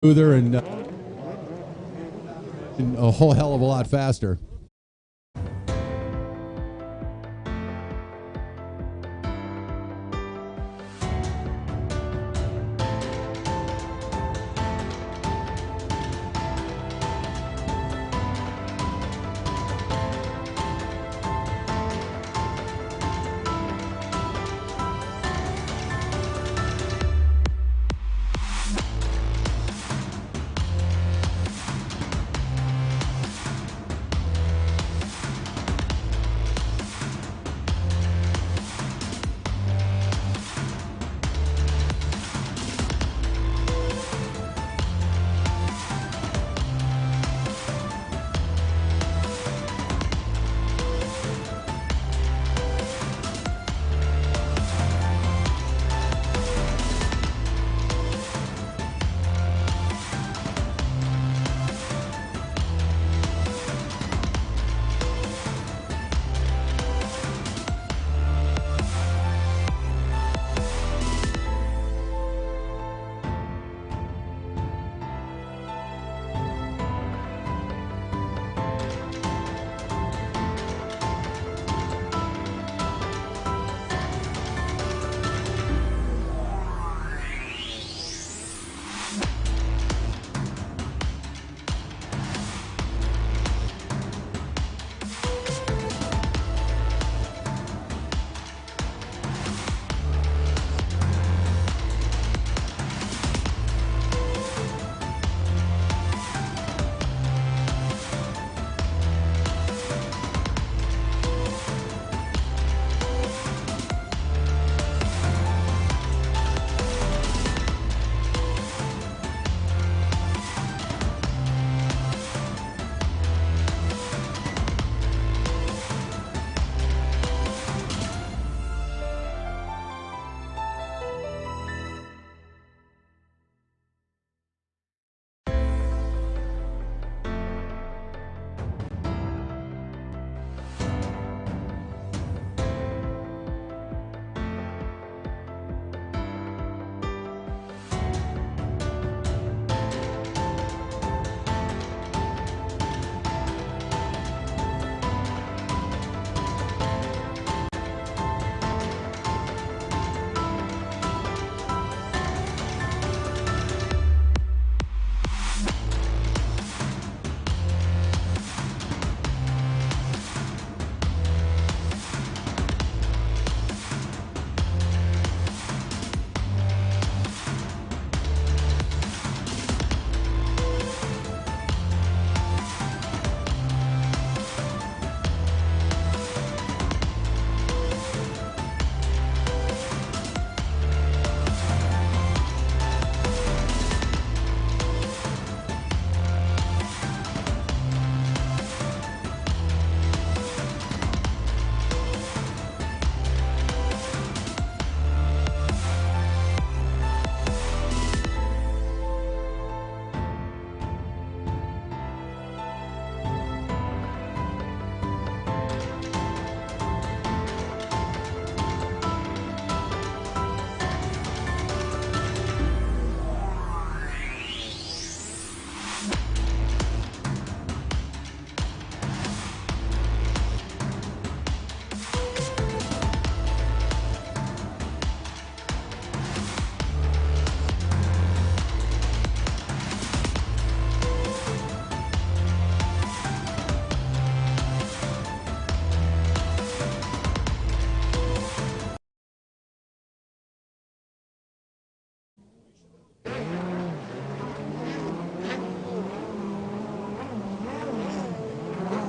smoother and a whole hell of a lot faster.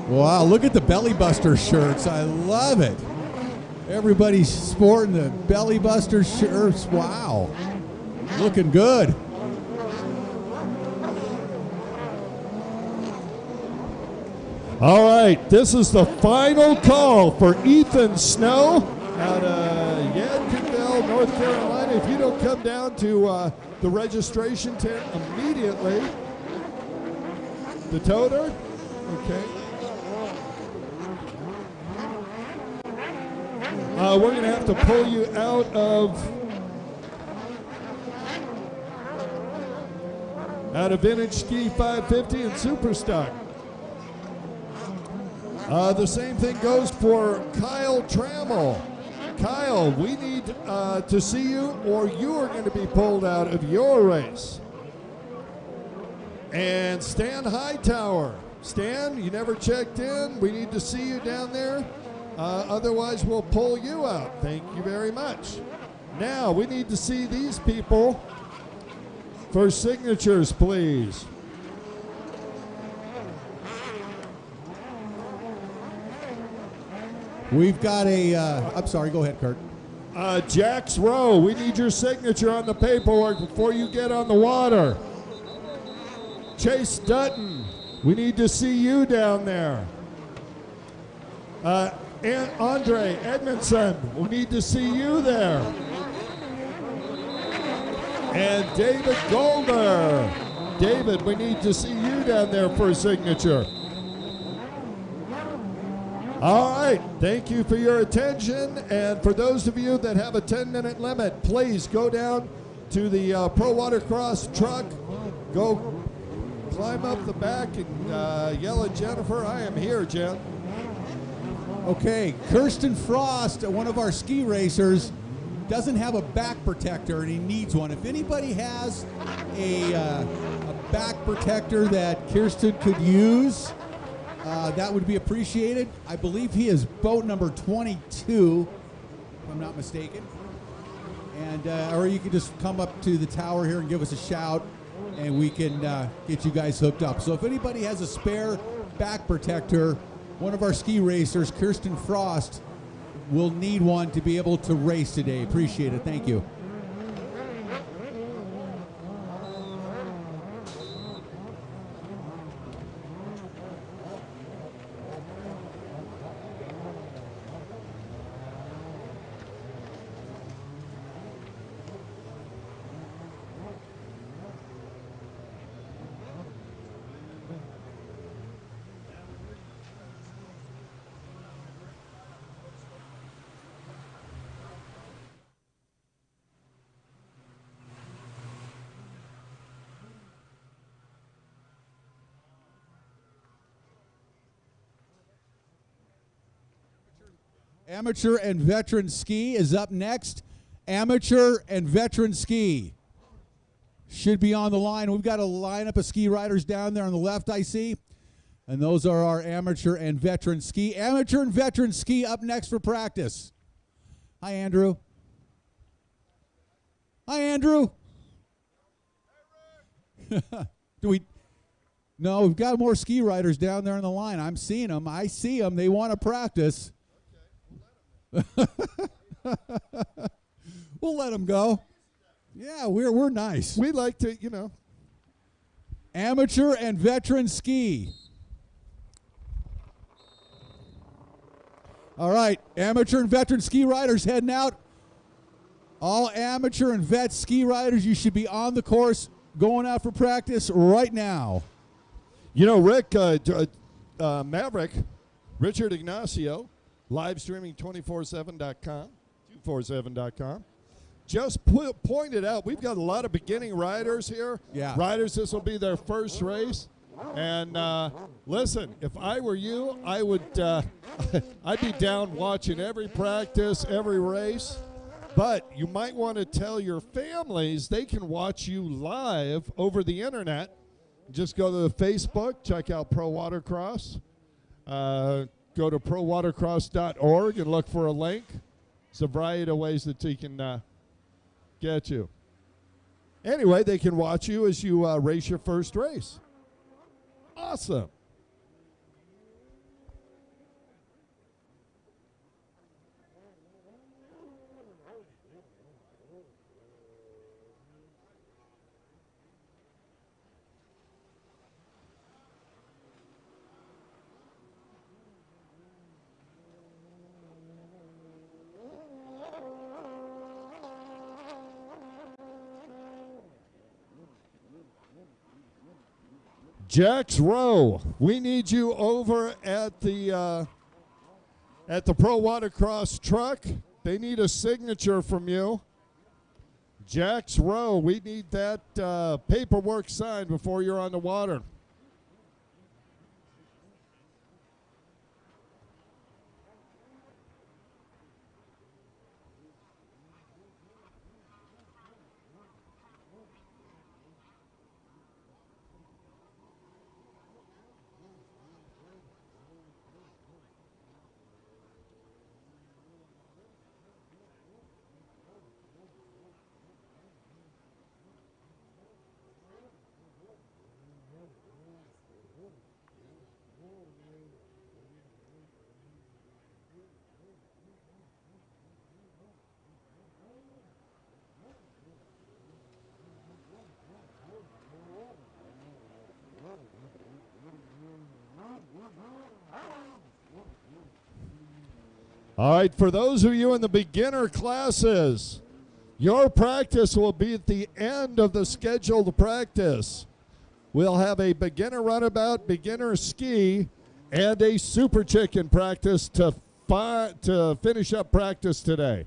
Wow, look at the belly buster shirts. I love it. Everybody's sporting the belly buster shirts. Wow. Looking good. All right, this is the final call for Ethan Snow out of Yadkinville, North Carolina. If you don't come down to the registration tent immediately, the toter, okay. We're going to have to pull you out out of Vintage Ski 550 and Superstock. The same thing goes for Kyle Trammell. Kyle, we need to see you, or you are going to be pulled out of your race. And Stan Hightower. Stan, you never checked in. We need to see you down there. Otherwise, we'll pull you out. Thank you very much. Now, we need to see these people for signatures, please. We've got a, I'm sorry, go ahead, Kurt. Jax Rowe, we need your signature on the paperwork before you get on the water. Chase Dutton, we need to see you down there. And Andre Edmondson, we need to see you there. And David Golder. David, we need to see you down there for a signature. All right, thank you for your attention. And for those of you that have a 10-minute limit, please go down to the Pro Watercross truck. Go climb up the back and yell at Jennifer, I am here, Jen. Okay, Kirsten Frost, one of our ski racers, doesn't have a back protector and he needs one. If anybody has a back protector that Kirsten could use, that would be appreciated. I believe he is boat number 22, if I'm not mistaken. And or you can just come up to the tower here and give us a shout, and we can get you guys hooked up. So if anybody has a spare back protector, one of our ski racers, Kirsten Frost, will need one to be able to race today. Appreciate it. Thank you. Amateur and veteran ski is up next. Amateur and veteran ski should be on the line. We've got a lineup of ski riders down there on the left, I see. And those are our amateur and veteran ski. Amateur and veteran ski up next for practice. Hi, Andrew. Hi, Andrew. Do we? No, we've got more ski riders down there on the line. I'm seeing them. I see them. They want to practice. We'll let them go. Yeah, we're nice. We like to, you know. Amateur and veteran ski. All right, amateur and veteran ski riders heading out. All amateur and vet ski riders, you should be on the course going out for practice right now. You know, Rick, Maverick, Richard Ignacio, live streaming 247.com, 247.com. Just pointed out, we've got a lot of beginning riders here. Yeah. Riders, this will be their first race. And listen, if I were you, I would, I'd be down watching every practice, every race. But you might want to tell your families they can watch you live over the internet. Just go to the Facebook, check out Pro Watercross. Go to prowatercross.org and look for a link. It's a variety of ways that he can get you. Anyway, they can watch you as you race your first race. Awesome. Jax Rowe, we need you over at the Pro Watercross truck. They need a signature from you. Jack's Row, we need that paperwork signed before you're on the water. All right, for those of you in the beginner classes, your practice will be at the end of the scheduled practice. We'll have a beginner runabout, beginner ski, and a super chicken practice to finish up practice today.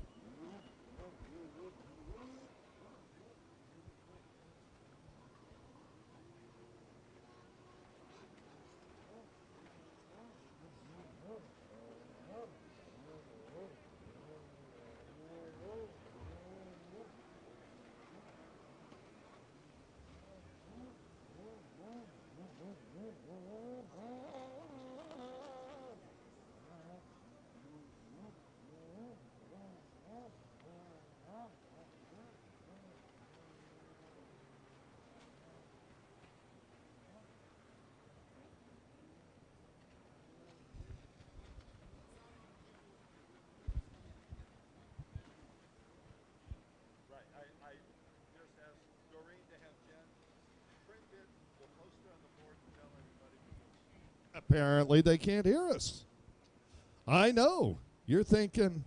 Apparently they can't hear us. I know. You're thinking,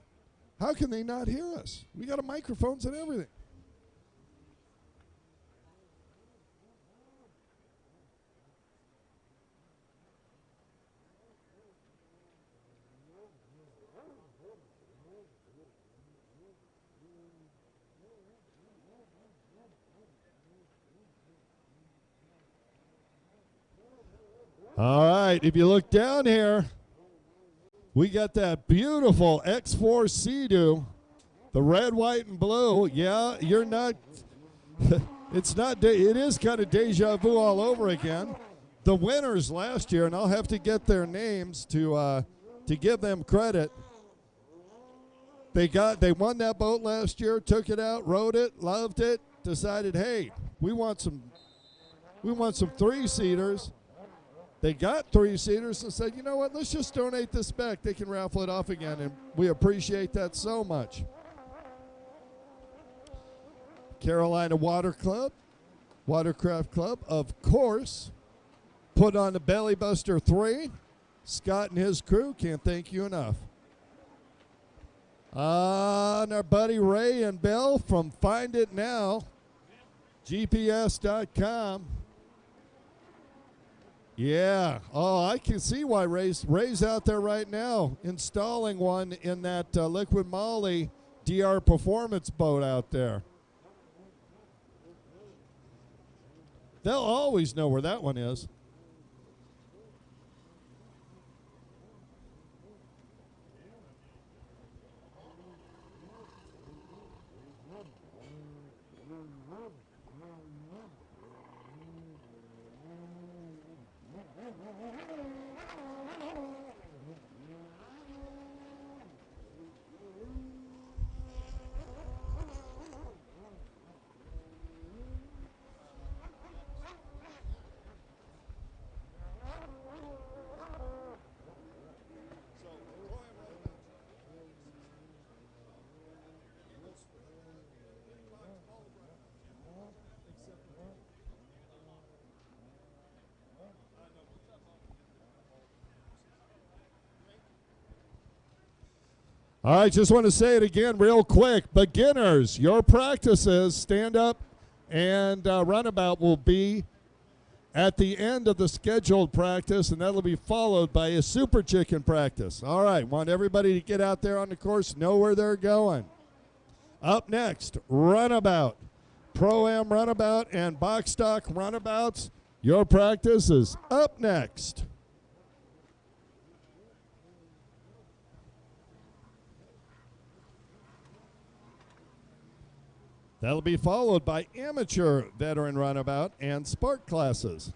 how can they not hear us? We got microphones and everything. All right, if you look down here, we got that beautiful X4 Sea-Doo, the red, white, and blue. Yeah, you're not, it is kind of deja vu all over again. The winners last year, and I'll have to get their names to give them credit. They won that boat last year, took it out, rode it, loved it, decided, hey, we want some three-seaters. They got three-seaters and said, you know what, let's just donate this back. They can raffle it off again, and we appreciate that so much. Carolina Watercraft Club, of course, put on the Belly Buster 3. Scott and his crew, can't thank you enough. And our buddy Ray and Bill from Find It Now, GPS.com. Yeah. Oh, I can see why Ray's out there right now installing one in that LIQUI-MOLY DR Performance boat out there. They'll always know where that one is. All right, just want to say it again real quick. Beginners, your practices, stand up and runabout will be at the end of the scheduled practice, and that'll be followed by a super chicken practice. All right, want everybody to get out there on the course, know where they're going. Up next, Runabout. Pro-Am Runabout and Box Stock Runabouts. Your practice is up next. That'll be followed by Amateur Veteran Runabout and Spark classes.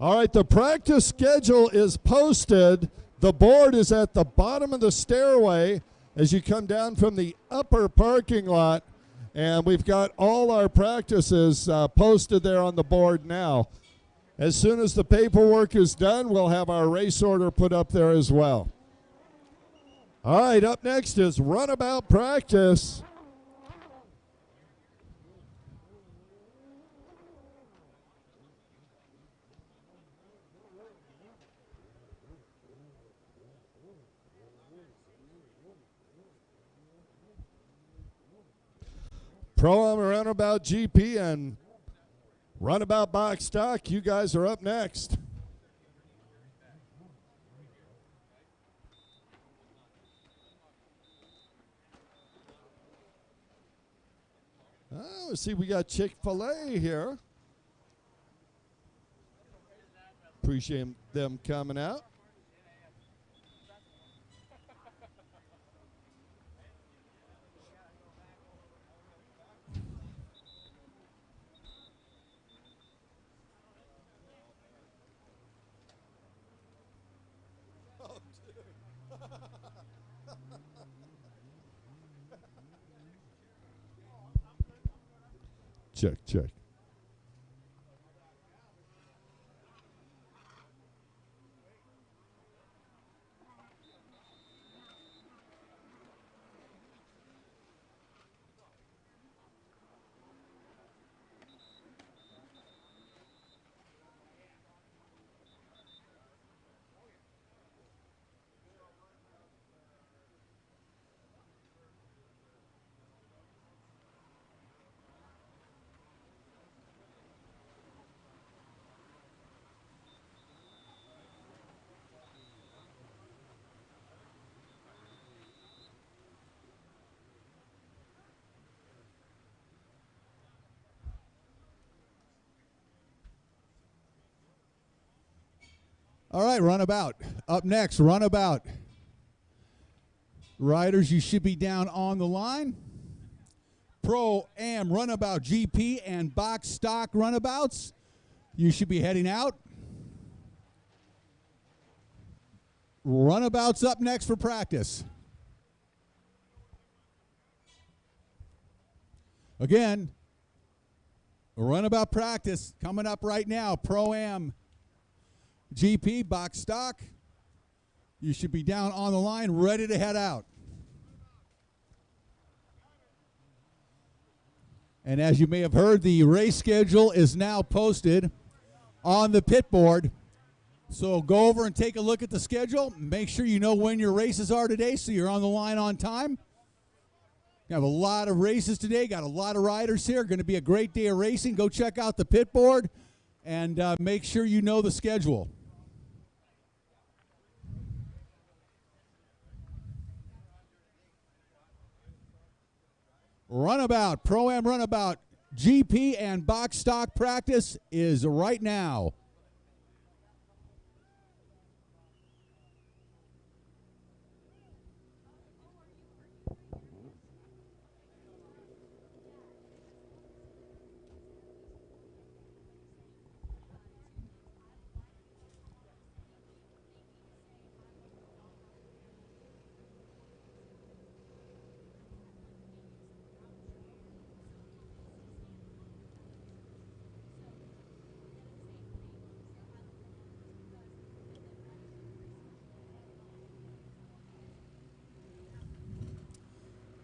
All right, the practice schedule is posted. The board is at the bottom of the stairway as you come down from the upper parking lot. And we've got all our practices posted there on the board now. As soon as the paperwork is done, we'll have our race order put up there as well. All right, up next is Runabout practice. Pro-Am Runabout GP and Runabout Box Stock, you guys are up next. Let's see, we got Chick-fil-A here. Appreciate them coming out. Check, check. All right, Runabout. Up next, Runabout. Riders, you should be down on the line. Pro-Am Runabout GP and Box Stock Runabouts, you should be heading out. Runabouts up next for practice. Again, Runabout practice coming up right now. Pro-Am GP, Box Stock. You should be down on the line, ready to head out. And as you may have heard, the race schedule is now posted on the pit board. So go over and take a look at the schedule. Make sure you know when your races are today so you're on the line on time. We have a lot of races today, got a lot of riders here. Going to be a great day of racing. Go check out the pit board and make sure you know the schedule. Runabout, Pro-Am Runabout, GP and Box Stock practice is right now.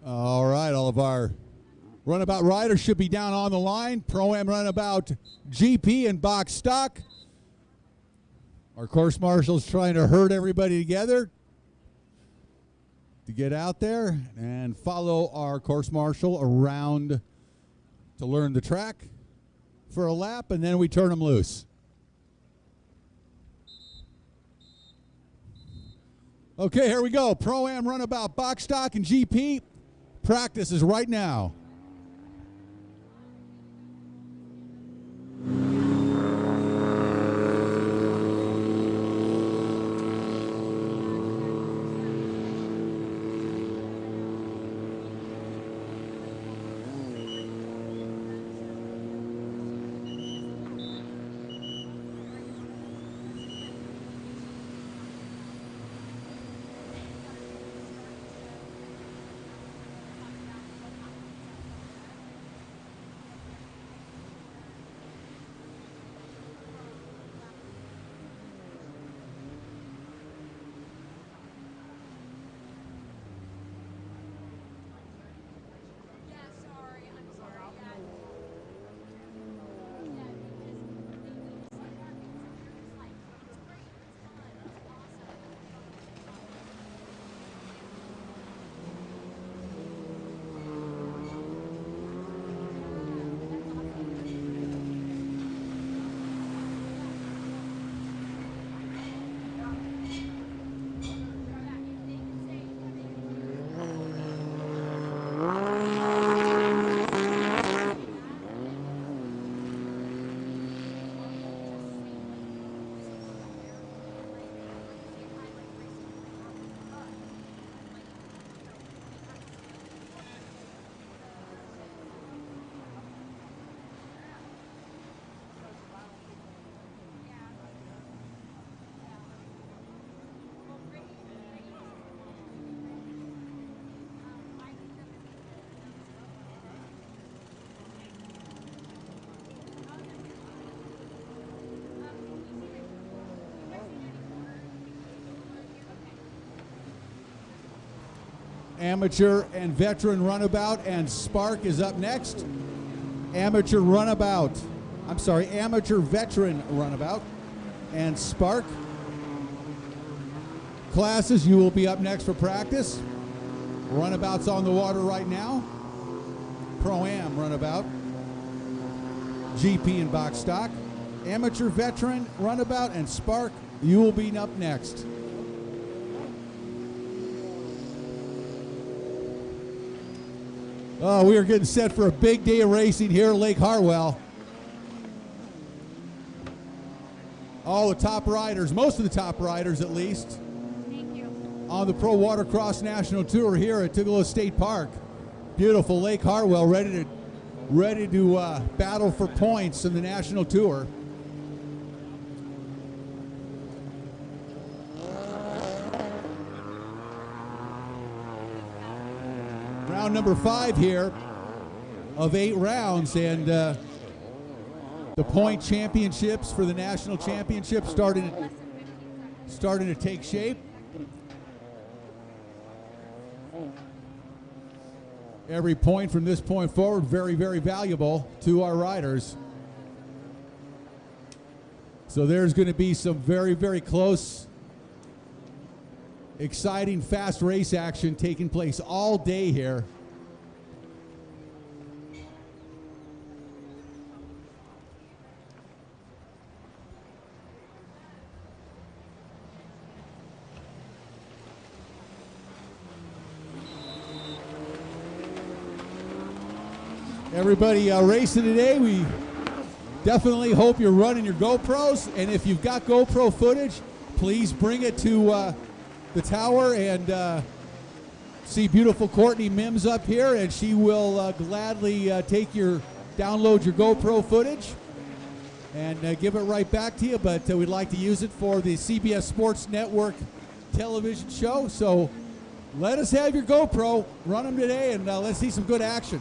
All right, all of our Runabout riders should be down on the line. Pro-Am Runabout GP and box stock. Our course marshal's trying to herd everybody together to get out there and follow our course marshal around to learn the track for a lap, and then we turn them loose. Okay, here we go. Pro-Am Runabout box stock and GP. Practice is right now. Amateur and veteran runabout, and Spark is up next. Amateur veteran runabout and Spark. Classes, you will be up next for practice. Runabout's on the water right now. Pro-Am runabout, GP and box stock. Amateur veteran runabout and Spark, you will be up next. Oh, we are getting set for a big day of racing here at Lake Hartwell. All the top riders, most of the top riders at least, on the Pro Watercross National Tour here at Tugaloo State Park. Beautiful Lake Hartwell, ready to battle for points in the National Tour. Round number 5 here of 8 rounds, and the point championships for the national championship starting to take shape. Every point from this point forward very, very valuable to our riders. So there's going to be some very, very close, exciting, fast race action taking place all day here. Everybody racing today, we definitely hope you're running your GoPros, and if you've got GoPro footage, please bring it to the tower and see beautiful Courtney Mims up here, and she will gladly download your GoPro footage and give it right back to you, but we'd like to use it for the CBS Sports Network television show, so let us have your GoPro, run them today, and let's see some good action.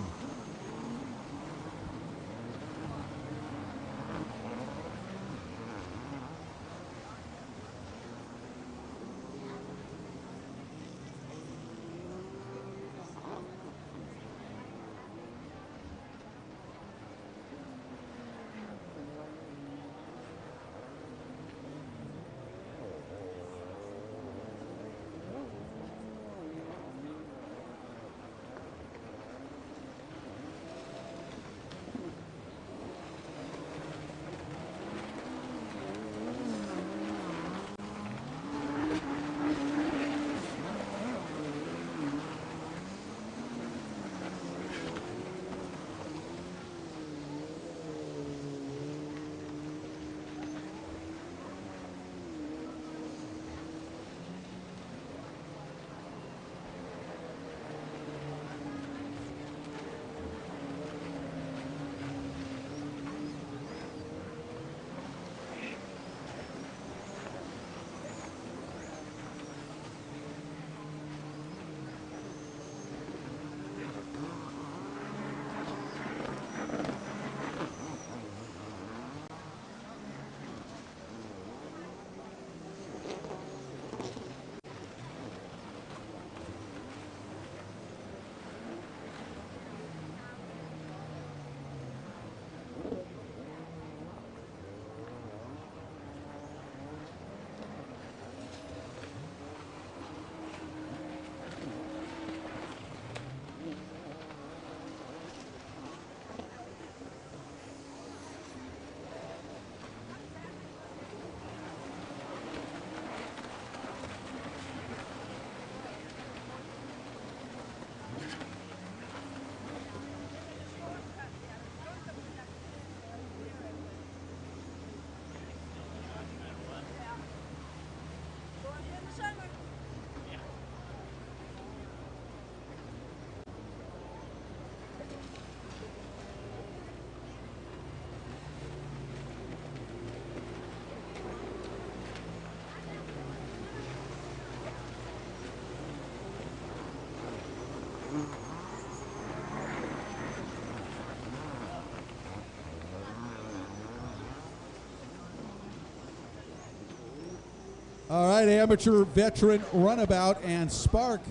All right, amateur, veteran, runabout, and spark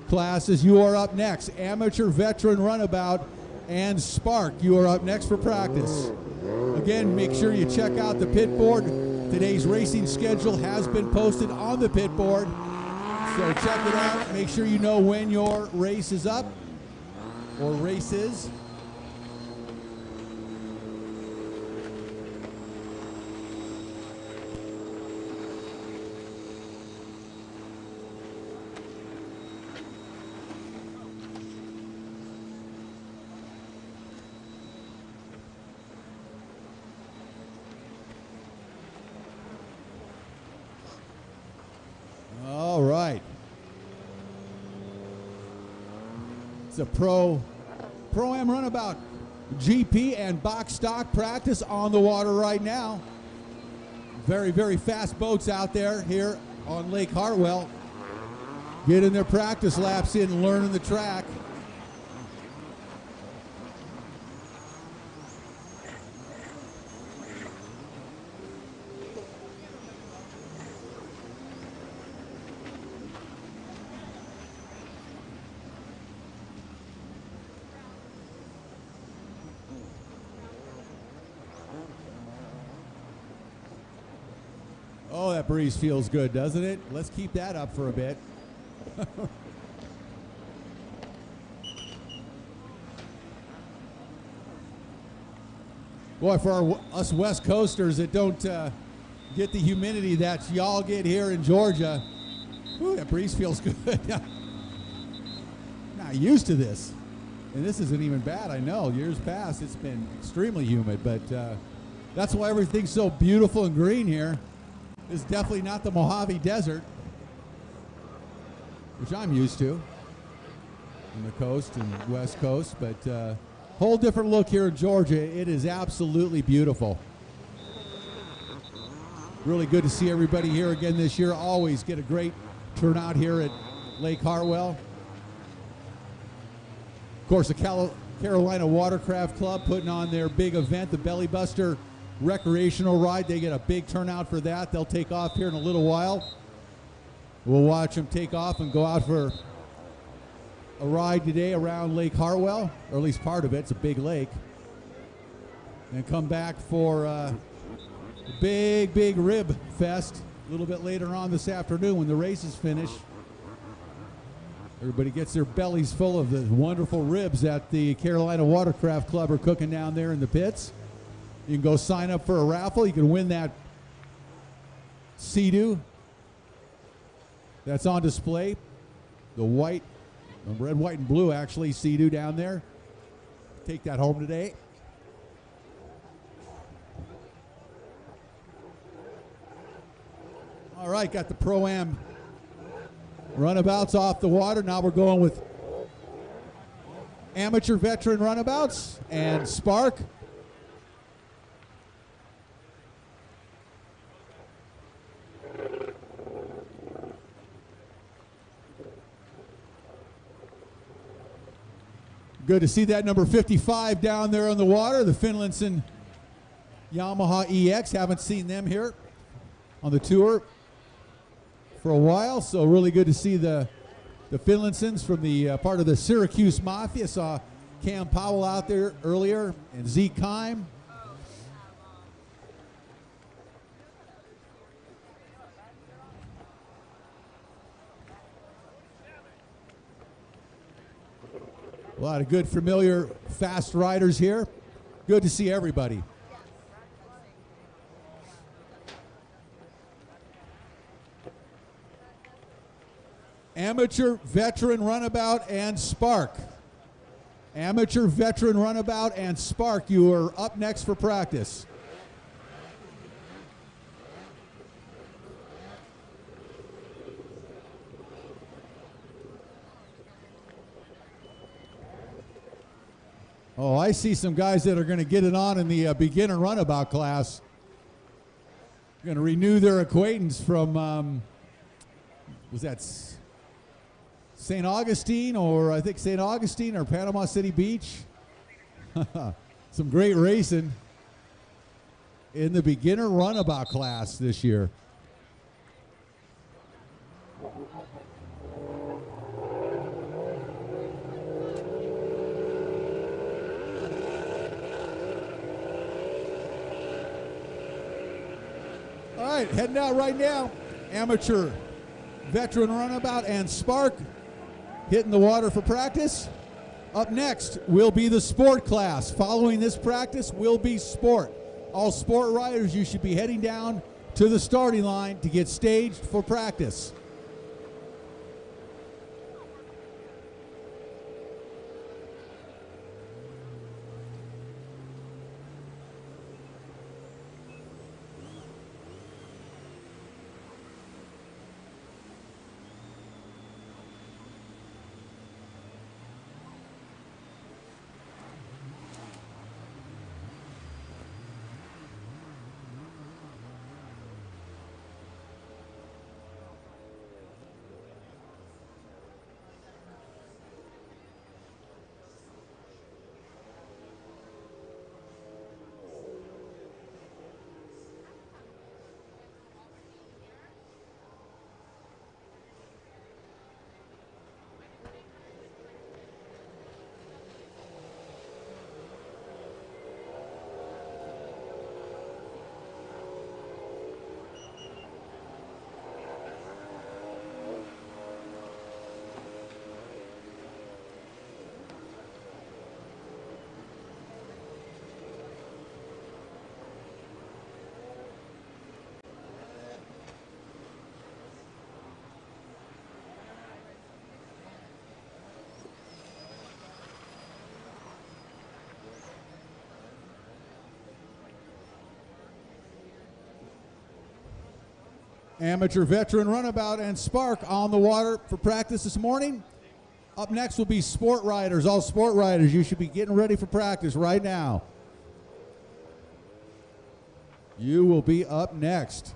classes, you are up next. Amateur, veteran, runabout, and spark, you are up next for practice. Again, make sure you check out the pit board. Today's racing schedule has been posted on the pit board, so check it out. Make sure you know when your race is up, or races. All right. It's a Pro-Am Runabout GP and box stock practice on the water right now. Very, very fast boats out there here on Lake Hartwell. Getting their practice laps in, learning the track. Oh, that breeze feels good, doesn't it? Let's keep that up for a bit. Boy, for us West Coasters that don't get the humidity that y'all get here in Georgia, whew, that breeze feels good. Not used to this. And this isn't even bad, I know. Years past, it's been extremely humid, but that's why everything's so beautiful and green here. It's definitely not the Mojave Desert, which I'm used to on the coast and West Coast, but whole different look here in Georgia. It is absolutely beautiful. Really good to see everybody here again this year. Always get a great turnout here at Lake Hartwell. Of course, the Carolina Watercraft Club putting on their big event, the Belly Buster recreational ride. They get a big turnout for that. They'll take off here in a little while. We'll watch them take off and go out for a ride today around Lake Hartwell, or at least part of it. It's a big lake. And come back for a big rib fest a little bit later on this afternoon when the races finish. Everybody gets their bellies full of the wonderful ribs that the Carolina Watercraft Club are cooking down there in the pits. You can go sign up for a raffle. You can win that Sea-Doo that's on display. The white, red, white, and blue actually Sea-Doo down there. Take that home today. All right, got the Pro-Am runabouts off the water. Now we're going with amateur veteran runabouts and spark. Good to see that number 55 down there on the water, the Finlandson Yamaha EX. Haven't seen them here on the tour for a while, so really good to see the Finlandsons from the part of the Syracuse Mafia. Saw Cam Powell out there earlier and Zeke Kime. A lot of good, familiar, fast riders here. Good to see everybody. Amateur, veteran, runabout, and spark. Amateur, veteran, runabout, and spark. You are up next for practice. Oh, I see some guys that are going to get it on in the beginner runabout class. Going to renew their acquaintance from, was that St. Augustine, or I think St. Augustine or Panama City Beach? Some great racing in the beginner runabout class this year. All right, heading out right now. Amateur, veteran runabout, and Spark hitting the water for practice. Up next will be the sport class. Following this practice will be sport. All sport riders, you should be heading down to the starting line to get staged for practice. Amateur, veteran, runabout, and Spark on the water for practice this morning. Up next will be sport riders. All sport riders, you should be getting ready for practice right now. You will be up next.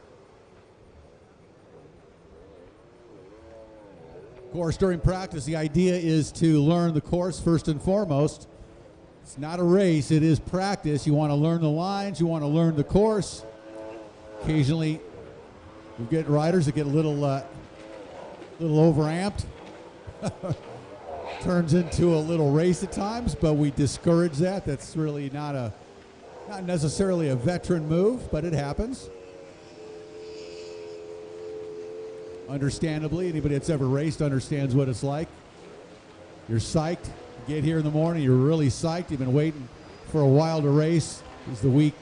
Of course, during practice, the idea is to learn the course first and foremost. It's not a race, it is practice. You want to learn the lines, you want to learn the course. Occasionally, we get riders that get a little overamped. Turns into a little race at times, but we discourage that. That's really not necessarily a veteran move, but it happens. Understandably, anybody that's ever raced understands what it's like. You're psyched. You get here in the morning, you're really psyched. You've been waiting for a while to race. As the week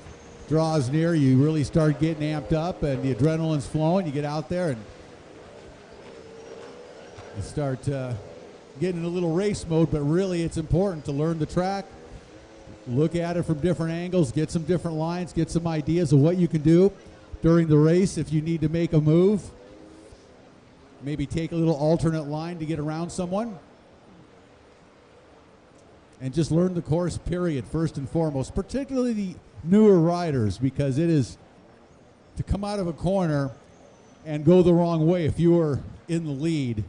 draws near, you really start getting amped up and the adrenaline's flowing. You get out there and you start getting in a little race mode, but really it's important to learn the track, look at it from different angles, get some different lines, get some ideas of what you can do during the race if you need to make a move. Maybe take a little alternate line to get around someone. And just learn the course, period, first and foremost, particularly the newer riders, because it is to come out of a corner and go the wrong way if you are in the lead.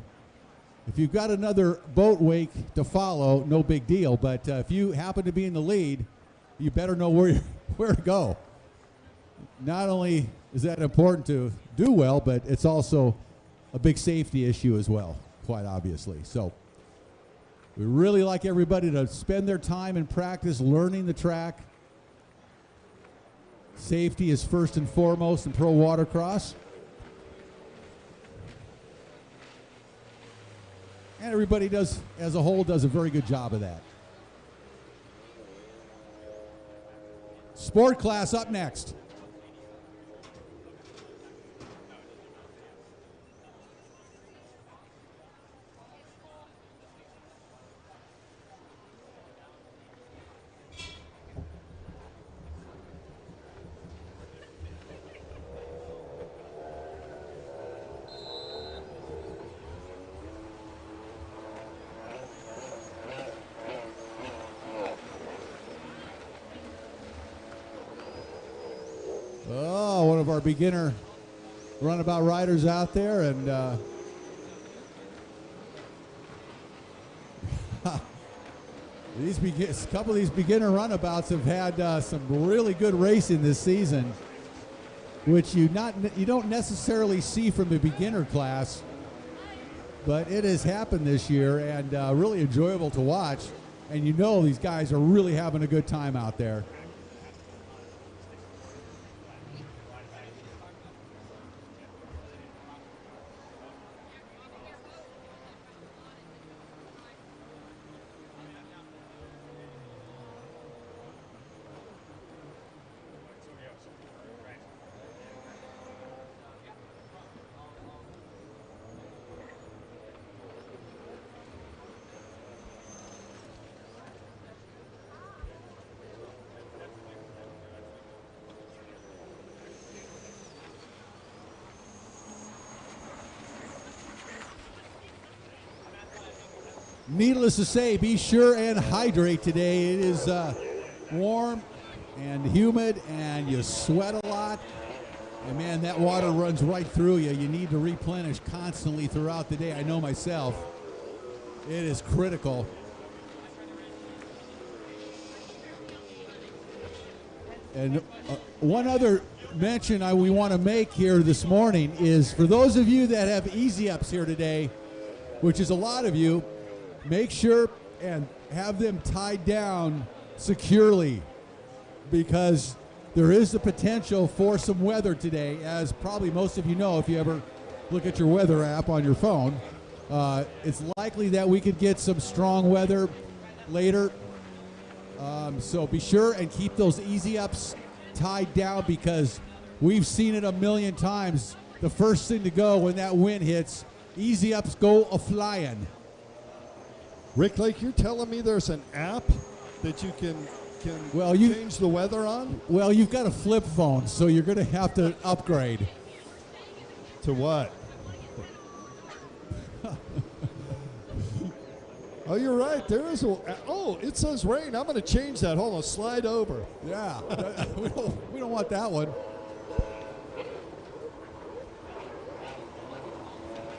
If you've got another boat wake to follow, no big deal, but if you happen to be in the lead, you better know where to go. Not only is that important to do well, but it's also a big safety issue as well, quite obviously. So we really like everybody to spend their time in practice learning the track. Safety is first and foremost in pro watercross. And everybody does, as a whole, does a very good job of that. Sport class up next. Oh, one of our beginner runabout riders out there, and a couple of these beginner runabouts have had some really good racing this season, which you don't necessarily see from the beginner class. but it has happened this year, and really enjoyable to watch. And you know these guys are really having a good time out there. Needless to say, be sure and hydrate today. It is warm and humid, and you sweat a lot. And man, that water runs right through you. You need to replenish constantly throughout the day. I know myself. It is critical. And one other mention we want to make here this morning is for those of you that have easy ups here today, which is a lot of you, make sure and have them tied down securely, because there is the potential for some weather today, as probably most of you know if you ever look at your weather app on your phone. It's likely that we could get some strong weather later. So be sure and keep those easy ups tied down, because we've seen it a million times. The first thing to go when that wind hits, easy ups go a-flying. Rick Lake, you're telling me there's an app that you can change the weather on? Well, you've got a flip phone, so you're going to have to upgrade. To what? Oh, you're right. There is it says rain. I'm going to change that. Hold on, slide over. Yeah, we don't want that one.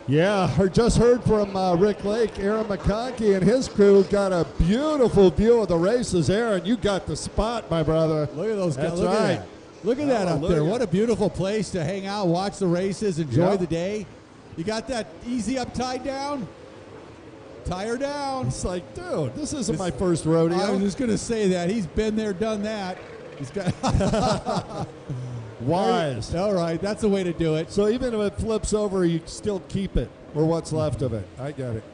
Yeah, I just heard from Rick Lake. Aaron McConkey and his crew got a beautiful view of the races. Aaron, you got the spot, my brother. Look at those guys. That's Look right. at that. Look at that up there. What a beautiful place to hang out, watch the races, enjoy the day. You got that easy up tied down? Tie her down. It's like, dude, this isn't my first rodeo. I was just going to say that. He's been there, done that. He's got Wise. All right, that's the way to do it. So even if it flips over, you still keep it, or what's left of it. I get it.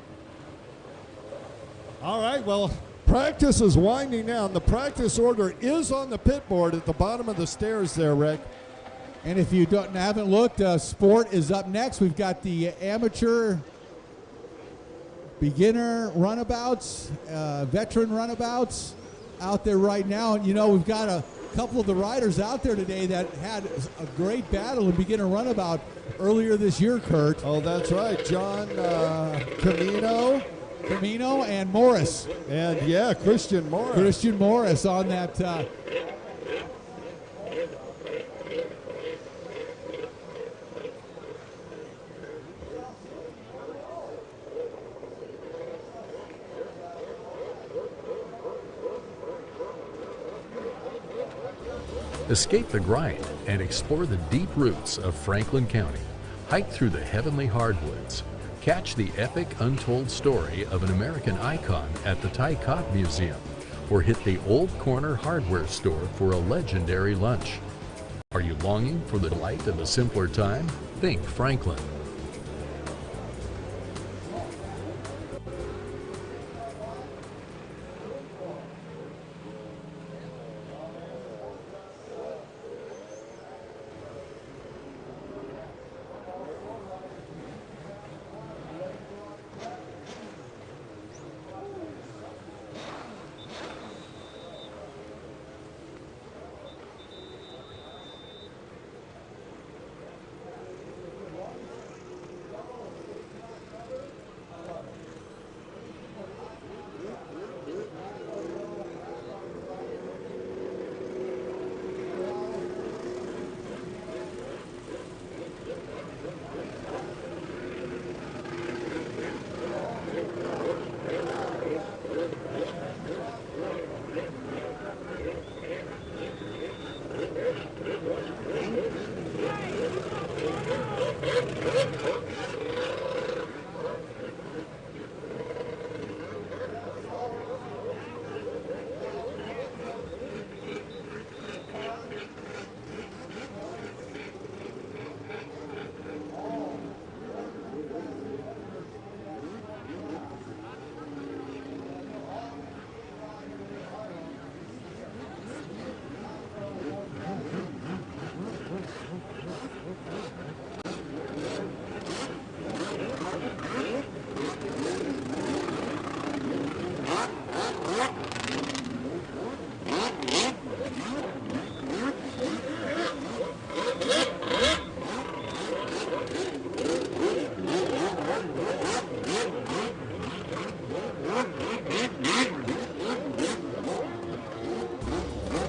All right, well, practice is winding down. The practice order is on the pit board at the bottom of the stairs there, Rick. And if you haven't looked, sport is up next. We've got the amateur, beginner runabouts, veteran runabouts out there right now. And, you know, we've got a couple of the riders out there today that had a great battle in beginner runabout earlier this year, Kurt. Oh, that's right. John Camino and Morris. And, yeah, Christian Morris. Christian Morris on that. Escape the grind and explore the deep roots of Franklin County. Hike through the heavenly hardwoods. Catch the epic untold story of an American icon at the Ty Cobb Museum, or hit the Old Corner hardware store for a legendary lunch. Are you longing for the delight of a simpler time? Think Franklin.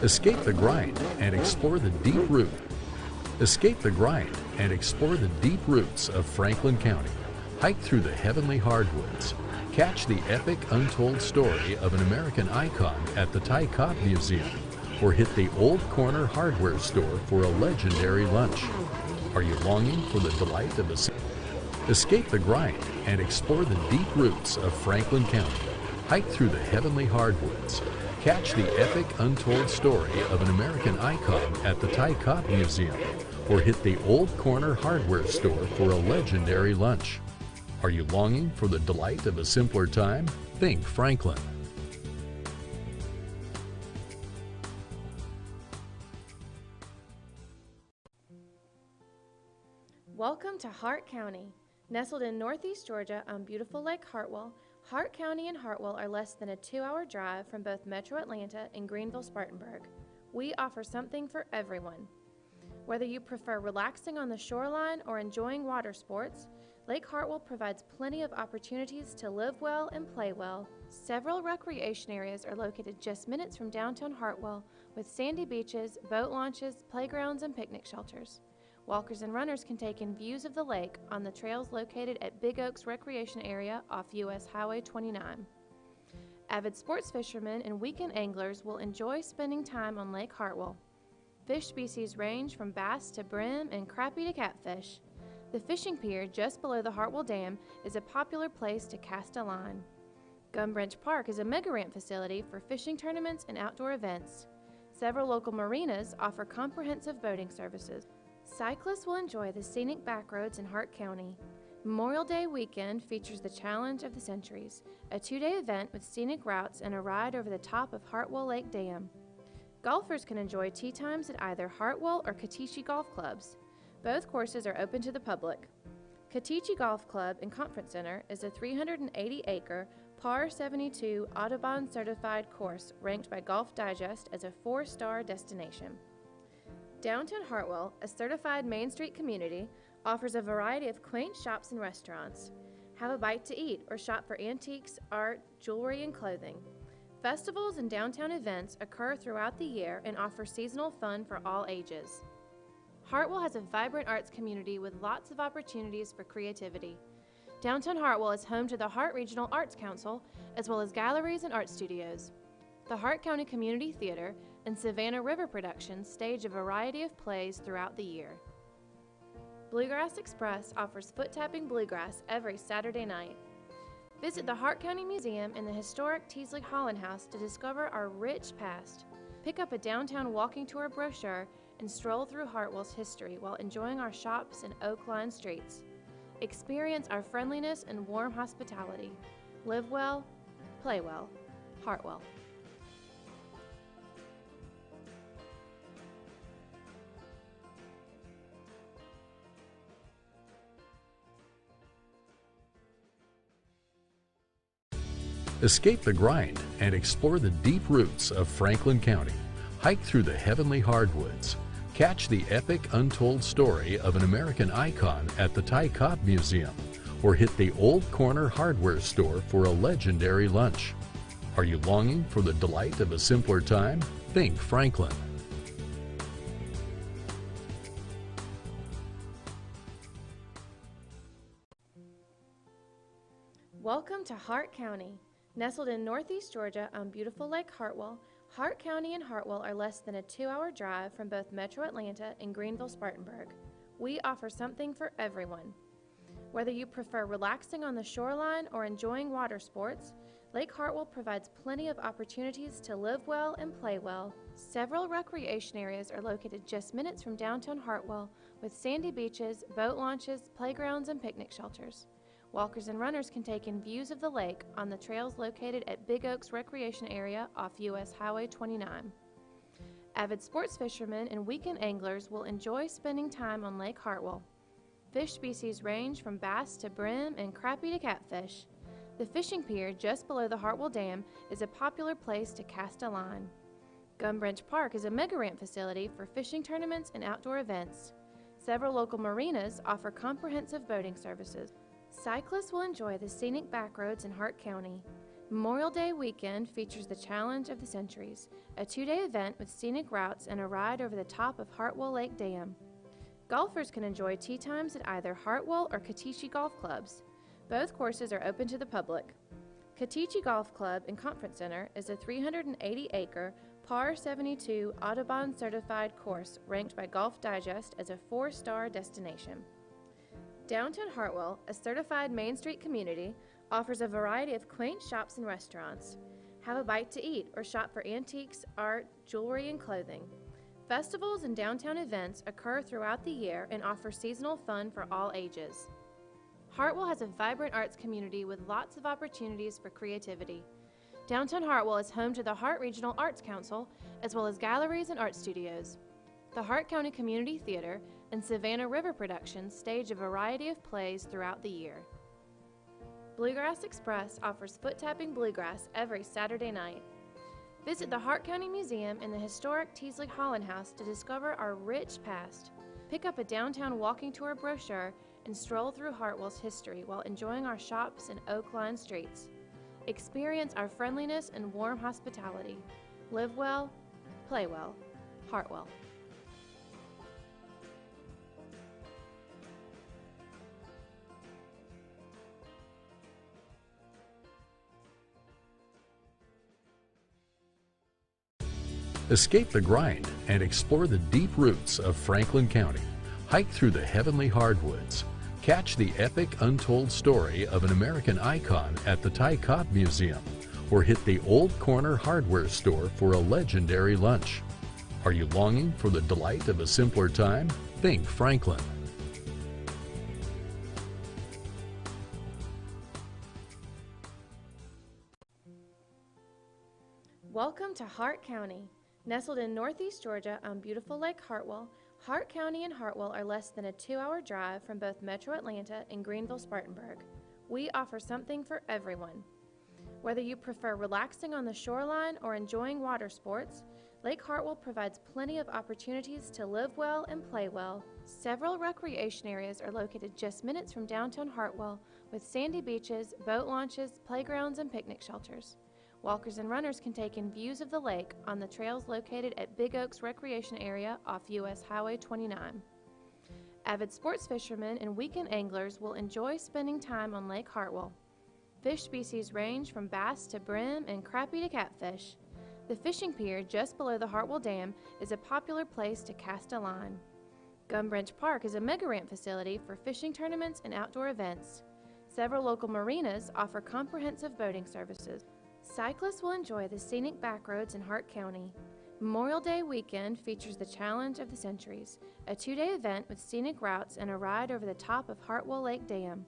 Escape the grind and explore the deep route. Escape the grind and explore the deep roots of Franklin County. Hike through the heavenly hardwoods. Catch the epic untold story of an American icon at the Ty Cobb Museum, or hit the Old Corner hardware store for a legendary lunch. Are you longing for the delight of Escape the grind and explore the deep roots of Franklin County. Hike through the heavenly hardwoods. Catch the epic untold story of an American icon at the Ty Cobb Museum, or hit the Old Corner hardware store for a legendary lunch. Are you longing for the delight of a simpler time? Think Franklin. Welcome to Hart County. Nestled in northeast Georgia on beautiful Lake Hartwell, Hart County and Hartwell are less than a 2-hour drive from both Metro Atlanta and Greenville-Spartanburg. We offer something for everyone. Whether you prefer relaxing on the shoreline or enjoying water sports, Lake Hartwell provides plenty of opportunities to live well and play well. Several recreation areas are located just minutes from downtown Hartwell, with sandy beaches, boat launches, playgrounds, and picnic shelters. Walkers and runners can take in views of the lake on the trails located at Big Oaks Recreation Area off US Highway 29. Avid sports fishermen and weekend anglers will enjoy spending time on Lake Hartwell. Fish species range from bass to brim and crappie to catfish. The fishing pier just below the Hartwell Dam is a popular place to cast a line. Gum Branch Park is a mega ramp facility for fishing tournaments and outdoor events. Several local marinas offer comprehensive boating services. Cyclists will enjoy the scenic backroads in Hart County. Memorial Day weekend features the Challenge of the Centuries, a 2-day event with scenic routes and a ride over the top of Hartwell Lake Dam. Golfers can enjoy tee times at either Hartwell or Katichi Golf Clubs. Both courses are open to the public. Katichi Golf Club and Conference Center is a 380-acre, par 72 Audubon certified course ranked by Golf Digest as a 4-star destination. Downtown Hartwell, a certified Main Street community, offers a variety of quaint shops and restaurants. Have a bite to eat or shop for antiques, art, jewelry, and clothing. Festivals and downtown events occur throughout the year and offer seasonal fun for all ages. Hartwell has a vibrant arts community with lots of opportunities for creativity. Downtown Hartwell is home to the Hart Regional Arts Council, as well as galleries and art studios. The Hart County Community Theater and Savannah River Productions stage a variety of plays throughout the year. Bluegrass Express offers foot-tapping bluegrass every Saturday night. Visit the Hart County Museum and the historic Teasley Holland House to discover our rich past. Pick up a downtown walking tour brochure and stroll through Hartwell's history while enjoying our shops and oak-lined streets. Experience our friendliness and warm hospitality. Live well, play well. Hartwell. Escape the grind and explore the deep roots of Franklin County. Hike through the heavenly hardwoods. Catch the epic untold story of an American icon at the Ty Cobb Museum, or hit the Old Corner hardware store for a legendary lunch. Are you longing for the delight of a simpler time? Think Franklin. Welcome to Hart County. Nestled in northeast Georgia on beautiful Lake Hartwell, Hart County and Hartwell are less than a 2-hour drive from both Metro Atlanta and Greenville-Spartanburg. We offer something for everyone. Whether you prefer relaxing on the shoreline or enjoying water sports, Lake Hartwell provides plenty of opportunities to live well and play well. Several recreation areas are located just minutes from downtown Hartwell, with sandy beaches, boat launches, playgrounds, and picnic shelters. Walkers and runners can take in views of the lake on the trails located at Big Oaks Recreation Area off US Highway 29. Avid sports fishermen and weekend anglers will enjoy spending time on Lake Hartwell. Fish species range from bass to brim and crappie to catfish. The fishing pier just below the Hartwell Dam is a popular place to cast a line. Gum Branch Park is a mega ramp facility for fishing tournaments and outdoor events. Several local marinas offer comprehensive boating services. Cyclists will enjoy the scenic backroads in Hart County. Memorial Day weekend features the Challenge of the Centuries, a 2-day event with scenic routes and a ride over the top of Hartwell Lake Dam. Golfers can enjoy tee times at either Hartwell or Katishi golf clubs. Both courses are open to the public. Katishi Golf Club and Conference Center is a 380-acre, par 72 Audubon-certified course ranked by Golf Digest as a 4-star destination. Downtown Hartwell, a certified Main Street community, offers a variety of quaint shops and restaurants. Have a bite to eat or shop for antiques, art, jewelry, and clothing. Festivals and downtown events occur throughout the year and offer seasonal fun for all ages. Hartwell has a vibrant arts community with lots of opportunities for creativity. Downtown Hartwell is home to the Hart Regional Arts Council, as well as galleries and art studios. The Hart County Community Theater and Savannah River Productions stage a variety of plays throughout the year. Bluegrass Express offers foot-tapping bluegrass every Saturday night. Visit the Hart County Museum and the historic Teasley Holland House to discover our rich past. Pick up a downtown walking tour brochure and stroll through Hartwell's history while enjoying our shops and oak-lined streets. Experience our friendliness and warm hospitality. Live well, play well. Hartwell. Escape the grind and explore the deep roots of Franklin County. Hike through the heavenly hardwoods. Catch the epic untold story of an American icon at the Ty Cobb Museum, or hit the Old Corner hardware store for a legendary lunch. Are you longing for the delight of a simpler time? Think Franklin. Welcome to Hart County. Nestled in northeast Georgia on beautiful Lake Hartwell, Hart County and Hartwell are less than a 2-hour drive from both Metro Atlanta and Greenville-Spartanburg. We offer something for everyone. Whether you prefer relaxing on the shoreline or enjoying water sports, Lake Hartwell provides plenty of opportunities to live well and play well. Several recreation areas are located just minutes from downtown Hartwell, with sandy beaches, boat launches, playgrounds, and picnic shelters. Walkers and runners can take in views of the lake on the trails located at Big Oaks Recreation Area off US Highway 29. Avid sports fishermen and weekend anglers will enjoy spending time on Lake Hartwell. Fish species range from bass to brim and crappie to catfish. The fishing pier just below the Hartwell Dam is a popular place to cast a line. Gum Branch Park is a mega ramp facility for fishing tournaments and outdoor events. Several local marinas offer comprehensive boating services. Cyclists will enjoy the scenic backroads in Hart County. Memorial Day weekend features the Challenge of the Centuries, a 2-day event with scenic routes and a ride over the top of Hartwell Lake Dam.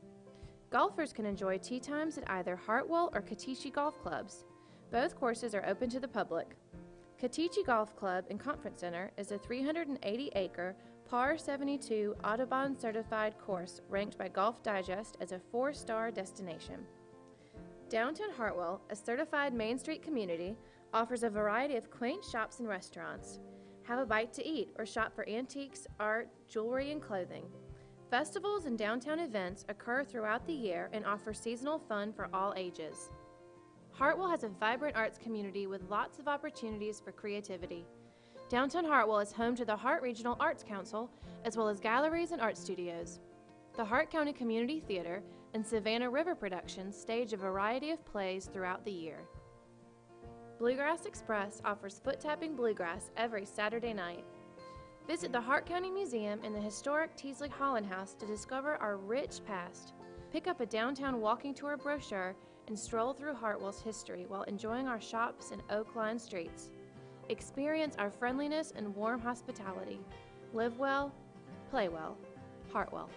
Golfers can enjoy tee times at either Hartwell or Katishi golf clubs. Both courses are open to the public. Katishi Golf Club and Conference Center is a 380-acre, par 72 Audubon-certified course ranked by Golf Digest as a 4-star destination. Downtown Hartwell, a certified Main Street community, offers a variety of quaint shops and restaurants. Have a bite to eat or shop for antiques, art, jewelry, and clothing. Festivals and downtown events occur throughout the year and offer seasonal fun for all ages. Hartwell has a vibrant arts community with lots of opportunities for creativity. Downtown Hartwell is home to the Hart Regional Arts Council, as well as galleries and art studios. The Hart County Community Theater and Savannah River Productions stage a variety of plays throughout the year. Bluegrass Express offers foot-tapping bluegrass every Saturday night. Visit the Hart County Museum and the historic Teasley Holland House to discover our rich past. Pick up a downtown walking tour brochure and stroll through Hartwell's history while enjoying our shops and oak-lined streets. Experience our friendliness and warm hospitality. Live well, play well. Hartwell.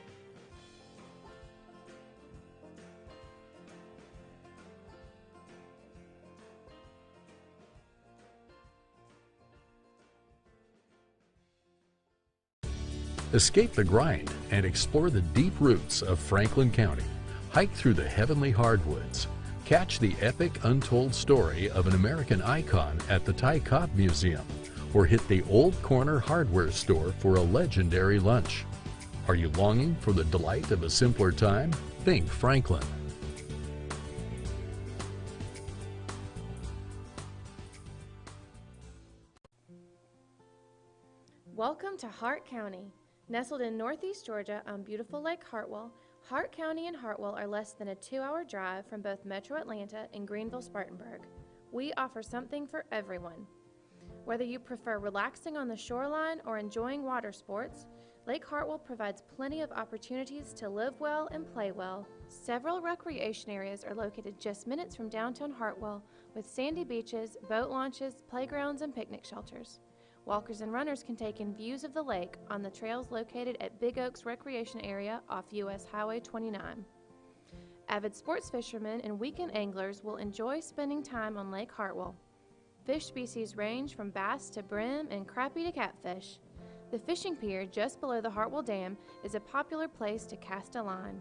Escape the grind and explore the deep roots of Franklin County. Hike through the heavenly hardwoods. Catch the epic untold story of an American icon at the Ty Cobb Museum, or hit the Old Corner hardware store for a legendary lunch. Are you longing for the delight of a simpler time? Think Franklin. Welcome to Hart County. Nestled in northeast Georgia on beautiful Lake Hartwell, Hart County and Hartwell are less than a 2-hour drive from both Metro Atlanta and Greenville-Spartanburg. We offer something for everyone. Whether you prefer relaxing on the shoreline or enjoying water sports, Lake Hartwell provides plenty of opportunities to live well and play well. Several recreation areas are located just minutes from downtown Hartwell with sandy beaches, boat launches, playgrounds, and picnic shelters. Walkers and runners can take in views of the lake on the trails located at Big Oaks Recreation Area off US Highway 29. Avid sports fishermen and weekend anglers will enjoy spending time on Lake Hartwell. Fish species range from bass to brim and crappie to catfish. The fishing pier just below the Hartwell Dam is a popular place to cast a line.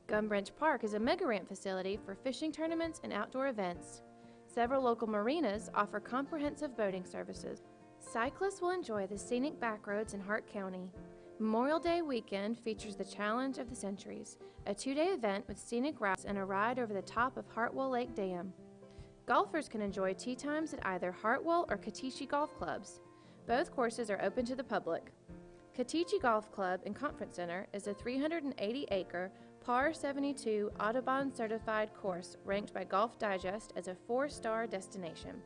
Gum Branch Park is a mega ramp facility for fishing tournaments and outdoor events. Several local marinas offer comprehensive boating services. Cyclists will enjoy the scenic backroads in Hart County. Memorial Day weekend features the Challenge of the Centuries, a 2-day event with scenic routes and a ride over the top of Hartwell Lake Dam. Golfers can enjoy tee times at either Hartwell or Katishi Golf Clubs. Both courses are open to the public. Katishi Golf Club and Conference Center is a 380-acre, par 72 Audubon certified course ranked by Golf Digest as a 4-star destination.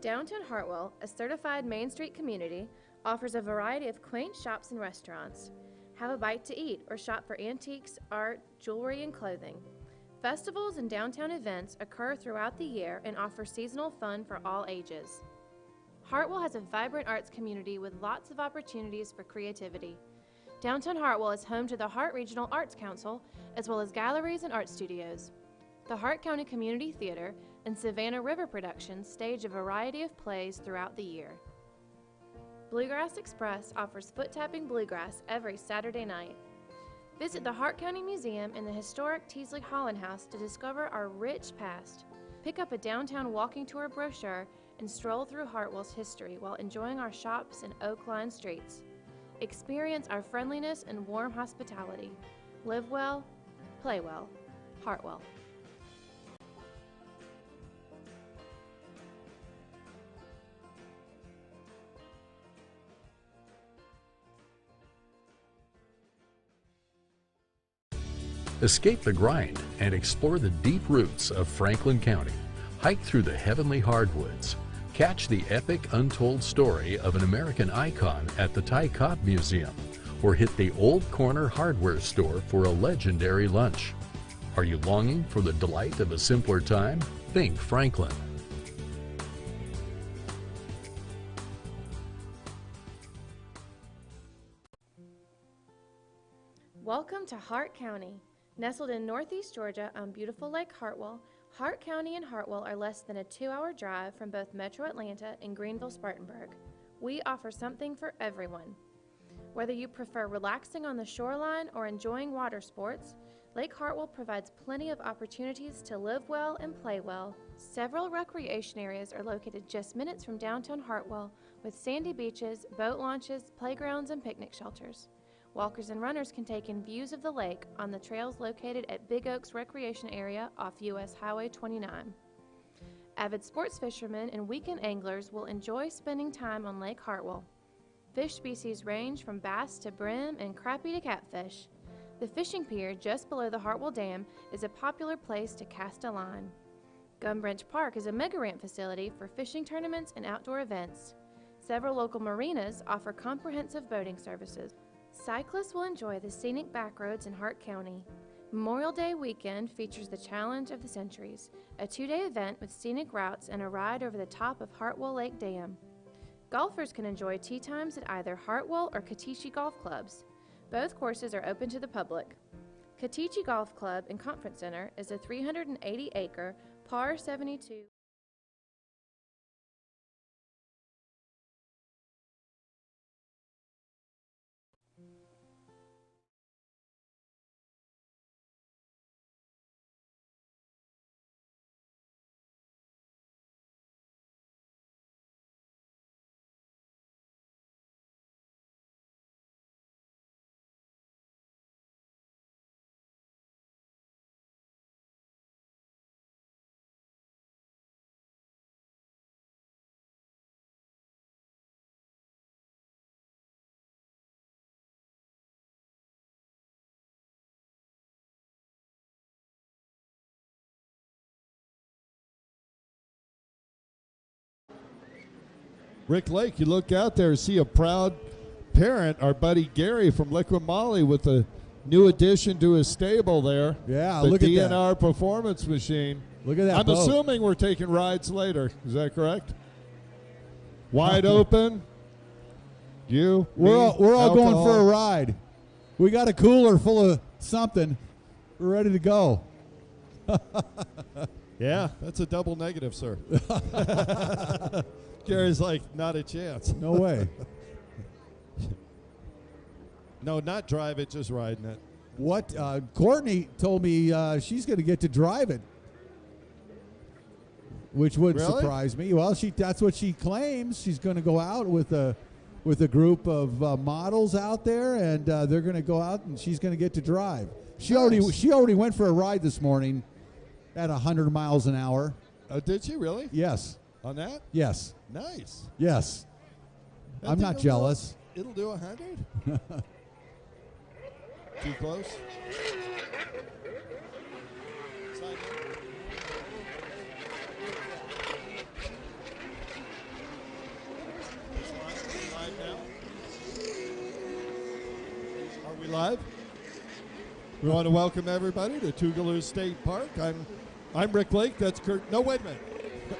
Downtown Hartwell, a certified Main Street community, offers a variety of quaint shops and restaurants. Have a bite to eat or shop for antiques, art, jewelry, and clothing. Festivals and downtown events occur throughout the year and offer seasonal fun for all ages. Hartwell has a vibrant arts community with lots of opportunities for creativity. Downtown Hartwell is home to the Hart Regional Arts Council, as well as galleries and art studios. The Hart County Community Theater and Savannah River Productions stage a variety of plays throughout the year. Bluegrass Express offers foot-tapping bluegrass every Saturday night. Visit the Hart County Museum and the historic Teasley Holland House to discover our rich past. Pick up a downtown walking tour brochure and stroll through Hartwell's history while enjoying our shops and oak-lined streets. Experience our friendliness and warm hospitality. Live well, play well. Hartwell. Escape the grind and explore the deep roots of Franklin County. Hike through the heavenly hardwoods. Catch the epic untold story of an American icon at the Ty Cobb Museum, or hit the Old Corner Hardware Store for a legendary lunch. Are you longing for the delight of a simpler time? Think Franklin. Welcome to Hart County. Nestled in northeast Georgia on beautiful Lake Hartwell, Hart County and Hartwell are less than a 2-hour drive from both Metro Atlanta and Greenville-Spartanburg. We offer something for everyone. Whether you prefer relaxing on the shoreline or enjoying water sports, Lake Hartwell provides plenty of opportunities to live well and play well. Several recreation areas are located just minutes from downtown Hartwell with sandy beaches, boat launches, playgrounds, and picnic shelters. Walkers and runners can take in views of the lake on the trails located at Big Oaks Recreation Area off US Highway 29. Avid sports fishermen and weekend anglers will enjoy spending time on Lake Hartwell. Fish species range from bass to brim and crappie to catfish. The fishing pier just below the Hartwell Dam is a popular place to cast a line. Gum Branch Park is a mega ramp facility for fishing tournaments and outdoor events. Several local marinas offer comprehensive boating services. Cyclists will enjoy the scenic backroads in Hart County. Memorial Day weekend features the Challenge of the Centuries, a 2-day event with scenic routes and a ride over the top of Hartwell Lake Dam. Golfers can enjoy tee times at either Hartwell or Katishi Golf Clubs. Both courses are open to the public. Katishi Golf Club and Conference Center is a 380-acre, par 72 Rick Lake, you look out there, see a proud parent, our buddy Gary from LIQUI-MOLY, with a new addition to his stable there. Yeah, the look at that. DNR performance machine. Look at that I'm boat. assuming we're taking rides later. Is that correct? Wide open. You. We're me, all going alcohol. for a ride. We got a cooler full of something. We're ready to go. Yeah, that's a double negative, sir. Gary's like, not a chance. No way. No, not drive it, just riding it. What? Courtney told me she's going to get to drive it, which wouldn't Really? surprise me. Well, that's what she claims. She's going to go out with a group of models out there, and they're going to go out, and she's going to get to drive. She already went for a ride this morning at 100 miles an hour. Did she really? Yes. On that? Yes. Nice. Yes. That I'm thing not will jealous. It'll do 100? Too close? Side live now? Are we live? We want to welcome everybody to Tugaloo State Park. I'm Rick Lake. That's Kurt. No, wait a minute.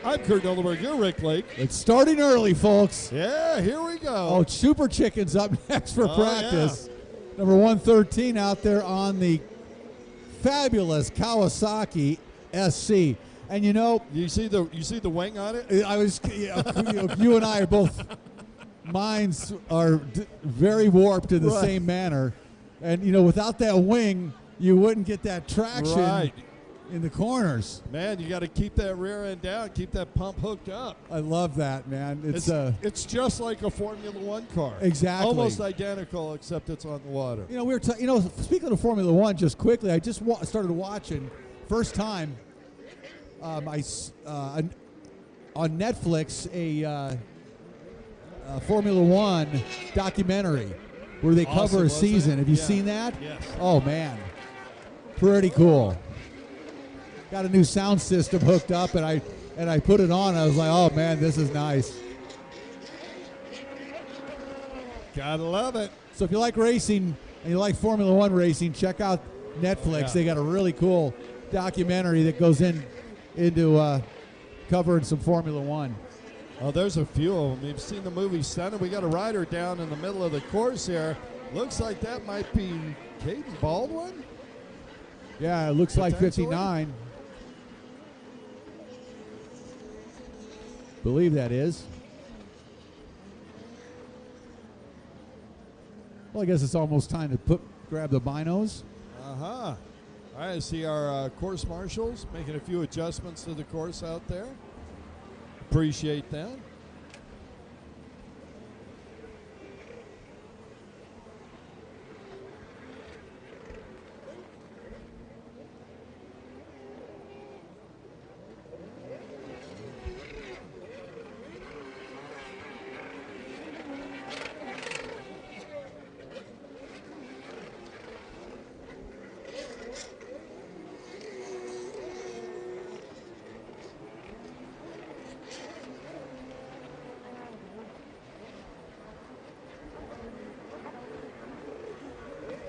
I'm Kurt Dolberg. You're Rick Lake. It's starting early, folks. Yeah, here we go. Oh, Super Chicken's up next for Oh, practice. Number 113 out there on the fabulous Kawasaki SC. And you know, You see the wing on it? I was you and I are both minds are very warped in the Right. same manner. And you know, without that wing, you wouldn't get that traction Right. in the corners. Man, you got to keep that rear end down, keep that pump hooked up. I love that, man. It's just like a Formula One car. Exactly. Almost identical, except it's on the water. You know, we were speaking of Formula One, just quickly, I just started watching first time. On Netflix a Formula One documentary where they cover Awesome, a wasn't season. it? Have you Yeah. seen that? Yes. Oh man, pretty cool. Got a new sound system hooked up, and I put it on. I was like, oh man, this is nice. Gotta love it. So if you like racing and you like Formula One racing, check out Netflix. Yeah. They got a really cool documentary that goes into covering some Formula One. Oh, there's a few of them. You've seen the movie Senna. We got a rider down in the middle of the course here. Looks like that might be Caden Baldwin. Yeah, it looks like Potentially. 59. Believe that is. Well, I guess it's almost time to grab the binos. Uh-huh. All right, I see our course marshals making a few adjustments to the course out there. Appreciate that.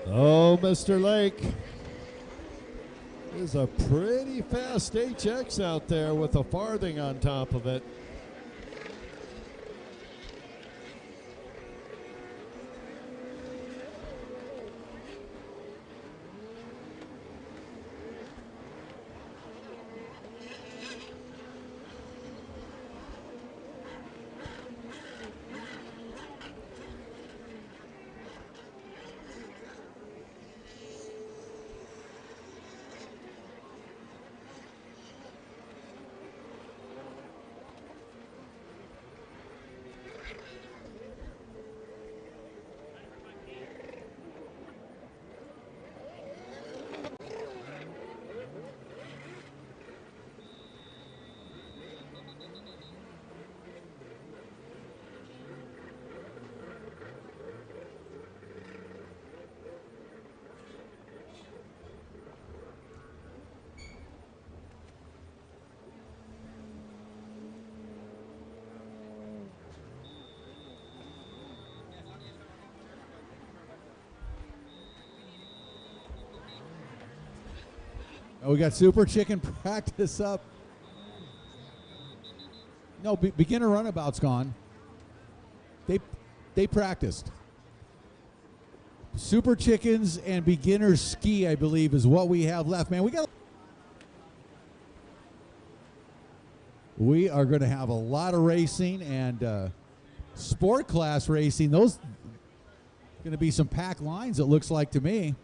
Oh, Mr. Lake. There's a pretty fast HX out there with a farthing on top of it. Oh, we got Super Chicken practice up. No, beginner runabout's gone. They practiced. Super Chickens and beginner ski, I believe, is what we have left. Man, we are going to have a lot of racing and sport class racing. Those going to be some packed lines, it looks like to me.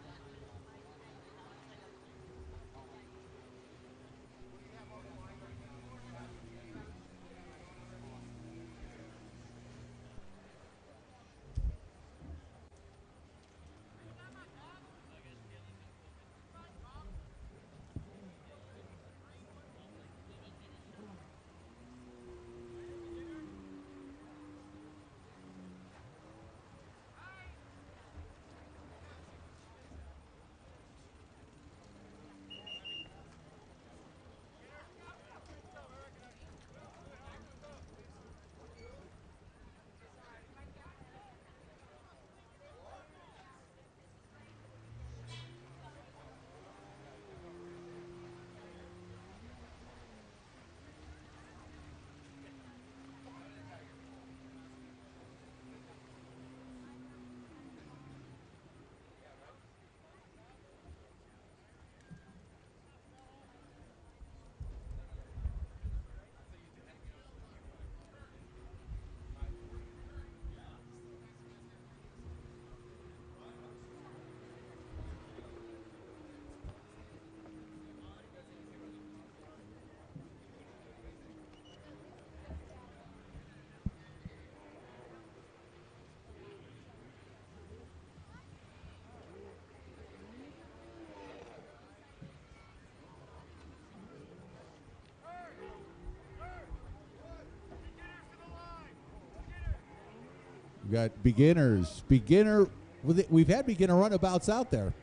We've got beginners. We've had beginner runabouts out there.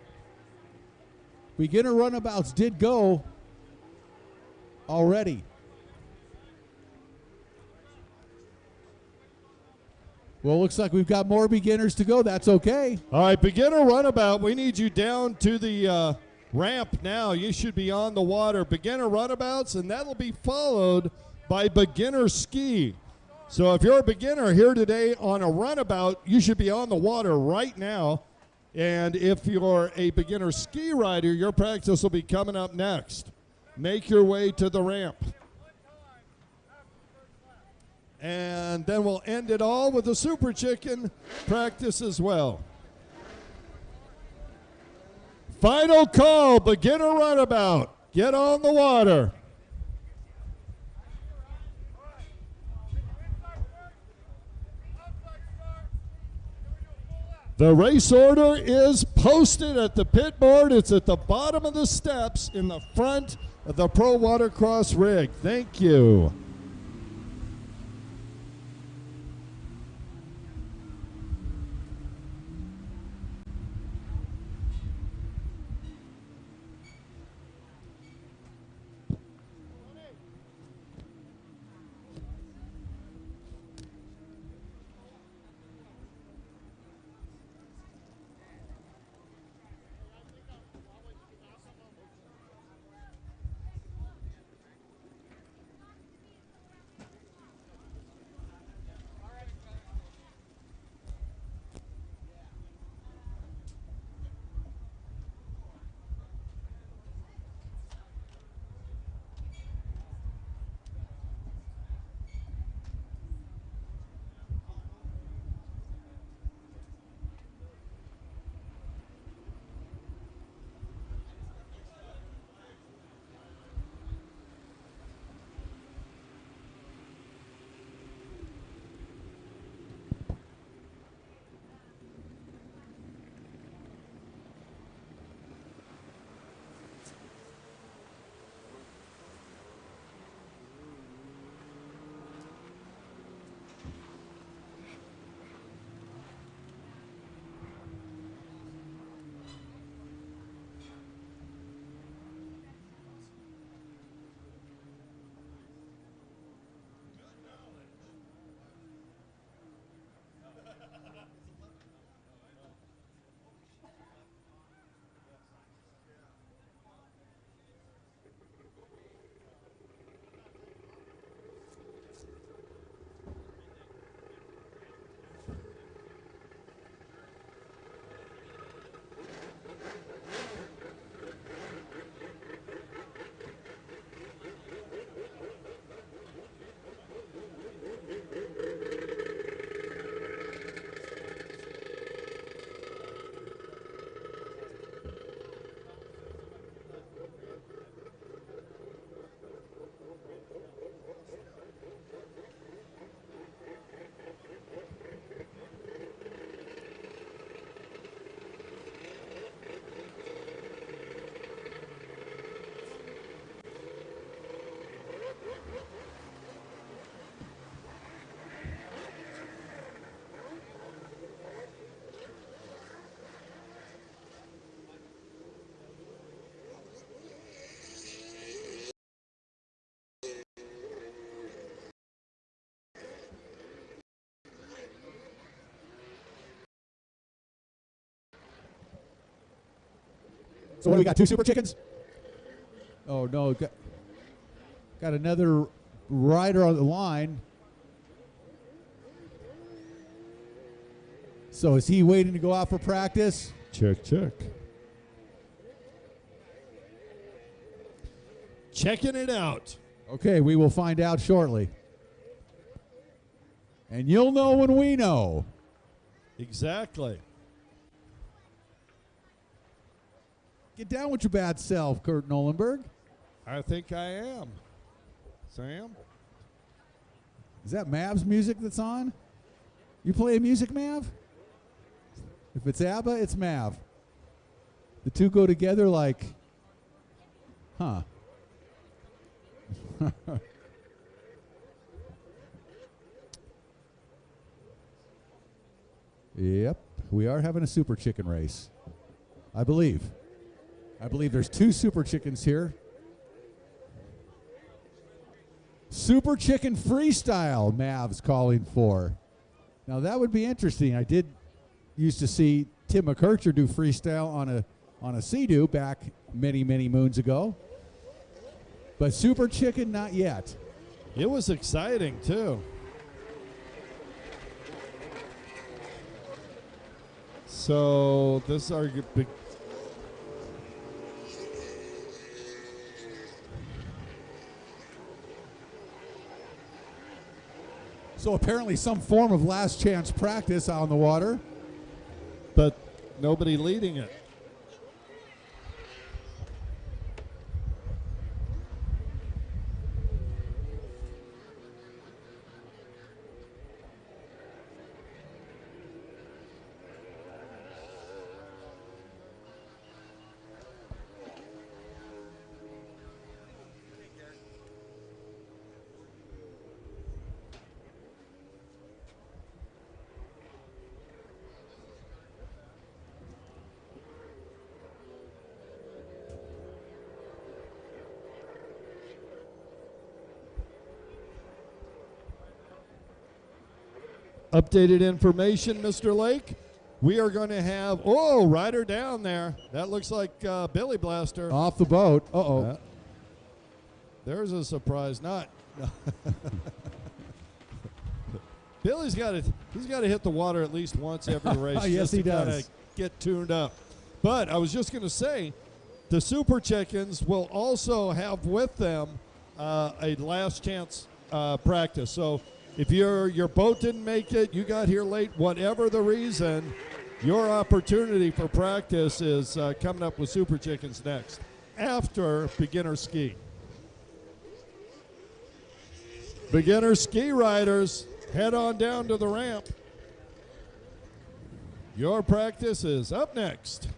Beginner runabouts did go already. Well, looks like we've got more beginners to go. That's okay. All right, beginner runabout, we need you down to the ramp now. You should be on the water. Beginner runabouts, and that'll be followed by beginner ski. So if you're a beginner here today on a runabout, you should be on the water right now. And if you're a beginner ski rider, your practice will be coming up next. Make your way to the ramp. And then we'll end it all with a Super Chicken practice as well. Final call, beginner runabout. Get on the water. The race order is posted at the pit board. It's at the bottom of the steps in the front of the Pro Watercross rig. Thank you. So what do we got? 2 super chickens? Oh no, got another rider on the line. So is he waiting to go out for practice? Check, check. Checking it out. Okay, we will find out shortly. And you'll know when we know. Exactly. Get down with your bad self, Kurt Nolenberg. I think I am. Sam? Is that Mav's music that's on? You play music, Mav? If it's ABBA, it's Mav. The two go together like, huh. Yep, we are having a super chicken race. I believe there's 2 super chickens here. Super Chicken Freestyle, Mav's calling for. Now that would be interesting. I did used to see Tim McKercher do freestyle on a Sea-Doo back many moons ago. But Super Chicken, not yet. It was exciting too. So this is our big. So apparently some form of last chance practice out on the water. But nobody leading it. Updated information, Mr. Lake. We are going to have, rider down there. That looks like Billy Blaster. Off the boat. Uh-oh. There's a surprise. Not. Billy's got to. He's got to hit the water at least once every race. Yes, he does. Get tuned up. But I was just going to say, the Super Chickens will also have with them a last chance practice. So if your boat didn't make it, you got here late, whatever the reason, your opportunity for practice is coming up with Super Chickens next, after beginner ski. Beginner ski riders, head on down to the ramp. Your practice is up next.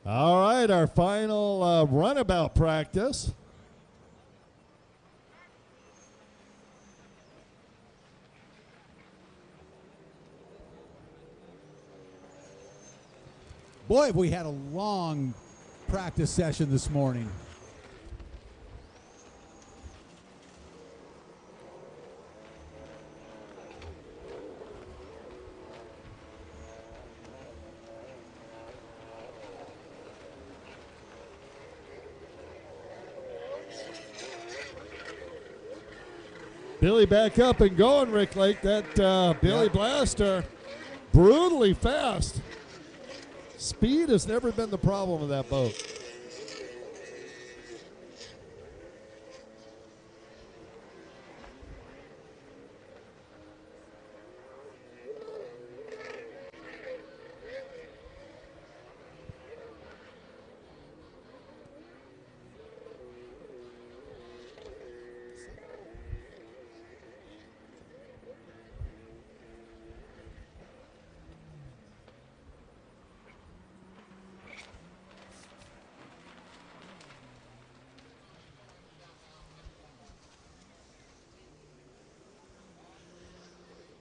All right, our final runabout practice. Boy, have we had a long practice session this morning. Billy back up and going, Rick Lake. That Billy Blaster, brutally fast. Speed has never been the problem with that boat.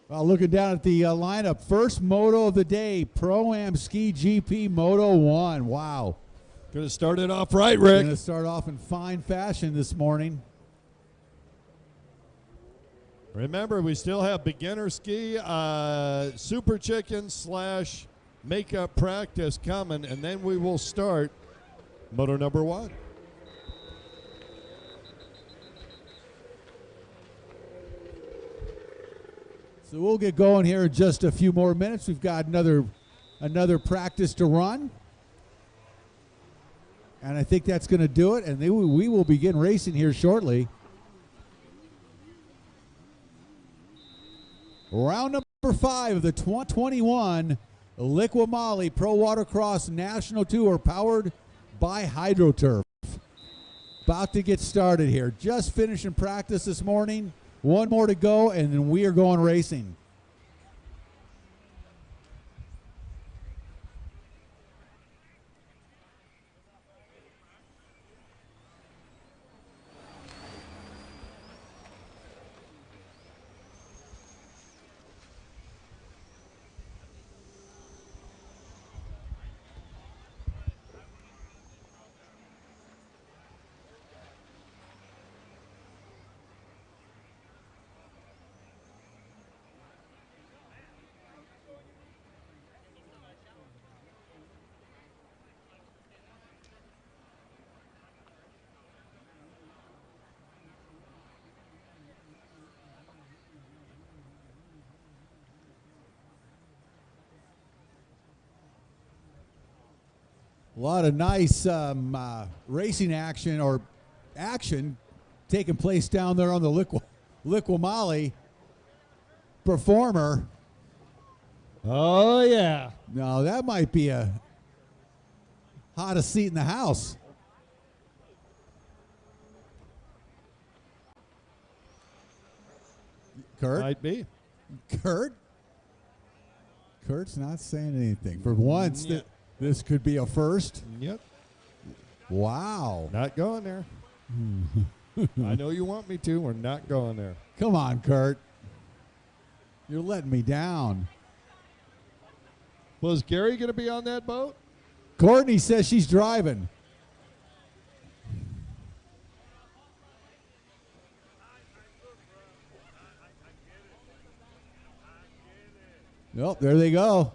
Well, looking down at the lineup, first moto of the day, Pro-Am Ski GP Moto 1. Wow. Going to start it off right, Rick. Going to start off in fine fashion this morning. Remember, we still have beginner ski, super chicken / makeup practice coming, and then we will start moto number 1. So we'll get going here in just a few more minutes. We've got another practice to run. And I think that's going to do it. And we will begin racing here shortly. Round number 5 of the 2021 LIQUI-MOLY Pro Watercross National Tour, powered by HydroTurf. About to get started here. Just finishing practice this morning. One more to go, and then we are going racing. A lot of nice racing action taking place down there on the LIQUI-MOLY Performer. Oh, yeah. Now, that might be a hottest seat in the house. Kurt? Might be. Kurt's not saying anything. For once, Yeah. This could be a first. Yep. Wow. Not going there. I know you want me to. We're not going there. Come on, Kurt. You're letting me down. Was Gary going to be on that boat? Courtney says she's driving. Nope, there they go.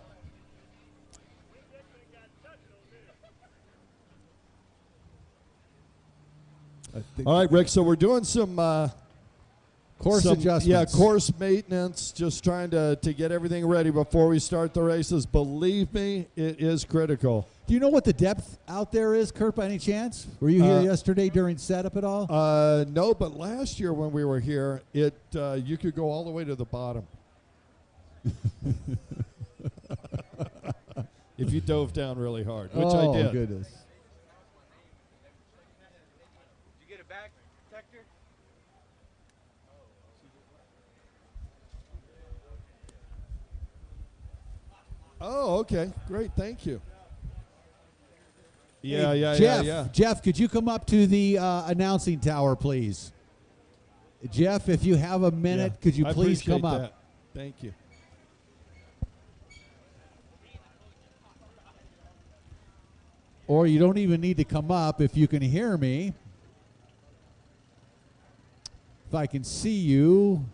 All right, Rick, so we're doing some Course adjustments. Yeah, course maintenance, just trying to get everything ready before we start the races. Believe me, it is critical. Do you know what the depth out there is, Kurt, by any chance? Were you here yesterday during setup at all? No, but last year when we were here, you could go all the way to the bottom. If you dove down really hard, which I did. Oh, goodness. Did you get a back protector? Oh, okay. Great. Thank you. Yeah, Hey, yeah, Jeff, yeah. Jeff, could you come up to the announcing tower, please? Jeff, if you have a minute, Yeah, could you I please come appreciate up? that. Thank you. or you don't even need to come up if you can hear me. If I can see you.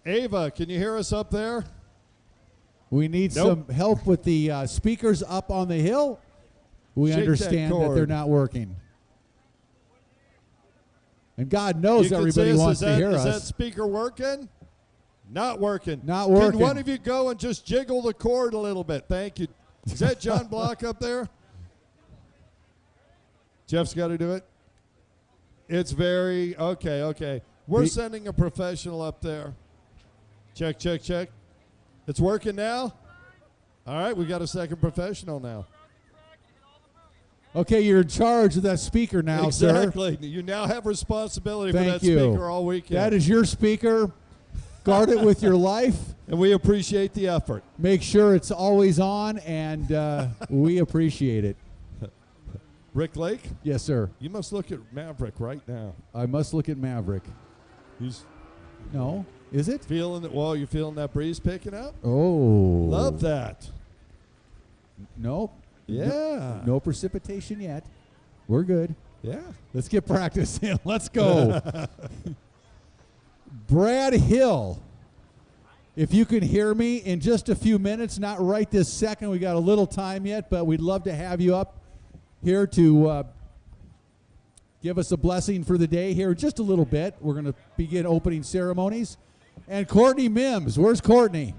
Ava, can you hear us up there? We need some help with the speakers up on the hill. We understand that they're not working. And God knows everybody wants to hear us. Is that speaker working? Not working. Not working. Can one of you go and just jiggle the cord a little bit? Thank you. Is that John Block up there? Jeff's got to do it? It's very, okay. We're sending a professional up there. Check. It's working now? All right, we got a second professional now. Okay, you're in charge of that speaker now, sir. Exactly. You now have responsibility for that speaker all weekend. That is your speaker. Guard it with your life. And we appreciate the effort. Make sure it's always on, and we appreciate it. Rick Lake? Yes, sir. You must look at Maverick right now. I must look at Maverick. No. Is it? Feeling that? Well, you feeling that breeze picking up? Oh. Love that. Nope. Yeah. No precipitation yet. We're good. Yeah. Let's get practice in. Let's go. Brad Hill. If you can hear me in just a few minutes, not right this second. We got a little time yet, but we'd love to have you up here to give us a blessing for the day here in just a little bit. We're going to begin opening ceremonies. And Courtney Mims. Where's Courtney?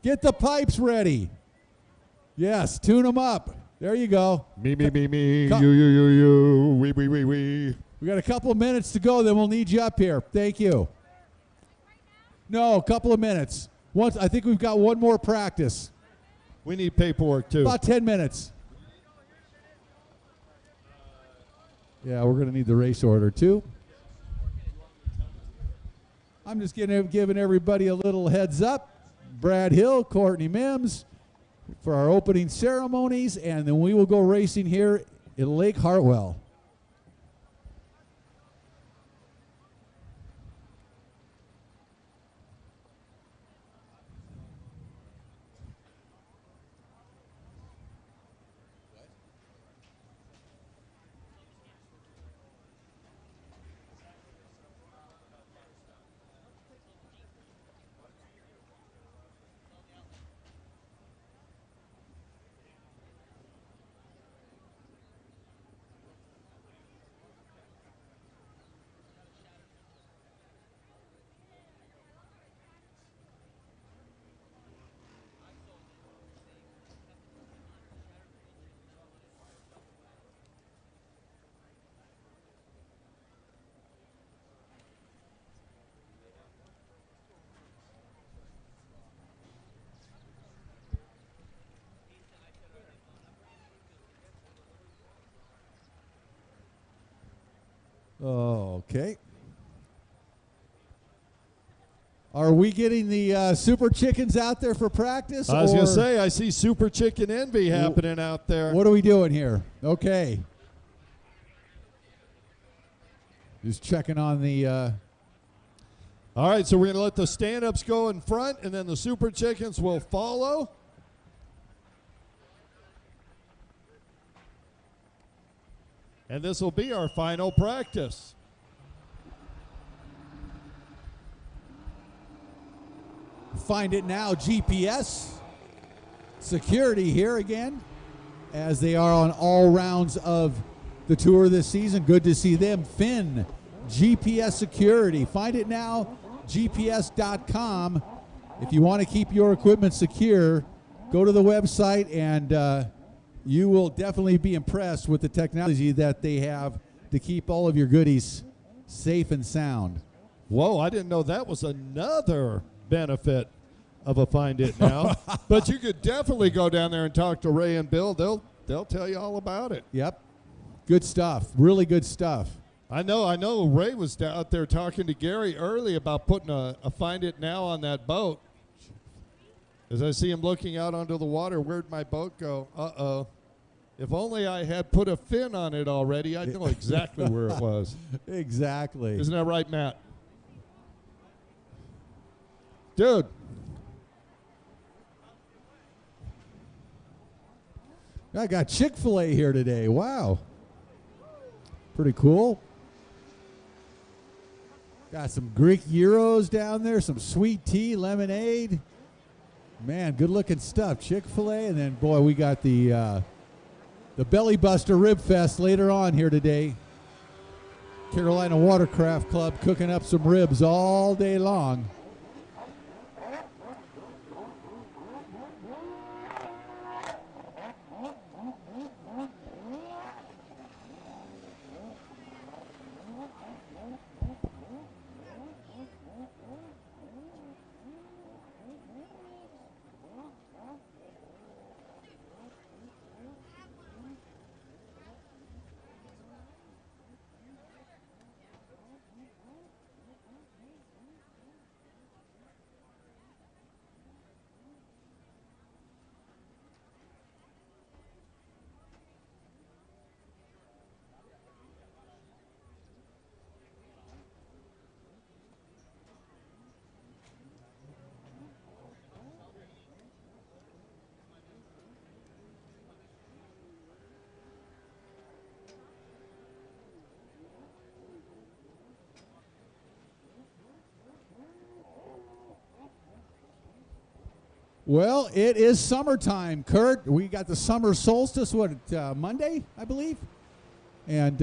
Get the pipes ready. Yes, tune them up. There you go. Me, you, we. We got a couple of minutes to go, then we'll need you up here. Thank you. No, a couple of minutes. I think we've got one more practice. We need paperwork, too. About 10 minutes. Yeah, we're going to need the race order, too. I'm just giving everybody a little heads up. Brad Hill, Courtney Mims for our opening ceremonies, and then we will go racing here at Lake Hartwell. Okay. Are we getting the Super Chickens out there for practice? I was going to say, I see Super Chicken Envy happening out there. What are we doing here? Okay. Just checking on the... All right, so we're going to let the stand-ups go in front, and then the Super Chickens will follow. And this will be our final practice. Find it now, GPS. Security here again, as they are on all rounds of the tour this season. Good to see them. Finn, GPS Security. Find it now, gps.com. If you want to keep your equipment secure, go to the website, and you will definitely be impressed with the technology that they have to keep all of your goodies safe and sound. Whoa, I didn't know that was another benefit of a Find It Now. But you could definitely go down there and talk to Ray and Bill. They'll tell you all about it. Yep. Good stuff. Really good stuff. I know Ray was out there talking to Gary early about putting a Find It Now on that boat. As I see him looking out onto the water, where'd my boat go? Uh-oh. If only I had put a fin on it already, I'd know exactly where it was. Exactly. Isn't that right, Matt? Dude. I got Chick-fil-A here today. Wow. Pretty cool. Got some Greek gyros down there, some sweet tea, lemonade. Man, good looking stuff. Chick-fil-A, and then boy, we got the Belly Buster Rib Fest later on here today. Carolina Watercraft Club cooking up some ribs all day long. Well, it is summertime, Kurt. We got the summer solstice, Monday, I believe? And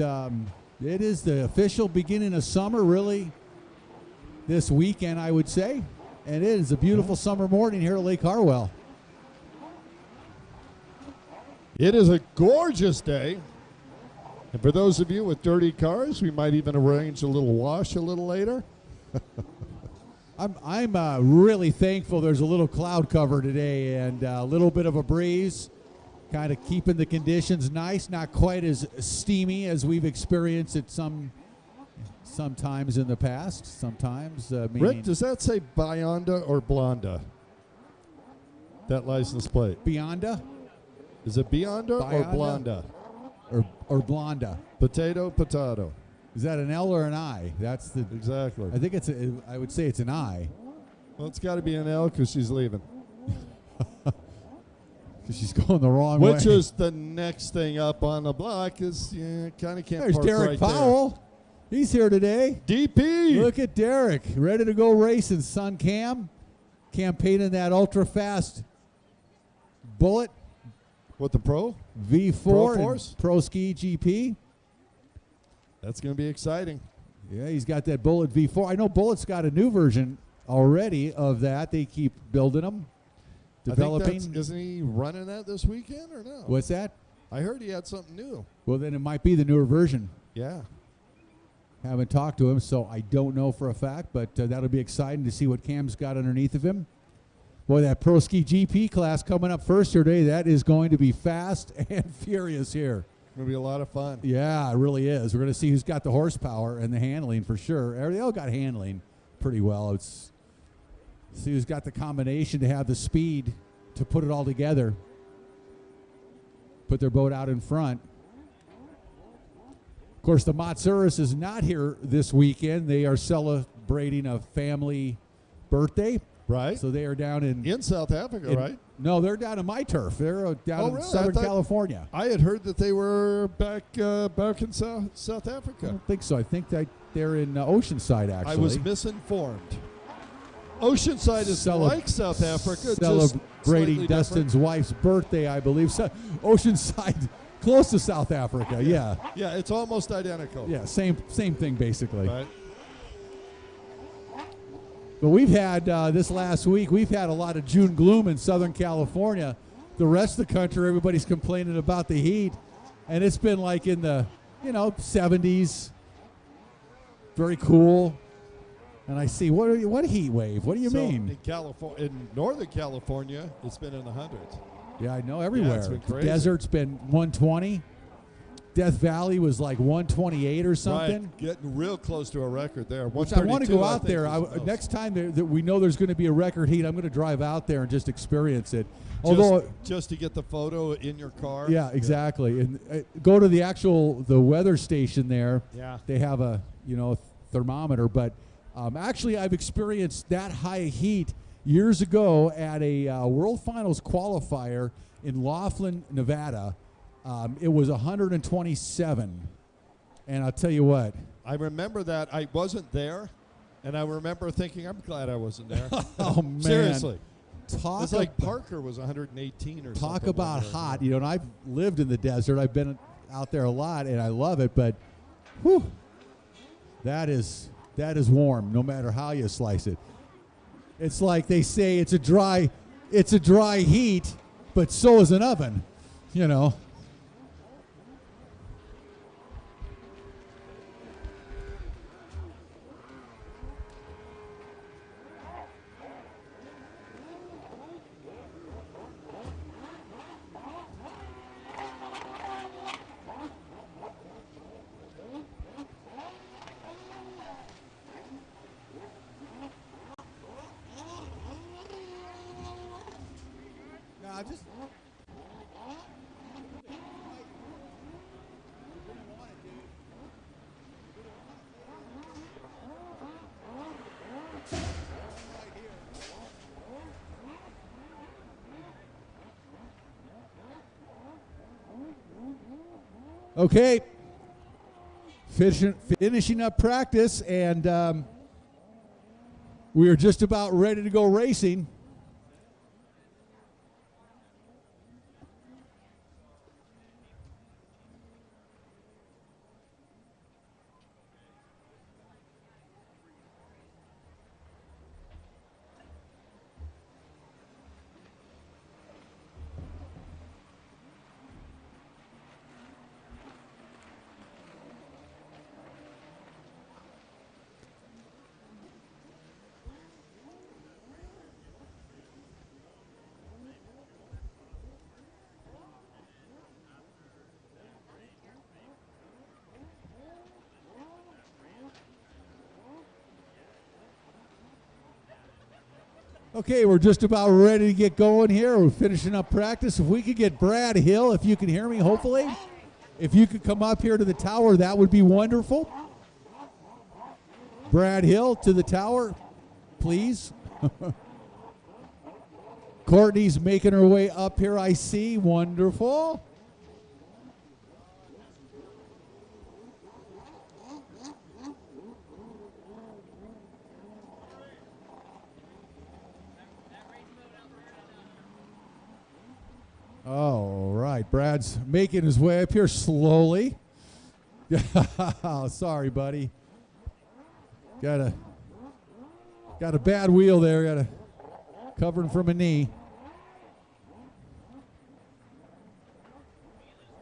it is the official beginning of summer, really, this weekend, I would say. And it is a beautiful summer morning here at Lake Hartwell. It is a gorgeous day. And for those of you with dirty cars, we might even arrange a little wash a little later. I'm really thankful there's a little cloud cover today and a little bit of a breeze, kind of keeping the conditions nice, not quite as steamy as we've experienced it sometimes in the past. Sometimes, Rick, does that say Bionda or Blonda? That license plate. Bionda? Is it Bionda or Blonda? Or Blonda. Potato, potato. Is that an L or an I? That's the exactly. I think I would say it's an I. Well, it's got to be an L because she's leaving. Because she's going the wrong way. Which is the next thing up on the block is kind of can't. There's park Derek right Powell. There. He's here today. DP. Look at Derek, ready to go racing. Son Cam, campaigning that ultra fast Bullet. What, the Pro? V4 Pro Ski GP. That's going to be exciting. Yeah, he's got that Bullet V4. I know Bullet's got a new version already of that. They keep building them, developing. Isn't he running that this weekend or no? What's that? I heard he had something new. Well, then it might be the newer version. Yeah. Haven't talked to him, so I don't know for a fact, but that'll be exciting to see what Cam's got underneath of him. Boy, that Pro Ski GP class coming up first here today, that is going to be fast and furious here. It's going to be a lot of fun. Yeah, it really is. We're going to see who's got the horsepower and the handling for sure. They all got handling pretty well. It's see who's got the combination to have the speed to put it all together. Put their boat out in front. Of course, the Matsuris is not here this weekend. They are celebrating a family birthday. Right. So they are down in South Africa, right? No, they're down in my turf. They're down in Southern California. I had heard that they were back in South Africa. I don't think so. I think that they're in Oceanside, actually. I was misinformed. Oceanside is like South Africa. Celebrating Dustin's wife's birthday, I believe. So Oceanside, close to South Africa, yeah. Yeah, it's almost identical. Yeah, same thing, basically. Right. But we've had, this last week, we've had a lot of June gloom in Southern California. The rest of the country, everybody's complaining about the heat. And it's been like in the, 70s. Very cool. And I see, what heat wave? What do you mean? In Northern California, it's been in the hundreds. Yeah, I know, everywhere. Yeah, it's been crazy. Desert's been 120. Death Valley was like 128 or something. Right, getting real close to a record there. Which I want to go out there. Next time that we know there's going to be a record heat, I'm going to drive out there and just experience it. Just to get the photo in your car. Yeah, exactly. And go to the weather station there. Yeah. They have a thermometer, but actually I've experienced that high heat years ago at a World Finals qualifier in Laughlin, Nevada. It was 127. And I'll tell you what. I remember that. I wasn't there, and I remember thinking, I'm glad I wasn't there. Oh, man. Seriously. It's like Parker was 118 or something. Talk about like hot. You know, and I've lived in the desert. I've been out there a lot, and I love it. But, whew, that is warm, no matter how you slice it. It's like they say it's a dry heat, but so is an oven, you know. Okay, finishing up practice, and we are just about ready to go racing. Okay, we're just about ready to get going here. We're finishing up practice. If we could get Brad Hill, if you can hear me, hopefully. If you could come up here to the tower, that would be wonderful. Brad Hill to the tower, please. Courtney's making her way up here, I see. Wonderful. All right, Brad's making his way up here slowly. Sorry, buddy. Got a bad wheel there. Got a covering from a knee.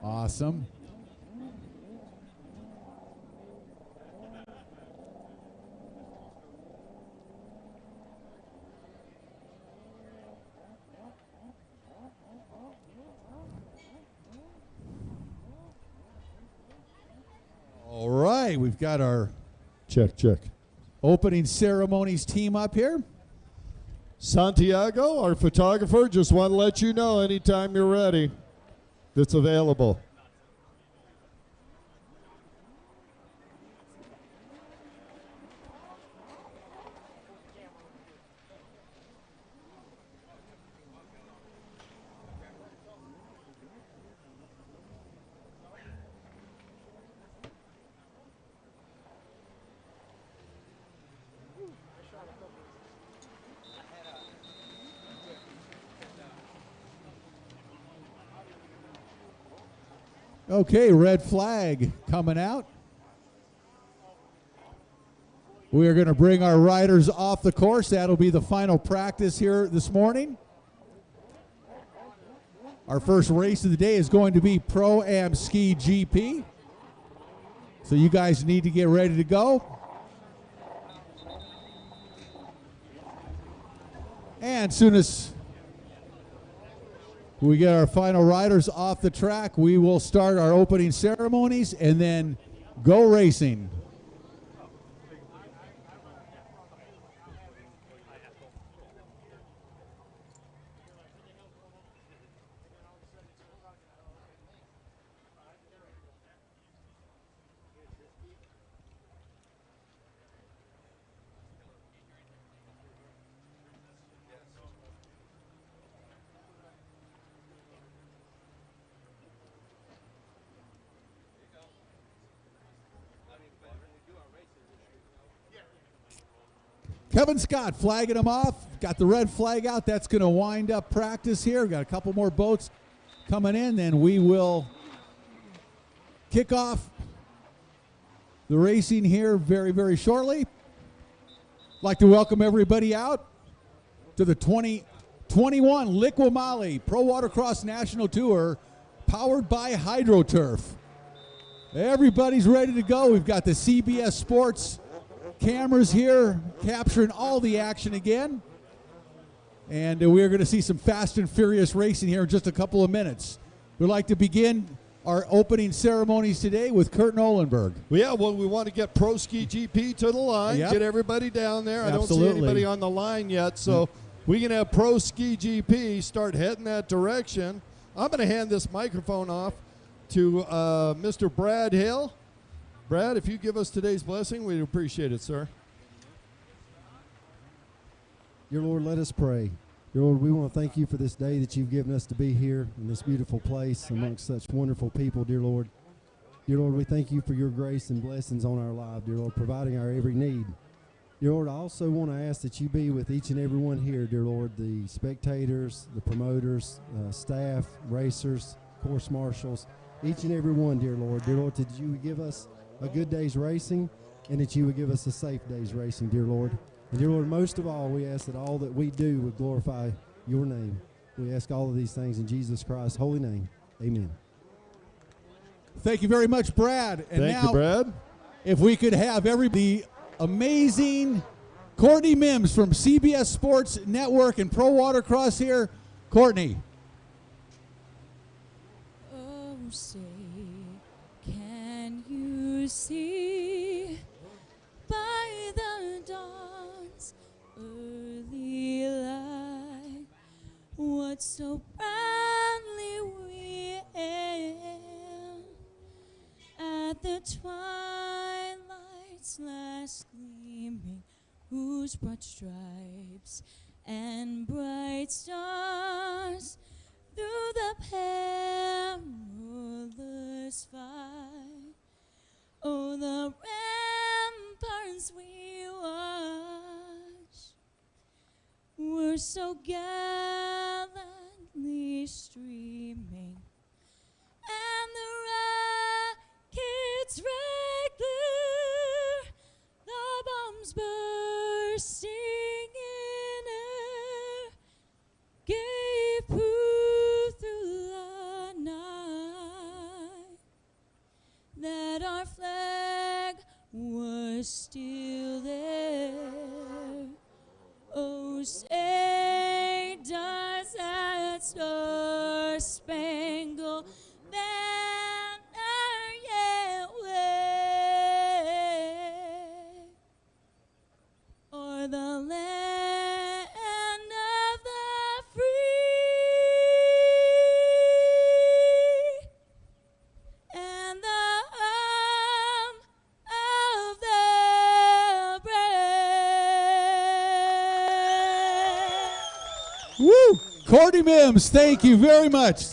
Awesome. All right, we've got our check. Opening ceremonies team up here. Santiago, our photographer, just want to let you know anytime you're ready, it's available. Okay, red flag coming out. We are going to bring our riders off the course. That'll be the final practice here this morning. Our first race of the day is going to be Pro-Am Ski GP. So you guys need to get ready to go. And as soon as we get our final riders off the track, we will start our opening ceremonies and then go racing. Kevin Scott flagging him off. Got the red flag out. That's going to wind up practice here. We've got a couple more boats coming in. Then we will kick off the racing here very, very shortly. I'd like to welcome everybody out to the 2021 LIQUI-MOLY Pro Watercross National Tour powered by HydroTurf. Everybody's ready to go. We've got the CBS Sports cameras here capturing all the action again. And we're going to see some fast and furious racing here in just a couple of minutes. We'd like to begin our opening ceremonies today with Kurt Nolenberg. Well, yeah, well, we want to get Pro Ski GP to the line, get everybody down there. Absolutely. I don't see anybody on the line yet, so we can have Pro Ski GP start heading that direction. I'm going to hand this microphone off to Mr. Brad Hill. Brad, if you give us today's blessing, we'd appreciate it, sir. Dear Lord, let us pray. Dear Lord, we want to thank you for this day that you've given us to be here in this beautiful place amongst such wonderful people, dear Lord. Dear Lord, we thank you for your grace and blessings on our life, dear Lord, providing our every need. Dear Lord, I also want to ask that you be with each and every one here, dear Lord, the spectators, the promoters, staff, racers, course marshals, each and every one, dear Lord. Dear Lord, that you would give us a good day's racing and that you would give us a safe day's racing, dear Lord. And dear Lord, most of all, we ask that all that we do would glorify your name. We ask all of these things in Jesus Christ's holy name. Amen. Thank you very much, Brad. And Thank you, Brad. If we could have the amazing Courtney Mims from CBS Sports Network and Pro Watercross here. Courtney. Oh, say, can you see by the dawn's early light what so proudly we am at the twilight's last gleaming, whose broad stripes and bright stars through the perilous fight, oh, the ramparts we watch were so gallantly streaming, and the rockets' red glare, the bombs bursting in air, gave proof through the night that our flag was still there. Oh, say does that star-spangled banner yet wave o'er the land of the free and the home of the brave. Woo! Courtney Mims, thank you very much.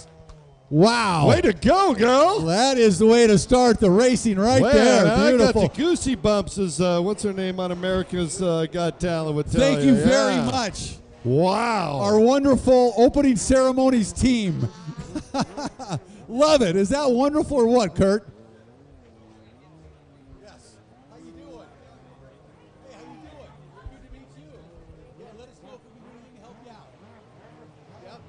Wow. Way to go, girl. That is the way to start the racing right there. Beautiful. I got the goosey bumps as, what's her name on America's Got Talent would tell Thank you very much. Wow. Our wonderful opening ceremonies team. Love it. Is that wonderful or what, Kurt? Yes. How you doing? Hey, how you doing? Good to meet you. Yeah, let us know if we can do anything to help you out. Yep.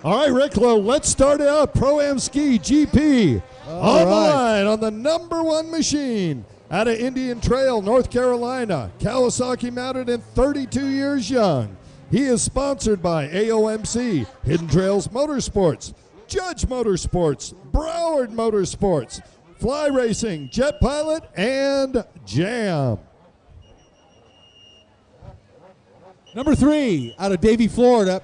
All right, Ricklo, let's start out. Pro-Am Ski GP on the line on the #1 machine out of Indian Trail, North Carolina. Kawasaki mounted and 32 years young. He is sponsored by AOMC, Hidden Trails Motorsports, Judge Motorsports, Broward Motorsports, Fly Racing, Jet Pilot, and Jam. Number 3 out of Davie, Florida,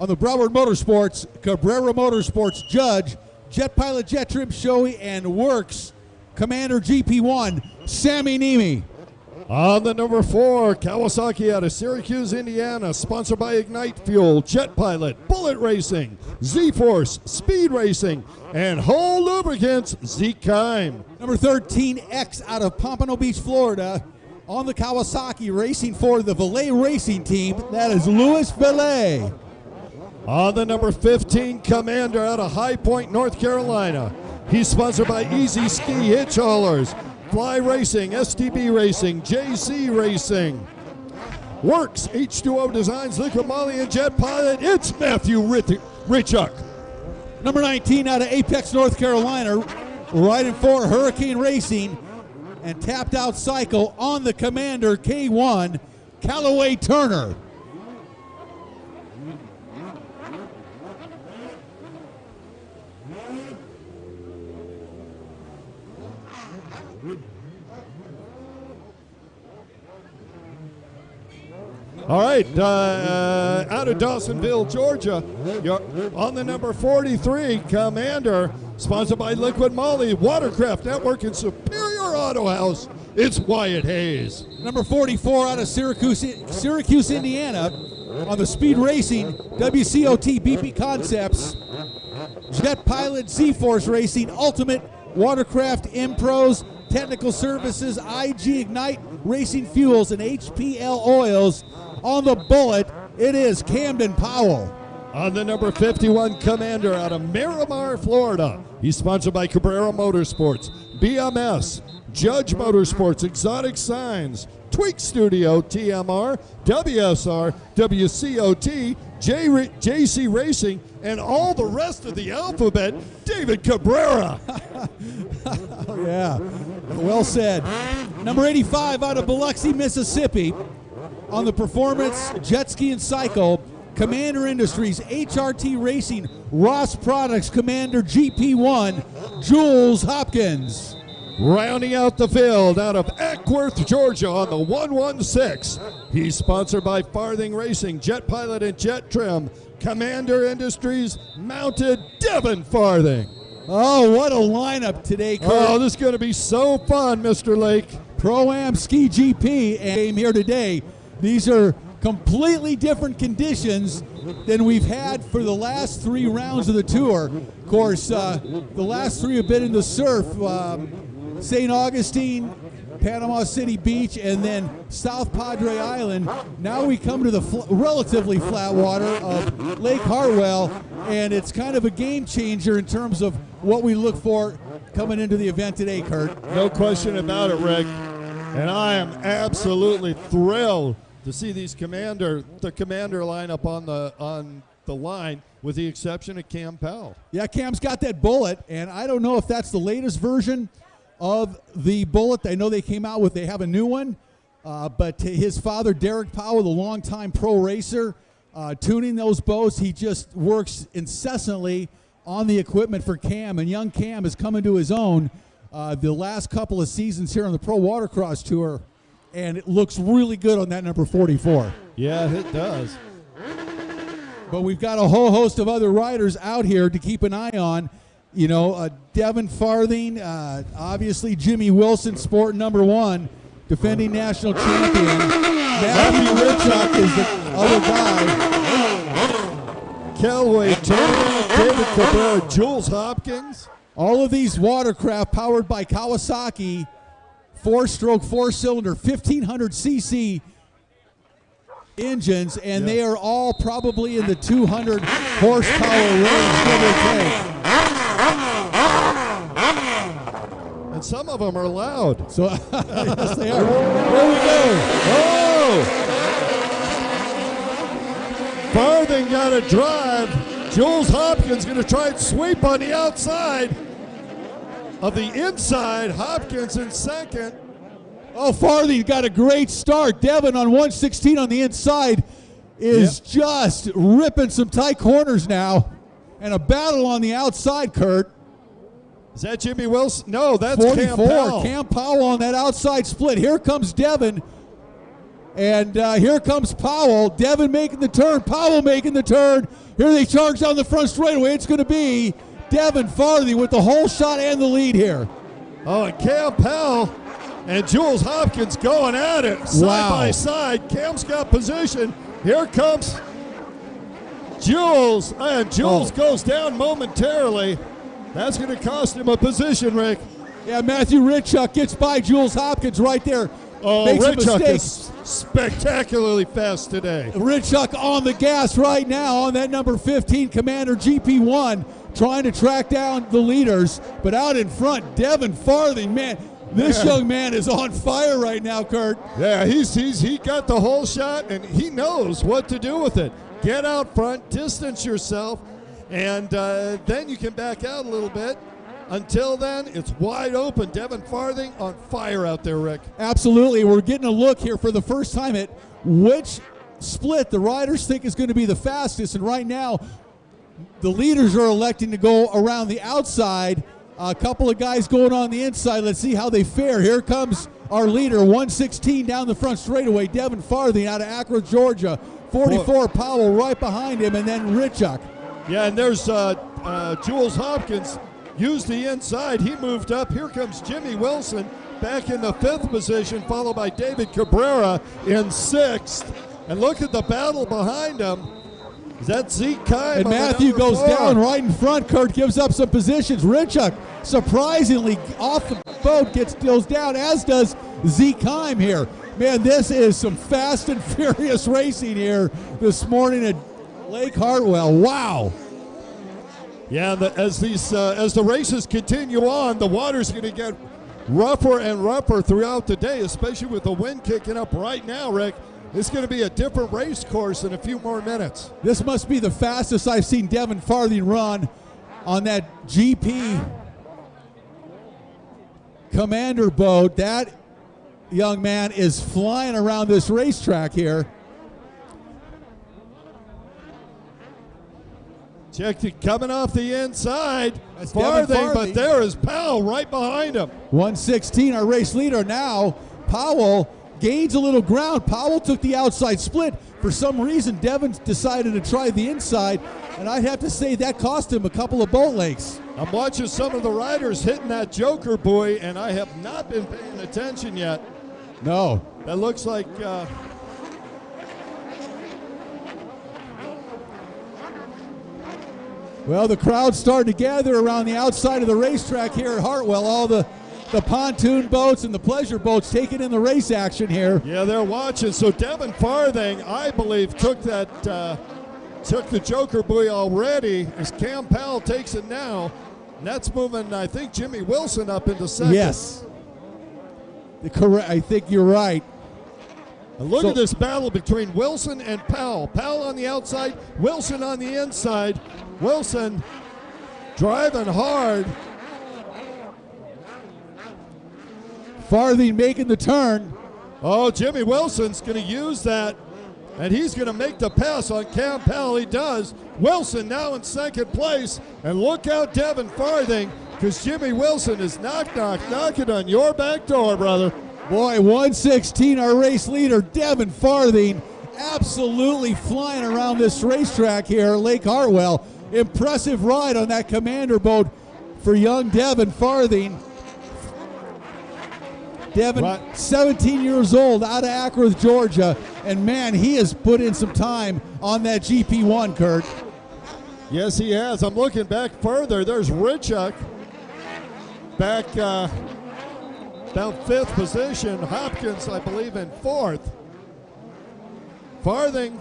on the Broward Motorsports, Cabrera Motorsports, Judge, Jet Pilot, JetTrim, Shoei, and Works, Commander GP1, Sammy Niemi. On the number 4, Kawasaki out of Syracuse, Indiana, sponsored by Ignite Fuel, Jet Pilot, Bullet Racing, Z-Force, Speed Racing, and Whole Lubricants, Zeke Kime. Number 13, X out of Pompano Beach, Florida, on the Kawasaki, racing for the Valet Racing Team. That is Louis Valet. On the number 15 Commander out of High Point, North Carolina. He's sponsored by Easy Ski Hitch Haulers, Fly Racing, STB Racing, JC Racing, Works, H2O Designs, LIQUI-MOLY, and Jet Pilot. It's Matthew Richuk. Number 19 out of Apex, North Carolina, riding for Hurricane Racing and Tapped Out Cycle on the Commander K1, Callaway Turner. All right, out of Dawsonville, Georgia, you're on the number 43 Commander, sponsored by LIQUI-MOLY, Watercraft Network, and Superior Auto House. It's Wyatt Hayes. Number 44 out of Syracuse, Indiana, on the Speed Racing, WCOT BP Concepts, Jet Pilot, Z-Force Racing, Ultimate Watercraft Impros, Technical Services, IG Ignite Racing Fuels, and HPL Oils. On the Bullet, it is Camden Powell. On the number 51 Commander out of Miramar, Florida, he's sponsored by Cabrera Motorsports, BMS, Judge Motorsports, Exotic Signs, Tweak Studio, TMR, WSR, WCOT, JC Racing, and all the rest of the alphabet, David Cabrera. Oh, yeah, well said. Number 85 out of Biloxi, Mississippi, on the Performance Jet Ski and Cycle, Commander Industries, HRT Racing, Ross Products, Commander GP1, Jules Hopkins. Rounding out the field out of Ackworth, Georgia on the 116. He's sponsored by Farthing Racing, Jet Pilot, and JetTrim. Commander Industries, mounted Devin Farthing. Oh, what a lineup today, Kurt. Oh, this is going to be so fun, Mr. Lake. Pro-Am Ski GP game here today. These are completely different conditions than we've had for the last 3 rounds of the tour. Of course, the last 3 have been in the surf. St. Augustine, Panama City Beach, and then South Padre Island. Now we come to the relatively flat water of Lake Hartwell, and it's kind of a game changer in terms of what we look for coming into the event today, Kurt. No question about it, Rick. And I am absolutely thrilled to see the commander lineup on the line, with the exception of Cam Powell. Yeah, Cam's got that Bullet, and I don't know if that's the latest version of the Bullet. I know they came out with, they have a new one, but his father, Derek Powell, the longtime pro racer, tuning those boats, he just works incessantly on the equipment for Cam, and young Cam is coming to his own the last couple of seasons here on the Pro Watercross Tour, and it looks really good on that number 44. Yeah, it does. But we've got a whole host of other riders out here to keep an eye on. You know, Devin Farthing, obviously Jimmy Wilson, sport number 1, defending national champion. Matthew Richuk is the other guy. Callaway Turner, David Cabrera, Jules Hopkins. All of these watercraft powered by Kawasaki, 4-stroke, 4-cylinder, 1,500cc engines, and they are all probably in the 200 horsepower range, give or take. And some of them are loud. So, yes, they are. There we go. Oh! Farthing got a drive. Jules Hopkins going to try and sweep on the outside of the inside. Hopkins in second. Oh, Farthing got a great start. Devin on 116 on the inside is just ripping some tight corners now. And a battle on the outside, Kurt. Is that Jimmy Wilson? No, that's 44. Cam Powell. Cam Powell on that outside split. Here comes Devin. And here comes Powell. Devin making the turn. Powell making the turn. Here they charge down the front straightaway. It's going to be Devin Farthing with the whole shot and the lead here. Oh, and Cam Powell and Jules Hopkins going at it side by side. Cam's got position. Here comes Jules, and Jules goes down momentarily. That's going to cost him a position, Rick. Yeah, Matthew Richuk gets by Jules Hopkins right there. Oh, makes a Ritchuk mistake. is spectacularly fast today. Ritchuk on the gas right now on that number 15 Commander GP1, trying to track down the leaders. But out in front, Devin Farthing, man, this young man is on fire right now, Kurt. Yeah, he got the whole shot, and he knows what to do with it. Get out front, distance yourself, and then you can back out a little bit. Until then, it's wide open. Devin Farthing on fire out there, Rick. Absolutely. We're getting a look here for the first time at which split the riders think is going to be the fastest. And right now, the leaders are electing to go around the outside. A couple of guys going on the inside. Let's see how they fare. Here comes our leader, 116 down the front straightaway. Devin Farthing out of Akron, Georgia. 44 Powell right behind him, and then Ritchuk. Yeah, and there's Jules Hopkins. Used the inside. He moved up. Here comes Jimmy Wilson back in the 5th position, followed by David Cabrera in 6th. And look at the battle behind him. Is that Zeke Kime? And Matthew goes down right in front. Kurt gives up some positions. Ritchuk, surprisingly, off the boat, goes down, as does Zeke Kime here. Man, this is some fast and furious racing here this morning at Lake Hartwell. Wow. Yeah, as the races continue on, the water's going to get rougher and rougher throughout the day, especially with the wind kicking up right now, Rick. It's going to be a different race course in a few more minutes. This must be the fastest I've seen Devin Farthing run on that GP Commander boat. That young man is flying around this racetrack here. Check it coming off the inside. That's Farthing, but there is Powell right behind him. 116, our race leader now. Powell gains a little ground. Powell took the outside split. For some reason, Devin decided to try the inside, and I'd have to say that cost him a couple of boat lengths. I'm watching some of the riders hitting that Joker buoy, and I have not been paying attention yet. No. That looks like... Well, the crowd's starting to gather around the outside of the racetrack here at Hartwell. All the pontoon boats and the pleasure boats taking in the race action here. Yeah, they're watching. So Devin Farthing, I believe, took the Joker buoy already, as Cam Powell takes it now. And that's moving, I think, Jimmy Wilson up into 2nd. Yes. I think you're right. And look at this battle between Wilson and Powell. Powell on the outside, Wilson on the inside. Wilson driving hard. Farthing making the turn. Oh, Jimmy Wilson's going to use that, and he's going to make the pass on Cam Powell. He does. Wilson now in 2nd place, and look out Devin Farthing, because Jimmy Wilson is knocking on your back door, brother. Boy, 116, our race leader, Devin Farthing, absolutely flying around this racetrack here at Lake Hartwell. Impressive ride on that Commander boat for young Devin Farthing. Devin, 17 years old, out of Akron, Georgia, and man, he has put in some time on that GP1, Kurt. Yes, he has. I'm looking back further. There's Ritchuk back about 5th position. Hopkins, I believe, in 4th. Farthing.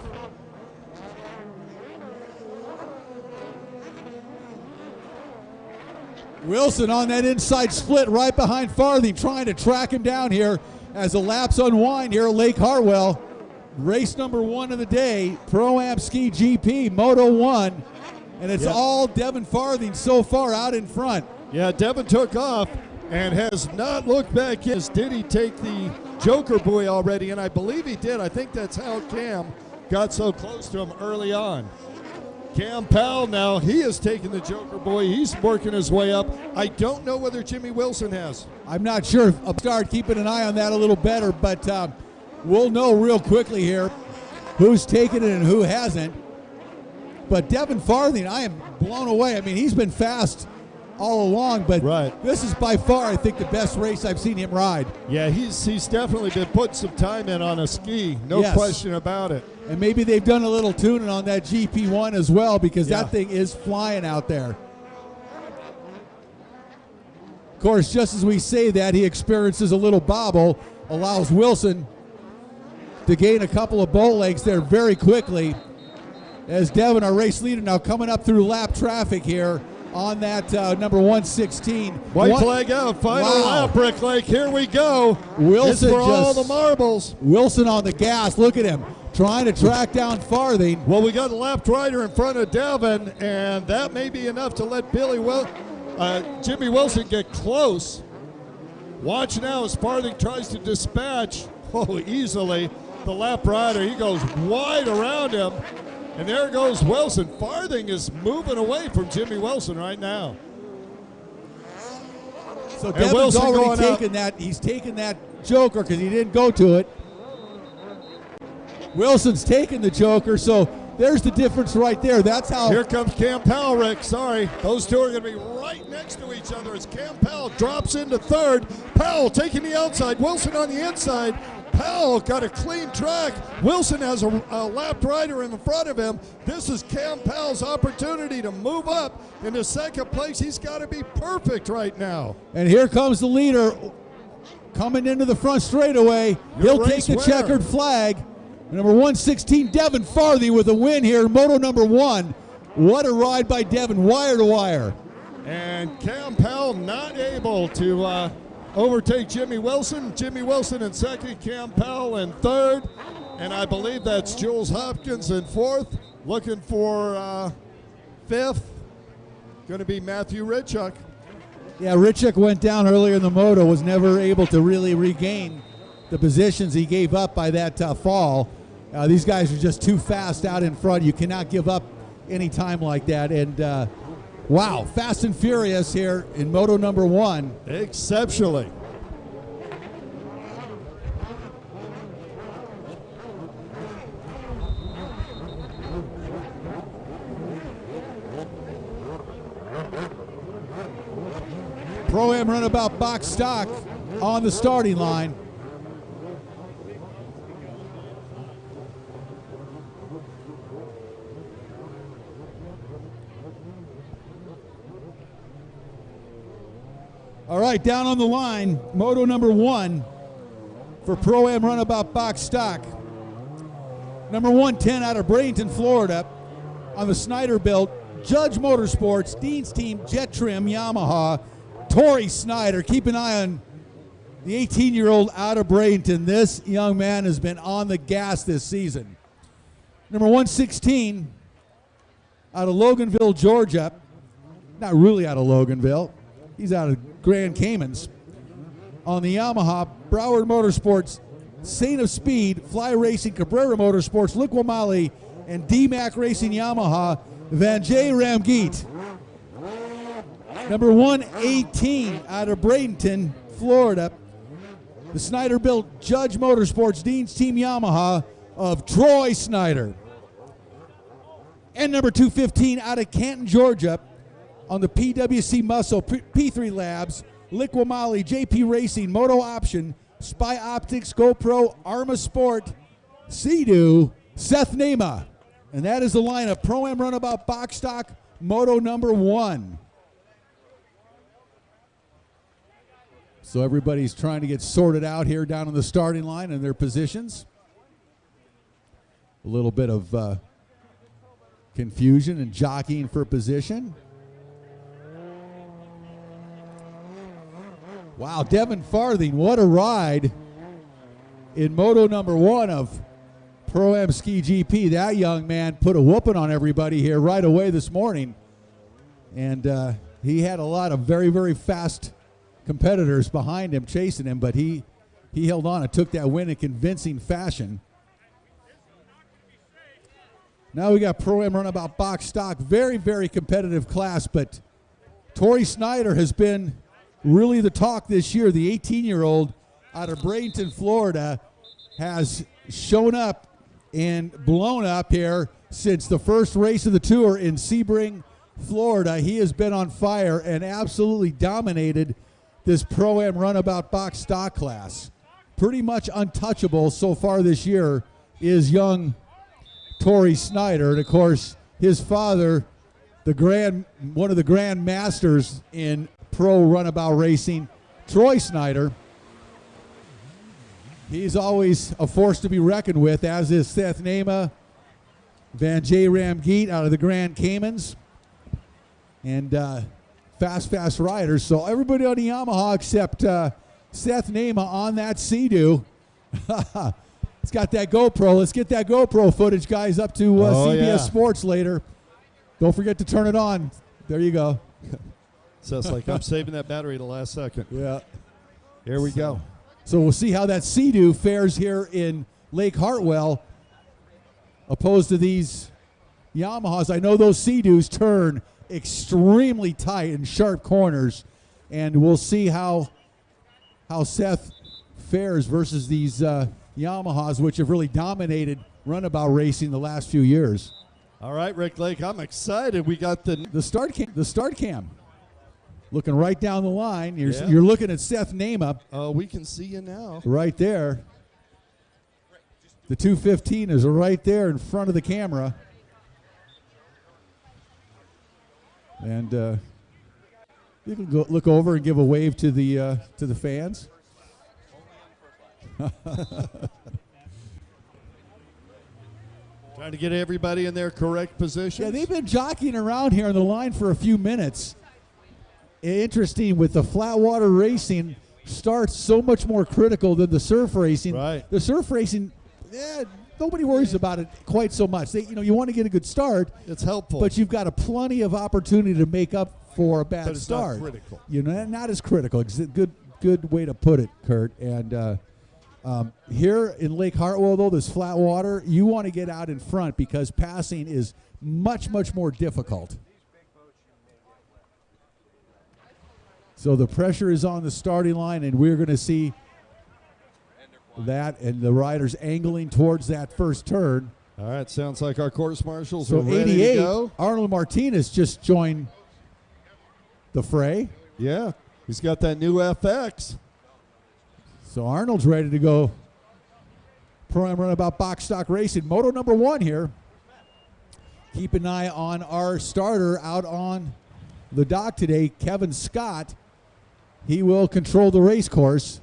Wilson on that inside split right behind Farthing, trying to track him down here as the laps unwind here at Lake Hartwell. Race number 1 of the day, Pro-Am Ski GP, Moto 1. And it's all Devin Farthing so far out in front. Yeah, Devin took off and has not looked back in. Did he take the Joker buoy already? And I believe he did. I think that's how Cam got so close to him early on. Cam Powell now, he has taken the Joker buoy. He's working his way up. I don't know whether Jimmy Wilson has. I'm not sure. I'll start keeping an eye on that a little better, but we'll know real quickly here who's taken it and who hasn't. But Devin Farthing, I am blown away. I mean, he's been fast all along, but this is by far, I think, the best race I've seen him ride. Yeah, he's definitely been putting some time in on a ski, no question about it. And maybe they've done a little tuning on that GP1 as well, because that thing is flying out there. Of course, just as we say that, he experiences a little bobble allows Wilson to gain a couple of boat lengths there very quickly, as Devin, our race leader, now coming up through lap traffic here on that number 116. White flag out, final lap, Brick Lake. Here we go. Wilson it's for all the marbles. Wilson on the gas. Look at him trying to track down Farthing. Well, we got a lap rider in front of Devin, and that may be enough to let Jimmy Wilson get close. Watch now as Farthing tries to dispatch, easily, the lap rider. He goes wide around him, and there goes Wilson. Farthing is moving away from Jimmy Wilson right now. So Devin's already taken that. He's taken that joker because he didn't go to it. Wilson's taken the joker, so there's the difference right there. That's how. Here comes Cam Powell, Rick. Sorry. Those two are going to be right next to each other as Cam Powell drops into third. Powell taking the outside. Wilson on the inside. Powell got a clean track. Wilson has a lapped rider in front of him. This is Cam Powell's opportunity to move up into second place. He's got to be perfect right now. And here comes the leader coming into the front straightaway. He'll take the checkered flag. Number 116, Devin Farthing with a win here, Moto number 1. What a ride by Devin, wire to wire. And Cam Powell not able to overtake Jimmy Wilson. Jimmy Wilson in second, Cam Powell in third. And I believe that's Jules Hopkins in fourth. Looking for fifth, going to be Matthew Ritchuk. Yeah, Ritchuk went down earlier in the moto, was never able to really regain the positions he gave up by that fall. These guys are just too fast out in front. You cannot give up any time like that. And wow, fast and furious here in Moto number 1. Exceptionally. Pro-Am Runabout box stock on the starting line. All right, down on the line, Moto number 1 for Pro-Am Runabout box stock. Number 110 out of Bradenton, Florida, on the Snyder-built Judge Motorsports, Dean's Team, JetTrim, Yamaha, Torrey Snyder. Keep an eye on the 18-year-old out of Bradenton. This young man has been on the gas this season. Number 116 out of Loganville, Georgia. Not really out of Loganville. He's out of Grand Caymans. On the Yamaha, Broward Motorsports, Saint of Speed, Fly Racing, Cabrera Motorsports, LIQUI-MOLY, and D-Mac Racing Yamaha, Vanjay Ramgeet. Number 118 out of Bradenton, Florida, the Snyder-built Judge Motorsports, Dean's Team Yamaha of Troy Snyder. And number 215 out of Canton, Georgia, on the PWC Muscle, P3 Labs, LIQUI-MOLY, JP Racing, Moto Option, Spy Optics, GoPro, Arma Sport, Sea-Doo, Seth Nema. And that is the lineup. Pro-Am Runabout box stock, Moto number 1. So everybody's trying to get sorted out here down on the starting line in their positions. A little bit of confusion and jockeying for position. Wow, Devin Farthing, what a ride in Moto number 1 of Pro-Am Ski GP. That young man put a whooping on everybody here right away this morning. And he had a lot of very, very fast competitors behind him chasing him, but he held on and took that win in convincing fashion. Now we got Pro-Am Runabout box stock. Very, very competitive class, but Torrey Snyder has been really the talk this year. The 18-year-old out of Bradenton, Florida, has shown up and blown up here since the first race of the tour in Sebring, Florida. He has been on fire and absolutely dominated this Pro-Am Runabout box stock class. Pretty much untouchable so far this year is young Torrey Snyder. And of course, his father, one of the grand masters in pro runabout racing, Troy Snyder. He's always a force to be reckoned with, as is Seth Nema, Van J. Ramgeet out of the Grand Caymans, and fast riders. So everybody on the Yamaha except Seth Nema on that Sea-Doo. It's got that GoPro. Let's get that GoPro footage, guys, up to CBS Sports later. Don't forget to turn it on. There you go. So it's like I'm saving that battery the last second. Yeah. Here we go. So we'll see how that Sea-Doo fares here in Lake Hartwell opposed to these Yamahas. I know those Sea-Doos turn extremely tight in sharp corners, and we'll see how Seth fares versus these Yamahas, which have really dominated runabout racing the last few years. All right, Rick Lake, I'm excited. We got the start cam. Looking right down the line. You're looking at Seth Nema. Oh, we can see you now. Right there. The 215 is right there in front of the camera. And you can go look over and give a wave to the fans. Trying to get everybody in their correct position. Yeah, they've been jockeying around here on the line for a few minutes. Interesting, with the flat water racing starts so much more critical than the surf racing. Right. The surf racing, nobody worries about it quite so much. You want to get a good start. It's helpful, but you've got plenty of opportunity to make up for a bad start. Not critical. Not as critical. It's a good way to put it, Kurt. And here in Lake Hartwell, though, this flat water, you want to get out in front because passing is much more difficult. So the pressure is on the starting line, and we're going to see that, and the riders angling towards that first turn. All right, sounds like our course marshals so are ready to go. Arnold Martinez just joined the fray. Yeah, he's got that new FX. So Arnold's ready to go. Pro-Am Runabout box stock racing. Moto number 1 here. Keep an eye on our starter out on the dock today, Kevin Scott. He will control the race course.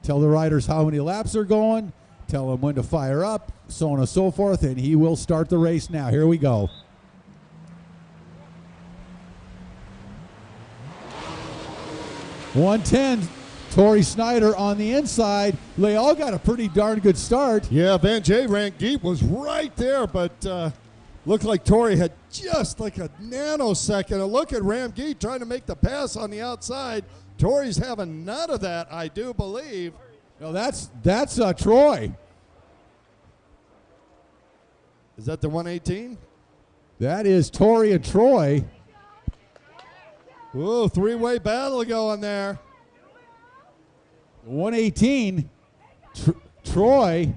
Tell the riders how many laps they're going. Tell them when to fire up, so on and so forth, and he will start the race now. Here we go. .110, Torrey Snyder on the inside. They all got a pretty darn good start. Yeah, Van J. Ramgeet was right there, but looked like Torrey had just like a nanosecond. A look at Ramgeet trying to make the pass on the outside. Torrey's having none of that, I do believe. No, that's Troy. Is that the 118? That is Torrey and Troy. Ooh, three-way battle going there. 118, Troy.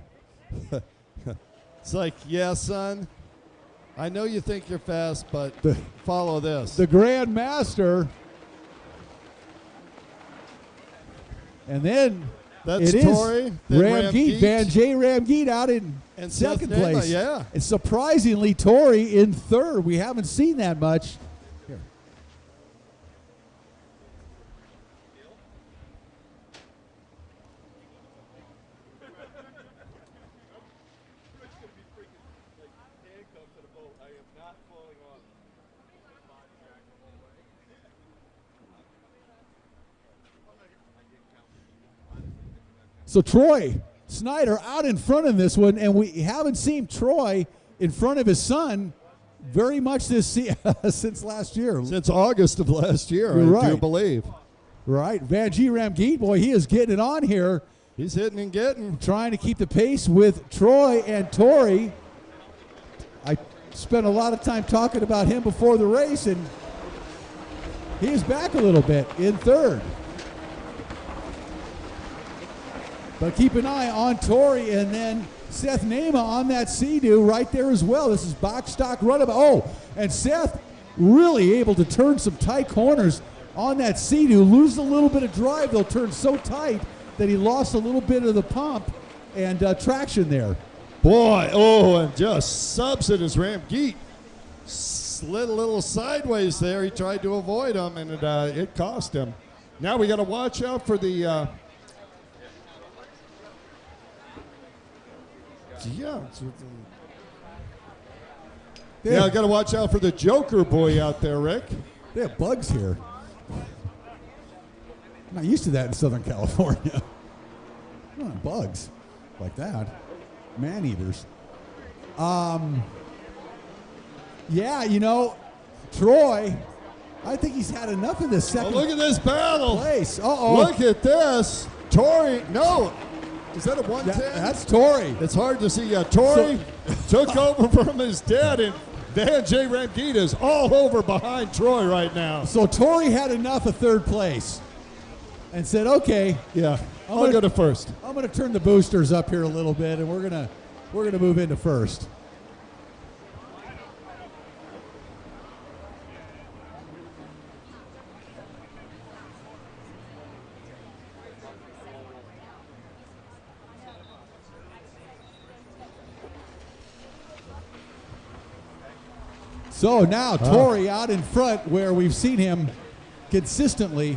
It's like, yeah, son, I know you think you're fast, but follow this. The Grand Master. And then that's it Torrey, is Ramgeet, Van J. Ramgeet out in and second Seth Nema, place. yeah. And surprisingly, Torrey in third. We haven't seen that much. Here. So Troy Snyder out in front in this one, and we haven't seen Troy in front of his son very much this since last year. Since August of last year, I do believe. Right. Van G. Ramgeet, boy, he is getting it on here. He's hitting and getting. Trying to keep the pace with Troy and Torrey. I spent a lot of time talking about him before the race, and he is back a little bit in third. But keep an eye on Torrey, and then Seth Nema on that Sea-Doo right there as well. This is box stock runabout. Oh, and Seth really able to turn some tight corners on that Sea-Doo. Lose a little bit of drive. They'll turn so tight that he lost a little bit of the pump and traction there. Boy, oh, and just subs it as Ramgeet slid a little sideways there. He tried to avoid him, and it cost him. Now we got to watch out for the Yeah. Yeah, I got to watch out for the Joker boy out there, Rick. They have bugs here. I'm not used to that in Southern California. Bugs like that. Man-eaters. Yeah, you know, Troy, I think he's had enough of this second look at this battle. place. Uh-oh. Look at this. Tori, no. Is that a 110? That's Tori. It's hard to see. Yeah, Tori took over from his dad, and Dan J. Ramgeet is all over behind Troy right now. So Tori had enough of third place and said, okay. Yeah, I'll go to first. I'm going to turn the boosters up here a little bit, and we're gonna move into first. So now Tori out in front, where we've seen him consistently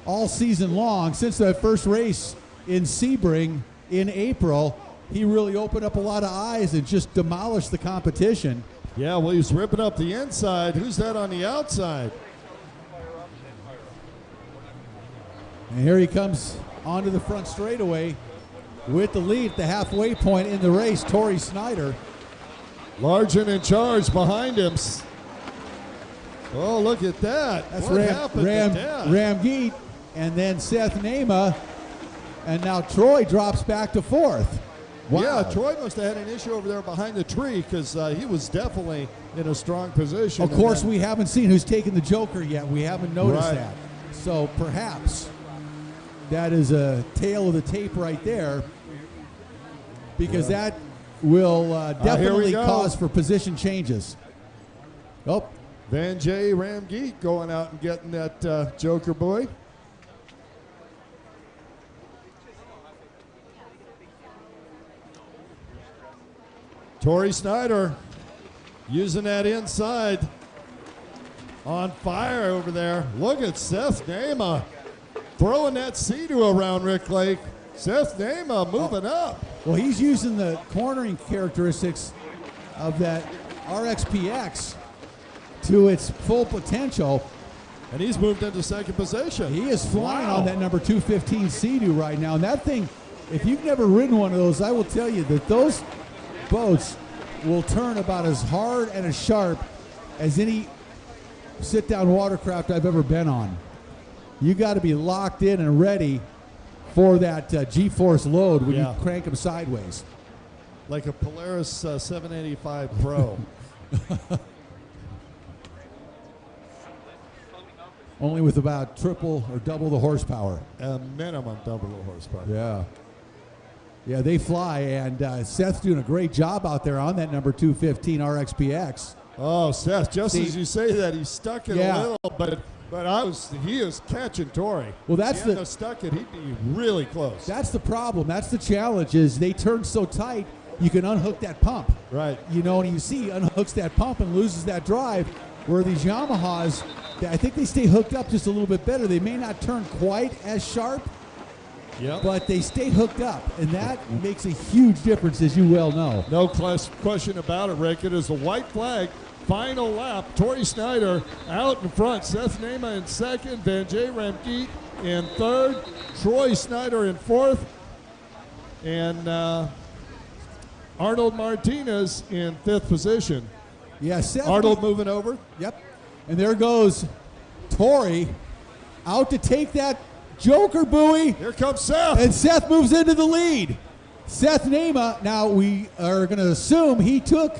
all season long. Since that first race in Sebring in April, he really opened up a lot of eyes and just demolished the competition. Yeah, well, he's ripping up the inside. Who's that on the outside? And here he comes onto the front straightaway with the lead at the halfway point in the race, Tori Snyder. Large and in charge behind him. Oh, look at that. That's what happened to that? Ramgeet, and then Seth Nema, and now Troy drops back to fourth. Wow. Yeah, Troy must have had an issue over there behind the tree, because he was definitely in a strong position. Of course, we haven't seen who's taken the Joker yet. We haven't noticed that. So perhaps that is a tail of the tape right there, because that will definitely cause for position changes. Oh, Van J. Ramgeet going out and getting that Joker boy. Tori Snyder using that inside. On fire over there. Look at Seth Nema throwing that Sea-Doo around, Rick Lake. Seth Nema moving up. Well, he's using the cornering characteristics of that RXPX to its full potential. And he's moved into second position. He is flying on that number 215 Sea-Doo right now. And that thing, if you've never ridden one of those, I will tell you that those boats will turn about as hard and as sharp as any sit-down watercraft I've ever been on. You got to be locked in and ready for that G-force load when you crank them sideways. Like a Polaris 785 Pro. Only with about triple or double the horsepower. A minimum double the horsepower. Yeah. Yeah, they fly, and Seth's doing a great job out there on that number 215 RXPX. Oh, Seth, just as you say that, he's stuck it a little, but he is catching Tori. Well, that's the stuck it. He'd be really close. That's the problem. That's the challenge. Is they turn so tight, you can unhook that pump. Right. You know, and you see he unhooks that pump and loses that drive. Where these Yamahas, I think they stay hooked up just a little bit better. They may not turn quite as sharp, but they stay hooked up, and that makes a huge difference, as you well know. No question about it, Rick. It is a white flag. Final lap. Tori Snyder out in front. Seth Nema in second. Van J. Ramgeet in third. Troy Snyder in fourth. And Arnold Martinez in fifth position. Yeah, Seth. Arnold moving over. Yep. And there goes Tori out to take that Joker buoy. Here comes Seth. And Seth moves into the lead. Seth Nema, now we are going to assume he took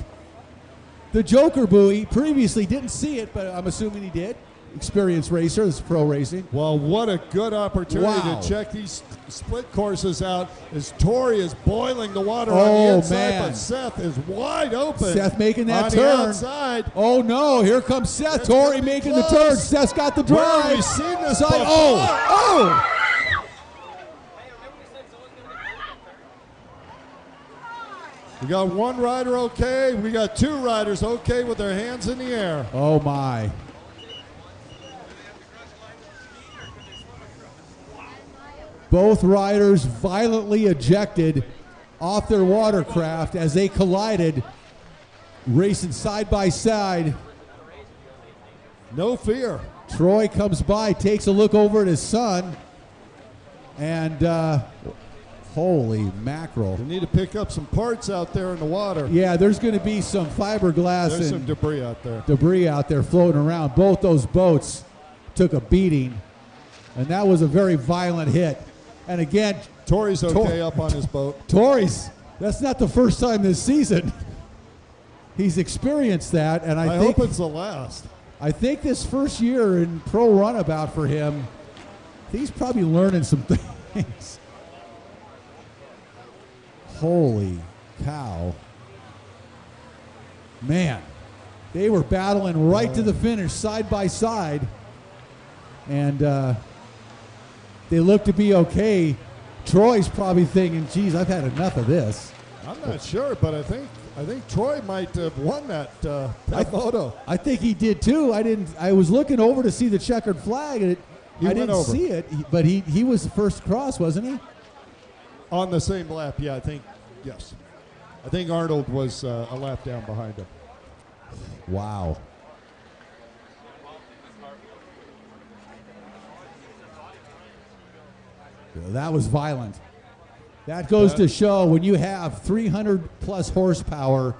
the Joker buoy. Previously didn't see it, but I'm assuming he did. Experienced racer, this is pro racing. Well, what a good opportunity to check these split courses out as Tori is boiling the water on the inside, but Seth is wide open. Seth making that on turn. The outside. Oh no, here comes Seth. Tori making the turn. Seth's got the drive. Where have we seen this before? Oh! We got one rider okay. We got two riders okay with their hands in the air. Oh my. Both riders violently ejected off their watercraft as they collided, racing side by side. No fear. Troy comes by, takes a look over at his son, and holy mackerel. They need to pick up some parts out there in the water. Yeah, there's going to be some fiberglass There's and some debris out there. Debris out there floating around. Both those boats took a beating, and that was a very violent hit. And again, Tori's okay up on his boat. Tori's, that's not the first time this season. He's experienced that, and I think hope it's the last. I think this first year in Pro Runabout for him, he's probably learning some things. Holy cow. Man, they were battling right to the finish, side by side. And they look to be okay. Troy's probably thinking, geez, I've had enough of this. I'm not sure, but I think Troy might have won that MOTO. I think he did too. I was looking over to see the checkered flag, and I didn't see it. But he was the first cross, wasn't he? On the same lap, yeah, I think, yes. I think Arnold was a lap down behind him. Wow. That was violent. That goes to show when you have 300 plus horsepower,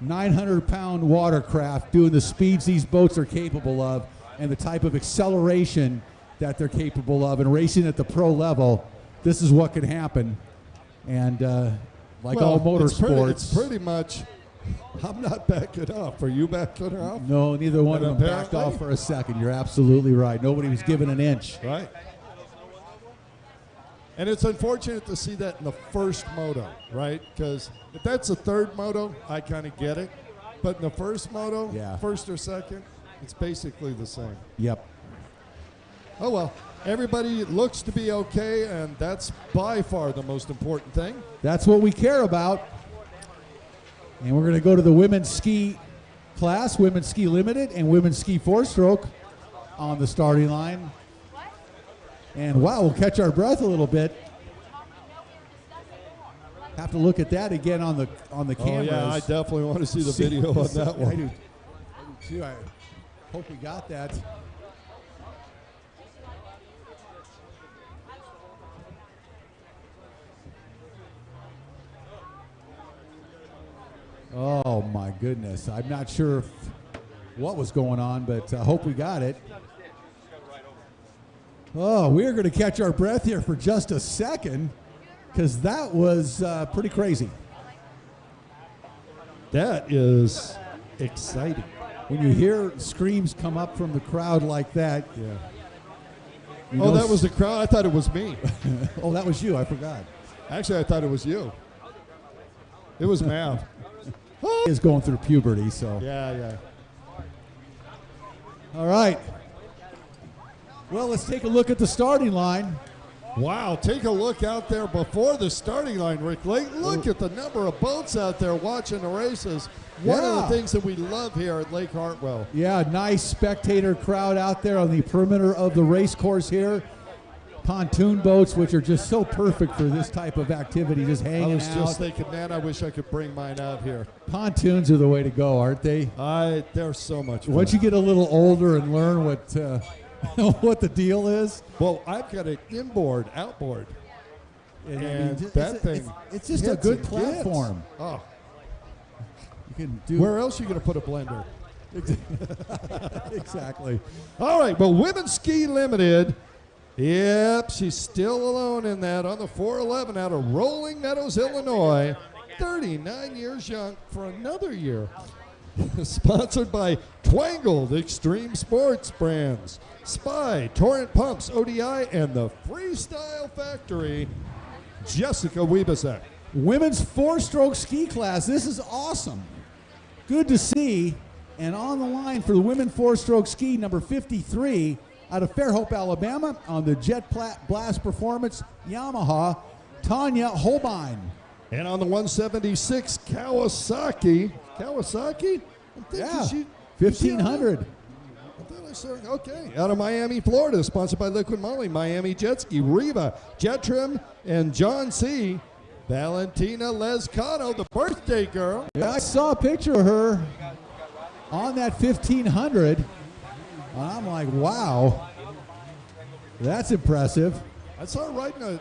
900-pound watercraft doing the speeds these boats are capable of and the type of acceleration that they're capable of and racing at the pro level, this is what can happen. And like all motorsports. It's pretty much, I'm not backing off. Are you backing off? No, neither one of them backed off for a second. You're absolutely right. Nobody was given an inch. Right. And it's unfortunate to see that in the first MOTO, right? Because if that's the third MOTO, I kind of get it. But in the first MOTO, first or second, it's basically the same. Yep. Oh, well, everybody looks to be okay, and that's by far the most important thing. That's what we care about. And we're going to go to the women's ski class, women's ski limited, and women's ski four-stroke on the starting line. And wow, we'll catch our breath a little bit. Have to look at that again on the cameras. Yeah, I definitely want to see the video on that one. I do too. I hope we got that. Oh my goodness. I'm not sure what was going on, but I hope we got it. Oh, we're going to catch our breath here for just a second because that was pretty crazy. That is exciting. When you hear screams come up from the crowd like that. Yeah. Oh, that was the crowd? I thought it was me. Oh, that was you. I forgot. Actually, I thought it was you. It was Mav. He is going through puberty, so. Yeah. All right. Well, let's take a look at the starting line. Wow, take a look out there before the starting line, Rick Lake. Look at the number of boats out there watching the races. One of the things that we love here at Lake Hartwell. Yeah, nice spectator crowd out there on the perimeter of the race course here. Pontoon boats, which are just so perfect for this type of activity, just hanging out. I was just thinking, man, I wish I could bring mine out here. Pontoons are the way to go, aren't they? They're so much fun. Once you get a little older and learn what what the deal is. Well, I've got an inboard, outboard. And that thing. It's just a good platform. Oh. You can do. Where else are you going to put a blender? Exactly. All right, well, Women's Ski Limited. Yep, she's still alone in that on the 411 out of Rolling Meadows, Illinois. 39 years young for another year. Sponsored by Twangled Extreme Sports Brands, Spy, Torrent Pumps, ODI, and the Freestyle Factory, Jessica Wiebesek. Women's four-stroke ski class. This is awesome. Good to see. And on the line for the women four-stroke ski, number 53, out of Fairhope, Alabama, on the Jet Blast Performance Yamaha, Tanya Holbein. And on the 176, Kawasaki. Kawasaki? Yeah, 1500. I thought I saw, okay. Out of Miami, Florida, sponsored by LIQUI-MOLY, Miami Jet Ski, Riva, JetTrim, and John C. Valentina Lescano, the birthday girl. Yeah, I saw a picture of her on that 1500. And I'm like, wow, that's impressive. I saw her riding a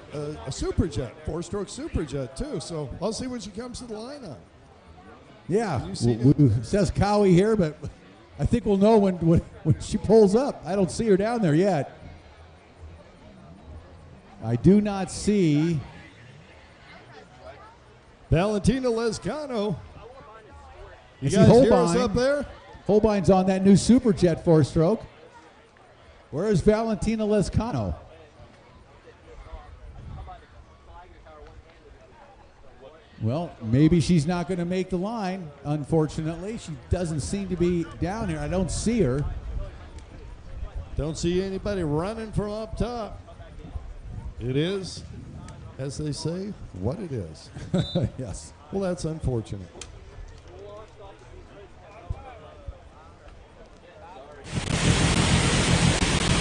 Superjet, 4-stroke Superjet too. So I'll see when she comes to the lineup. Yeah, it says Cowie here, but I think we'll know when she pulls up. I don't see her down there yet. I do not see Valentina Lescano. You see guys hear Holbein. us up there? Holbein's on that new Superjet 4-stroke. Where is Valentina Lescano? Well, maybe she's not going to make the line, unfortunately. She doesn't seem to be down here. I don't see her. Don't see anybody running from up top. It is, as they say, what it is. Yes. Well, that's unfortunate.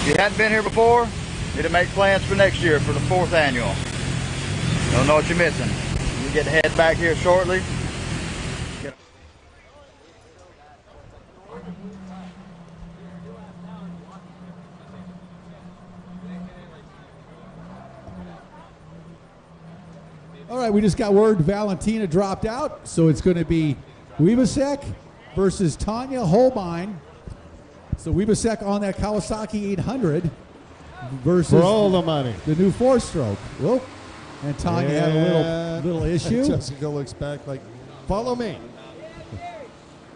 If you hadn't been here before, need to make plans for next year for the 4th annual. Don't know what you're missing. You get to head back here shortly. All right, we just got word Valentina dropped out, so it's going to be Wibasek versus Tanya Holbein. So Wibasek on that Kawasaki 800 versus For all the money. the new 4-stroke. Whoop. And Tanya had a little issue. Jessica looks back like, follow me.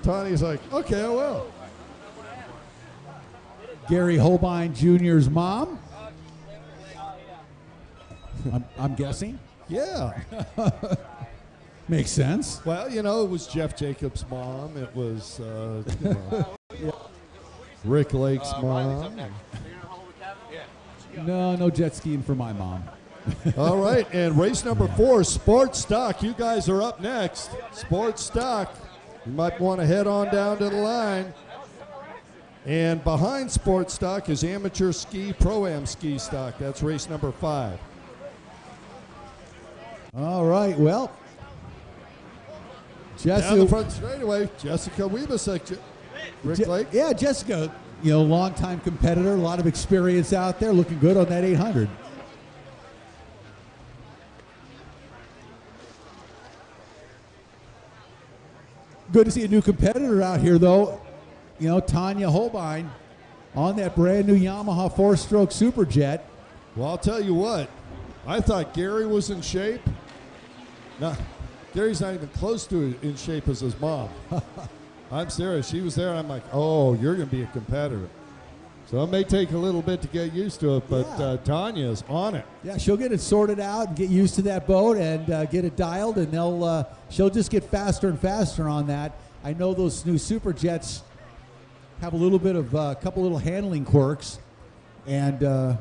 Tanya's like, okay, I will. Gary Holbein Jr.'s mom. I'm guessing. Yeah. Makes sense. Well, you know, it was Jeff Jacobs' mom. It was Rick Lake's mom. No jet skiing for my mom. All right, and race number 4, Sports Stock. You guys are up next. Sports Stock. You might want to head on down to the line. And behind Sports Stock is Amateur Ski, Pro-Am Ski Stock. That's race number 5. All right, well. Down the front straightaway, Jessica Wibasek, Rick Lake. Yeah, Jessica, longtime competitor, a lot of experience out there, looking good on that 800. Good to see a new competitor out here, though. Tanya Holbein on that brand new Yamaha 4-stroke Superjet. Well, I'll tell you what. I thought Gary was in shape. No, Gary's not even close to in shape as his mom. I'm serious. She was there, and I'm like, oh, you're going to be a competitor. So it may take a little bit to get used to it, but Tanya's on it. Yeah, she'll get it sorted out and get used to that boat and get it dialed, and she'll just get faster and faster on that. I know those new Superjets have a little bit of a couple little handling quirks, and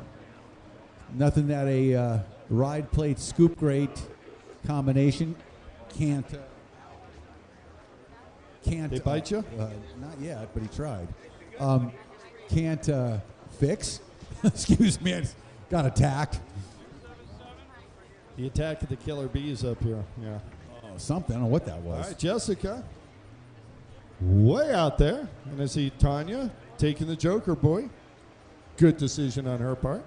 nothing that a ride plate scoop grate combination can't. They bite you? Not yet, but he tried. Can't fix. Excuse me, I got attacked. The attack of the killer bees up here. Yeah. Oh, something. I don't know what that was. All right, Jessica. Way out there. And I see Tanya taking the Joker boy. Good decision on her part.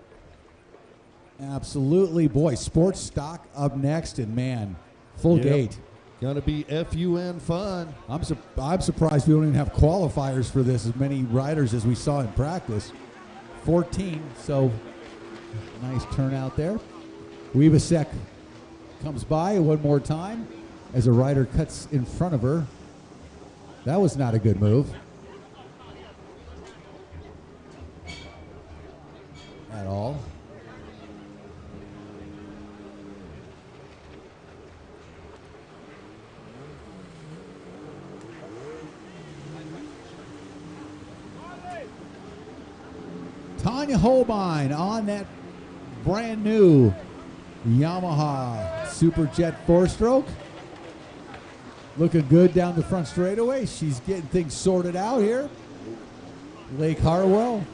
Absolutely. Boy, Sports Stock up next, and man, full gate. Gonna be FUN fun. I'm surprised we don't even have qualifiers for this, as many riders as we saw in practice. 14, so nice turnout there. Wibasek comes by one more time as a rider cuts in front of her. That was not a good move at all. Tanya Holbein on that brand new Yamaha Superjet 4-stroke. Looking good down the front straightaway. She's getting things sorted out here. Lake Hartwell.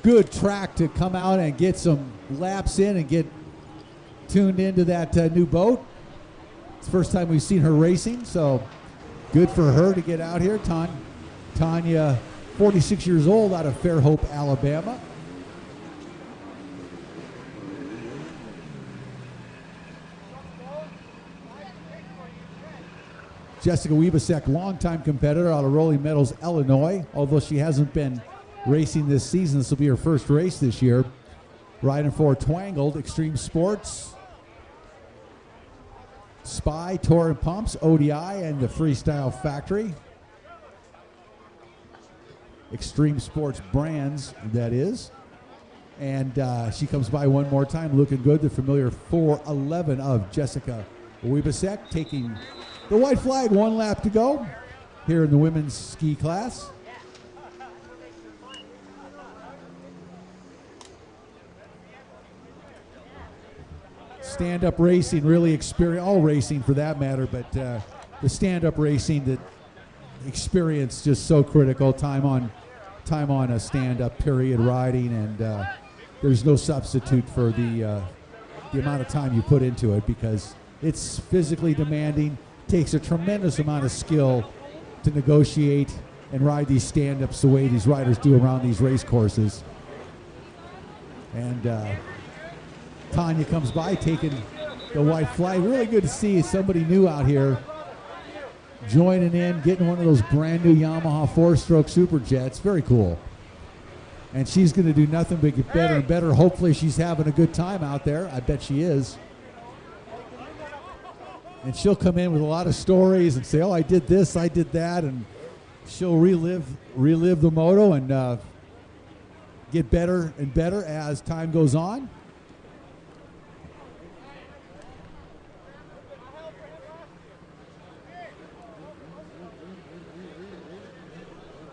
Good track to come out and get some laps in and get tuned into that new boat. It's the first time we've seen her racing, so good for her to get out here. Tanya, 46 years old, out of Fairhope, Alabama. Jessica Wiebesek, longtime competitor out of Rolling Meadows, Illinois. Although she hasn't been racing this season, this will be her first race this year. Riding for Twangled Extreme Sports, Spy, Tour and Pumps, ODI, and the Freestyle Factory. Extreme Sports Brands, that is. And she comes by one more time, looking good. The familiar 4:11 of Jessica Wiebesek, taking the white flag, 1 lap to go here in the women's ski class. Stand-up racing, really experience, all racing for that matter, but the stand-up racing, that experience just so critical. Time on a stand-up period riding, and there's no substitute for the amount of time you put into it, because it's physically demanding. Takes a tremendous amount of skill to negotiate and ride these stand-ups the way these riders do around these race courses. And Tanya comes by taking the white flag. Really good to see somebody new out here joining in, getting one of those brand new Yamaha 4-stroke Superjets. Very cool. And she's going to do nothing but get better and better. Hopefully she's having a good time out there. I bet she is. And she'll come in with a lot of stories and say, oh, I did this, I did that, and she'll relive the moto and get better and better as time goes on.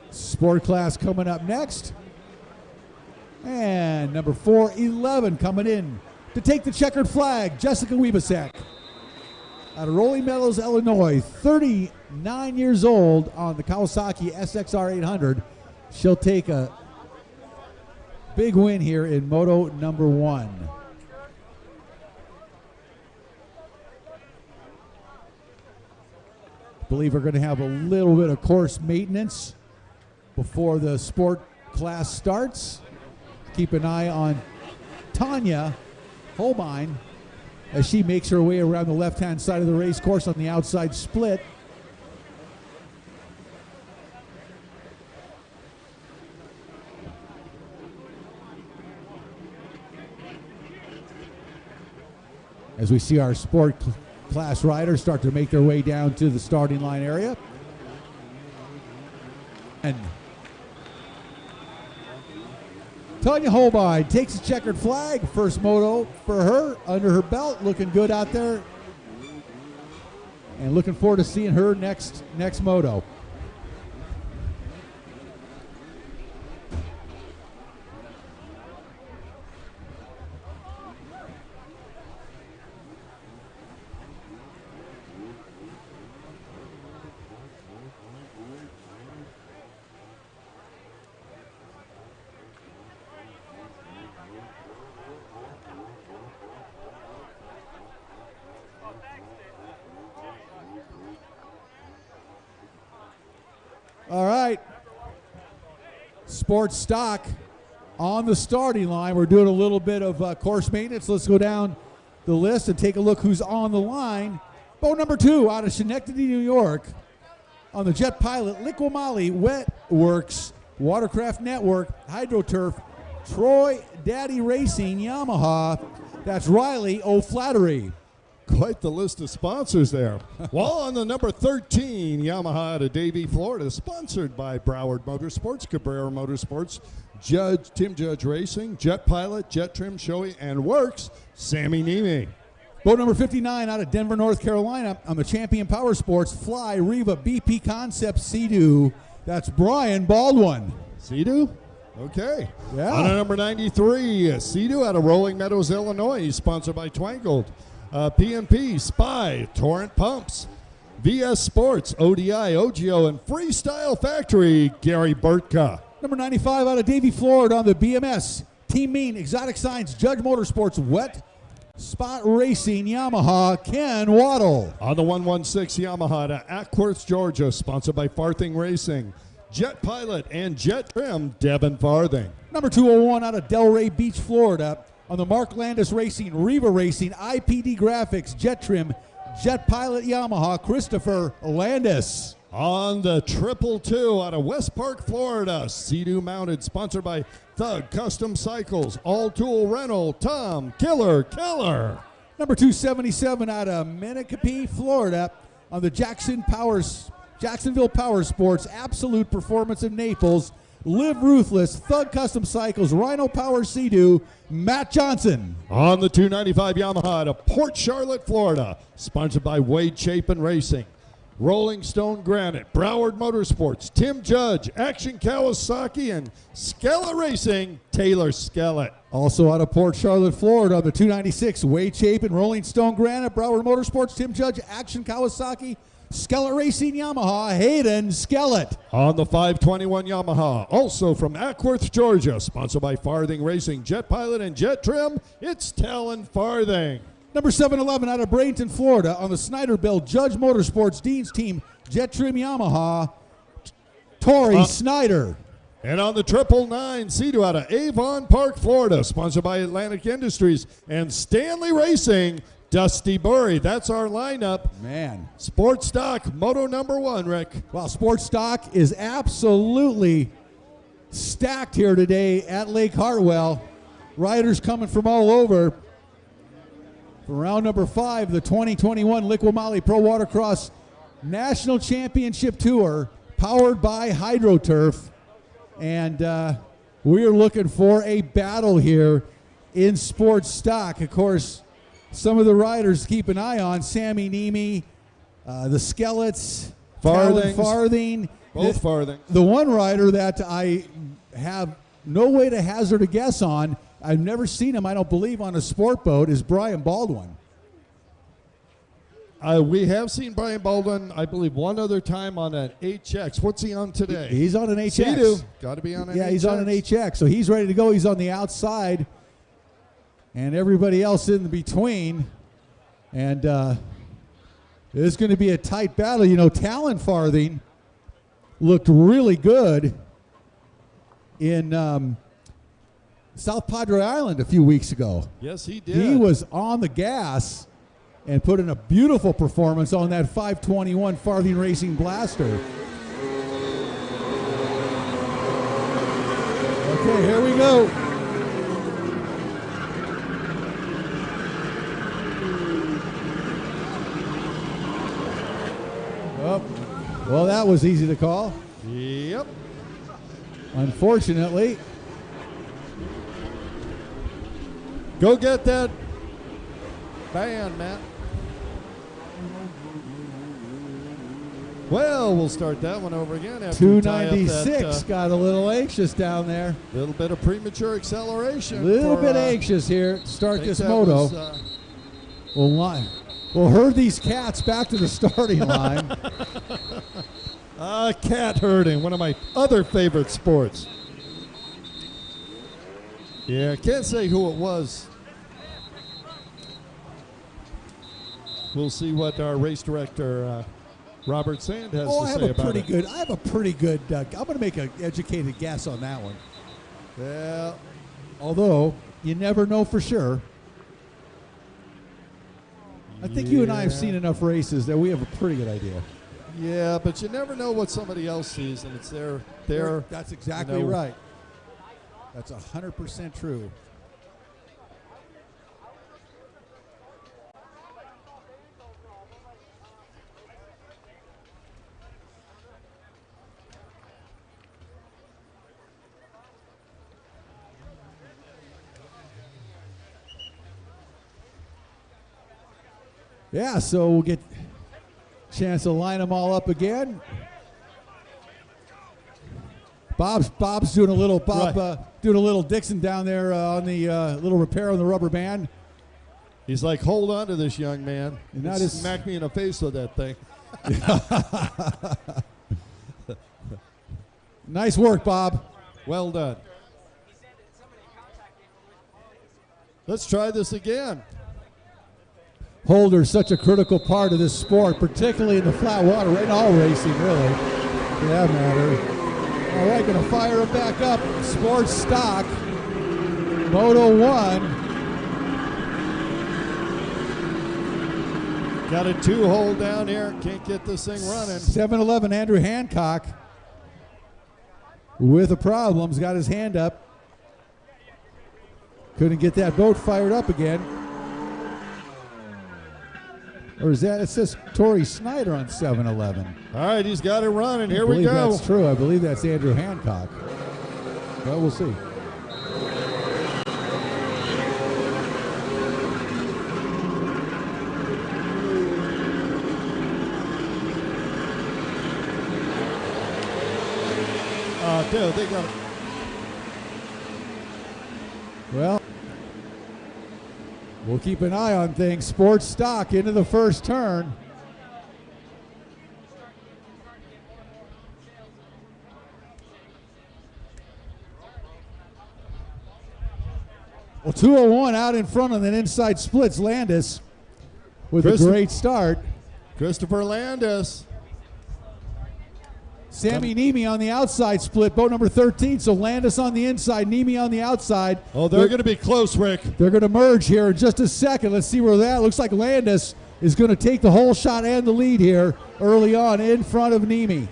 Sport class coming up next. And number 4:11 coming in to take the checkered flag, Jessica Wiebesek. Out of Rolling Meadows, Illinois, 39 years old on the Kawasaki SXR 800. She'll take a big win here in Moto number 1. I believe we're going to have a little bit of course maintenance before the sport class starts. Keep an eye on Tanya Holbein as she makes her way around the left-hand side of the race course on the outside split. As we see our sport class riders start to make their way down to the starting line area. And Tanya Holbein takes a checkered flag. First moto for her under her belt. Looking good out there. And looking forward to seeing her next moto. All right, sports stock on the starting line. We're doing a little bit of course maintenance. Let's go down the list and take a look who's on the line. Boat number 2 out of Schenectady, New York, on the Jet Pilot, LIQUI-MOLY, Wet Works, Watercraft Network, HydroTurf, Troy Daddy Racing, Yamaha. That's Riley O'Flattery. Quite the list of sponsors there. While on the number 13, Yamaha out of Davie, Florida, sponsored by Broward Motorsports, Cabrera Motorsports, Tim Judge Racing, Jet Pilot, JetTrim, Shoei, and Works, Sammy Niemi. Boat number 59 out of Denver, North Carolina, on the Champion Power Sports, Fly, Riva, BP Concepts, Sea-Doo. That's Brian Baldwin. Sea-Doo? Okay. Yeah. On to number 93, Sea-Doo out of Rolling Meadows, Illinois, sponsored by Twangled. PMP, Spy, Torrent Pumps, VS Sports, ODI, OGO, and Freestyle Factory, Gary Burtka. Number 95 out of Davie, Florida, on the BMS, Team Mean, Exotic Signs, Judge Motorsports, Wet Spot Racing Yamaha, Ken Waddle. On the 116 Yamaha to Ackworth, Georgia, sponsored by Farthing Racing, Jet Pilot and JetTrim, Devin Farthing. Number 201 out of Delray Beach, Florida. On the Mark Landis Racing, Riva Racing, IPD Graphics, JetTrim, Jet Pilot Yamaha, Christopher Landis. On the 222 out of West Park, Florida, Sea-Doo mounted, sponsored by Thug Custom Cycles, All Tool Rental, Tom Killer Keller. Number 277 out of Menacapee, Florida. On the Jacksonville Power Sports, Absolute Performance in Naples, Live Ruthless, Thug Custom Cycles, Rhino Power Sea-Doo, Matt Johnson. On the 295 Yamaha to Port Charlotte, Florida, sponsored by Wade Chapin Racing, Rolling Stone Granite, Broward Motorsports, Tim Judge, Action Kawasaki, and Skellett Racing, Taylor Skellett. Also out of Port Charlotte, Florida, on the 296, Wade Chapin, Rolling Stone Granite, Broward Motorsports, Tim Judge, Action Kawasaki, Skellett Racing Yamaha, Hayden Skellett. On the 521 Yamaha, also from Ackworth, Georgia, sponsored by Farthing Racing, Jet Pilot, and JetTrim, it's Talon Farthing. Number 711 out of Bradenton, Florida, on the Snyderville Judge Motorsports Dean's Team, JetTrim Yamaha, Torrey Snyder. And on the 999 Sea-Doo out of Avon Park, Florida, sponsored by Atlantic Industries and Stanley Racing, Dusty Burry. That's our lineup. Man. Sports Stock, Moto number 1, Rick. Well, Sports Stock is absolutely stacked here today at Lake Hartwell. Riders coming from all over. For round number 5, the 2021 LIQUI-MOLY Pro Watercross National Championship Tour, powered by HydroTurf. And we are looking for a battle here in Sports Stock. Of course, some of the riders to keep an eye on: Sammy Niemi, the Skellets, Farthing. Both Farthing. The one rider that I have no way to hazard a guess on, I've never seen him, I don't believe, on a sport boat, is Brian Baldwin. We have seen Brian Baldwin, I believe, one other time on an HX. What's he on today? He's on an HX. Sea-Doo. Got to be on an HX. Yeah, he's on an HX, so he's ready to go. He's on the outside, and everybody else in between. And it's going to be a tight battle. You know, Talon Farthing looked really good in South Padre Island a few weeks ago. Yes, he did. He was on the gas and put in a beautiful performance on that 521 Farthing Racing Blaster. Okay, here we go. Oh, well, that was easy to call. Yep. Unfortunately. Go get that band, Matt. Well, we'll start that one over again. After 296 got a little anxious down there. A little bit of premature acceleration. A little bit anxious here to start this moto. We'll herd these cats back to the starting line. Cat herding, one of my other favorite sports. Yeah, I can't say who it was. We'll see what our race director, Robert Sand, has to say about it. I have a pretty good, I'm going to make an educated guess on that one. Yeah. Although, you never know for sure. I think you and I have seen enough races that we have a pretty good idea. Yeah, but you never know what somebody else sees, and it's their That's exactly right. That's 100% true. Yeah, so we'll get a chance to line them all up again. Bob's doing a little doing a little Dixon down there on the little repair on the rubber band. He's like, hold on to this, young man. And that is smack me in the face with that thing. Nice work, Bob. Well done. Let's try this again. holder is such a critical part of this sport, particularly in the flat water, right? All racing, really, for that matter. All right, going to fire it back up. Sports stock, Moto 1. Got a 2-hole down here. Can't get this thing running. 7-Eleven Andrew Hancock with the problems. Got his hand up. Couldn't get that boat fired up again. Or is that, it says Torrey Snyder on 7-Eleven. All right, he's got it running. Here we go. I believe that's true. I believe that's Andrew Hancock. Well, we'll see. Dude, they got it. Well, we'll keep an eye on things. Sports stock into the first turn. Well, 201 out in front on that inside splits. Landis with a great start. Christopher Landis. Sammy Niemi on the outside split, boat number 13. So Landis on the inside, Niemi on the outside. Oh, they're going to be close, Rick. They're going to merge here in just a second. Let's see where that looks like. Landis is going to take the whole shot and the lead here early on in front of Niemi.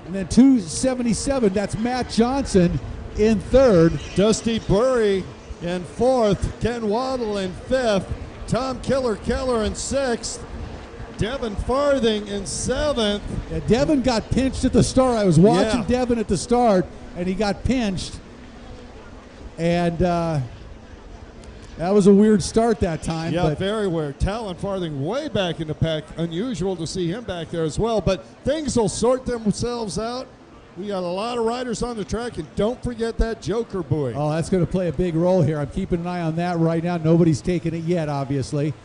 And then 277, that's Matt Johnson in third. Dusty Burry in fourth. Ken Waddle in fifth. Tom Keller in sixth. Devin Farthing in seventh. Yeah, Devin got pinched at the start. I was watching Devin at the start, and he got pinched. And that was a weird start that time. Yeah, very weird. Talon Farthing way back in the pack. Unusual to see him back there as well. But things will sort themselves out. We got a lot of riders on the track, and don't forget that Joker buoy. Oh, that's going to play a big role here. I'm keeping an eye on that right now. Nobody's taken it yet, obviously.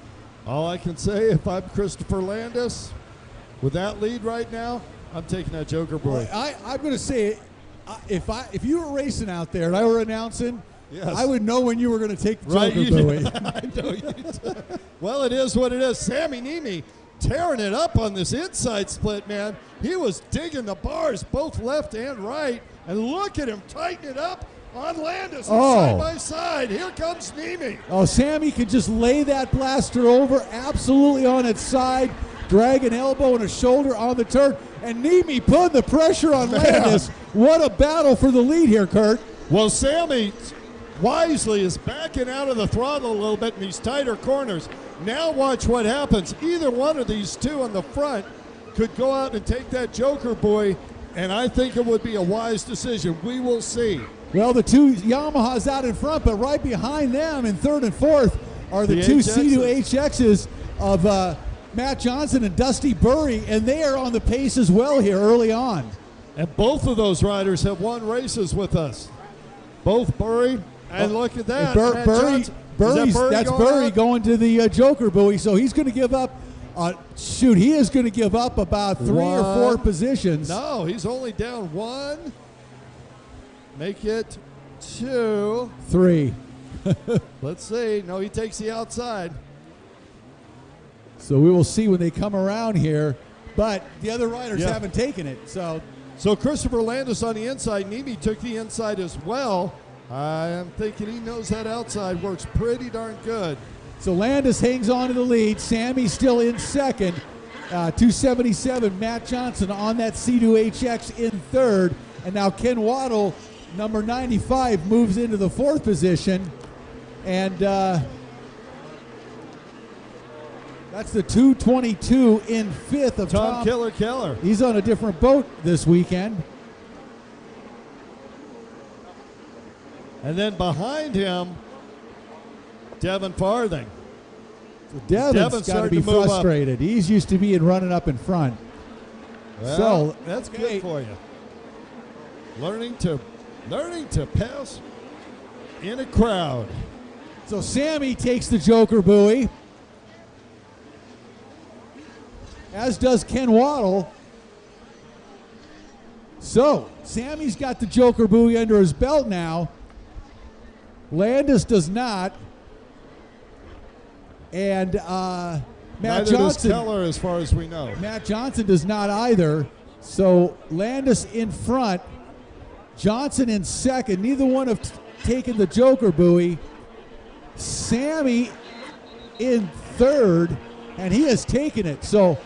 All I can say, if I'm Christopher Landis, with that lead right now, I'm taking that Joker buoy. Well, I'm going to say, if you were racing out there and I were announcing, yes, I would know when you were going to take the Joker buoy. I know you do. Well, it is what it is. Sammy Niemi tearing it up on this inside split, man. He was digging the bars both left and right. And look at him tighten it up on Landis side by side. Here comes Niemi. Oh, Sammy could just lay that blaster over absolutely on its side, drag an elbow and a shoulder on the turn, and Niemi put the pressure on Landis. What a battle for the lead here, Kurt. Well, Sammy wisely is backing out of the throttle a little bit in these tighter corners. Now watch what happens. Either one of these two on the front could go out and take that Joker buoy, and I think it would be a wise decision. We will see. Well, the two Yamahas out in front, but right behind them in third and fourth are the two C2 HXs of Matt Johnson and Dusty Burry, and they are on the pace as well here early on. And both of those riders have won races with us. Both Burry, and look at that. That's Burry going to the Joker buoy, so he's going to give up. He is going to give up about three or four positions. No, he's only down one. Make it 2. 3. Let's see. No, he takes the outside. So we will see when they come around here. But the other riders haven't taken it. So Christopher Landis on the inside. Niemi took the inside as well. I am thinking he knows that outside works pretty darn good. So Landis hangs on to the lead. Sammy's still in second. 277, Matt Johnson on that C2HX in third. And now Ken Waddle, number 95, moves into the fourth position. And that's the 222 in fifth of Tom Keller. He's on a different boat this weekend. And then behind him, Devin Farthing. So Devin's got to be frustrated. He's used to being running up in front. Well, so that's good for you. Learning to pass in a crowd. So Sammy takes the Joker buoy, as does Ken Waddle. So Sammy's got the Joker buoy under his belt now. Landis does not. And Matt Neither Johnson. does Keller, as far as we know. Matt Johnson does not either. So Landis in front, Johnson in second. Neither one have taken the Joker buoy. Sammy in third, and he has taken it. So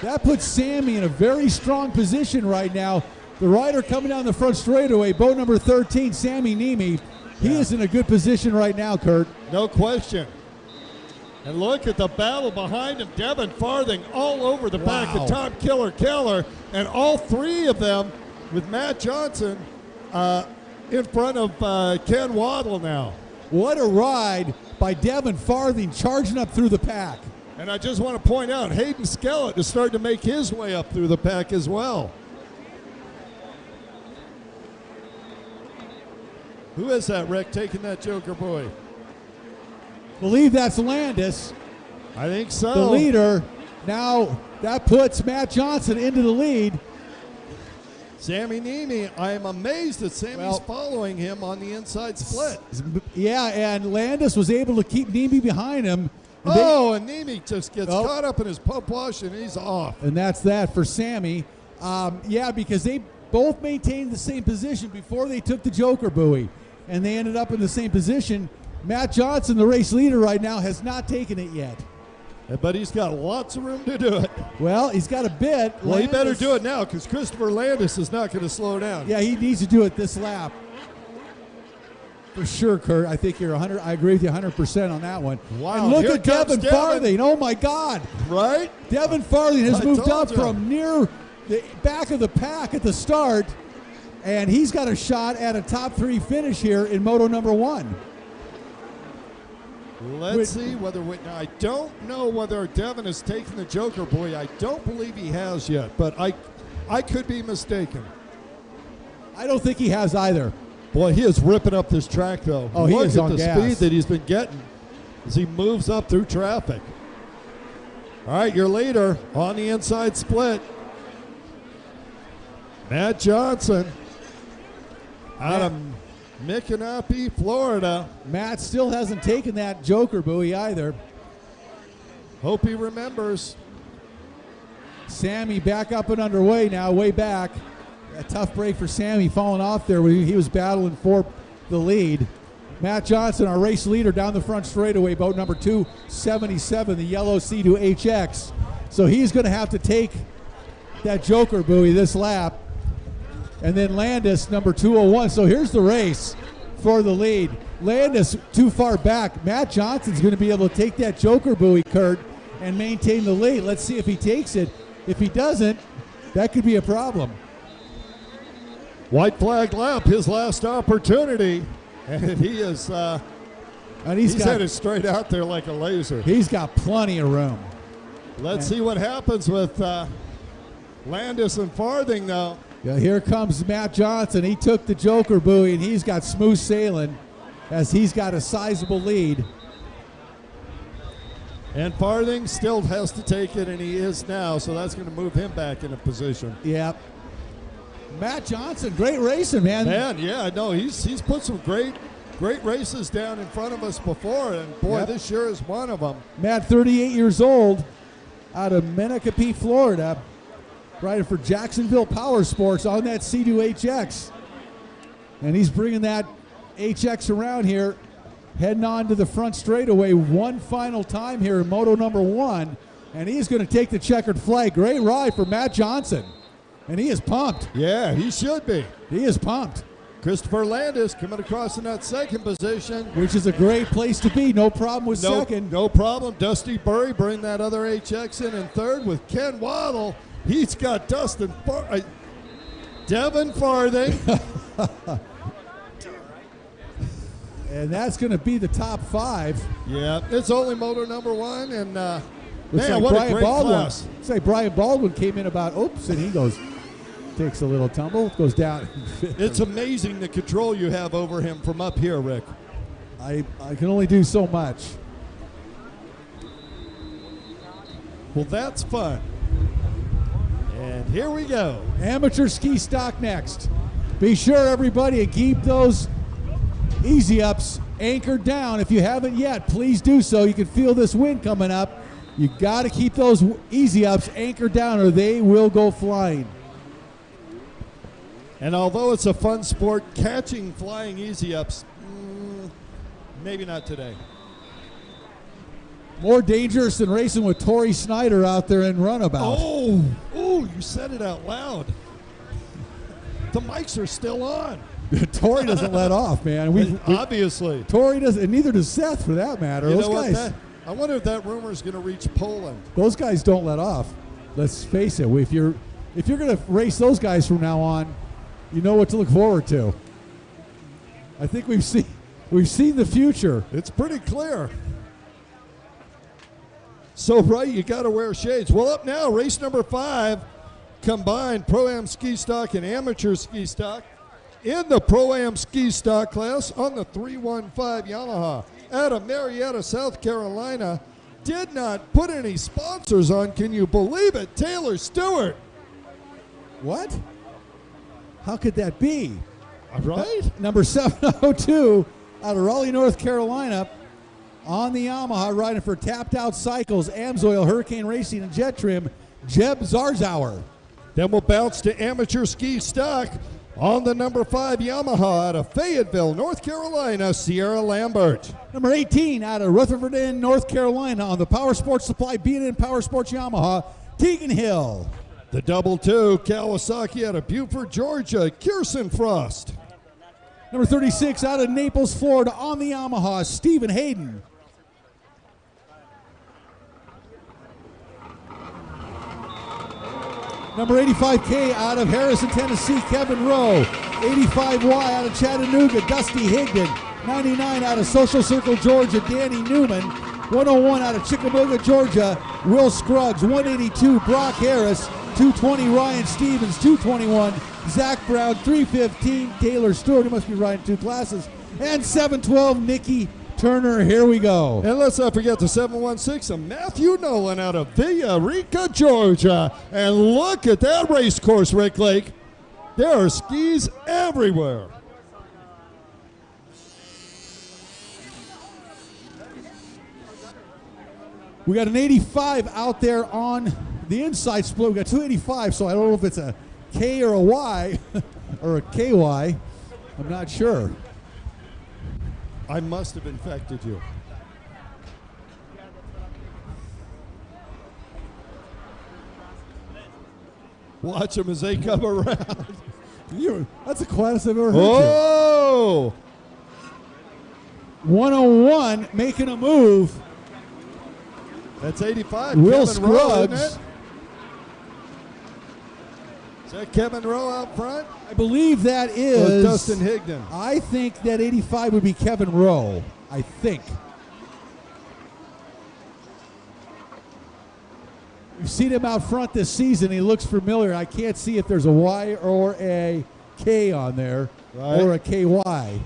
that puts Sammy in a very strong position right now. The rider coming down the front straightaway, boat number 13, Sammy Niemi. He is in a good position right now, Kurt. No question. And look at the battle behind him. Devin Farthing all over the back of Tom Killer Keller. And all three of them with Matt Johnson in front of Ken Waddle now. What a ride by Devin Farthing charging up through the pack. And I just want to point out, Hayden Skellett is starting to make his way up through the pack as well. Who is that, Rick, taking that Joker buoy? Believe that's Landis. I think so. The leader. Now that puts Matt Johnson into the lead. Sammy Niemi, I am amazed that Sammy's following him on the inside split. Yeah, and Landis was able to keep Niemi behind him. And and Niemi just gets caught up in his pump wash and he's off. And that's that for Sammy. Yeah, because they both maintained the same position before they took the Joker buoy. And they ended up in the same position. Matt Johnson, the race leader right now, has not taken it yet. But he's got lots of room to do it. Well, he's got a bit. Well, he better do it now because Christopher Landis is not going to slow down. Yeah, he needs to do it this lap. For sure, Kurt. I think you're 100. I agree with you 100% on that one. Wow. And look at Devin Farthing. Oh, my God. Right? Devin Farthing has moved up from near the back of the pack at the start, and he's got a shot at a top 3 finish here in Moto number 1. Let's see whether I don't know whether Devin has taken the Joker buoy. I don't believe he has yet, but I could be mistaken. I don't think he has either. Boy, he is ripping up this track, though. Oh, he is on gas. Look at the speed that he's been getting as he moves up through traffic. All right, your leader on the inside split. Matt Johnson out of Micanopy, Florida. Matt still hasn't taken that Joker buoy either. Hope he remembers. Sammy back up and underway now, way back. A tough break for Sammy, falling off there. He was battling for the lead. Matt Johnson, our race leader, down the front straightaway, boat number 277, the yellow C2HX. So he's going to have to take that Joker buoy this lap. And then Landis, number 201. So here's the race for the lead. Landis too far back. Matt Johnson's going to be able to take that Joker buoy, Kurt, and maintain the lead. Let's see if he takes it. If he doesn't, that could be a problem. White flag lap, his last opportunity. And he is he's headed straight out there like a laser. He's got plenty of room. Let's see what happens with Landis and Farthing, though. Yeah, here comes Matt Johnson. He took the Joker buoy, and he's got smooth sailing as he's got a sizable lead. And Farthing still has to take it, and he is now, so that's going to move him back into position. Yep. Matt Johnson, great racing, man. Yeah, no, he's put some great races down in front of us before, and boy, this sure is one of them. Matt, 38 years old, out of Menacopee, Florida. Riding for Jacksonville Power Sports on that C2HX. And he's bringing that HX around here, heading on to the front straightaway one final time here in Moto number 1. And he's going to take the checkered flag. Great ride for Matt Johnson. And he is pumped. Yeah, he should be. He is pumped. Christopher Landis coming across in that second position. Which is a great place to be. No problem with second. No problem. Dusty Burry bring that other HX in third with Ken Waddle. He's got Devin Farthing. And that's going to be the top 5. Yeah, it's only Moto number 1. And man, like what Brian a great Baldwin. class. It's like Brian Baldwin came in about, oops, and he goes, takes a little tumble, goes down. It's amazing the control you have over him from up here, Rick. I can only do so much. Well, that's fun. And here we go. Amateur ski stock next. Be sure, everybody, to keep those easy ups anchor down. If you haven't yet, please do so. You can feel this wind coming up. You got to keep those easy ups anchored down or they will go flying. And although it's a fun sport, catching flying easy ups, maybe not today. More dangerous than racing with Tori Snyder out there in Runabout. Oh, you said it out loud. The mics are still on. Tori doesn't let off, man. Obviously. Tori doesn't, and neither does Seth for that matter. You Those know guys, I wonder if that rumor is going to reach Poland. Those guys don't let off. Let's face it. If you're going to race those guys from now on, you know what to look forward to. I think we've seen the future. It's pretty clear. So, right, you got to wear shades. Well, up now, race number 5, combined Pro-Am ski stock and amateur ski stock. In the Pro-Am ski stock class on the 315 Yamaha out of Marietta, South Carolina. Did not put any sponsors on. Can you believe it? Taylor Stewart. What? How could that be? Right? Number 702 out of Raleigh, North Carolina. On the Yamaha, riding for Tapped Out Cycles, Amsoil, Hurricane Racing, and JetTrim, Jeb Zarzauer. Then we'll bounce to amateur ski stock on the number 5 Yamaha out of Fayetteville, North Carolina, Sierra Lambert. Number 18 out of Rutherford, North Carolina, on the Power Sports Supply B&N Power Sports Yamaha, Tegan Hill. The double 2 Kawasaki out of Buford, Georgia, Kirsten Frost. Number 36 out of Naples, Florida, on the Yamaha, Stephen Hayden. Number 85K out of Harrison, Tennessee, Kevin Rowe. 85Y out of Chattanooga, Dusty Higdon. 99 out of Social Circle, Georgia, Danny Newman. 101 out of Chickamauga, Georgia, Will Scruggs. 182, Brock Harris. 220, Ryan Stevens. 221, Zach Brown. 315, Taylor Stewart. He must be riding 2 classes. And 712, Nikki Turner. Here we go. And let's not forget the 716 of Matthew Nolan out of Villa Rica, Georgia. And look at that race course, Rick Lake. There are skis everywhere. We got an 85 out there on the inside split. We got 285, so I don't know if it's a K or a Y or a KY. I'm not sure. I must have infected you. Watch them as they come around. That's the quietest I've ever heard. Oh! 101 making a move. That's 85. Will Kevin Rowe, Scruggs. isn't it? Is that Kevin Rowe out front? I believe that is Or Dustin Higdon. I think that 85 would be Kevin Rowe. I think. We've seen him out front this season. He looks familiar. I can't see if there's a Y or a K on there, Right. or a KY.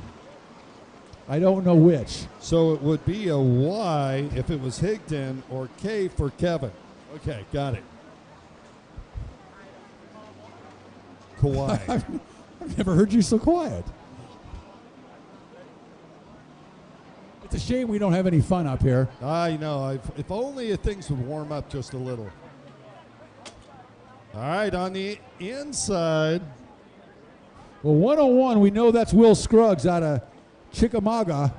I don't know which. So it would be a Y if it was Higdon, or K for Kevin. Okay, got it. Kawhi. I've never heard you so quiet. It's a shame we don't have any fun up here. I know. If only things would warm up just a little. All right, on the inside. Well, 101, we know that's Will Scruggs out of Chickamauga.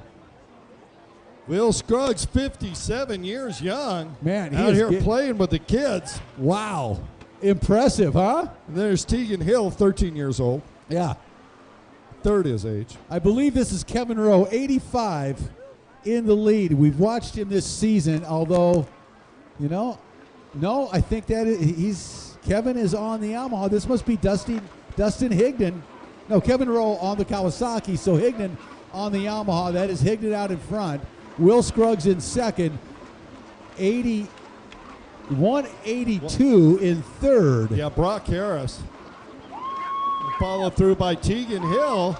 Will Scruggs, 57 years young. Man, he out is here playing with the kids. Wow. Impressive, huh? And there's Tegan Hill, 13 years old. Yeah. Third his age. I believe this is Kevin Rowe, 85 in the lead. We've watched him this season, although, you know, no, I think that Kevin is on the Yamaha. This must be Dustin Higdon. No, Kevin Rowe on the Kawasaki, so Higdon on the Yamaha. That is Higdon out in front. Will Scruggs in second. 182 in third. Yeah, Brock Harris. Followed through by Tegan Hill.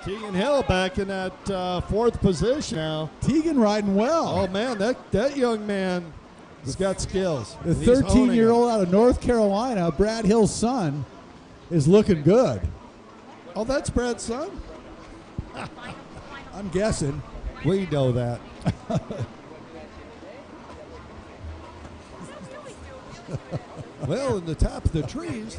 Tegan Hill back in that fourth position now. Tegan riding well. Oh, man, that young man has got skills. The 13-year-old out of North Carolina, Brad Hill's son, is looking good. Oh, that's Brad's son? I'm guessing. We know that. Well, in the top of the trees.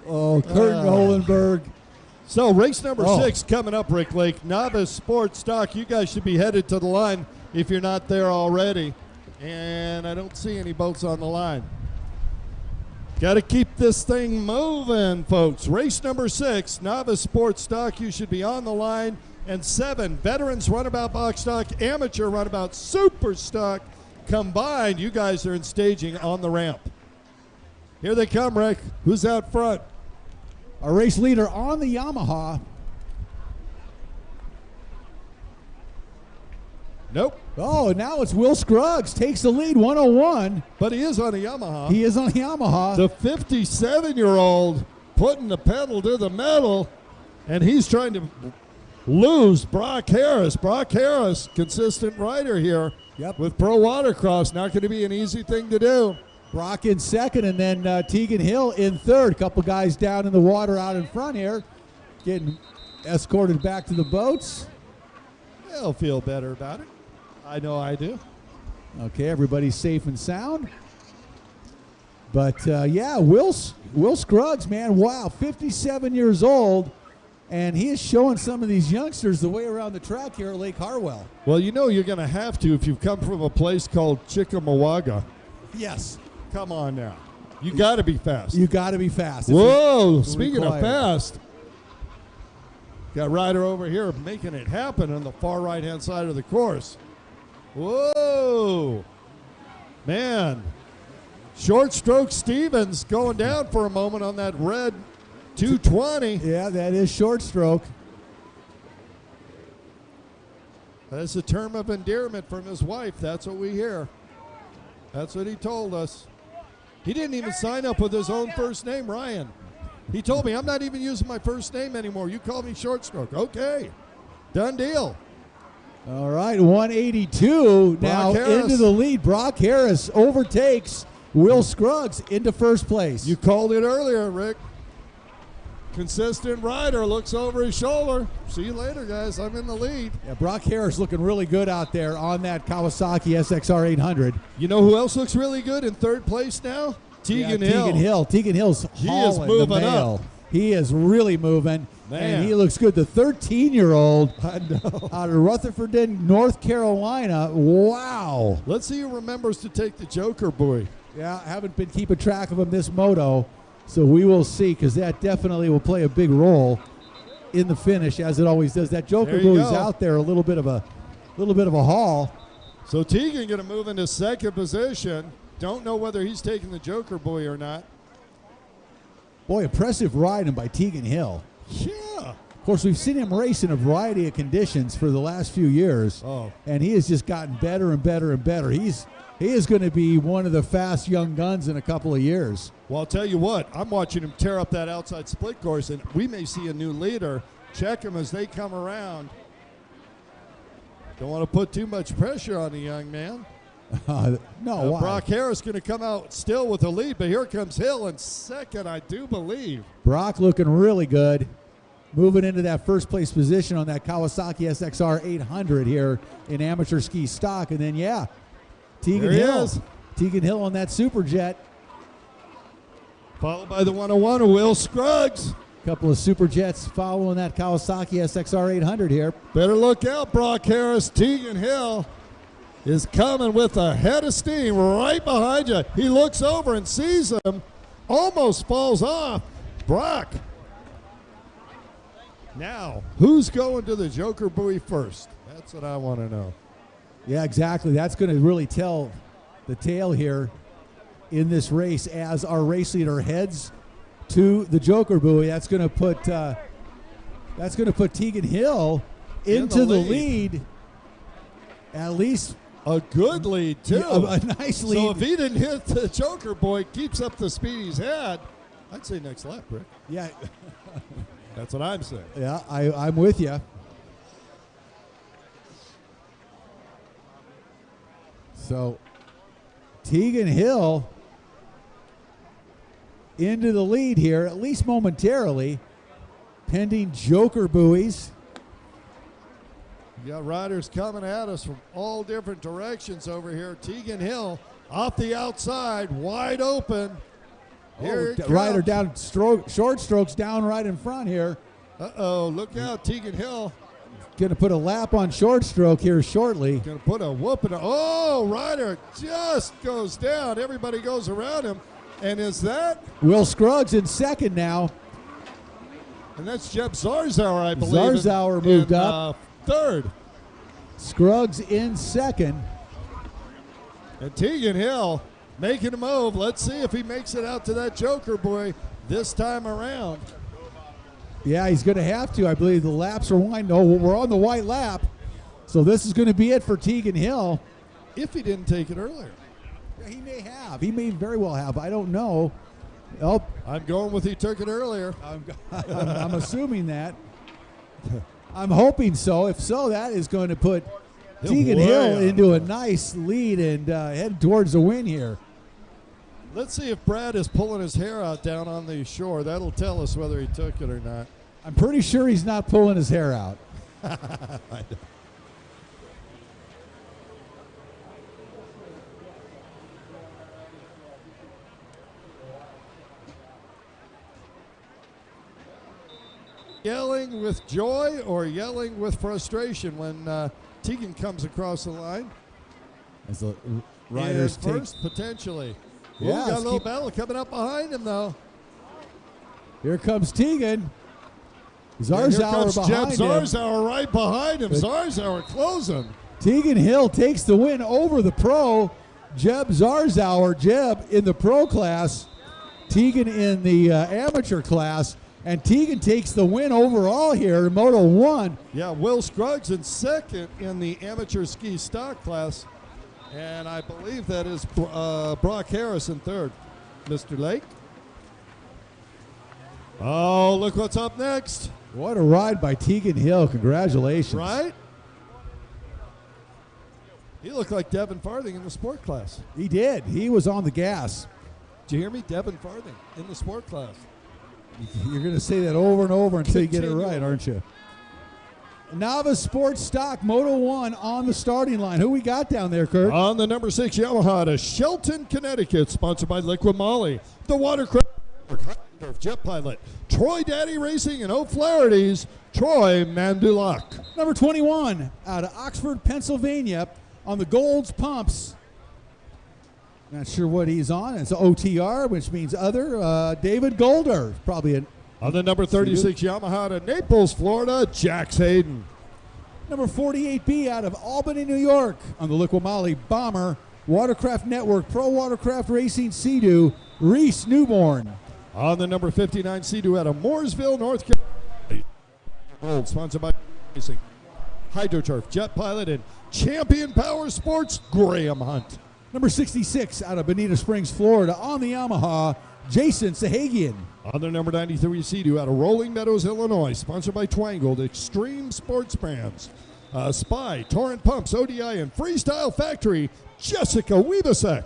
Oh, Curtin Holenberg. So race number 6 coming up, Rick Lake. Novice Sports Stock. You guys should be headed to the line if you're not there already. And I don't see any boats on the line. Got to keep this thing moving, folks. Race number 6, Novice Sports Stock. You should be on the line. And 7, Veterans Runabout Box Stock, Amateur Runabout Super Stock. Combined, you guys are in staging on the ramp. Here they come, Rick. Who's out front? Our race leader on the Yamaha. Nope. Oh, now it's Will Scruggs. Takes the lead, 101. But he is on a Yamaha. He is on a Yamaha. The 57-year-old putting the pedal to the metal, and he's trying to lose Brock Harris. Brock Harris, consistent rider here with Pro Watercross. Not going to be an easy thing to do. Brock in second, and then Tegan Hill in third. Couple guys down in the water out in front here, getting escorted back to the boats. They'll feel better about it. I know I do. Okay, everybody's safe and sound. But yeah, Will Scruggs, man, wow, 57 years old, and he is showing some of these youngsters the way around the track here at Lake Hartwell. Well, you know you're going to have to if you've come from a place called Chickamauga. Yes. Come on now. You got to be fast. You got to be fast. Whoa, speaking of fast, got Ryder over here making it happen on the far right-hand side of the course. Whoa. Man. Short stroke Stevens going down for a moment on that red 220. Yeah, that is short stroke. That's a term of endearment from his wife. That's what we hear. That's what he told us. He didn't even sign up with his own first name, Ryan. He told me, I'm not even using my first name anymore. You call me short stroke. Okay. Done deal. All right, 182 now into the lead. Brock Harris overtakes Will Scruggs into first place. You called it earlier, Rick. Consistent rider looks over his shoulder. See you later, guys. I'm in the lead. Yeah, Brock Harris looking really good out there on that Kawasaki SXR 800. You know who else looks really good in third place now? Tegan Hill. Tegan Hill's hauling the mail. He is really moving, and he looks good. The 13-year-old out of Rutherford, North Carolina. Wow. Let's see who remembers to take the Joker buoy. Yeah, I haven't been keeping track of him this moto. So we will see, because that definitely will play a big role in the finish, as it always does. That Joker buoy's out there, a little bit of a haul. So Tegan going to move into second position. Don't know whether he's taking the Joker buoy or not. Boy, impressive riding by Tegan Hill. Yeah. Of course, we've seen him race in a variety of conditions for the last few years, and he has just gotten better and better and better. He is going to be one of the fast young guns in a couple of years. Well, I'll tell you what, I'm watching him tear up that outside split course, and we may see a new leader. Check him as they come around. Don't want to put too much pressure on the young man. No, why? Brock Harris going to come out still with the lead, but here comes Hill in second, I do believe. Brock looking really good. Moving into that first place position on that Kawasaki SXR 800 here in amateur ski stock. And then, yeah, Tegan Hill on that Superjet. Followed by the 101 of Will Scruggs. Couple of Superjets following that Kawasaki SXR 800 here. Better look out, Brock Harris. Tegan Hill is coming with a head of steam right behind you. He looks over and sees him, almost falls off. Brock. Now, who's going to the Joker buoy first? That's what I want to know. Yeah, exactly. That's going to really tell the tale here in this race as our race leader heads to the Joker buoy. That's going to put Tegan Hill into the lead. At least a good lead too. A nice lead. So if he didn't hit the Joker buoy, keeps up the speed he's had, I'd say next lap, Rick. Yeah. That's what I'm saying. Yeah, I'm with you. So Tegan Hill into the lead here, at least momentarily, pending Joker buoys We got riders coming at us from all different directions over here. Tegan Hill off the outside, wide open. Here it rider comes. down, short strokes down right in front here. Uh-oh, look out, Tegan Hill. Going to put a lap on short stroke here shortly. Going to put a whooping. Oh, rider just goes down. Everybody goes around him. And is that? Will Scruggs in second now. And that's Jeb Zarzauer, I believe. Zarzauer moved up. Third. Scruggs in second. And Tegan Hill making a move. Let's see if he makes it out to that Joker boy this time around. Yeah, he's going to have to. I believe the laps are winding. Oh, we're on the white lap. So this is going to be it for Tegan Hill. If he didn't take it earlier. Yeah, he may have. He may very well have. I don't know. Oh, I'm going with he took it earlier. I'm assuming that. I'm hoping so. If so, that is going to put Tegan Hill into a nice lead and head towards the win here. Let's see if Brad is pulling his hair out down on the shore. That'll tell us whether he took it or not. I'm pretty sure he's not pulling his hair out. Yelling with joy or yelling with frustration when Tegan comes across the line. As the riders take first, potentially. Yeah, Ooh, got a little battle coming up behind him, though. Here comes Tegan. Zarzauer Zarzauer behind behind him. Zarzauer right behind him. Zarzauer closing. Tegan Hill takes the win over the pro. Jeb Zarzauer. Jeb in the pro class. Tegan in the amateur class. And Tegan takes the win overall here in Moto 1. Yeah, Will Scruggs in second in the amateur ski stock class. And I believe that is Brock Harris in third. Mr. Lake. Oh, look what's up next. What a ride by Tegan Hill. Congratulations. Right? He looked like Devin Farthing in the sport class. He did. He was on the gas. Did you hear me? Devin Farthing in the sport class. You're going to say that over and over until you get it right, aren't you? Novice Sports Stock Moto 1 on the starting line. Who we got down there, Kurt? On the number 6 Yamaha to Shelton, Connecticut, sponsored by LIQUI-MOLY, the Watercross, Jet Pilot, Troy Daddy Racing, and O'Flaherty's Troy Mandulak. Number 21 out of Oxford, Pennsylvania on the Gold's Pumps. Not sure what he's on. It's OTR, which means other. David Golder, probably an. On the number 36 Yamaha to Naples, Florida, Jax Hayden. Number 48B out of Albany, New York on the LIQUI-MOLY Bomber, Watercraft Network, Pro Watercraft Racing Sea-Doo, Reese Newborn. On the number 59 Sea-Doo out of Mooresville, North Carolina. Gold, sponsored by Racing, HydroTurf, Jet Pilot, and Champion Power Sports, Graham Hunt. Number 66 out of Bonita Springs, Florida on the Yamaha, Jason Sahagian. On the number 93 Sea-Doo out of Rolling Meadows, Illinois, sponsored by Twangled Extreme Sports Brands, Spy, Torrent Pumps, ODI, and Freestyle Factory, Jessica Weebasek.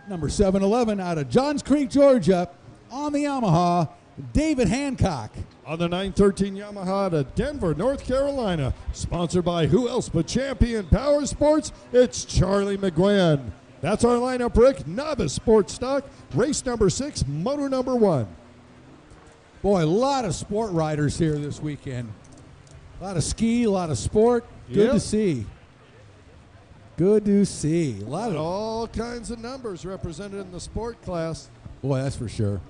Number 711 out of Johns Creek, Georgia on the Yamaha, David Hancock. On the 913 Yamaha to Denver, North Carolina, sponsored by who else but Champion Power Sports, it's Charlie McGuinn. That's our lineup, Rick. Novice Sports Stock, race number 6, motor number 1. Boy, a lot of sport riders here this weekend. A lot of ski, a lot of sport. Good to see. Good to see. A lot of all kinds of numbers represented in the sport class. Boy, that's for sure.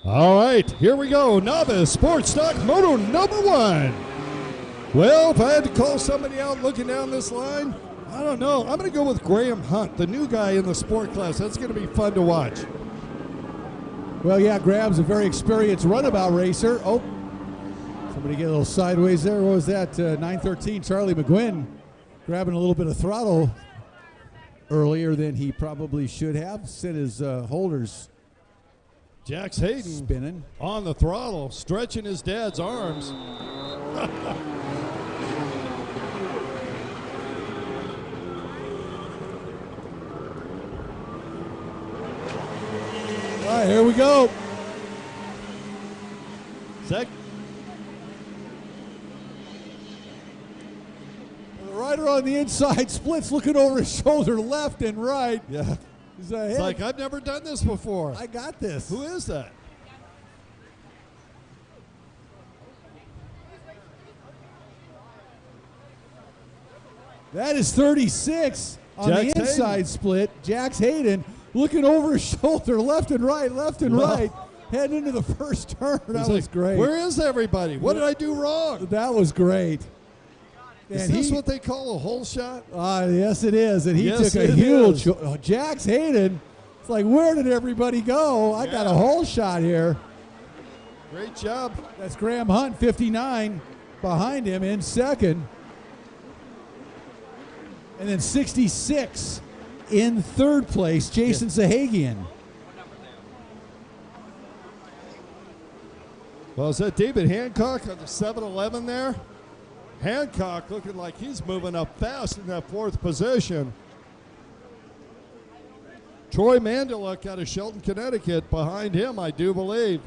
All right, here we go. Novice Sports Stock Moto #1. Well, if I had to call somebody out looking down this line, I don't know. I'm going to go with Graham Hunt, the new guy in the sport class. That's going to be fun to watch. Well, yeah, Graham's a very experienced runabout racer. Oh, somebody get a little sideways there. What was that? 913, Charlie McGuinn grabbing a little bit of throttle earlier than he probably should have. Sent his holders Jax Hayden spinning on the throttle, stretching his dad's arms. All right, here we go. Sec. The rider on the inside splits, looking over his shoulder left and right. Yeah. He's It's like, I've never done this before. I got this. Who is that? That is 36 on Jax the inside Hayden. split. Jax Hayden looking over his shoulder left and right, heading into the first turn. That He's was like, great. Where is everybody? What did I do wrong? That was great. Is this what they call a hole shot? Yes, it is. And he Yes, took a it huge. is. Jax Hayden. It's like, where did everybody go? I got a hole shot here. Great job. That's Graham Hunt, 59, behind him in second. And then 66 in third place, Jason Zahagian. Well, is that David Hancock on the 7-Eleven there? Hancock looking like he's moving up fast in that fourth position. Troy Mandaluk out of Shelton, Connecticut behind him, I do believe.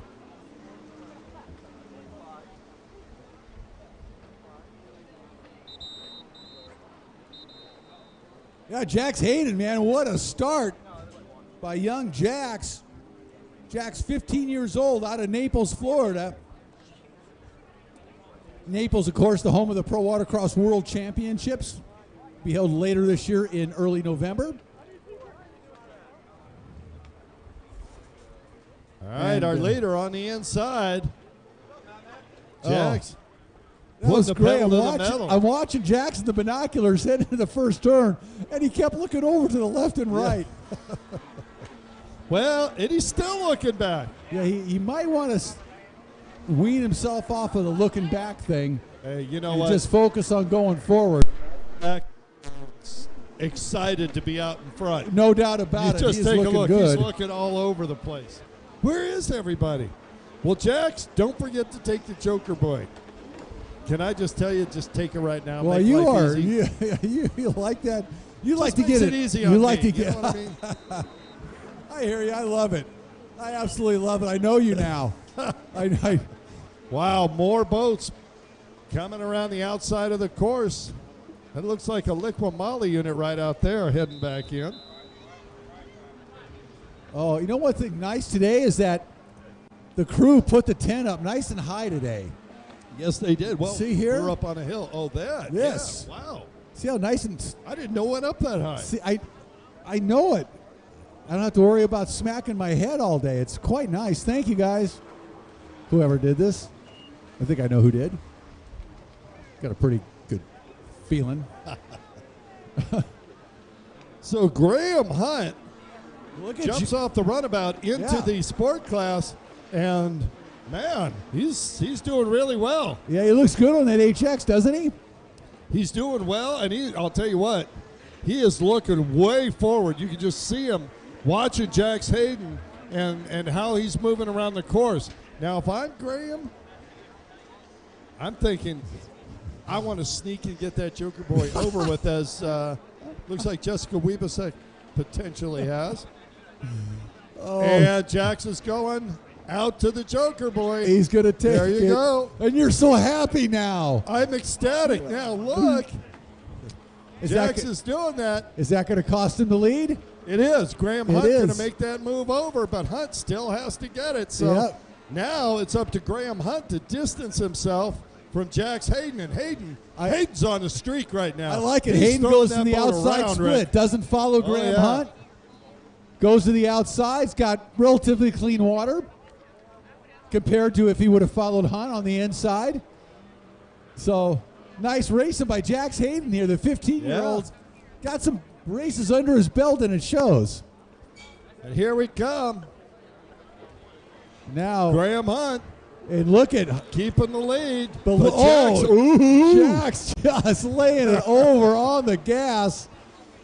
Yeah, Jax Hayden, man, what a start by young Jax. Jax, 15 years old, out of Naples, Florida. Naples, of course, the home of the Pro Watercross World Championships. Be held later this year in early November. All right, our leader on the inside. Jax. That was the great. pedal to the metal. I'm watching Jax in the binoculars heading into the first turn, and he kept looking over to the left and right. Well, and he's still looking back. Yeah, he might want to wean himself off of the looking back thing. Hey, you know and what? just focus on going forward. Excited to be out in front. No doubt about it. Just He's take a looking look. good. He's looking all over the place. Where is everybody? Well, Jax, don't forget to take the Joker boy. Can I just tell you, just take it right now. Well, make you life are. easy. You like that. You Just like to makes get it easy You on like me, to get. you know what I mean? I hear you. I love it. I absolutely love it. I know you now. Wow, more boats coming around the outside of the course. That looks like a LIQUI-MOLY unit right out there heading back in. Oh, you know what thing nice today is that the crew put the tent up nice and high today. Yes, they did. Well, see here? we're up on a hill. Oh, that. Yes. Yeah, wow. See how nice and. I didn't know it went up that high. See, I know it. I don't have to worry about smacking my head all day. It's quite nice. Thank you, guys. Whoever did this. I think I know who did. Got a pretty good feeling. So Graham Hunt Look at jumps off the runabout into the sport class, and man, he's doing really well. Yeah, he looks good on that HX, doesn't he? He's doing well, and I'll tell you what, he is looking way forward. You can just see him watching Jax Hayden and how he's moving around the course. Now, if I'm Graham, I'm thinking I want to sneak and get that Joker boy over with, as looks like Jessica Wiebesek potentially has. Oh. And Jax is going out to the Joker boy. He's going to take it. There you go. And you're so happy now. I'm ecstatic. Now, look. Is Jax is doing that. Is that going to cost him the lead? It is. Graham It Hunt going to is. make that move over, but Hunt still has to get it. So now it's up to Graham Hunt to distance himself from Jax Hayden. And Hayden's on the streak right now. I like it. He's Hayden throwing goes to that the boat outside around, split. Rick. Doesn't follow Oh, Graham yeah. Hunt. Goes to the outside. He's got relatively clean water. compared to if he would have followed Hunt on the inside. So nice racing by Jax Hayden here. The 15-year-old got some races under his belt, and it shows. And here we come. Now Graham Hunt. And look at keeping the lead. Jax just laying it over on the gas.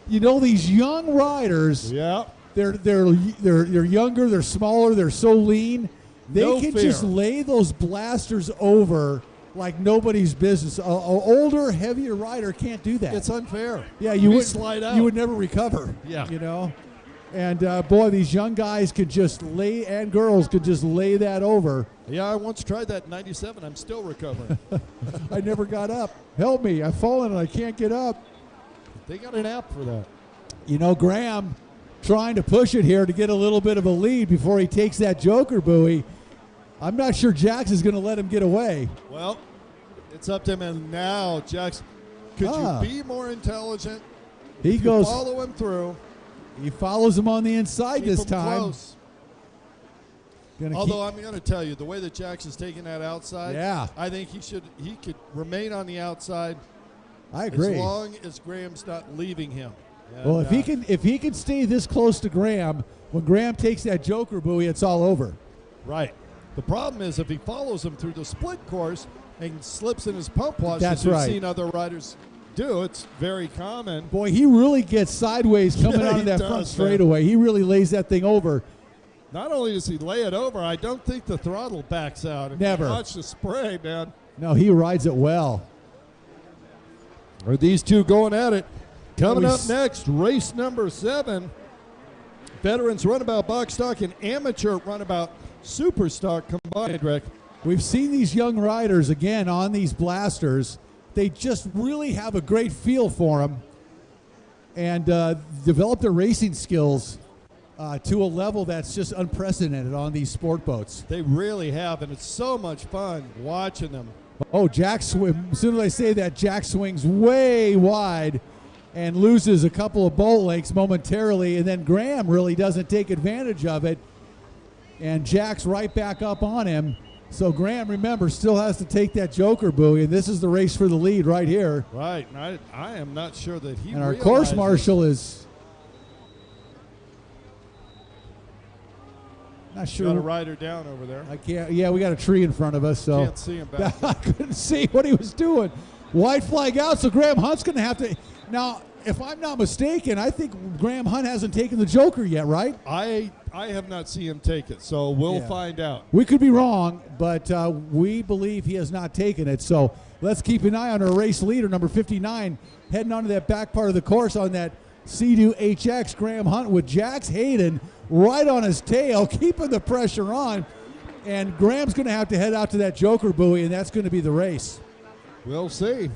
You know, these young riders, they're younger, they're smaller, they're so lean. They can just lay those blasters over like nobody's business. An older, heavier rider can't do that. It's unfair. Yeah, you would slide out. You would never recover. Yeah, you know. And boy, these young guys could just lay, and girls could just lay that over. Yeah, I once tried that in '97. I'm still recovering. I never got up. Help me! I've fallen and I can't get up. They got an app for that. You know, Graham trying to push it here to get a little bit of a lead before he takes that joker buoy. I'm not sure Jax is going to let him get away. Well, it's up to him. And now, Jax, could you be more intelligent? He goes. Follow him through. He follows him on the inside this time. Close. Although I'm going to tell you, the way that Jax is taking that outside, I think he could remain on the outside. I agree. As long as Graham's not leaving him. And, well, if he can stay this close to Graham, when Graham takes that joker buoy, it's all over. Right. The problem is if he follows him through the split course and slips in his pump wash, that's as right. We've seen other riders do. It's very common. Boy, he really gets sideways coming out of that front straightaway. He really lays that thing over. Not only does he lay it over, I don't think the throttle backs out. Never. Watch the spray, man. No, he rides it well. Are these two going at it? Coming up next, race number 7. Veterans Runabout Box Stock and Amateur Runabout Super Stock combined, Rick. We've seen these young riders, again, on these blasters. They just really have a great feel for them and develop their racing skills to a level that's just unprecedented on these sport boats. They really have, and it's so much fun watching them. Oh, Jax, as soon as I say that, Jax swings way wide and loses a couple of bolt lengths momentarily, and then Graham really doesn't take advantage of it, and Jax right back up on him. So Graham, remember, still has to take that joker buoy, and this is the race for the lead right here. Right, and I am not sure that he. And our course marshal is not sure. Got a rider down over there. I can't. Yeah, we got a tree in front of us, so can't see him back. I couldn't see what he was doing. White flag out, so Graham Hunt's going to have to. Now, if I'm not mistaken, I think Graham Hunt hasn't taken the joker yet, right? I have not seen him take it, so we'll find out. We could be wrong, but we believe he has not taken it. So let's keep an eye on our race leader, number 59, heading onto that back part of the course on that Sea-Doo HX, Graham Hunt with Jax Hayden right on his tail, keeping the pressure on. And Graham's going to have to head out to that joker buoy, and that's going to be the race. We'll see.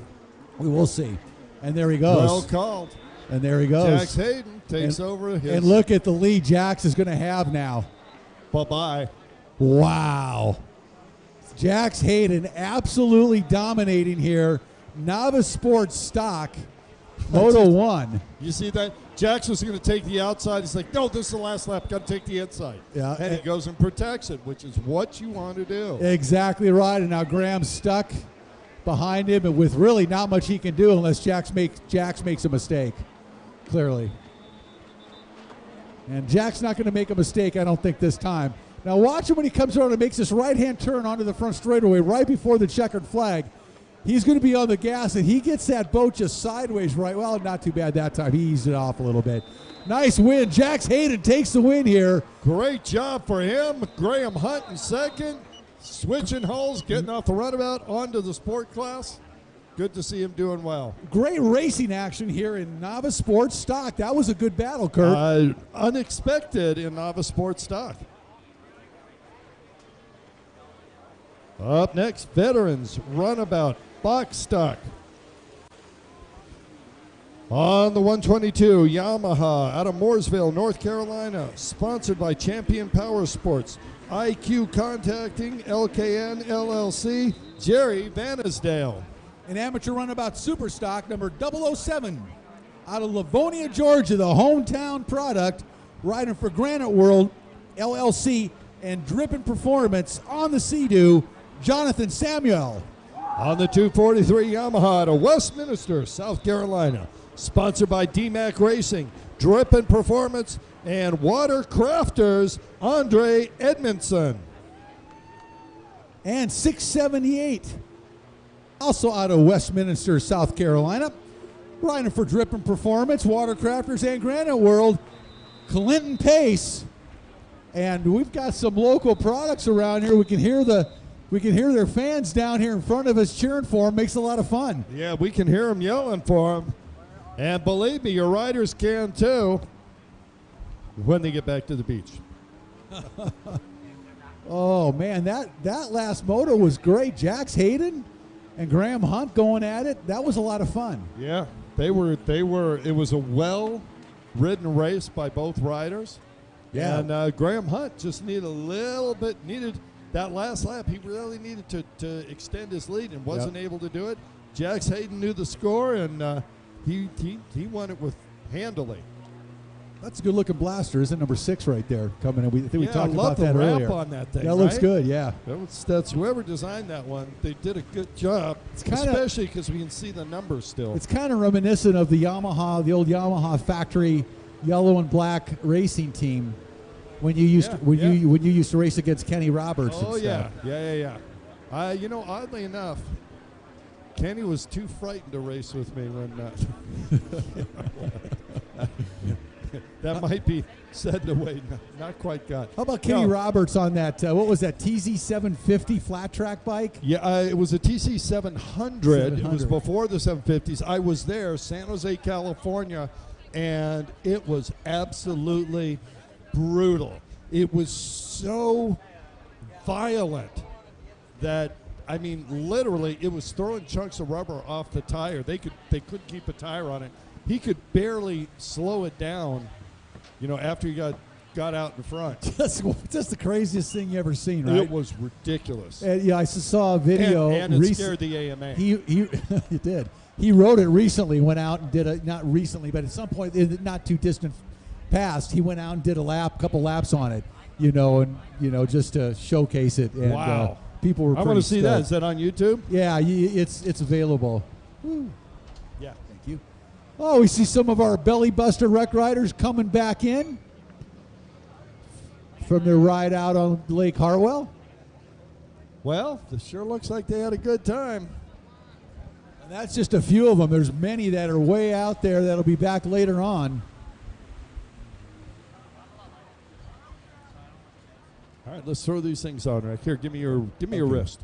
We will see. And there he goes. Well called. And there he goes. Jax Hayden takes over his. And look at the lead Jax is going to have now. Bye-bye. Wow. Jax Hayden absolutely dominating here. Novice Sports Stock, Moto 1. You see that? Jax was going to take the outside. He's like, no, this is the last lap. Got to take the inside. Yeah. And he goes and protects it, which is what you want to do. Exactly right. And now Graham's stuck behind him, and with really not much he can do unless Jax makes a mistake, clearly. And Jack's not going to make a mistake, I don't think, this time. Now watch him when he comes around and makes this right-hand turn onto the front straightaway right before the checkered flag. He's going to be on the gas, and he gets that boat just sideways right. Well, not too bad that time. He eased it off a little bit. Nice win. Jax Hayden takes the win here. Great job for him. Graham Hunt in second. Switching holes, getting off the runabout onto the sport class. Good to see him doing well. Great racing action here in Novice Sports Stock. That was a good battle, Kurt. Unexpected in Novice Sports Stock. Up next, Veterans Runabout Box Stock. On the 122, Yamaha out of Mooresville, North Carolina, sponsored by Champion Power Sports. IQ Contacting, LKN, LLC, Jerry Vanisdale. An amateur runabout super stock, number 007, out of Lavonia, Georgia, the hometown product, riding for Granite World, LLC, and Drippin' Performance on the Sea-Doo, Jonathan Samuel. On the 243 Yamaha to Westminster, South Carolina. Sponsored by DMAC Racing, Drippin' Performance, and Watercrafters, Andre Edmondson. And 678, also out of Westminster, South Carolina. Riding for Drippin' Performance, Watercrafters, and Granite World, Clinton Pace. And we've got some local products around here. We can hear their fans down here in front of us cheering for them. Makes it a lot of fun. Yeah, we can hear them yelling for them. And believe me, your riders can too when they get back to the beach. Oh man, that last moto was great. Jax Hayden and Graham Hunt going at it. That was a lot of fun. Yeah, they were. It was a well-ridden race by both riders. Yeah. And Graham Hunt just needed that last lap. He really needed to extend his lead and wasn't able to do it. Jax Hayden knew the score, and he won it with handily. That's a good-looking blaster, isn't it? Number 6 right there coming in. We talked I love about that the wrap earlier. on that thing. That looks right? good, yeah. That's whoever designed that one. They did a good job, especially because we can see the numbers still. It's kind of reminiscent of the old Yamaha factory yellow and black racing team when you used to race against Kenny Roberts. Oh and yeah, stuff. yeah. Oddly enough, Kenny was too frightened to race with me when. That might be said in a way not quite got. How about Kenny Roberts on that? What was that, TZ750 flat track bike? Yeah, it was a TC 700. It was before the 750s. I was there, San Jose, California, and it was absolutely brutal. It was so violent that, I mean, literally, it was throwing chunks of rubber off the tire. They couldn't keep a tire on it. He could barely slow it down, after he got out in front. That's the craziest thing you ever seen, right? It was ridiculous. Yeah, I saw a video. And it scared the AMA. He did. He rode it recently, went out and did a, not recently, but at some point in the not too distant past, he went out and did a couple laps on it, just to showcase it. And, wow. People were I want to see that. Is that on YouTube? Yeah, it's available. Woo. Yeah. Thank you. Oh, we see some of our belly buster wreck riders coming back in from their ride out on Lake Hartwell. Well, it sure looks like they had a good time. And that's just a few of them. There's many that are way out there that'll be back later on. All right, let's throw these things on right here. Give me your wrist.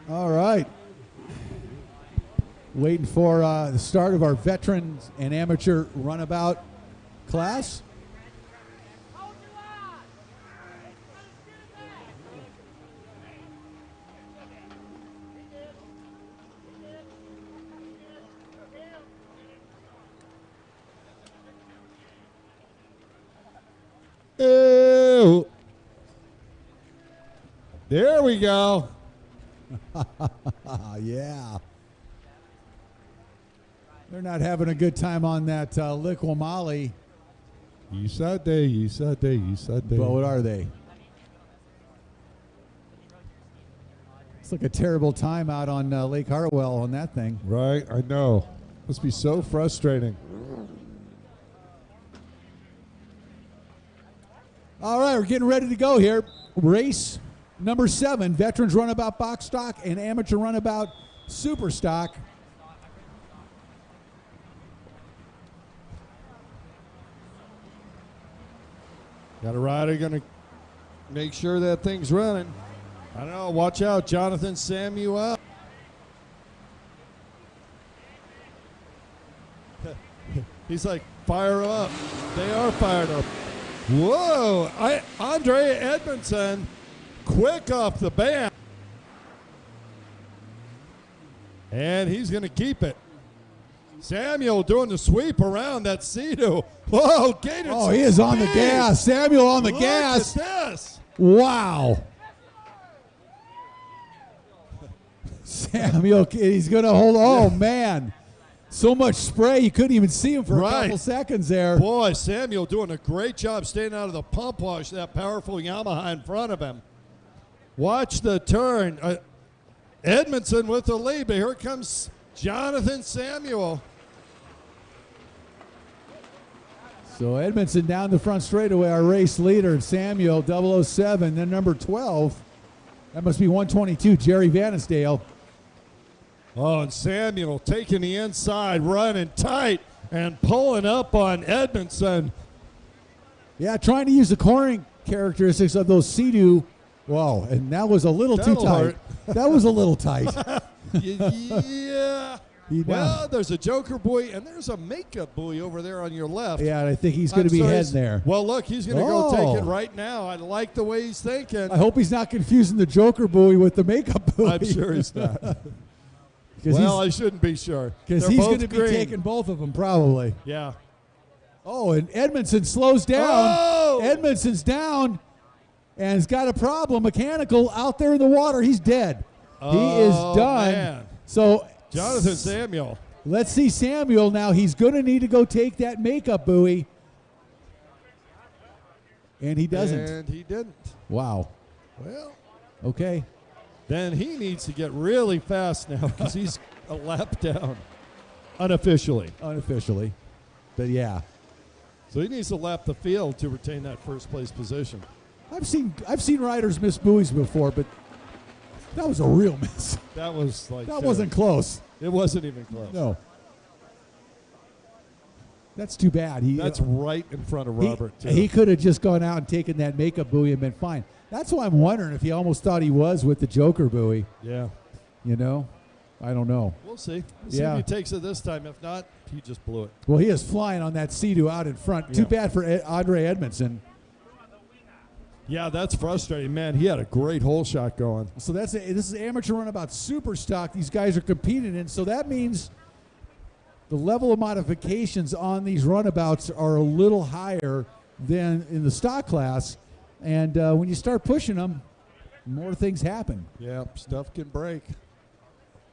All right. Waiting for the start of our veterans and amateur runabout class. Ew. There we go. Yeah. They're not having a good time on that LIQUI-MOLY. You said they. But what are they? It's like a terrible time out on Lake Hartwell on that thing. Right, I know. Must be so frustrating. All right, we're getting ready to go here. Race number 7, Veterans Runabout Box Stock and Amateur Runabout Super Stock. Got a rider going to make sure that thing's running. I don't know. Watch out, Jonathan Samuel. He's like, fire up. They are fired up. Whoa. Andre Edmondson, quick off the band. And he's going to keep it. Samuel doing the sweep around that Sea-Doo. Whoa, gated. Oh, he is on the gas. Samuel on the gas. Look at this. Wow. Samuel, he's going to hold. Oh, man. So much spray, you couldn't even see him for a couple seconds there. Boy, Samuel doing a great job staying out of the pump wash, that powerful Yamaha in front of him. Watch the turn. Edmondson with the lead, but here comes Jonathan Samuel. So Edmondson down the front straightaway, our race leader, Samuel, 007. Then number 12, that must be 122, Jerry Vanisdale. Oh, and Samuel taking the inside, running tight, and pulling up on Edmondson. Yeah, trying to use the cornering characteristics of those Sea-Doo. Whoa, and that was a little too tight. That was a little tight. Yeah. Well, there's a joker buoy, and there's a makeup buoy over there on your left. Yeah, and I think he's going to be heading there. Well, look, he's going to go take it right now. I like the way he's thinking. I hope he's not confusing the joker buoy with the makeup buoy. I'm sure he's not. Well, I shouldn't be sure. Because he's going to be taking both of them probably. Yeah. Oh, and Edmondson slows down. Oh! Edmondson's down and has got a problem. Mechanical out there in the water. He's dead. Oh, he is done. Man. So Jonathan Samuel. Let's see Samuel now. He's going to need to go take that makeup buoy. And he doesn't. And he didn't. Wow. Well. Okay. Then he needs to get really fast now because he's a lap down. Unofficially. Unofficially. But yeah. So he needs to lap the field to retain that first place position. I've seen riders miss buoys before, but that was a real miss. That was like that wasn't close. It wasn't even close. No. That's too bad. That's right in front of Robert, too. He could have just gone out and taken that makeup buoy and been fine. That's why I'm wondering if he almost thought he was with the joker buoy. Yeah. You know? I don't know. We'll see. We'll see if he takes it this time. If not, he just blew it. Well, he is flying on that Sea-Doo out in front. Yeah. Too bad for Andre Edmondson. Yeah, that's frustrating. Man, he had a great hole shot going. So this is amateur runabout super stock these guys are competing in. So that means the level of modifications on these runabouts are a little higher than in the stock class. And when you start pushing them, more things happen. Yeah, stuff can break.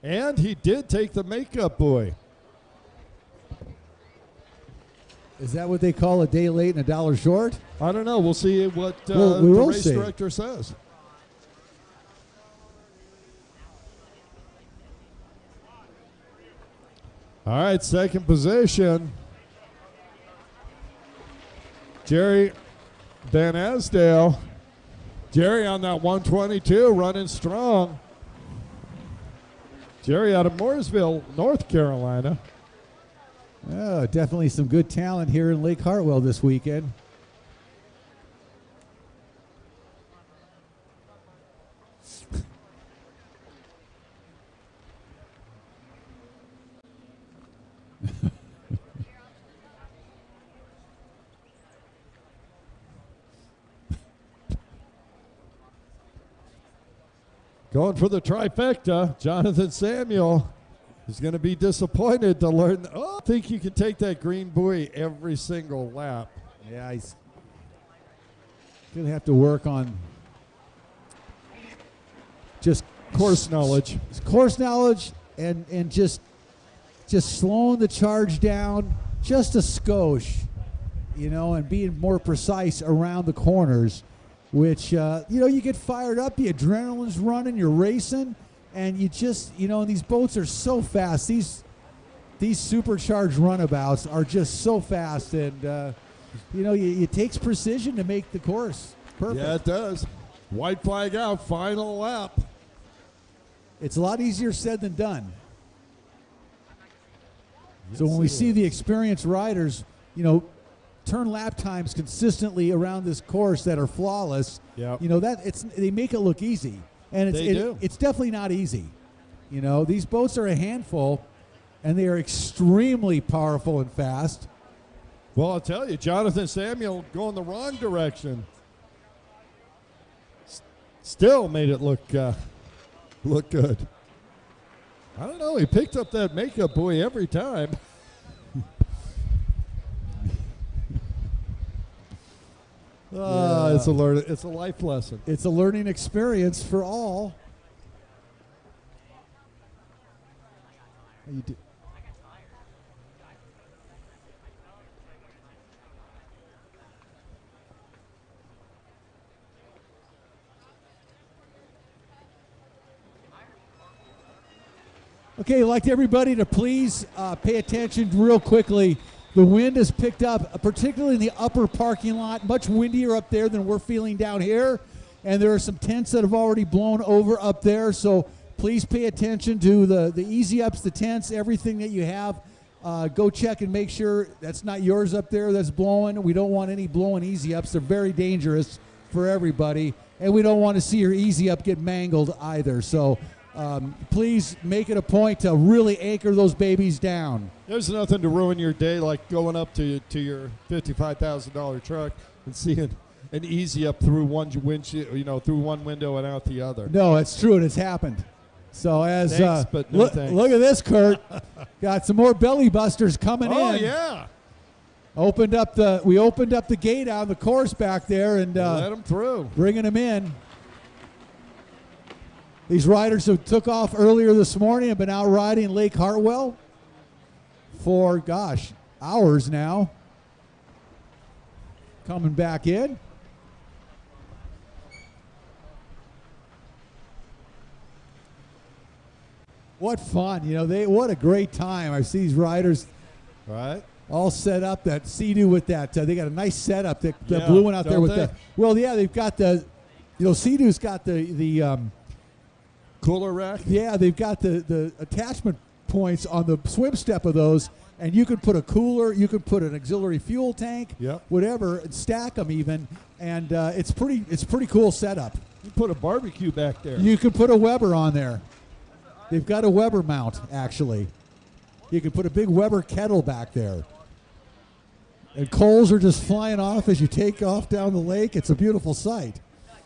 And he did take the makeup buoy. Is that what they call a day late and a dollar short? I don't know. We'll see what the race director says. All right, second position. Jerry Van Asdale. Jerry on that 122, running strong. Jerry out of Mooresville, North Carolina. Oh, definitely some good talent here in Lake Hartwell this weekend. Going for the trifecta, Jonathan Samuel is going to be disappointed to learn. I think you can take that green buoy every single lap. Yeah, he's going to have to work on just course knowledge. Course knowledge and just slowing the charge down just a skosh, you know, and being more precise around the corners, which, you know, you get fired up, the adrenaline's running, you're racing, and you just, you know, these boats are so fast. These supercharged runabouts are just so fast, and you know, it takes precision to make the course perfect. Yeah, it does. White flag out, final lap. It's a lot easier said than done. Yes, So when we it see is. the experienced riders, you know, turn lap times consistently around this course that are flawless, Yep. you know, they make it look easy, and They do. it's definitely not easy. You know, these boats are a handful, and they are extremely powerful and fast. Well, I'll tell you, Jonathan Samuel going the wrong direction. Still made it look good. I don't know. He picked up that makeup buoy every time. Yeah. It's a life lesson. It's a learning experience for all. How you do? Okay, I'd like everybody to please pay attention real quickly. The wind has picked up, particularly in the upper parking lot, much windier up there than we're feeling down here. And there are some tents that have already blown over up there. So please pay attention to the easy ups, the tents, everything that you have. Go check and make sure that's not yours up there that's blowing. We don't want any blowing easy ups. They're very dangerous for everybody. And we don't want to see your easy up get mangled either. So please make it a point to really anchor those babies down. There's nothing to ruin your day like going up to your $55,000 truck and seeing an easy up through one windshield, you know, through one window and out the other. No, it's true, and it's happened. So as Thanks, but no thanks. Look at this, Kurt. Got some more belly busters coming in. Oh yeah. We opened up the gate on the course back there and Let them through. bringing them in. These riders who took off earlier this morning have been out riding Lake Hartwell for, gosh, hours now. Coming back in. What fun. You know, what a great time. I see these riders Right. all set up. That Sea-Doo with that. They got a nice setup. That Yeah, blue one out there don't with they? that. Well, yeah, they've got the, you know, Sea-Doo's got the Cooler rack. yeah, they've got the attachment points on the swim step of those, and you can put a cooler, you can put an auxiliary fuel tank, Yep. whatever, and stack them even, and it's pretty cool setup. You put a barbecue back there. You can put a Weber on there. They've got a Weber mount actually. You can put a big Weber kettle back there. And coals are just flying off as you take off down the lake. It's a beautiful sight.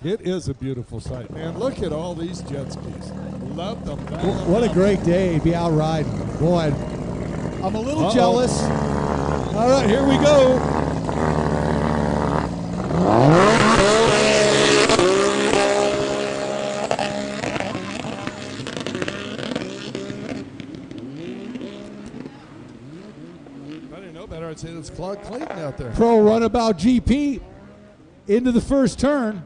It is a beautiful sight, man. Look at all these jet skis. Love them. What a great day to be out riding. Boy, I'm a little jealous. All right, here we go. I didn't know better. I'd say it's Claude Clayton out there. Pro Runabout GP into the first turn.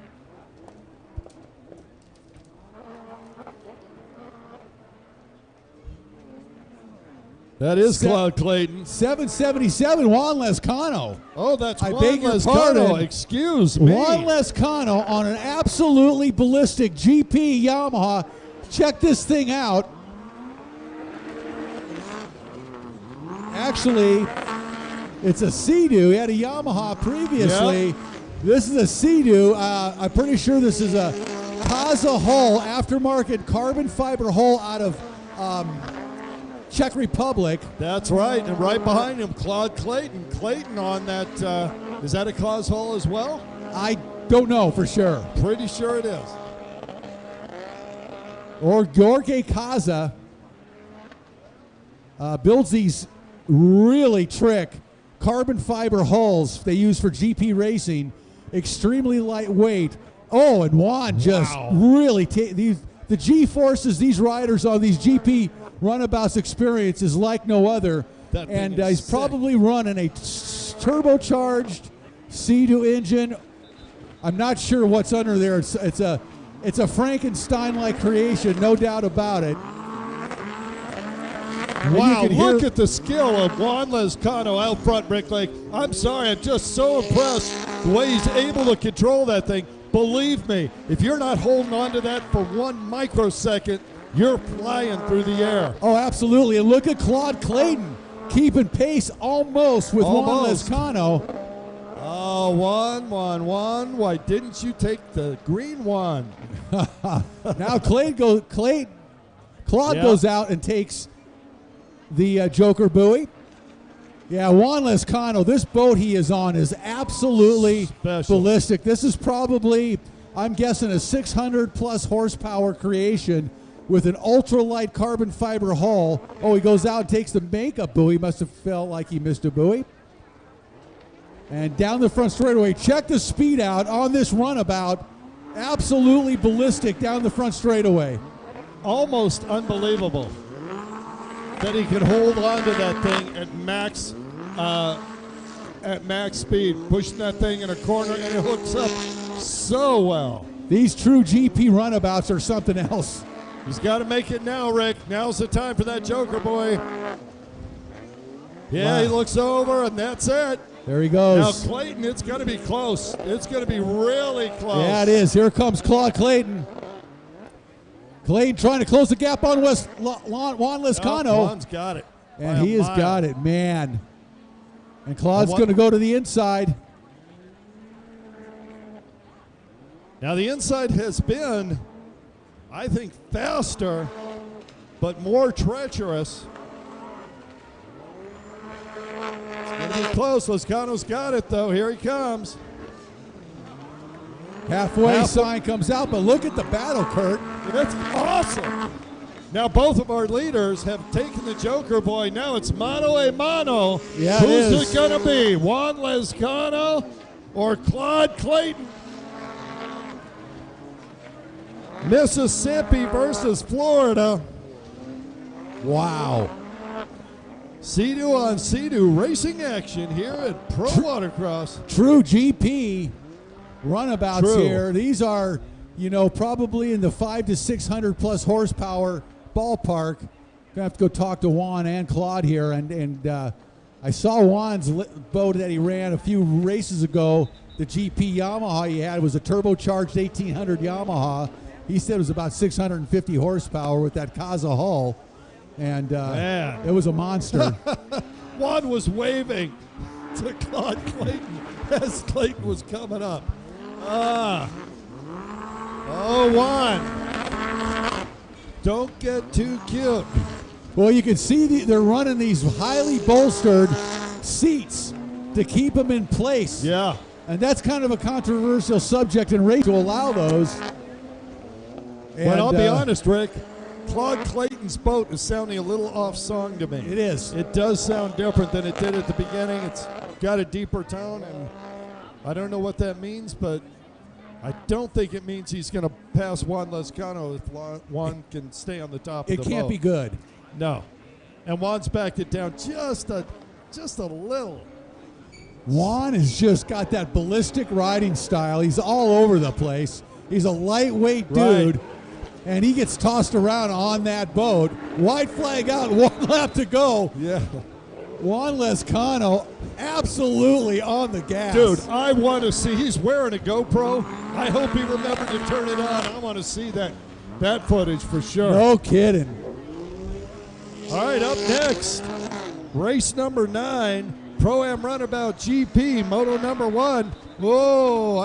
That is Claude Clayton. 777 Juan Lescano. Oh, that's I Juan beg your Lescano. pardon. Excuse me. Juan Lescano on an absolutely ballistic GP Yamaha. Check this thing out. Actually, it's a Sea-Doo. He had a Yamaha previously. Yep. This is a Sea-Doo. I'm pretty sure this is a Kaza hull, aftermarket carbon fiber hull out of Czech Republic. That's right. And right behind him, Claude Clayton. Clayton on that. Is that a cause hull as well? I don't know for sure. Pretty sure it is. Or Jorge Kaza builds these really trick carbon fiber hulls they use for GP racing, extremely lightweight. Oh, and Juan just really the G-forces these riders on these GP runabouts experience is like no other. That thing And is he's sick. probably running a turbocharged Sea-Doo engine. I'm not sure what's under there. It's a It's a Frankenstein-like creation, no doubt about it. Wow, look at the skill of Juan Lezcano out front, Rick. Like, I'm sorry, I'm just so impressed the way he's able to control that thing. Believe me, if you're not holding on to that for 1 microsecond, you're flying through the air. Oh, absolutely. And look at Claude Clayton keeping pace almost with Juan Lezcano. Oh, Juan, why didn't you take the green one? Now Claude goes out and takes the Joker buoy. Yeah, Juan Lezcano, this boat he is on is absolutely ballistic. This is probably, I'm guessing, a 600 plus horsepower creation with an ultralight carbon fiber hull. Oh, he goes out and takes the makeup buoy. Must have felt like he missed a buoy. And down the front straightaway, check the speed out on this runabout. Absolutely ballistic down the front straightaway. Almost unbelievable that he could hold on to that thing at max speed, pushing that thing in a corner, and it hooks up so well. These true GP runabouts are something else. He's got to make it now, Rick. Now's the time for that Joker boy. Yeah, He looks over, and that's it. There he goes. Now, Clayton, it's going to be close. It's going to be really close. Yeah, it is. Here comes Claude Clayton. Clayton trying to close the gap on Juan Lezcano. Oh, Juan's got it. And he has got it, man. And Claude's going to go to the inside. Now, the inside has been, I think, faster, but more treacherous. It's going to be close. Lezcano's got it, though. Here he comes. Halfway sign comes out, but look at the battle, Kurt. That's awesome. Now both of our leaders have taken the Joker boy. Now it's mano a mano. Yeah, Who's it going to be? Juan Lezcano or Claude Clayton? Mississippi versus Florida. Wow. Sea-Doo on Sea-Doo racing action here at Pro Watercross. True GP runabouts here. These are, you know, probably in the 500 to 600 plus horsepower ballpark. Gonna have to go talk to Juan and Claude here, and I saw Juan's boat that he ran a few races ago. The GP Yamaha he had was a turbocharged 1800 Yamaha. He said it was about 650 horsepower with that Kaza hull, and it was a monster. Juan was waving to Claude Clayton as Clayton was coming up. Oh, Juan, don't get too cute. Well, you can see they're running these highly bolstered seats to keep them in place. Yeah. And that's kind of a controversial subject in race to allow those. But I'll be honest, Rick, Claude Clayton's boat is sounding a little off song to me. It is. It does sound different than it did at the beginning. It's got a deeper tone, and I don't know what that means, but I don't think it means he's going to pass Juan Lezcano if Juan can stay on the top of the boat. It can't be good. No. And Juan's backed it down just a little. Juan has just got that ballistic riding style. He's all over the place. He's a lightweight dude, and he gets tossed around on that boat. White flag out, 1 lap to go. Yeah. Juan Lezcano absolutely on the gas. Dude, I want to see. He's wearing a GoPro. I hope he remembered to turn it on. I want to see that footage for sure. No kidding. All right, up next, race number 9, Pro-Am Runabout GP, Moto number 1. Whoa,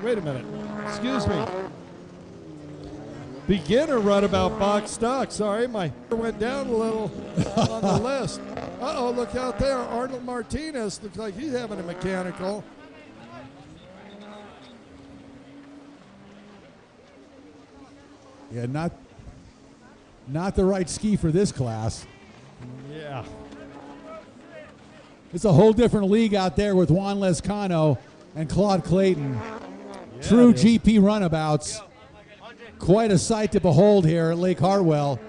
wait a minute. Excuse me. Beginner Runabout box stock. Sorry, my went down a little on the list. Uh-oh, look out there. Arnold Martinez looks like he's having a mechanical. Yeah, not the right ski for this class. Yeah. It's a whole different league out there with Juan Lezcano and Claude Clayton. Yeah, true GP runabouts. Quite a sight to behold here at Lake Hartwell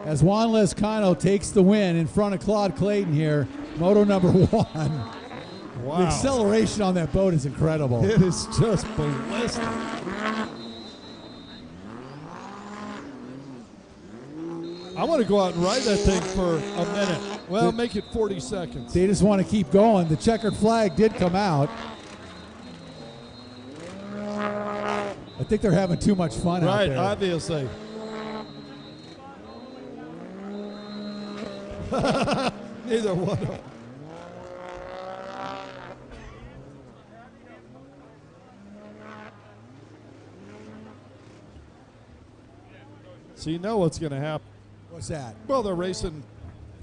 as Juan Lezcano takes the win in front of Claude Clayton here, Moto number 1. Wow. The acceleration on that boat is incredible. It is just ballistic. I want to go out and ride that thing for a minute. Well, make it 40 seconds. They just want to keep going. The checkered flag did come out. I think they're having too much fun out Right, there. obviously. Neither one of them. So you know what's going to happen. What's that? Well, they're racing.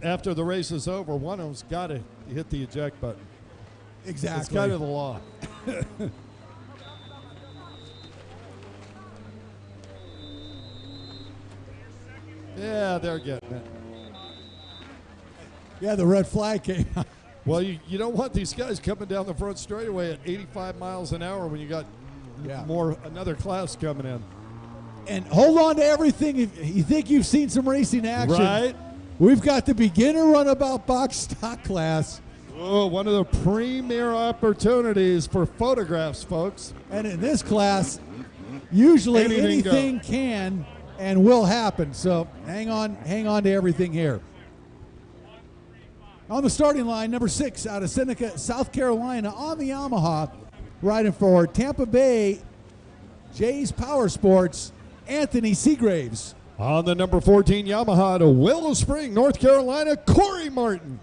After the race is over, one of them's got to hit the eject button. Exactly. It's kind of the law. Yeah, they're getting it. Yeah, the red flag came out. Well, you don't want these guys coming down the front straightaway at 85 miles an hour when you got another class coming in. And hold on to everything. If you think you've seen some racing action. Right. We've got the beginner runabout box stock class. Oh, one of the premier opportunities for photographs, folks. And in this class, usually anything can and will happen. So hang on to everything here. On the starting line, number 6 out of Seneca, South Carolina, on the Yamaha, riding for Tampa Bay Jay's Power Sports, Anthony Seagraves. On the number 14 Yamaha to Willow Spring, North Carolina, Corey Martin.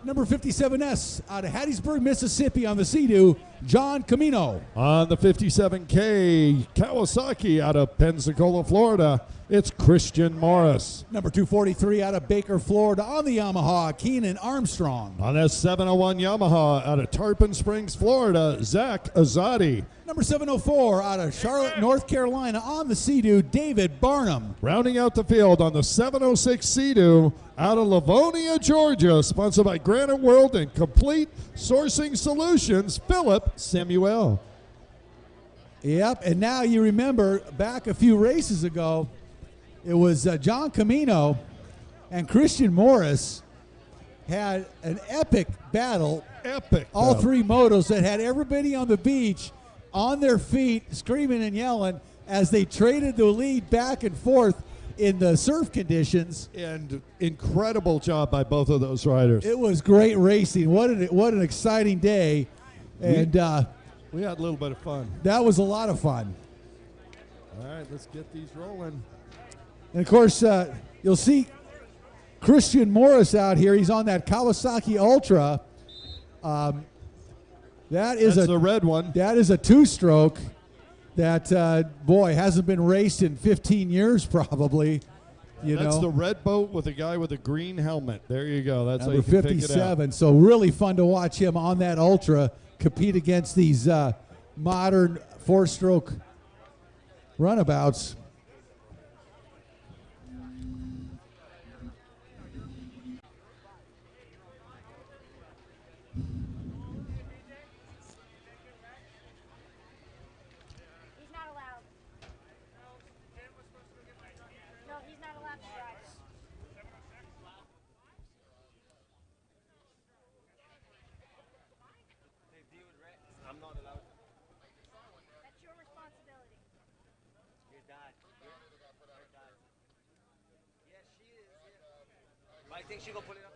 Number 57S out of Hattiesburg, Mississippi, on the Sea-Doo, John Camino. On the 57K Kawasaki out of Pensacola, Florida, it's Christian Morris. Number 243 out of Baker, Florida, on the Yamaha, Keenan Armstrong. On that 701 Yamaha out of Tarpon Springs, Florida, Zach Azadi. Number 704 out of Charlotte, North Carolina, on the Sea-Doo, David Barnum. Rounding out the field on the 706 Sea-Doo out of Lavonia, Georgia, sponsored by Granite World and Complete Sourcing Solutions, Philip Samuel. Yep, and now you remember back a few races ago, it was John Camino and Christian Morris had an epic battle. All three motos that had everybody on the beach on their feet screaming and yelling as they traded the lead back and forth in the surf conditions. And incredible job by both of those riders. It was great racing. What an exciting day. And we had a little bit of fun. That was a lot of fun. All right, let's get these rolling. And of course, you'll see Christian Morris out here. He's on that Kawasaki Ultra. That's the red one. That is a two-stroke that, boy, hasn't been raced in 15 years probably. That's the red boat with a guy with a green helmet. There you go. That's number how you can 57. pick it out. So really fun to watch him on that Ultra compete against these modern four-stroke runabouts. I think she gonna put it up.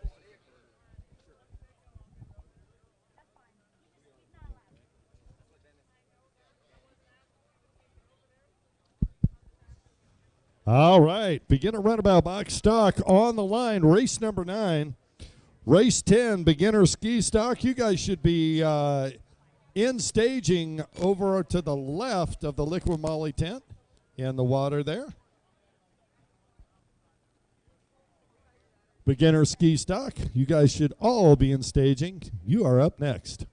All right, beginner runabout box stock on the line. Race number 9, race 10, beginner ski stock. You guys should be in staging over to the left of the LIQUI-MOLY tent in the water there. Beginner ski stock. You guys should all be in staging. You are up next.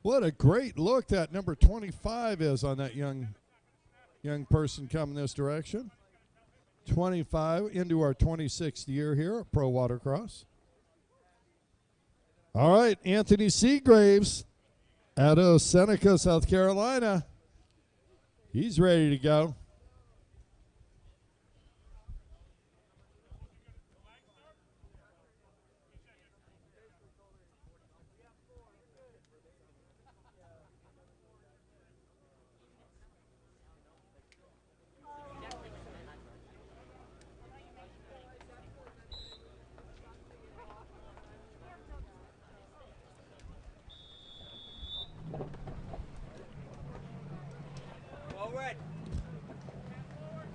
What a great look that number 25 is on that young person coming this direction. 25 into our 26th year here at Pro Watercross. All right, Anthony Seagraves out of Seneca, South Carolina. He's ready to go.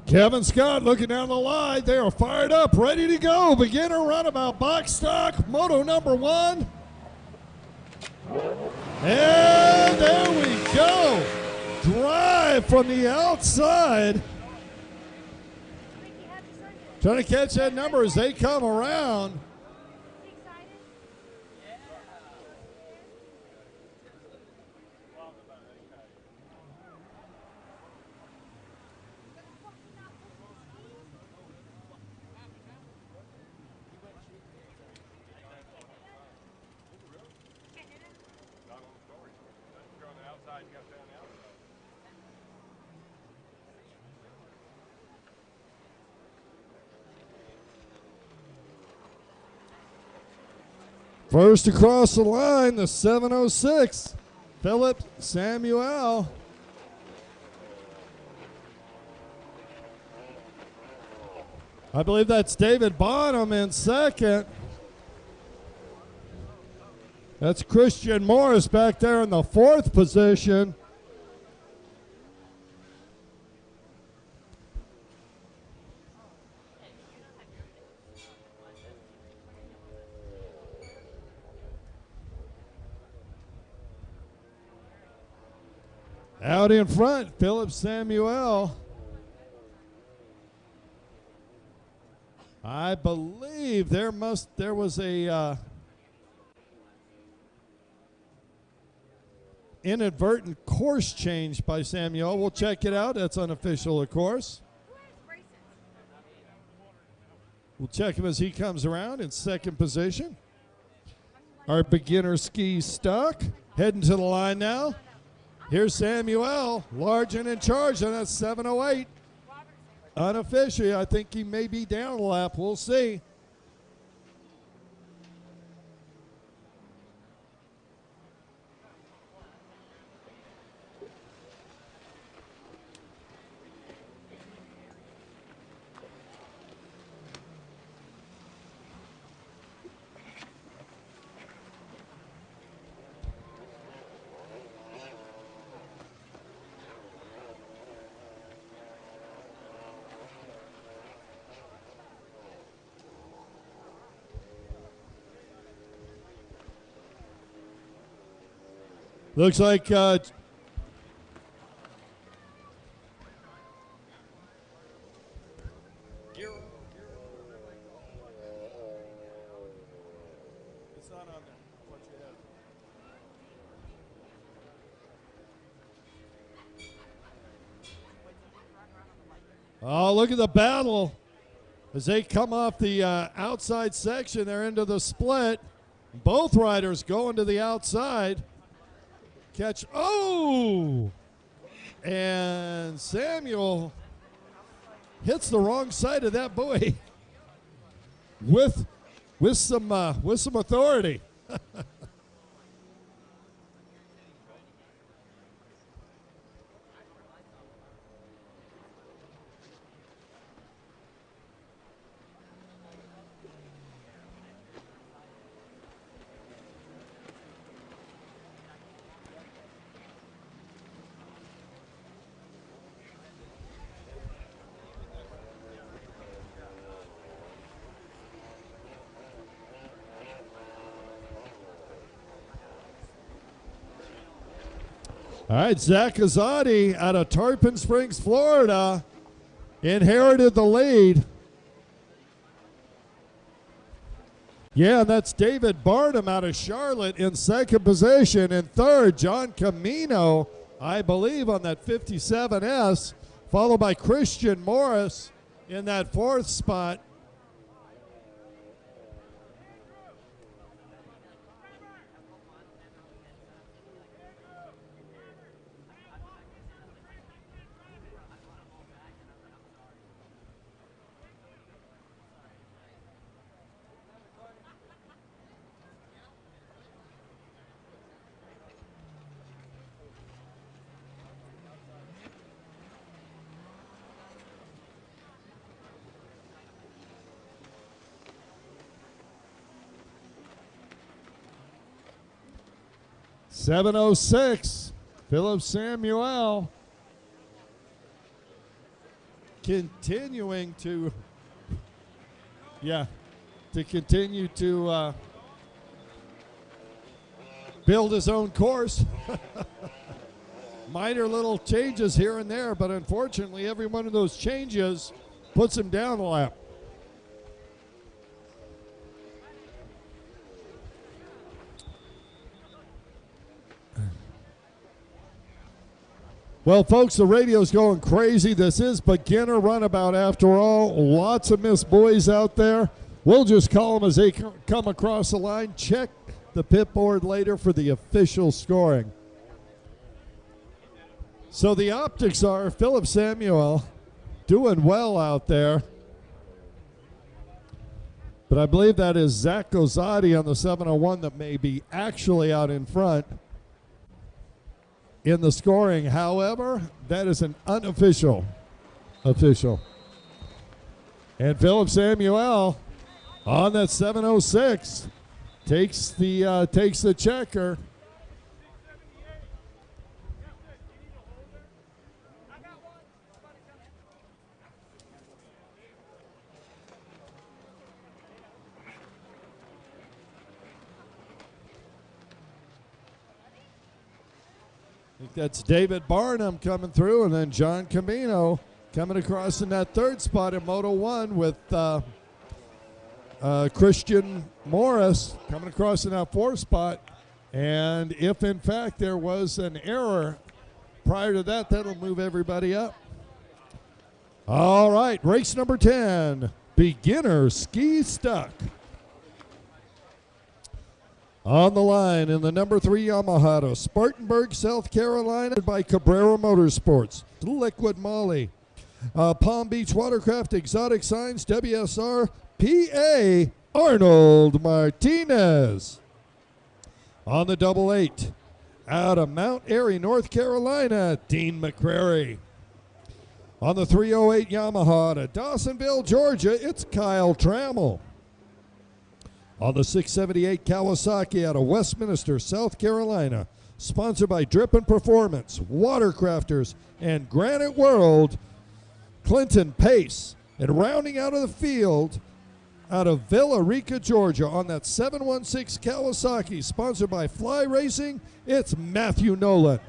Kevin Scott looking down the line. They are fired up, ready to go. Beginner runabout, box stock, moto number 1. And there we go. Drive from the outside. Trying to catch that number as they come around. First across the line, the 706, Philip Samuel. I believe that's David Bonham in second. That's Christian Morris back there in the 4th position. Out in front, Philip Samuel. I believe there was a inadvertent course change by Samuel. We'll check it out. That's unofficial, of course. We'll check him as he comes around in 2nd position. Our beginner ski stock heading to the line now. Here's Samuel, large and in charge on that 708. Unofficially, I think he may be down a lap. We'll see. Looks like oh, look at the battle as they come off the outside section. They're into the split. Both riders going to the outside. Catch, oh! And Samuel hits the wrong side of that buoy with some authority. All right, Zach Azadi out of Tarpon Springs, Florida, inherited the lead. Yeah, that's David Barnum out of Charlotte in 2nd position. In 3rd, John Camino, I believe, on that 57S, followed by Christian Morris in that 4th spot. .706, Philip Samuel. continuing to, to continue to build his own course. Minor little changes here and there, but unfortunately every one of those changes puts him down a lap. Well, folks, the radio's going crazy. This is beginner runabout after all. Lots of missed boys out there. We'll just call them as they come across the line. Check the pit board later for the official scoring. So the optics are Philip Samuel doing well out there. But I believe that is Zach Gozati on the 701 that may be actually out in front in the scoring. However, that is an unofficial official. And Philip Samuel on that 706 takes the checker. I think that's David Barnum coming through, and then John Camino coming across in that third spot in Moto 1 with Christian Morris coming across in that fourth spot. And if, in fact, there was an error prior to that, that'll move everybody up. All right, race number 10, beginner ski stuck. On the line in the number 3 Yamaha, Spartanburg, South Carolina, by Cabrera Motorsports, LIQUI-MOLY, Palm Beach Watercraft, Exotic Signs, WSR, PA, Arnold Martinez. On the double 8, out of Mount Airy, North Carolina, Dean McCrary. On the 308 Yamaha, to Dawsonville, Georgia, it's Kyle Trammell. On the 678 Kawasaki out of Westminster, South Carolina, sponsored by Drippin' Performance, Watercrafters, and Granite World, Clinton Pace. And rounding out of the field, out of Villa Rica, Georgia, on that 716 Kawasaki, sponsored by Fly Racing, it's Matthew Nolan.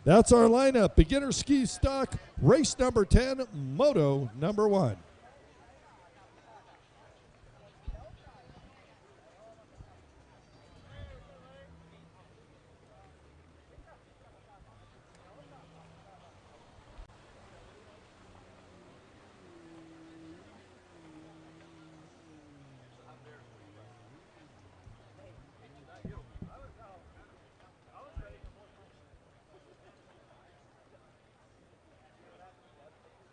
That's our lineup. Beginner ski stock, race number 10, Moto number 1.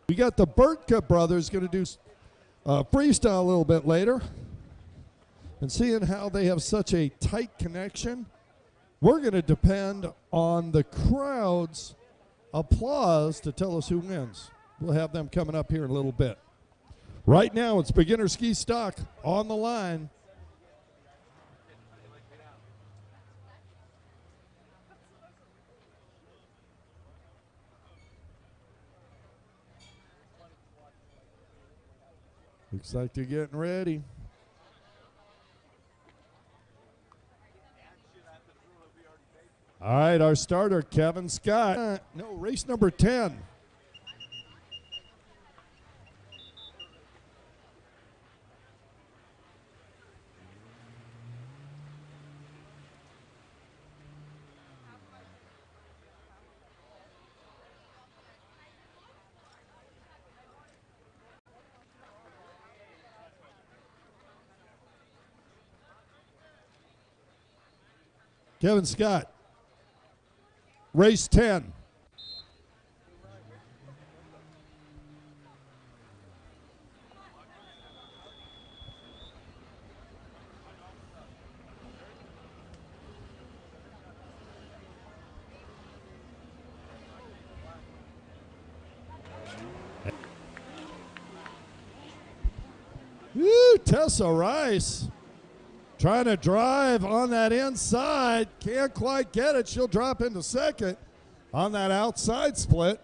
We got the Burtka brothers going to do freestyle a little bit later. And seeing how they have such a tight connection, we're going to depend on the crowd's applause to tell us who wins. We'll have them coming up here in a little bit. Right now, it's beginner ski stock on the line. Looks like they're getting ready. All right, our starter, Kevin Scott. No, race number 10. Kevin Scott, race 10. Woo, Tessa Rice. Trying to drive on that inside. Can't quite get it. She'll drop into second on that outside split.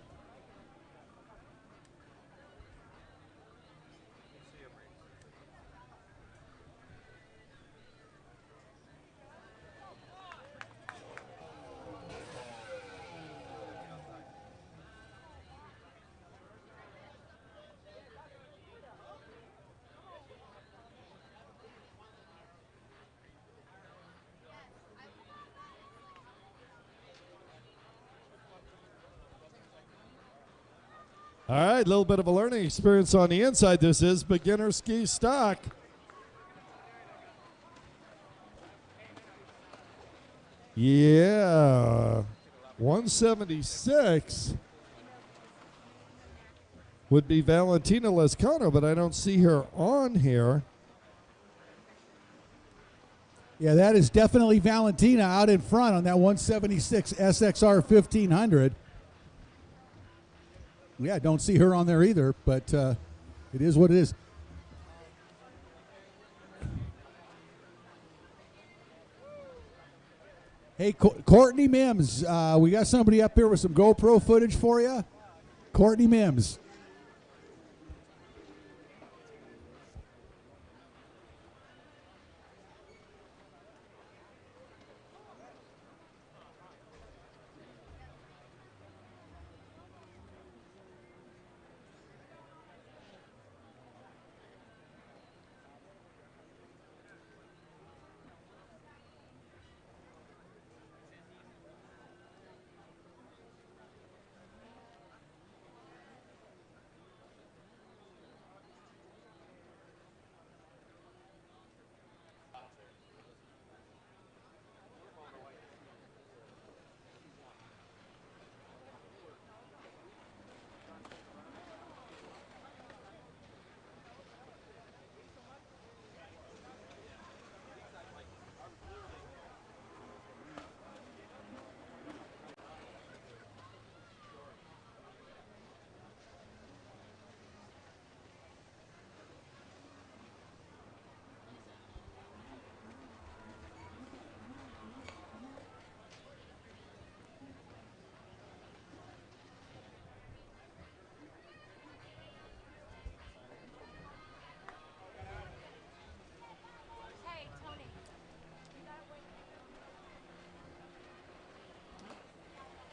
All right, a little bit of a learning experience on the inside. This is beginner ski stock. Yeah, 176 would be Valentina Lescano, but I don't see her on here. Yeah, that is definitely Valentina out in front on that 176 SXR 1500. Yeah, don't see her on there either, but it is what it is. Hey, Courtney Mims, we got somebody up here with some GoPro footage for you. Courtney Mims.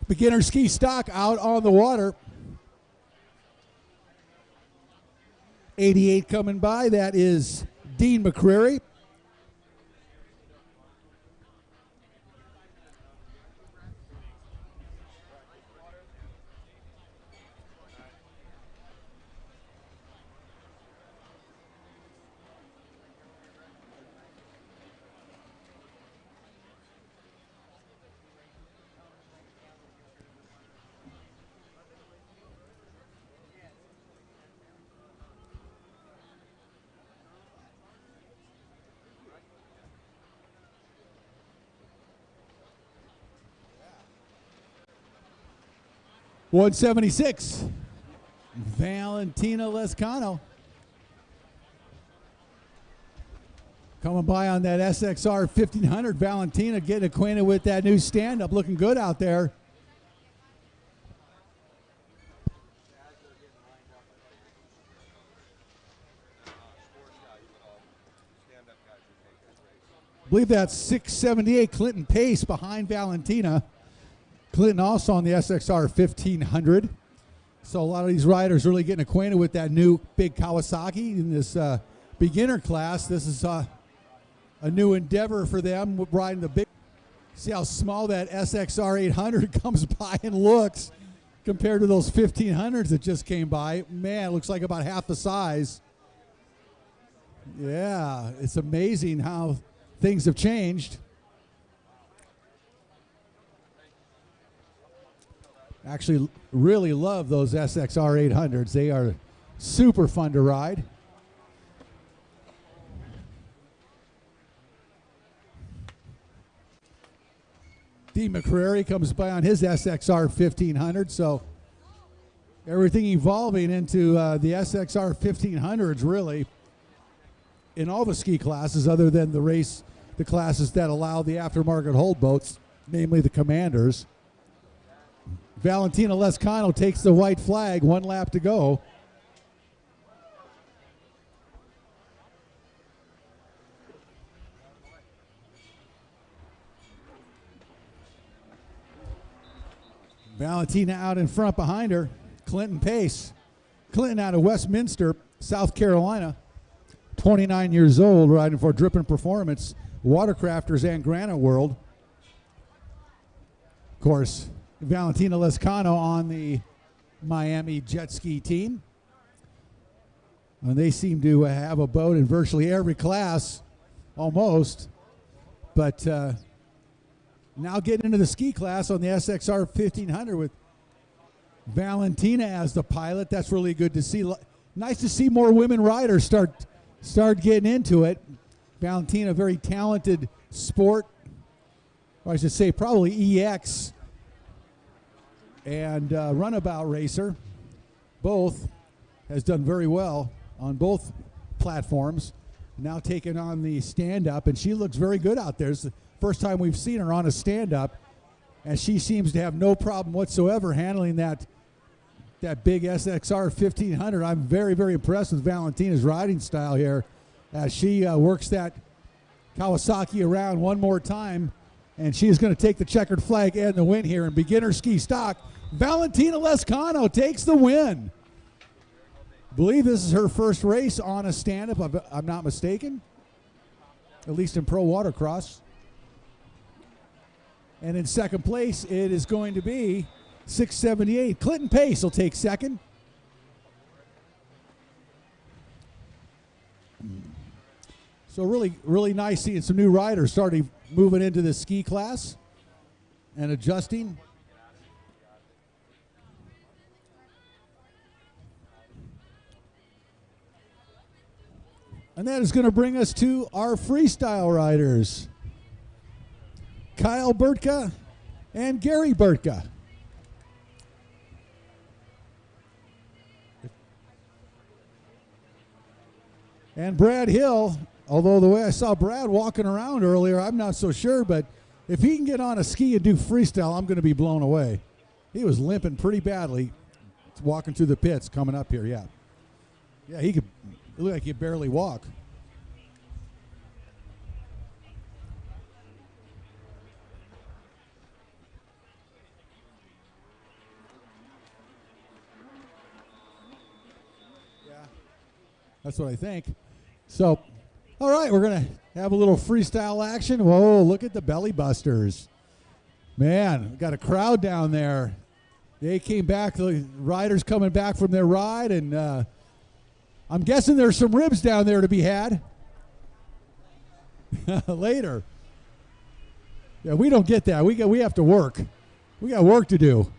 Beginner ski stock out on the water. 88 coming by. That is Dean McCreary. $176. Valentina Lescano. Coming by on that SXR 1500. Valentina getting acquainted with that new stand-up. Looking good out there. I believe that's 678 Clinton Pace behind Valentina. Clinton also on the SXR 1500. So a lot of these riders really getting acquainted with that new big Kawasaki in this beginner class. This is a new endeavor for them, riding the big. See how small that SXR 800 comes by and looks compared to those 1500s that just came by. Man, it looks like about half the size. Yeah, it's amazing how things have changed. Actually, really love those SXR 800s. They are super fun to ride. Dean McCreary comes by on his SXR 1500. So everything evolving into the SXR 1500s, really, in all the ski classes, other than the classes that allow the aftermarket hold boats, namely the Commanders. Valentina Lescano takes the white flag, 1 lap to go. Valentina out in front behind her. Clinton Pace. Clinton out of Westminster, South Carolina. 29 years old, riding for Drippin' Performance, Watercrafters, and Granite World. Of course, Valentina Lescano on the Miami jet ski team. And they seem to have a boat in virtually every class, almost. But now getting into the ski class on the SXR 1500 with Valentina as the pilot. That's really good to see. Nice to see more women riders start getting into it. Valentina, very talented sport, or I should say probably EX and Runabout racer. Both has done very well on both platforms. Now taking on the stand-up, and she looks very good out there. It's the first time we've seen her on a stand-up, and she seems to have no problem whatsoever handling that big SXR 1500. I'm very, very impressed with Valentina's riding style here as she works that Kawasaki around one more time, and she is going to take the checkered flag and the win here in beginner ski stock. Valentina Lescano takes the win. I believe this is her first race on a stand-up, if I'm not mistaken, at least in pro watercross. And in second place, it is going to be 678. Clinton Pace will take second. So really, really nice seeing some new riders starting moving into the ski class and adjusting. And that is going to bring us to our freestyle riders, Kyle Burtka and Gary Burtka. And Brad Hill, although the way I saw Brad walking around earlier, I'm not so sure, but if he can get on a ski and do freestyle, I'm going to be blown away. He was limping pretty badly walking through the pits coming up here, yeah. Yeah, he could, it looked like he could barely walk. Yeah, that's what I think. So, all right, we're going to have a little freestyle action. Whoa, look at the belly busters. Man, we got a crowd down there. They came back, the riders coming back from their ride, and I'm guessing there's some ribs down there to be had later. Yeah, we don't get that. We have to work. We got work to do.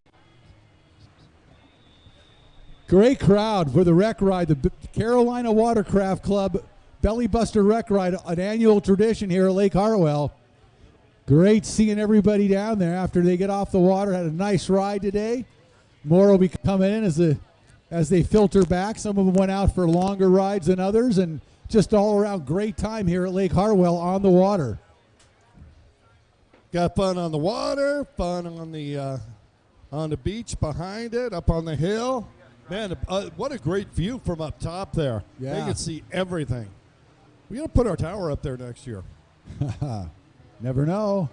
Great crowd for the rec ride, the Carolina Watercraft Club Belly Buster Rec Ride, an annual tradition here at Lake Hartwell. Great seeing everybody down there after they get off the water. Had a nice ride today. More will be coming in as they filter back. Some of them went out for longer rides than others, and just all around great time here at Lake Hartwell on the water. Got fun on the water, fun on the beach behind it, up on the hill. Man, what a great view from up top there. Yeah. They can see everything. We got to put our tower up there next year. Never know.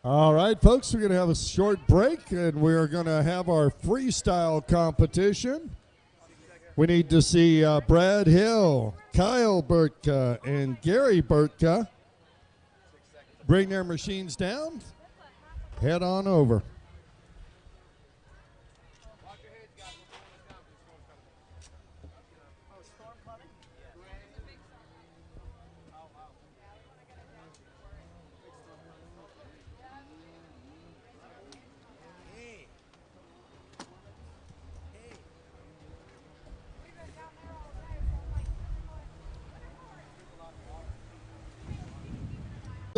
All right, folks, we're going to have a short break, and we're going to have our freestyle competition. We need to see Brad Hill, Kyle Burtka, and Gary Burtka bring their machines down. Head on over.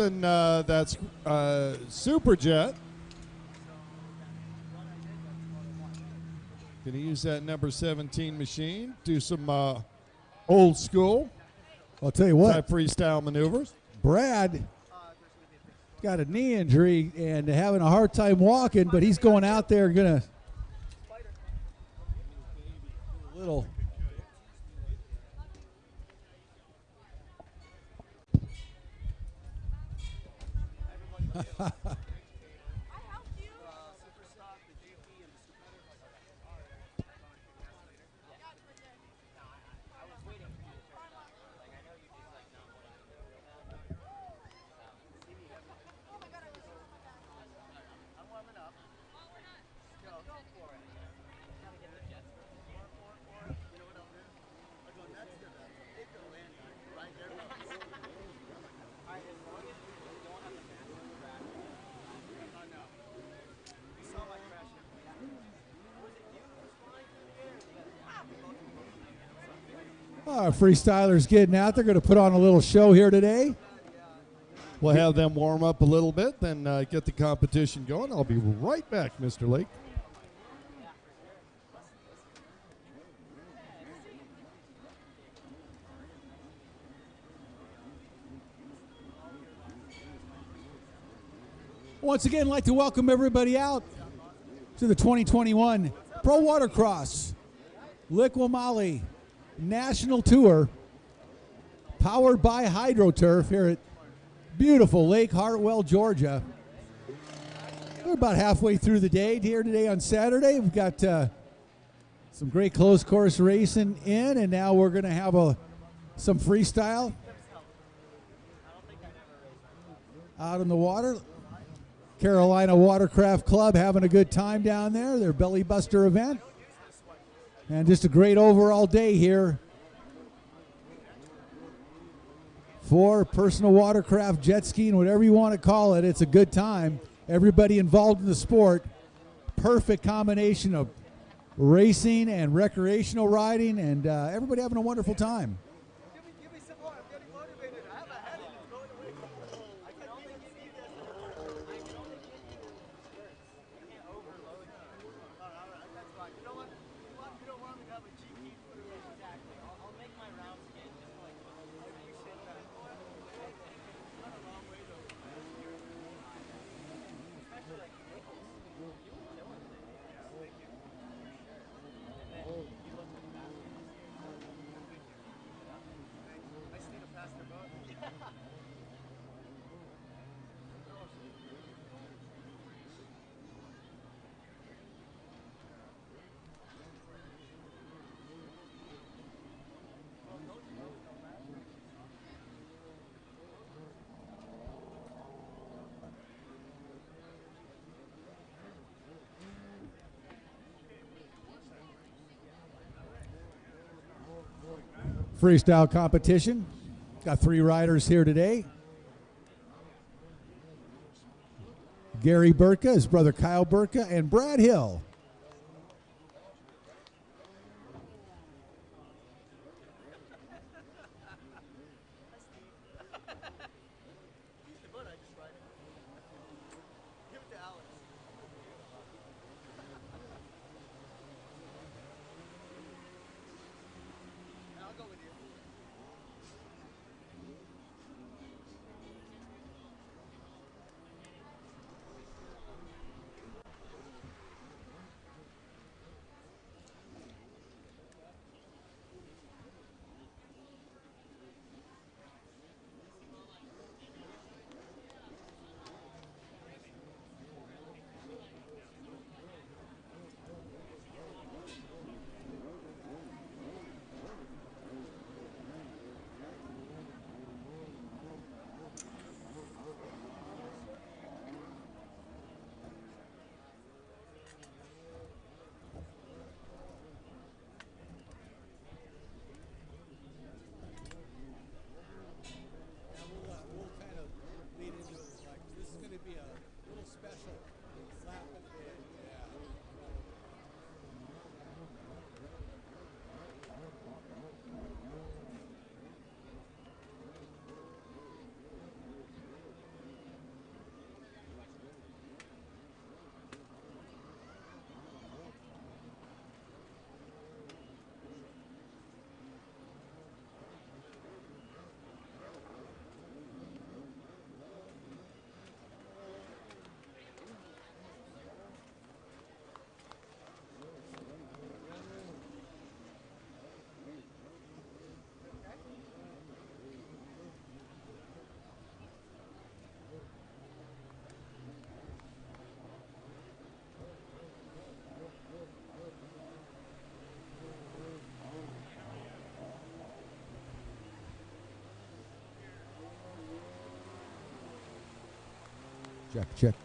And that's Superjet. Going to use that number 17 machine, do some old school. I'll tell you what, type freestyle maneuvers. Brad got a knee injury and having a hard time walking, but he's going out there and going to a little. Freestylers getting out. They're going to put on a little show here today. We'll have them warm up a little bit, then get the competition going. I'll be right back, Mr. Lake. Once again, I'd like to welcome everybody out to the 2021 Pro Watercross LIQUI-MOLY National Tour, powered by HydroTurf here at beautiful Lake Hartwell, Georgia. We're about halfway through the day here today on Saturday. We've got some great closed course racing in, and now we're going to have some freestyle out in the water. Carolina Watercraft Club having a good time down there, their belly buster event. And just a great overall day here for personal watercraft, jet skiing, whatever you want to call it. It's a good time. Everybody involved in the sport. Perfect combination of racing and recreational riding, and everybody having a wonderful time. Freestyle competition. Got 3 riders here today. Gary Burka, his brother Kyle Burka, and Brad Hill. Check.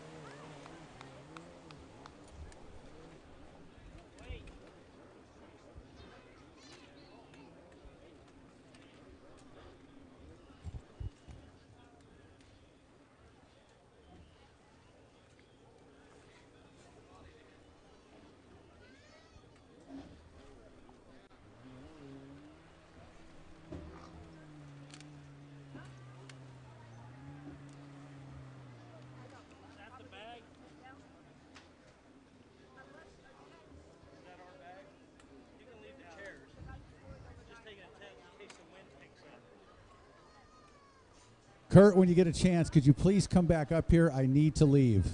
Kurt, when you get a chance, could you please come back up here? I need to leave.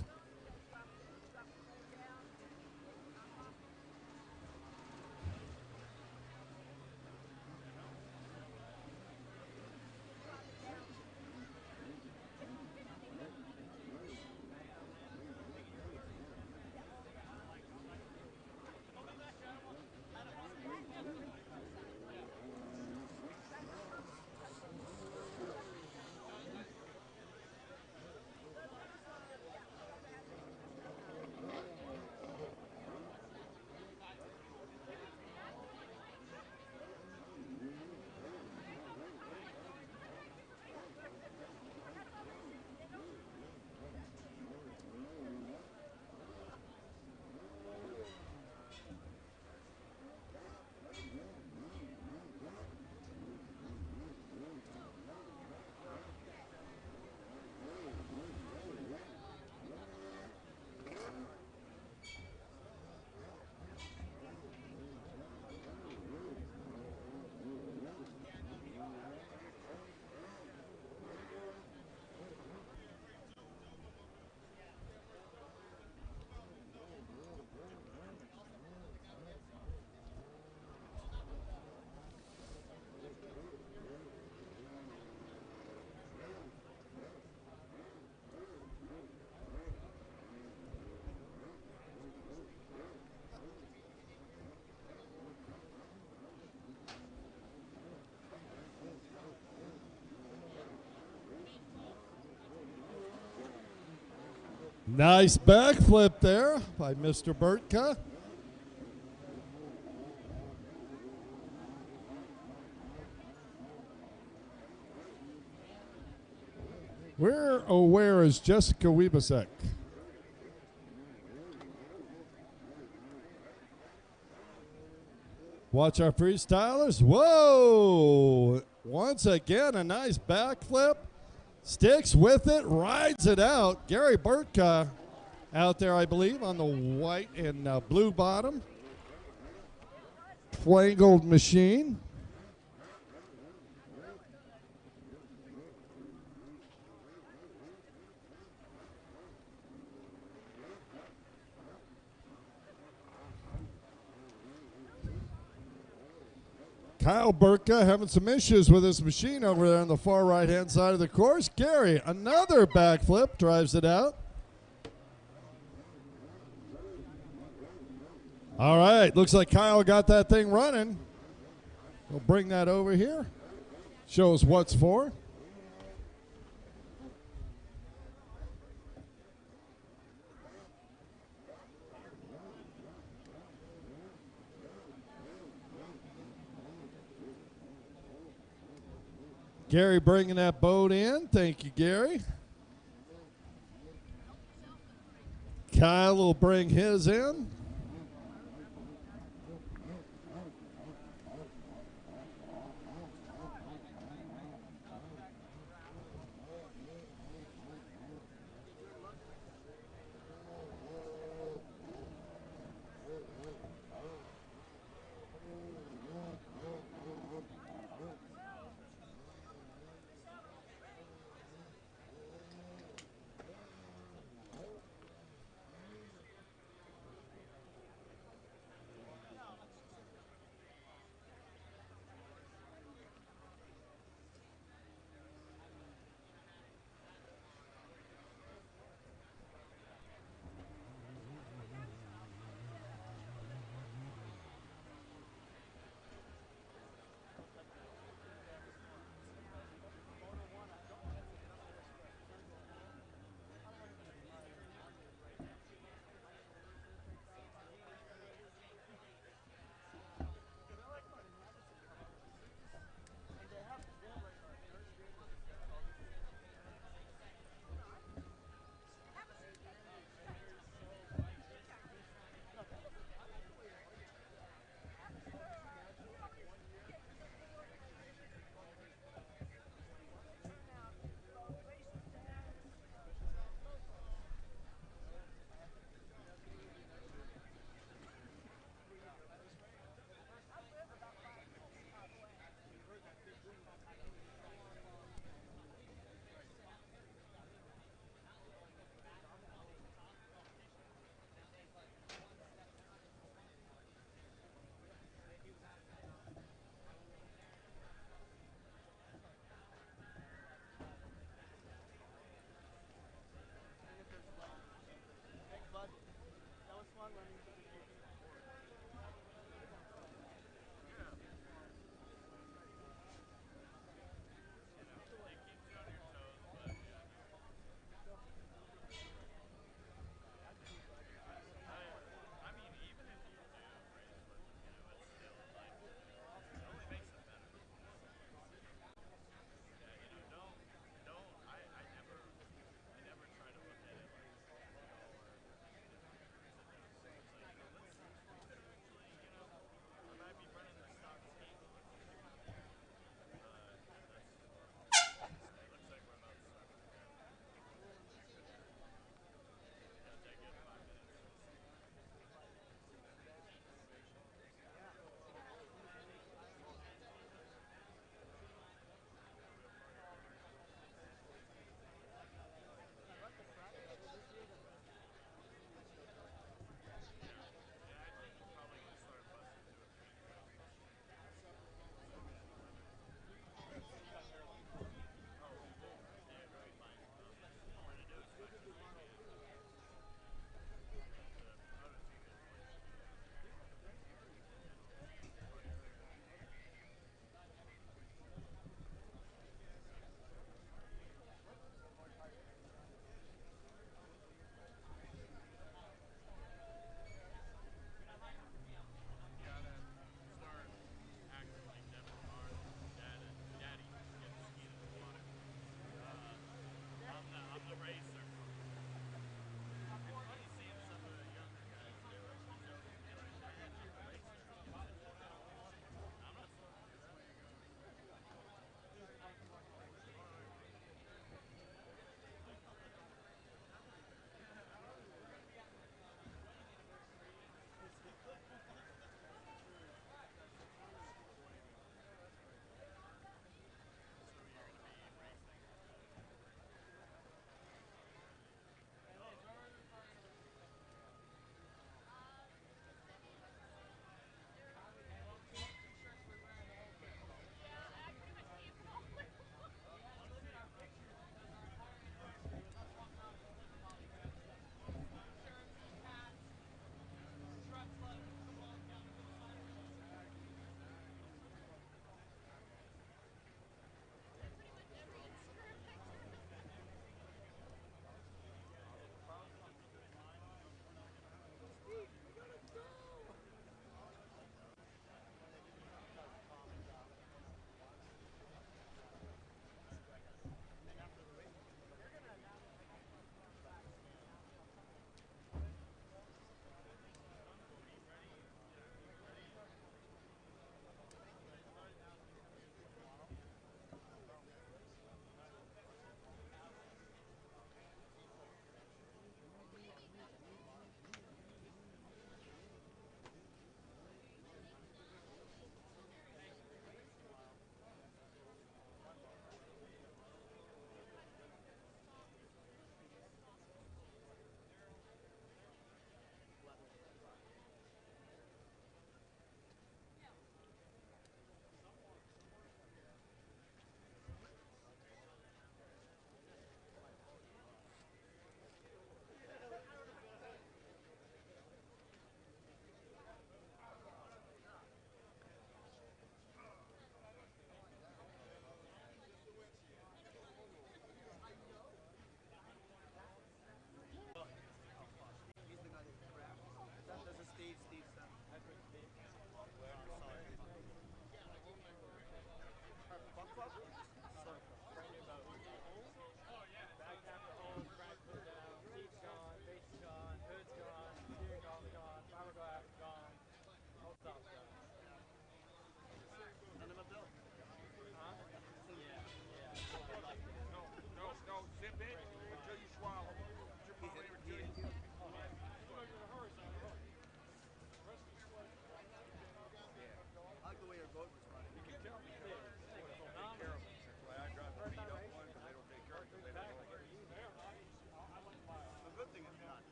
Nice backflip there by Mr. Burtka. Where is Jessica Wiebesek? Watch our freestylers. Whoa! Once again, a nice backflip. Sticks with it, rides it out. Gary Burtka out there, I believe, on the white and blue bottom. Flangled machine. Kyle Burtka having some issues with his machine over there on the far right-hand side of the course. Gary, another backflip, drives it out. All right, looks like Kyle got that thing running. We'll bring that over here. Shows what's for. Gary bringing that boat in. Thank you, Gary. Kyle will bring his in.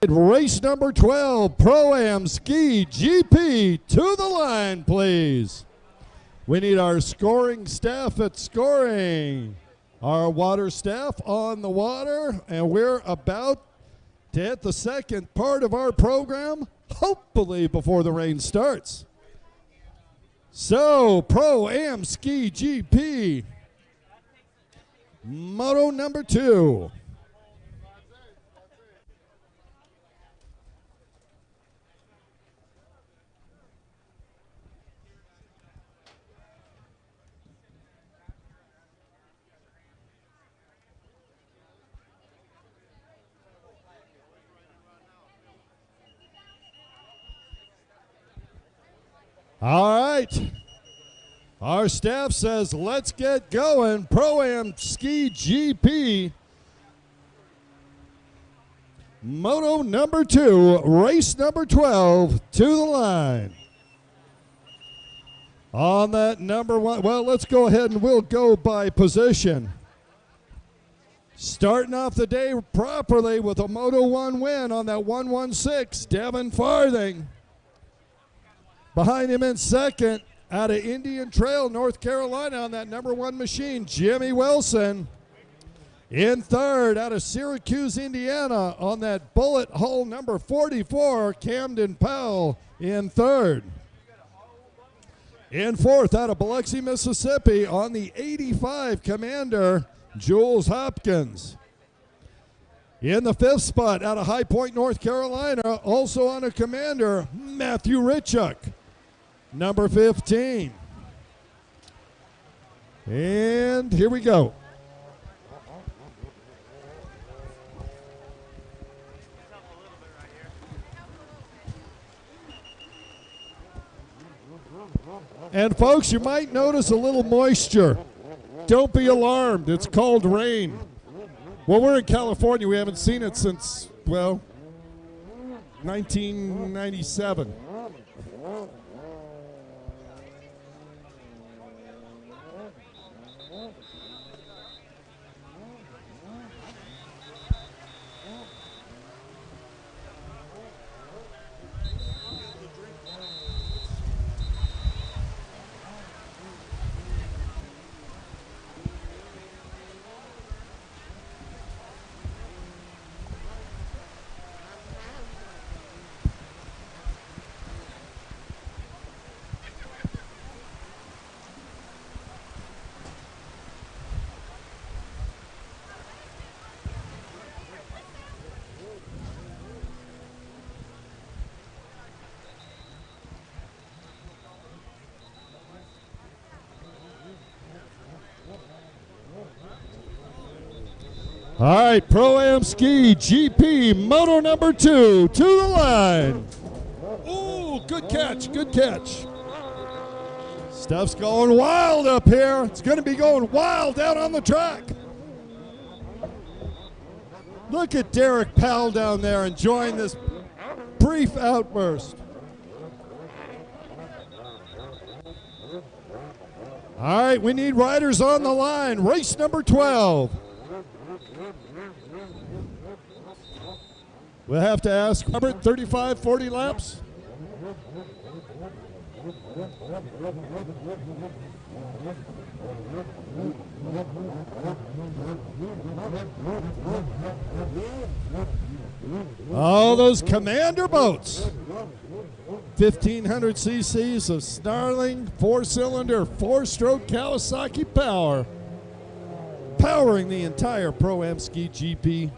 Race number 12, Pro-Am Ski GP, to the line, please. We need our scoring staff at scoring. Our water staff on the water, and we're about to hit the second part of our program, hopefully before the rain starts. So, Pro-Am Ski GP, Moto number 2. All right. Our staff says, let's get going. Pro-Am Ski GP, Moto number 2, race number 12, to the line. On that number 1, well, let's go ahead and we'll go by position. Starting off the day properly with a Moto 1 win on that 116, Devin Farthing. Behind him in second, out of Indian Trail, North Carolina, on that number 1 machine, Jimmy Wilson. In third, out of Syracuse, Indiana, on that bullet hole number 44, Camden Powell in third. In fourth, out of Biloxi, Mississippi, on the 85 Commander, Jules Hopkins. In the fifth spot, out of High Point, North Carolina, also on a Commander, Matthew Ritchuk, number 15. And here we go. And folks, you might notice a little moisture. Don't be alarmed. It's called rain. Well, we're in California. We haven't seen it since, well, 1997. All right, Pro-Am Ski GP, Moto number 2, to the line. Ooh, good catch, good catch. Stuff's going wild up here. It's going to be going wild out on the track. Look at Derek Powell down there enjoying this brief outburst. All right, we need riders on the line. Race number 12. We'll have to ask Robert, 35, 40 laps? All those Commander boats. 1,500 cc's of snarling, 4-cylinder, 4-stroke Kawasaki power. Powering the entire Pro-Am Ski GP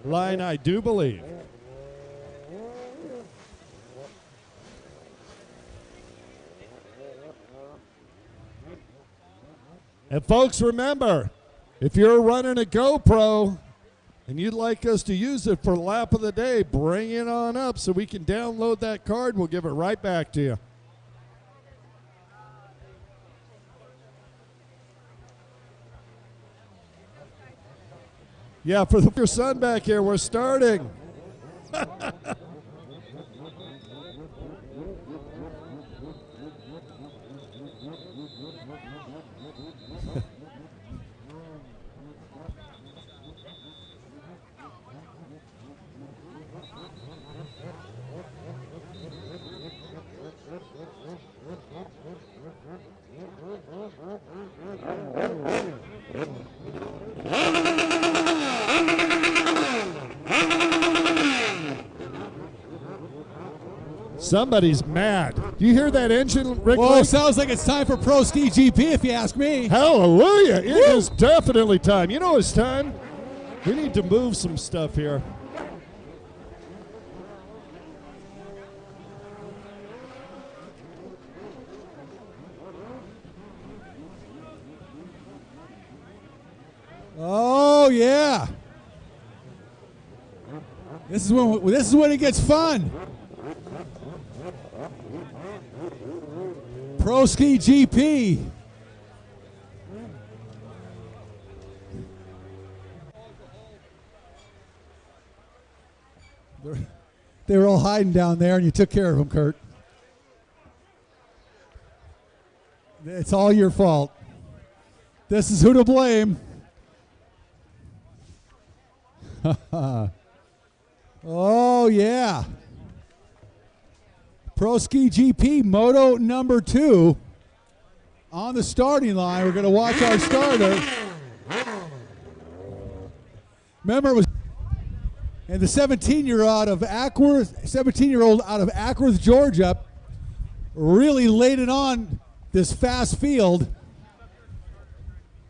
line, I do believe. And folks, remember, if you're running a GoPro, and you'd like us to use it for lap of the day, bring it on up so we can download that card. We'll give it right back to you. Yeah, for your son back here, we're starting. Somebody's mad. Do you hear that engine, Rick? Whoa, sounds like it's time for Pro Ski GP, if you ask me. Hallelujah. It is definitely time. You know it's time. We need to move some stuff here. Oh, yeah. This is when it gets fun. Pro Ski GP. They were all hiding down there, and you took care of them, Kurt. It's all your fault. This is who to blame. Oh, yeah. Pro Ski GP Moto number 2 on the starting line. We're going to watch our starter. Remember, it was and the 17-year-old out of Ackworth, Georgia, really laid it on this fast field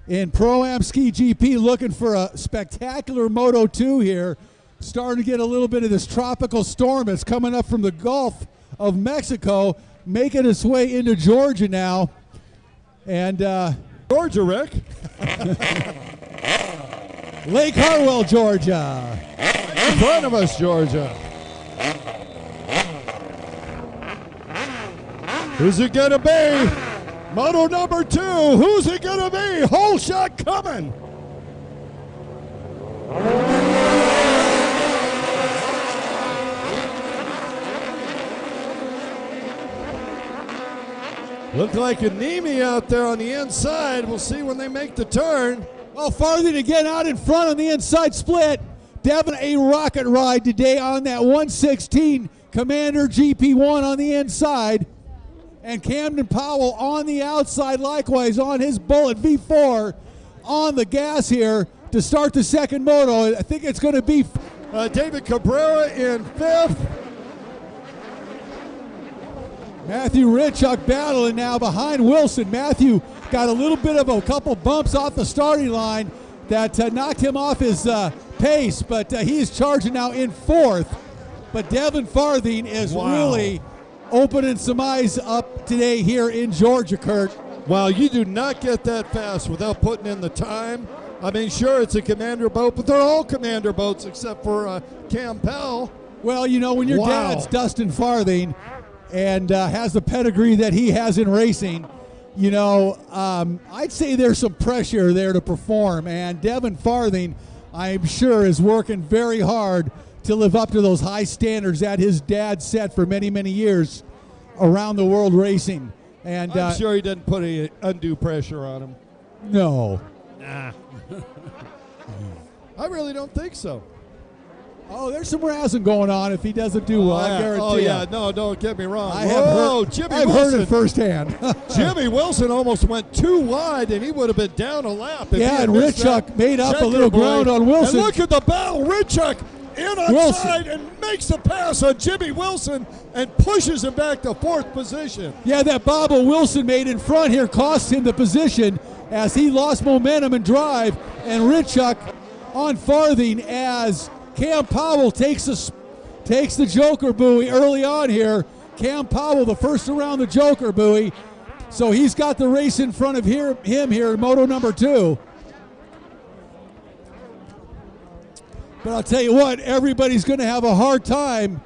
in Pro-Am Ski GP, looking for a spectacular Moto 2 here. Starting to get a little bit of this tropical storm that's coming up from the Gulf of Mexico, making its way into Georgia now. And Georgia, Rick. Lake Hartwell, Georgia. In front of us, Georgia. Who's it gonna be? Moto number 2. Who's it gonna be? Whole shot coming. Looked like Anemi out there on the inside. We'll see when they make the turn. Well, Farthing again out in front on the inside split. Devin a rocket ride today on that 116 Commander GP1 on the inside. And Camden Powell on the outside, likewise on his Bullet V4 on the gas here to start the second moto. I think it's going to be David Cabrera in 5th. Matthew Ritchuk battling now behind Wilson. Matthew got a little bit of a couple bumps off the starting line that knocked him off his pace, but he is charging now in 4th. But Devin Farthing is really opening some eyes up today here in Georgia, Kurt. Wow, you do not get that fast without putting in the time. I mean, sure, it's a Commander boat, but they're all Commander boats except for Cam Pell. Well, you know, when your dad's Dustin Farthing and has the pedigree that he has in racing, you know, I'd say there's some pressure there to perform. And Devin Farthing, I'm sure, is working very hard to live up to those high standards that his dad set for many, many years around the world racing. And I'm sure he didn't put any undue pressure on him. No. Nah. I really don't think so. Oh, there's some razzing going on if he doesn't do well, I guarantee you. Oh, yeah, no, don't get me wrong. I've heard it firsthand. Jimmy Wilson almost went too wide, and he would have been down a lap. Yeah, and Ritchuk made up a little ground on Wilson. And look at the battle. Ritchuk in on side and makes a pass on Jimmy Wilson and pushes him back to 4th position. Yeah, that bobble Wilson made in front here cost him the position as he lost momentum and drive, and Ritchuk on Farthing as Cam Powell takes the Joker buoy early on here. Cam Powell, the first around the Joker buoy. So he's got the race in front of him here in Moto number 2. But I'll tell you what, everybody's going to have a hard time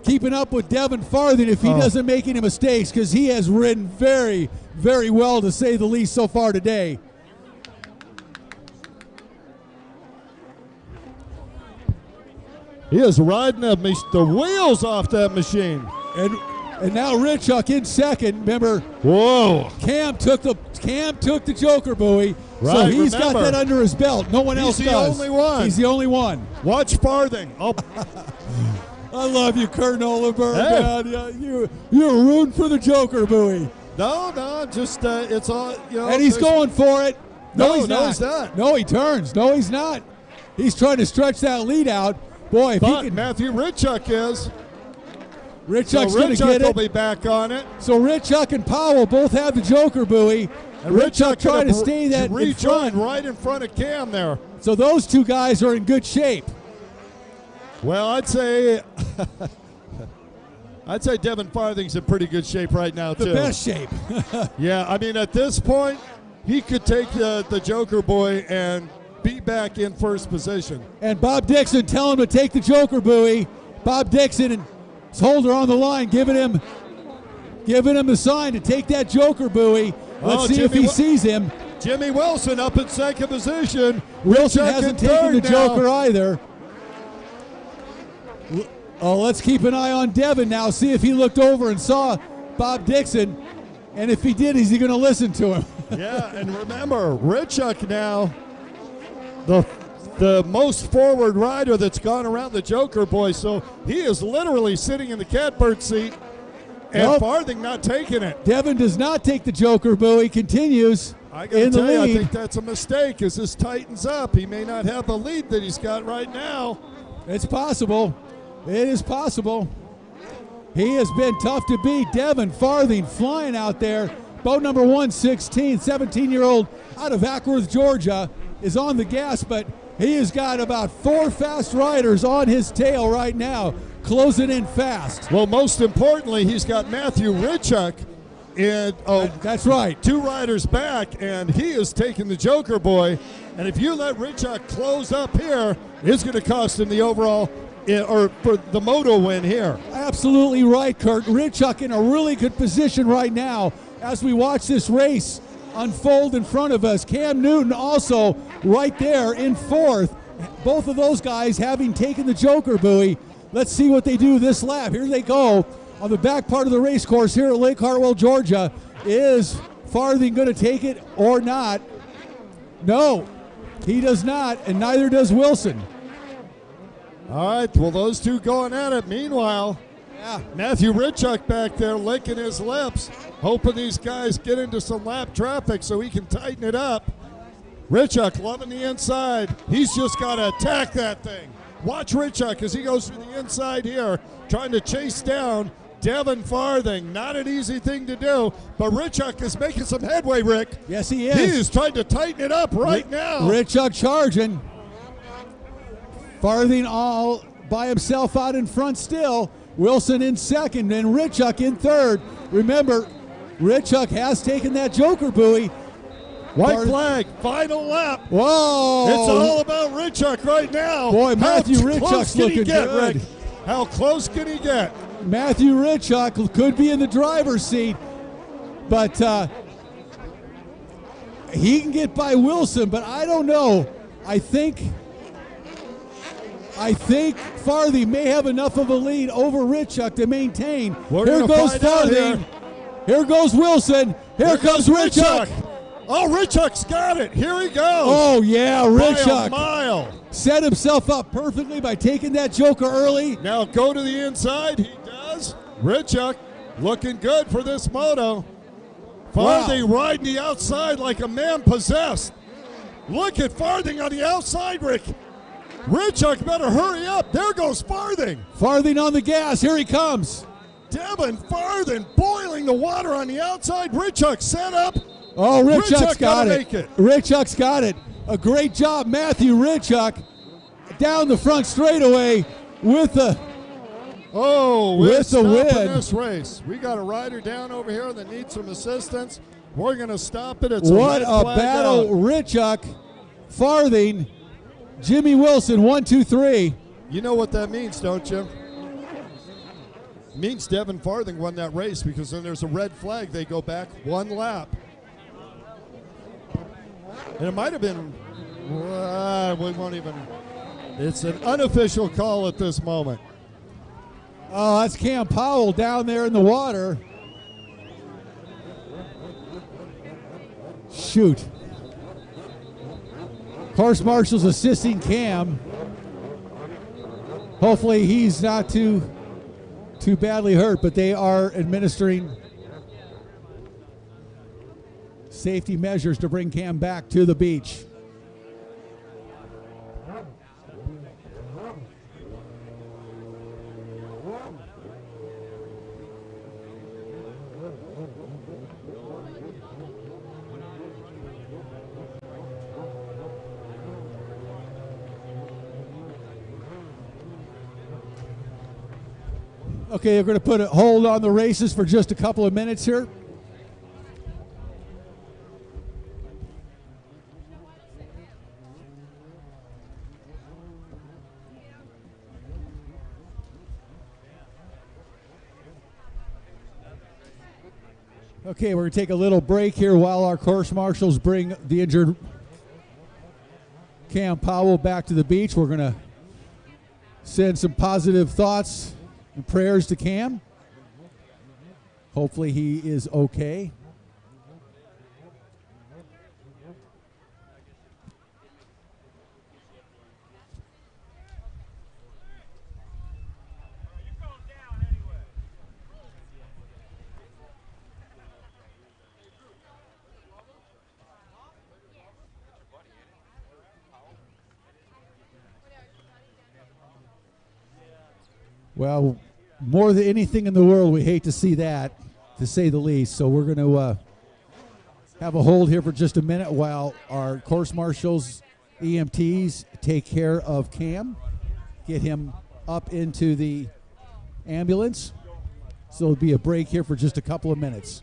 keeping up with Devin Farthing if he doesn't make any mistakes, because he has ridden very, very well, to say the least, so far today. He is riding the wheels off that machine. And now Richuk in second. Remember, whoa! Cam took the Joker buoy, right, so he's got that under his belt. No one else does. He's the only one. He's the only one. Watch Farthing. Oh. I love you, Kurt Nolenberg. Hey. Man. You're rooting for the Joker buoy. No, just it's all, you know. And he's going for it. No, he's not. No, he turns. No, he's not. He's trying to stretch that lead out. Boy, if he can. Matthew Richuk is. Richuk's going to get it. Will be back on it. So Richuk and Powell both have the Joker buoy. And Richuk trying to stay that in front. Right in front of Cam there. So those two guys are in good shape. Well, I'd say Devin Farthing's in pretty good shape right now, too. The best shape. Yeah, I mean, at this point, he could take the Joker buoy and be back in first position. And Bob Dixon telling him to take the Joker buoy. Bob Dixon and his holder on the line, giving him the sign to take that Joker buoy. Let's see if he sees him. Jimmy Wilson up in second position. Wilson hasn't taken the Joker either. Oh, let's keep an eye on Devin now. See if he looked over and saw Bob Dixon. And if he did, is he going to listen to him? Yeah, and remember, Richuk now, the most forward rider that's gone around the Joker buoy. So he is literally sitting in the catbird seat, and Farthing not taking it. Devin does not take the Joker buoy, continues in the lead. I think that's a mistake as this tightens up. He may not have the lead that he's got right now. It's possible. It is possible. He has been tough to beat. Devin Farthing flying out there. Boat number 116, 17-year-old out of Ackworth, Georgia, is on the gas, but he has got about 4 fast riders on his tail right now, closing in fast. Well, most importantly, he's got Matthew Richuk in. That's right. 2 riders back, and he is taking the Joker buoy. And if you let Richuk close up here, it's going to cost him the overall or for the MOTO win here. Absolutely right, Kurt. Richuk in a really good position right now as we watch this race unfold in front of us. Cam Newton also right there in 4th. Both of those guys having taken the Joker buoy. Let's see what they do this lap. Here they go on the back part of the race course here at Lake Hartwell, Georgia. Is Farthing going to take it or not? No, he does not, and neither does Wilson. All right, well, those two going at it. Meanwhile, Matthew Richuk back there licking his lips, hoping these guys get into some lap traffic so he can tighten it up. Richuk loving the inside. He's just got to attack that thing. Watch Richuk as he goes through the inside here, trying to chase down Devin Farthing. Not an easy thing to do, but Richuk is making some headway, Rick. Yes, he is. He is trying to tighten it up right now. Richuk charging. Farthing all by himself out in front still. Wilson in second and Richuk in third. Remember, Richuk has taken that Joker buoy. White flag, final lap. Whoa! It's all about Richuk right now. Boy, Matthew Richuk's looking good. Rick? How close can he get? Matthew Richuk could be in the driver's seat, but he can get by Wilson, but I don't know. I think Farthing may have enough of a lead over Richuk to maintain. Here goes Farthing. Here goes Wilson. Here comes Richuk. Oh, Richuk's got it. Here he goes. Oh, yeah, Richuk. By a mile. Set himself up perfectly by taking that Joker early. Now go to the inside. He does. Richuk looking good for this MOTO. Farthing riding the outside like a man possessed. Look at Farthing on the outside, Rick. Richuk better hurry up. There goes Farthing. Farthing on the gas. Here he comes. Devin Farthing boiling the water on the outside. Richuk set up. Oh, Richuk's got it. Make it. Richuk's got it. A great job, Matthew Richuk, down the front straightaway with the win. This race. We got a rider down over here that needs some assistance. We're going to stop it. It's what a battle, Richuk, Farthing. Jimmy Wilson, 1, 2, 3. You know what that means, don't you? It means Devin Farthing won that race because when there's a red flag, they go back one lap. And it might have been, we won't even, it's an unofficial call at this moment. Oh, that's Cam Powell down there in the water. Shoot. Course marshal's assisting Cam. Hopefully he's not too badly hurt, but they are administering safety measures to bring Cam back to the beach. Okay, we're going to put a hold on the races for just a couple of minutes here. Okay, we're going to take a little break here while our course marshals bring the injured Cam Powell back to the beach. We're going to send some positive thoughts and prayers to Cam. Hopefully he is okay. Well, more than anything in the world, we hate to see that, to say the least. So we're going to have a hold here for just a minute while our course marshals, EMTs, take care of Cam, get him up into the ambulance. So there'll be a break here for just a couple of minutes.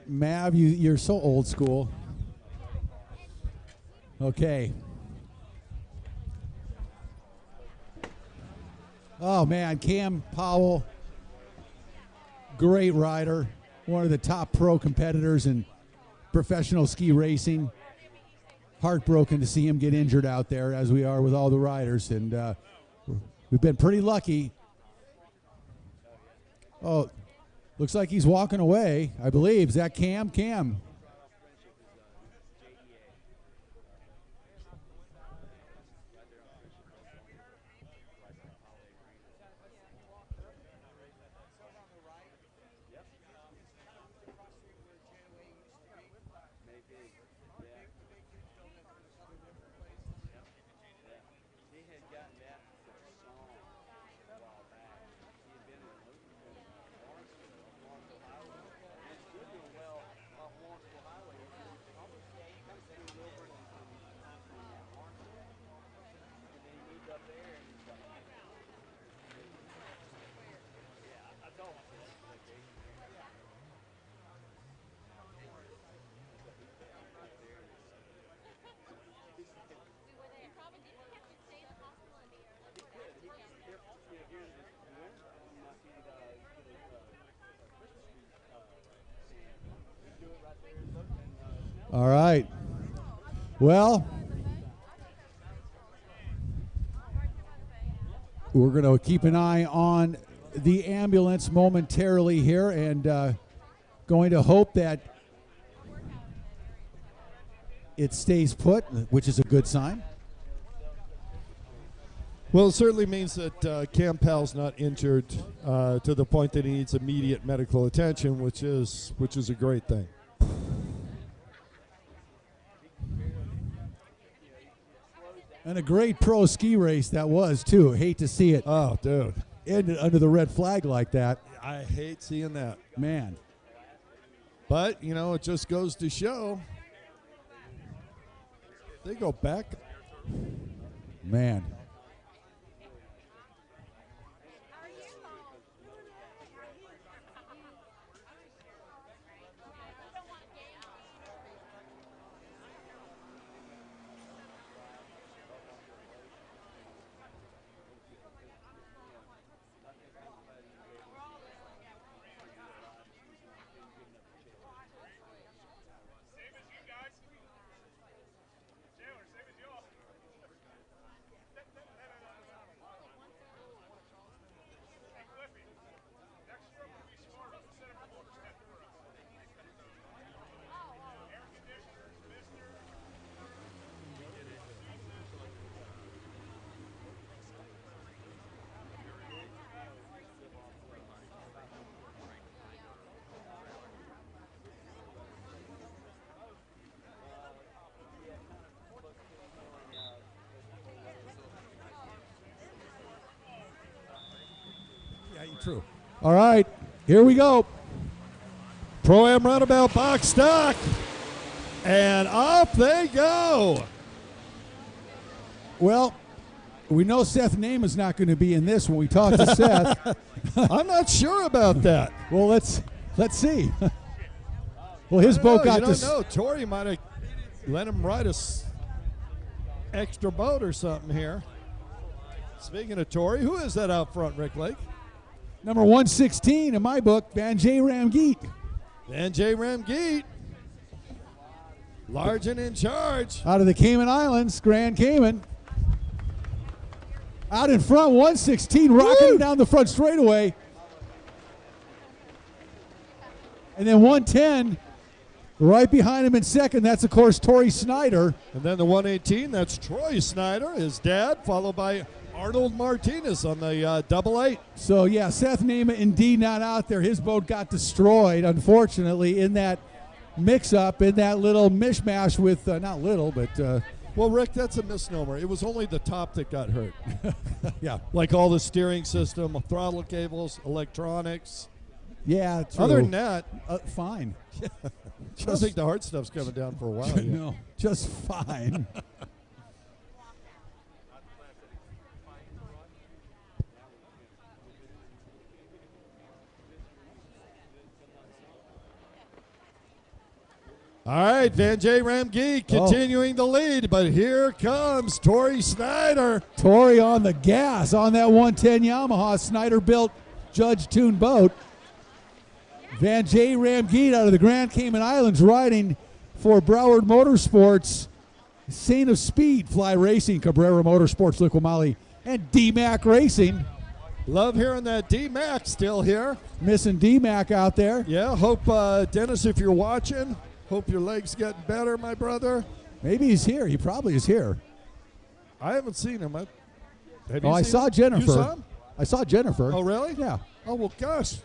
Mav, you're so old school. Okay. Oh, man, Cam Powell, great rider, one of the top pro competitors in professional ski racing. Heartbroken to see him get injured out there, as we are with all the riders, and we've been pretty lucky. Oh, looks like he's walking away, I believe. Is that Cam? Cam. All right. Well, we're going to keep an eye on the ambulance momentarily here, and going to hope that it stays put, which is a good sign. Well, it certainly means that Cam Powell's not injured to the point that he needs immediate medical attention, which is a great thing. And a great pro ski race that was, too. Hate to see it. Oh, dude. Ended under the red flag like that. I hate seeing that. Man. But, you know, it just goes to show they go back. Man. True. All right, here we go. Pro-Am Runabout box stock. And off they go. Well, we know Seth Namath's not going to be in this when we talk to Seth. I'm not sure about that. Well, let's see. Well, his boat got you this. don't know. Tori might have let him ride a extra boat or something here. Speaking of Tori, who is that out front, Rick Lake? Number 116 in my book, Vanjay Ramgeet. Vanjay Ramgeet. Large and in charge. Out of the Cayman Islands, Grand Cayman. Out in front, 116, rocking him down the front straightaway. And then 110, right behind him in second. That's, of course, Tori Snyder. And then the 118, that's Troy Snyder, his dad, followed by Arnold Martinez on the double 8. So, yeah, Seth Namath indeed not out there. His boat got destroyed, unfortunately, in that mix-up, in that little mishmash with, not little, but... well, Rick, that's a misnomer. It was only the top that got hurt. Yeah. Like all the steering system, throttle cables, electronics. Yeah, true. Other than that, fine. I think the hard stuff's coming down for a while. No, just fine. All right, Vanjay Ramgeet continuing the lead, but here comes Tori Snyder. Tori on the gas on that 110 Yamaha Snyder-built Judge-tuned boat. Vanjay Ramgeet out of the Grand Cayman Islands riding for Broward Motorsports, Saint of Speed, Fly Racing, Cabrera Motorsports, LIQUI-MOLY, and D-Mac Racing. Love hearing that D-Mac still here. Missing D-Mac out there. Yeah, hope, Dennis, if you're watching, hope your leg's getting better, my brother. Maybe he's here. He probably is here. I haven't seen him. I saw Jennifer. You saw him? I saw Jennifer. Oh, really? Yeah. Oh, well, gosh.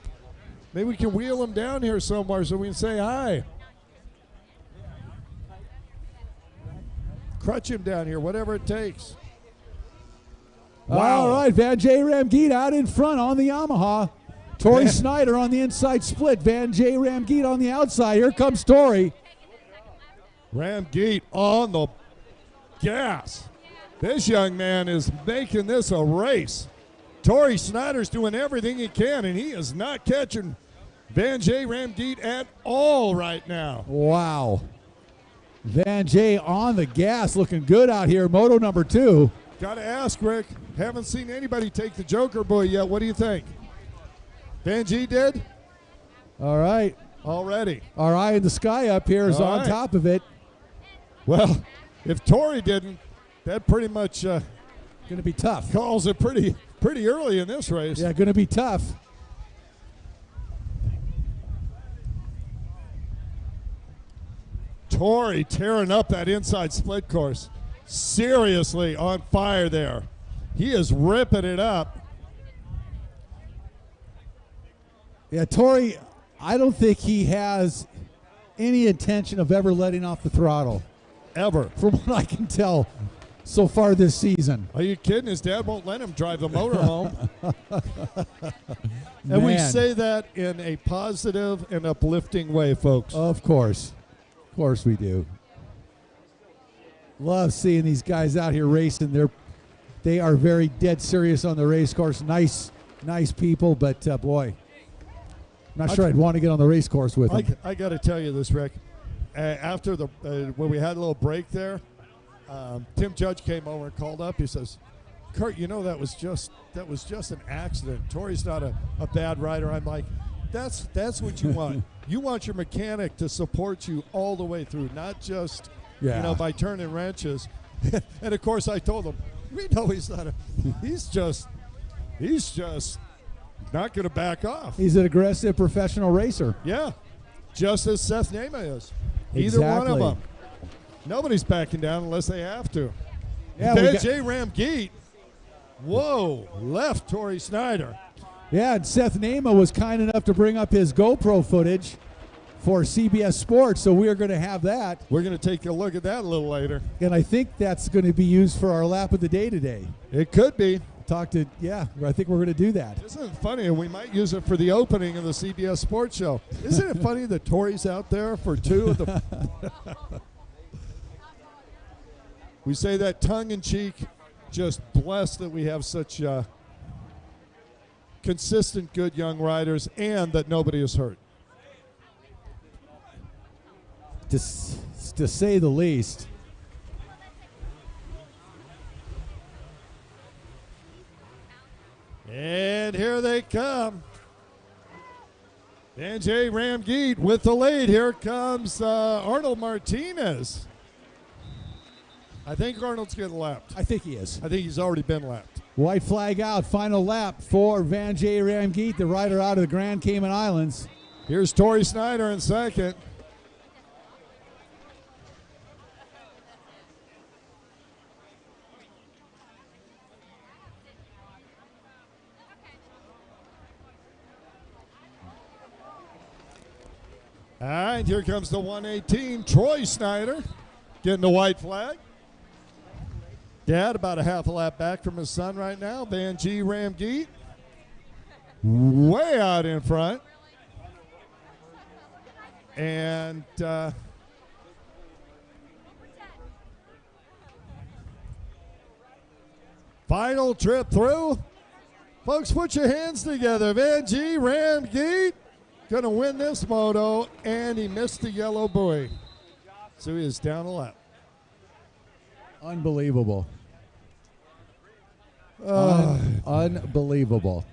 Maybe we can wheel him down here somewhere so we can say hi. Crutch him down here, whatever it takes. Wow. All right, Vanjay Ramgeet out in front on the Yamaha. Tori Snyder on the inside split. Vanjay Ramgeet on the outside. Here comes Tori. Ramgeet on the gas. This young man is making this a race. Tori Snyder's doing everything he can, and he is not catching Vanjay Ramgeet at all right now. Wow. Vanjay on the gas, looking good out here. Moto number 2. Got to ask, Rick. Haven't seen anybody take the Joker buoy yet. What do you think? Vanjay did? All right. Already. Our eye in the sky up here is on top of it. Well, if Tori didn't, that pretty much Going to be tough. calls it pretty early in this race. Yeah, going to be tough. Tori tearing up that inside split course. Seriously on fire there. He is ripping it up. Yeah, Tori, I don't think he has any intention of ever letting off the throttle, Ever. from what I can tell so far this season. Are you kidding? His dad won't let him drive the motor home. And we Man. say that in a positive and uplifting way, folks. Of course. Of course we do. Love seeing these guys out here racing. They are very dead serious on the race course. Nice people, but boy, I'm not sure I'd want to get on the race course with them. I got to tell you this, Rick. After when we had a little break there, Tim Judge came over and called up. He says, "Kurt, you know that was just an accident. Tori's not a bad rider." I'm like, that's what you want. You want your mechanic to support you all the way through, not just by turning wrenches. And of course, I told him, we know he's not he's just not going to back off. He's an aggressive professional racer. Yeah, just as Seth Nema is. Either one of them. Nobody's backing down unless they have to. Yeah, Jay Ramgeet, whoa, left Tori Snyder. Yeah, and Seth Nema was kind enough to bring up his GoPro footage for CBS Sports, so we are going to have that. We're going to take a look at that a little later. And I think that's going to be used for our lap of the day today. It could be. I think we're going to do that. Isn't it funny? And we might use it for the opening of the CBS Sports Show. Isn't it funny that Tori's out there for two of the... We say that tongue-in-cheek, just blessed that we have such consistent, good young riders and that nobody is hurt. To say the least. And here they come. And Jay Ramgeet with the lead. Here comes Arnold Martinez. I think Arnold's getting lapped. I think he is. I think he's already been lapped. White flag out. Final lap for Van J. Ramgeet, the rider out of the Grand Cayman Islands. Here's Tori Snyder in second. And here comes the 118, Troy Snyder, getting the white flag. Dad about a half a lap back from his son right now. Van G. Ramgeet way out in front. And final trip through. Folks, put your hands together. Van G. Ramgeet going to win this moto, and he missed the yellow buoy. So he is down a lap. Unbelievable. Unbelievable.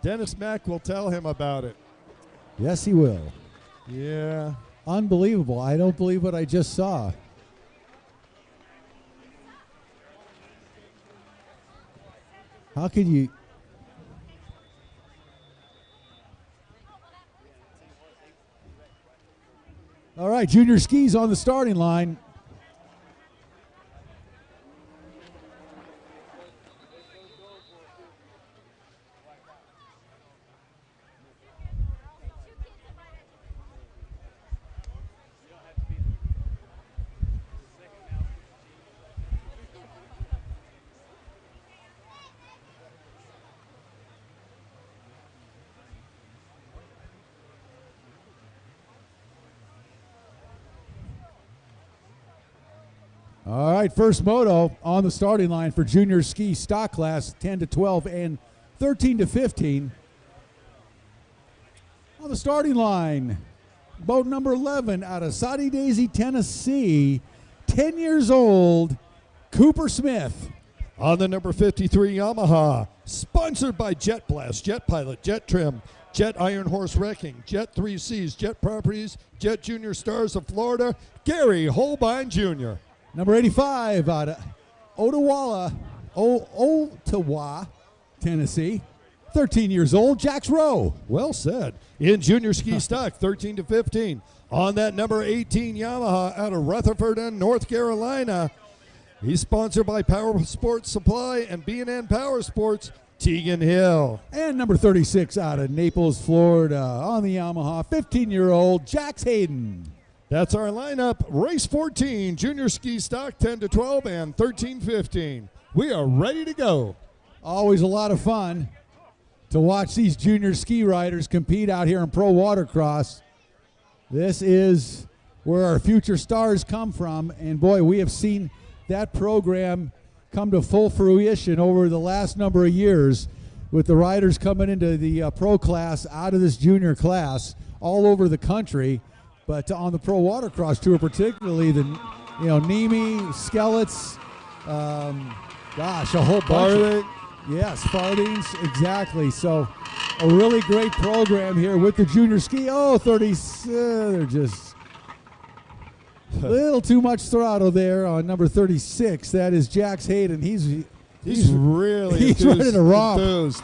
Dennis Mack will tell him about it. Yes, he will. Yeah. Unbelievable. I don't believe what I just saw. How could you... All right, Junior Ski's on the starting line. All right, first moto on the starting line for Junior Ski stock class 10 to 12 and 13 to 15. On the starting line, boat number 11 out of Soddy Daisy, Tennessee, 10 years old, Cooper Smith. On the number 53 Yamaha, sponsored by Jet Blast, Jet Pilot, JetTrim, Jet Iron Horse Wrecking, Jet 3Cs, Jet Properties, Jet Junior Stars of Florida, Gary Holbein Jr. Number 85 out of Ottawa, Tennessee. 13 years old, Jax Rowe. Well said. In junior ski stock, 13 to 15. On that number 18 Yamaha out of Rutherford, North Carolina. He's sponsored by Power Sports Supply and B&N Power Sports, Tegan Hill. And number 36 out of Naples, Florida, on the Yamaha, 15-year-old Jax Hayden. That's our lineup. Race 14, junior ski stock, 10 to 12 and 13-15. We are ready to go. Always a lot of fun to watch these junior ski riders compete out here in Pro Watercross. This is where our future stars come from, and boy, we have seen that program come to full fruition over the last number of years with the riders coming into the pro class out of this junior class all over the country. But on the Pro Watercross Tour, particularly the, Nemi, Skellets, gosh, a whole bunch. Yes, Farthings, exactly. So a really great program here with the junior ski. Oh, 30, they're just a little too much throttle there on number 36. That is Jax Hayden. He's really ready to romp. Enthused.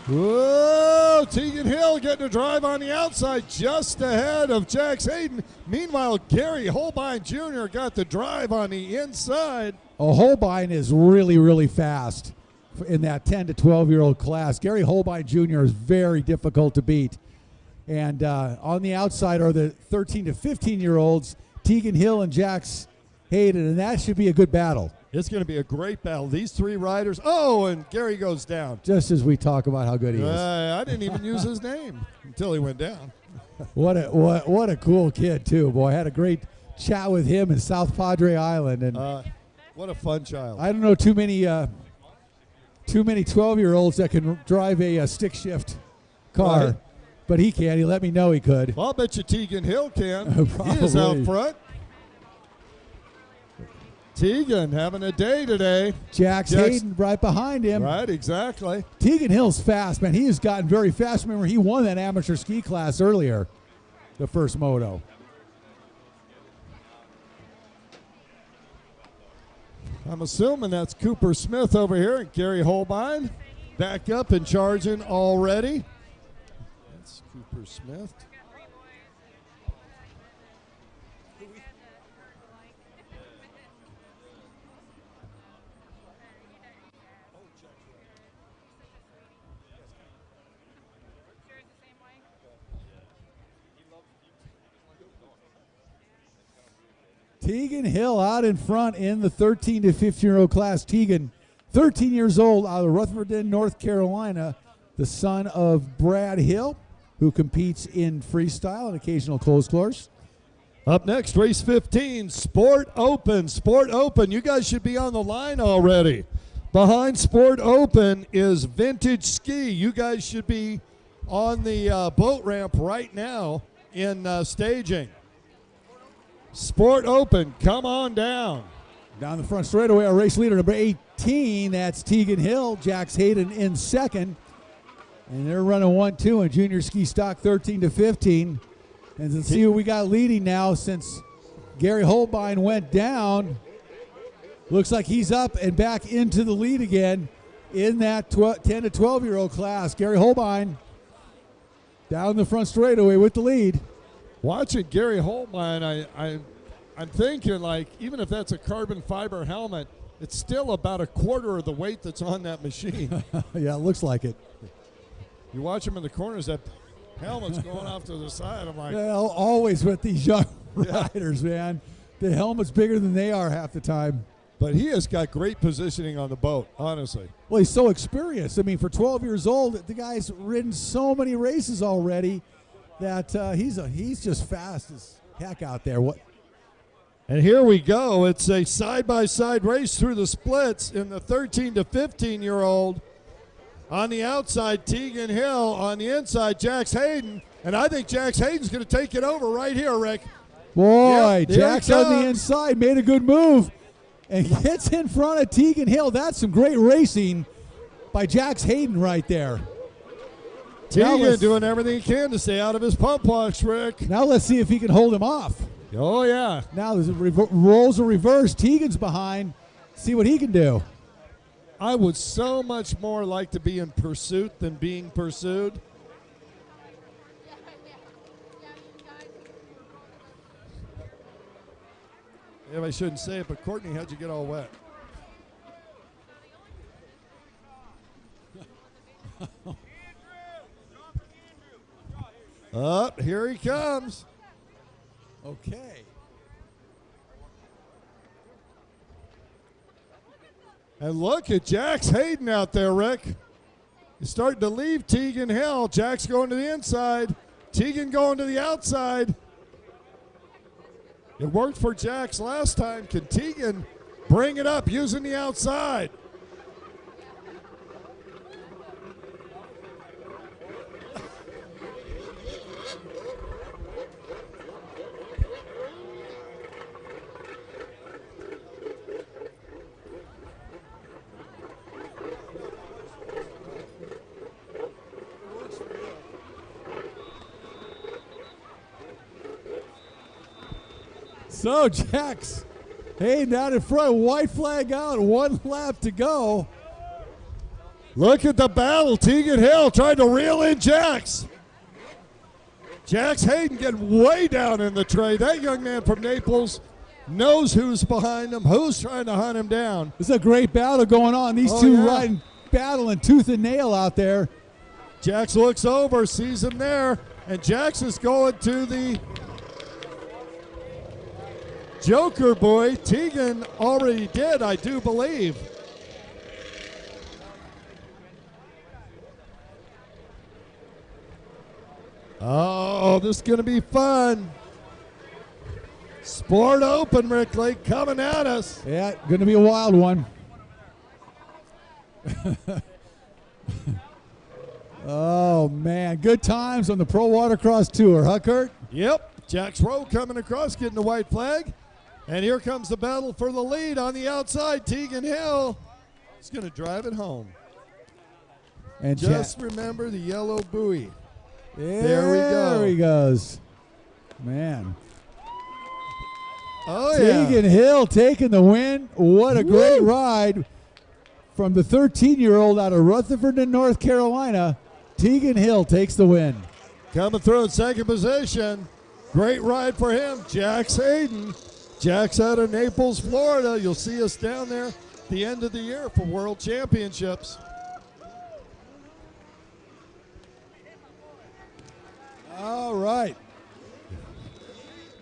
Whoa, Tegan Hill getting a drive on the outside just ahead of Jax Hayden. Meanwhile, Gary Holbein Jr. got the drive on the inside. Oh, Holbein is really, really fast in that 10 to 12-year-old class. Gary Holbein Jr. is very difficult to beat. And on the outside are the 13 to 15-year-olds, Tegan Hill and Jax Hayden, and that should be a good battle. It's going to be a great battle. These three riders. Oh, and Gary goes down. Just as we talk about how good he is. I didn't even use his name until he went down. What a cool kid, too. Boy, I had a great chat with him in South Padre Island. And what a fun child. I don't know too many 12-year-olds that can drive a stick shift car. Right. But he can. He let me know he could. Well, I'll bet you Tegan Hill can. He is out front. Tegan having a day today. Jax Hayden right behind him. Right, exactly. Tegan Hill's fast, man. He has gotten very fast. Remember, he won that amateur ski class earlier, the first moto. I'm assuming that's Cooper Smith over here and Gary Holbein back up and charging already. That's Cooper Smith. Tegan Hill out in front in the 13 to 15-year-old class. Tegan, 13 years old, out of Rutherford, North Carolina, the son of Brad Hill, who competes in freestyle and occasional closed course. Up next, race 15, Sport Open. Sport Open, you guys should be on the line already. Behind Sport Open is Vintage Ski. You guys should be on the boat ramp right now in staging. Sport Open, come on down. Down the front straightaway, our race leader, number 18, that's Tegan Hill. Jax Hayden in second. And they're running 1-2 in junior ski stock, 13 to 15. And let's see who we got leading now since Gary Holbein went down. Looks like he's up and back into the lead again in that 10 to 12-year-old class. Gary Holbein down the front straightaway with the lead. Watching Gary Holbein, I'm thinking, like, even if that's a carbon fiber helmet, it's still about a quarter of the weight that's on that machine. Yeah, it looks like it. You watch him in the corners, that helmet's going off to the side. I'm like, well, always with these young riders, man. The helmet's bigger than they are half the time. But he has got great positioning on the boat, honestly. Well, he's so experienced. I mean, for 12 years old, the guy's ridden so many races already that he's just fast as heck out there. And here we go. It's a side-by-side race through the splits in the 13 to 15-year-old. On the outside, Tegan Hill. On the inside, Jax Hayden. And I think Jax Hayden's going to take it over right here, Rick. Boy, Yep, there Jax he on the comes. inside made a good move and gets in front of Tegan Hill. That's some great racing by Jax Hayden right there. Tegan doing everything he can to stay out of his pump blocks, Rick. Now let's see if he can hold him off. Oh, yeah. Now there's rolls a reverse. Tegan's behind. See what he can do. I would so much more like to be in pursuit than being pursued. Yeah, I shouldn't say it, but Courtney, how'd you get all wet? Up, here he comes. Okay. And look at Jax Hayden out there, Rick. He's starting to leave Tegan Hill. Jax going to the inside. Tegan going to the outside. It worked for Jax last time. Can Tegan bring it up using the outside? So Jax Hayden out in front, white flag out, 1 lap to go. Look at the battle. Tegan Hill trying to reel in Jax. Jax Hayden getting way down in the tray. That young man from Naples knows who's behind him, who's trying to hunt him down. This is a great battle going on. These two riding, battling tooth and nail out there. Jax looks over, sees him there, and Jax is going to the Joker boy. Tegan already did, I do believe. Oh, this is going to be fun. Sport Open, Rick Lake, coming at us. Yeah, going to be a wild one. Oh, man. Good times on the Pro Watercross Tour, huh, Kurt? Yep. Jax Rowe coming across, getting the white flag. And here comes the battle for the lead on the outside. Tegan Hill is going to drive it home. And just remember the yellow buoy. There we go. There he goes. Man. Oh, yeah. Tegan Hill taking the win. What a great ride from the 13-year-old out of Rutherford, North Carolina. Tegan Hill takes the win. Coming through in second position. Great ride for him. Jax Hayden. Jax out of Naples, Florida. You'll see us down there at the end of the year for World Championships. All right.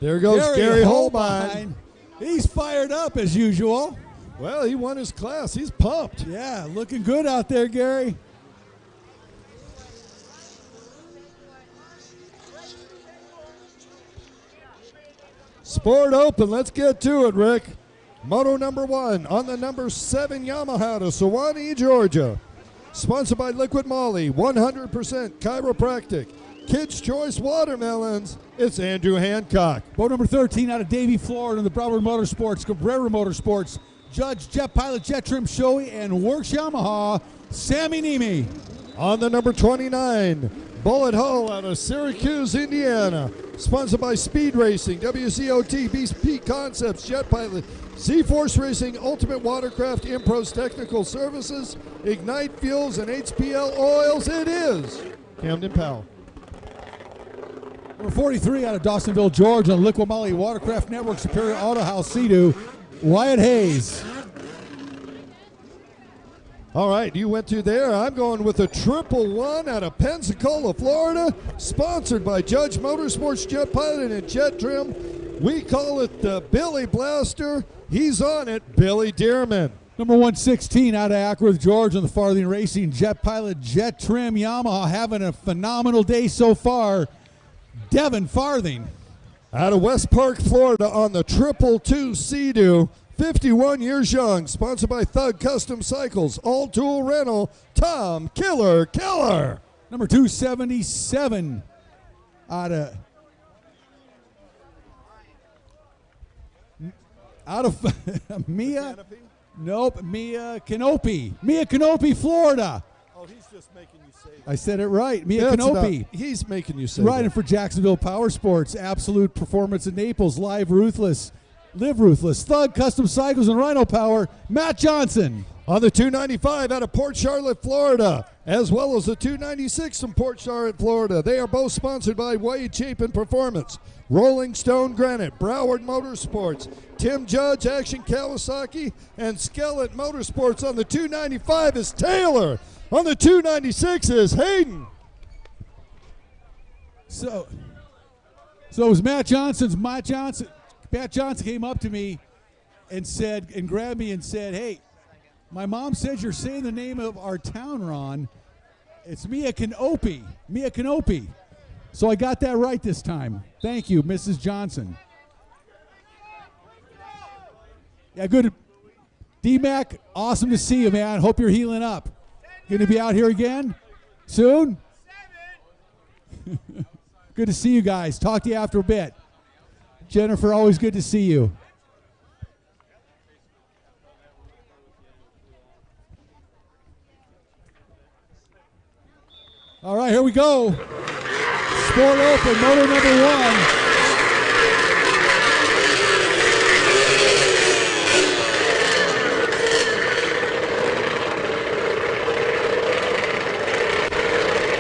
There goes Gary Holbein. He's fired up as usual. Well, he won his class. He's pumped. Yeah, looking good out there, Gary. Sport Open, let's get to it, Rick. Moto number 1 on the number 7 Yamaha to Sewanee, Georgia. Sponsored by LIQUI-MOLY, 100% chiropractic. Kids' Choice Watermelons. It's Andrew Hancock. Boat number 13 out of Davie, Florida, in the Broward Motorsports, Cabrera Motorsports. Judge, Jet Pilot, JetTrim, Shoei, and Works Yamaha, Sammy Nemi. On the number 29, Bullet Hull out of Syracuse, Indiana. Sponsored by Speed Racing, WCOT, BP Concepts, Jet Pilot, Z-Force Racing, Ultimate Watercraft, Impros Technical Services, Ignite Fuels, and HPL Oils. It is Camden Powell. Number 43 out of Dawsonville, Georgia, on LIQUI-MOLY Watercraft Network, Superior Auto House, Sea-Doo, Wyatt Hayes. All right, you went to there. I'm going with a 111 out of Pensacola, Florida, sponsored by Judge Motorsports, Jet Pilot, and JetTrim. We call it the Billy Blaster. He's on it, Billy Dearman. Number 116 out of Ackworth, Georgia, on the Farthing Racing, Jet Pilot, JetTrim, Yamaha, having a phenomenal day so far. Devin Farthing. Out of West Park, Florida, on the 222 Sea-Doo, 51 years young, sponsored by Thug Custom Cycles, All Tool Rental, Tom Killer Keller. Number 277 out of Mia. Nope, Mia Canopy, Florida. Oh, he's just making you say that. I said it right. Mia Canopy. He's making you say Riding that. for Jacksonville Power Sports, Absolute Performance in Naples, Live Ruthless, Thug Custom Cycles and Rhino Power, Matt Johnson. On the 295 out of Port Charlotte, Florida, as well as the 296 from Port Charlotte, Florida. They are both sponsored by Wade Chapin Performance, Rolling Stone Granite, Broward Motorsports, Tim Judge, Action Kawasaki, and Skeleton Motorsports. On the 295 is Taylor. On the 296 is Hayden. So it was Matt Johnson. Matt Johnson came up to me and grabbed me and said, "Hey, my mom says you're saying the name of our town wrong. It's Mia Canopy. So I got that right this time. Thank you, Mrs. Johnson. Yeah, good. D-Mac, awesome to see you, man. Hope you're healing up. Going to be out here again soon? Good to see you guys. Talk to you after a bit. Jennifer, always good to see you. All right, here we go. Sport Open, motor number 1.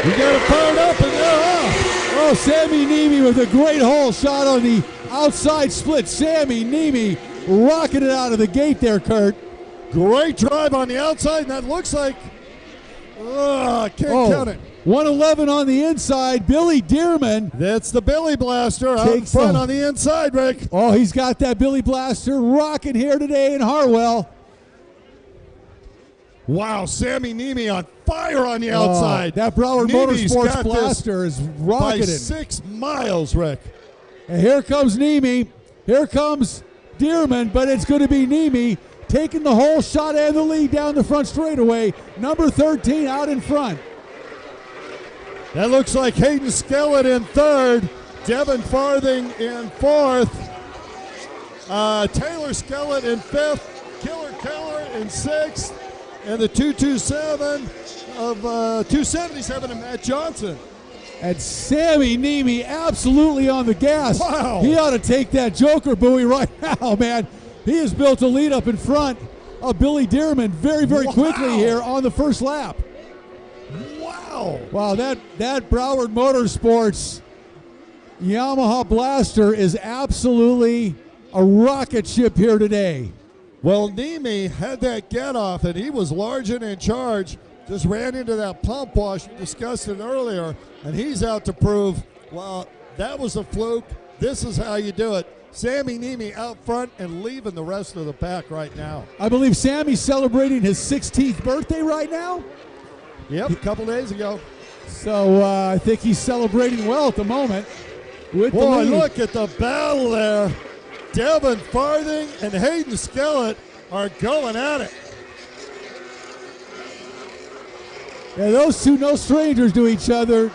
We got it fired up and they're off. Oh, Sammy Niemi with a great hole shot on the outside split. Sammy Niemi rocking it out of the gate there, Kurt. Great drive on the outside, and that looks like, can't count it. 111 on the inside, Billy Dearman. That's the Billy Blaster out in front on the inside, Rick. Oh, he's got that Billy Blaster rocking here today in Hartwell. Wow, Sammy Niemi on fire on the outside. That Broward Niemi's Motorsports Blaster is rocketing. By 6 miles, Rick. And here comes Niemi. Here comes Dearman, but it's going to be Niemi taking the whole shot and the lead down the front straightaway. Number 13 out in front. That looks like Hayden Skellett in third, Devin Farthing in fourth, Taylor Skellett in fifth, Killer Keller in sixth, and the 227 of 277 and Matt Johnson. And Sammy Niemi absolutely on the gas. Wow. He ought to take that Joker buoy right now, man. He has built a lead up in front of Billy Dearman very, very quickly here on the first lap. Wow, that Broward Motorsports Yamaha Blaster is absolutely a rocket ship here today. Well, Niemi had that get off, and he was large and in charge. Just ran into that pump wash, we discussed it earlier, and he's out to prove, well, that was a fluke. This is how you do it. Sammy Niemi out front and leaving the rest of the pack right now. I believe Sammy's celebrating his 16th birthday right now. Yep, a couple days ago. So I think he's celebrating well at the moment. With Boy, the lead. Look at the battle there. Devin Farthing and Hayden Skellett are going at it. Yeah, those two no strangers to each other,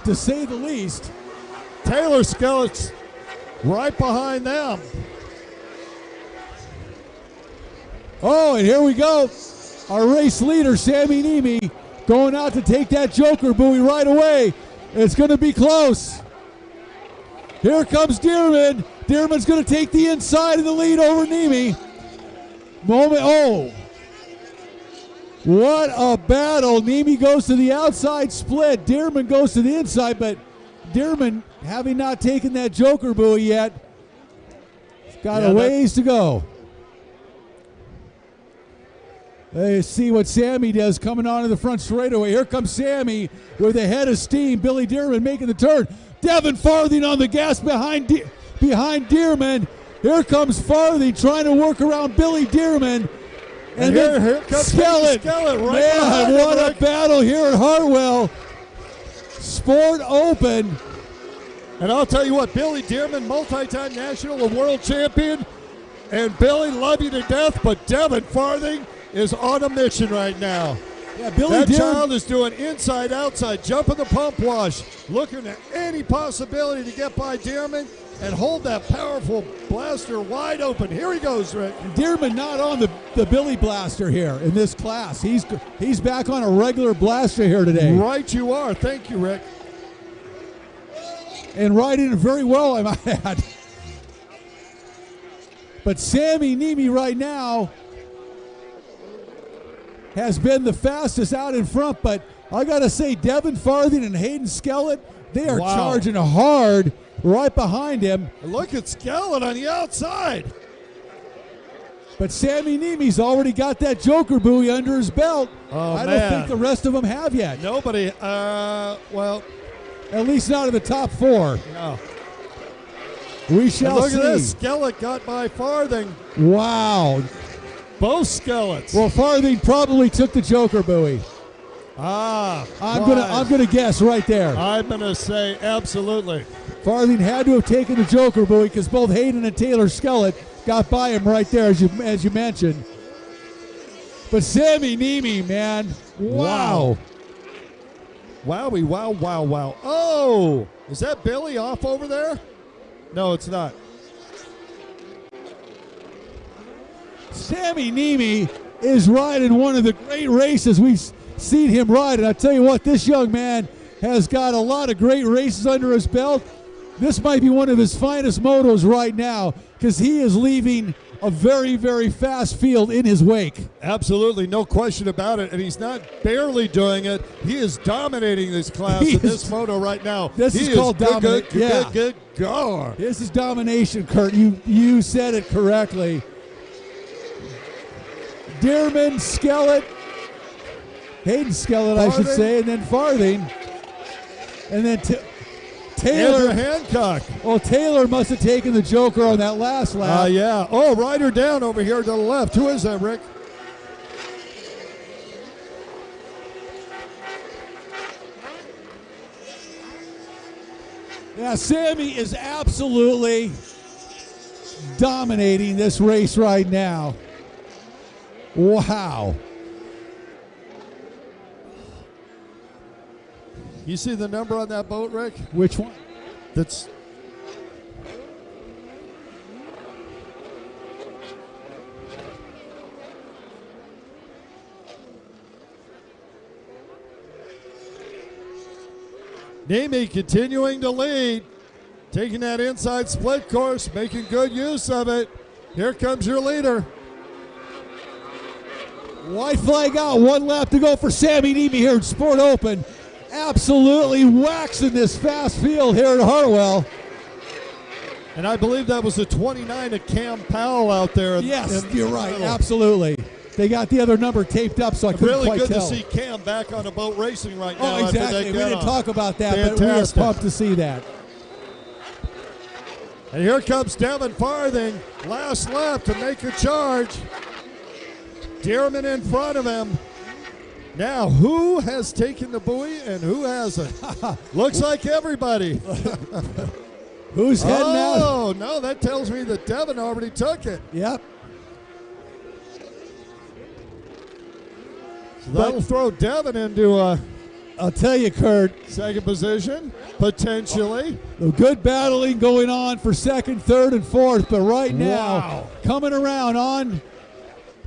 to say the least. Taylor Skellett's right behind them. Oh, and here we go. Our race leader, Sammy Niemi, going out to take that Joker buoy right away. It's going to be close. Here comes Dearman. Dearman's going to take the inside of the lead over Niemi. What a battle. Niemi goes to the outside split. Dearman goes to the inside, but Dearman, having not taken that Joker buoy yet, got a ways to go. Let's see what Sammy does coming onto the front straightaway. Here comes Sammy with a head of steam. Billy Dearman making the turn. Devin Farthing on the gas behind Dearman. Here comes Farthing trying to work around Billy Dearman. And then here comes Skellett. Right, man, what a battle here at Hartwell. Sport Open. And I'll tell you what, Billy Dearman, multi-time national and world champion. And Billy, love you to death, but Devin Farthing is on a mission right now. Yeah, Billy That Dearman. child is doing inside, outside, jumping the pump wash, looking at any possibility to get by Dearman and hold that powerful blaster wide open. Here he goes, Rick. Dearman not on the Billy blaster here in this class. He's back on a regular blaster here today. Right you are. Thank you, Rick. And riding it very well, I might add. But Sammy Niemi right now has been the fastest out in front, but I got to say, Devin Farthing and Hayden Skellett, they are charging hard right behind him. And look at Skellett on the outside. But Sammy Niemi's already got that Joker buoy under his belt. Oh, I don't think the rest of them have yet. Nobody, well. At least not in the top 4. No. We shall look see. Look at this. Skellett got by Farthing. Wow. Both Skellets. Well, Farthing probably took the Joker buoy. I'm gonna guess right there. I'm gonna say absolutely. Farthing had to have taken the Joker buoy because both Hayden and Taylor Skellett got by him right there, as you mentioned. But Sammy Niemi, man, wow. Wowie, wow, wow, wow. Oh, is that Billy off over there? No, it's not. Sammy Niemi is riding one of the great races we've seen him ride. And I tell you what, this young man has got a lot of great races under his belt. This might be one of his finest motos right now because he is leaving a very, very fast field in his wake. Absolutely, no question about it. And he's not barely doing it. He is dominating this class in this moto right now. This is called domination. Good. This is domination, Kurt. You said it correctly. Dearman, Skellett, Hayden Skellett, I should say, and then Farthing. And then Taylor. Andrew Hancock. Well, Taylor must have taken the Joker on that last lap. Yeah. Oh, rider down over here to the left. Who is that, Rick? Yeah, Sammy is absolutely dominating this race right now. Wow. You see the number on that boat, Rick? Which one? That's Niemi continuing to lead, taking that inside split course, making good use of it. Here comes your leader. White flag out, 1 lap to go for Sammy Niemi here in Sport Open. Absolutely waxing this fast field here at Hartwell. And I believe that was the 29 of Cam Powell out there. Yes, you're right, absolutely. They got the other number taped up, so I couldn't quite tell. Really good to see Cam back on a boat racing right now. Oh, exactly. We didn't talk about that, Fantastic. but we are pumped to see that. And here comes Devin Farthing, last lap to make a charge. Dearman in front of him. Now, who has taken the buoy and who hasn't? Looks like everybody. Who's heading out? Oh, no, that tells me that Devin already took it. Yep. So that'll throw Devin into I'll tell you, Kurt. second position, potentially. Good battling going on for second, third, and fourth, but right now, coming around on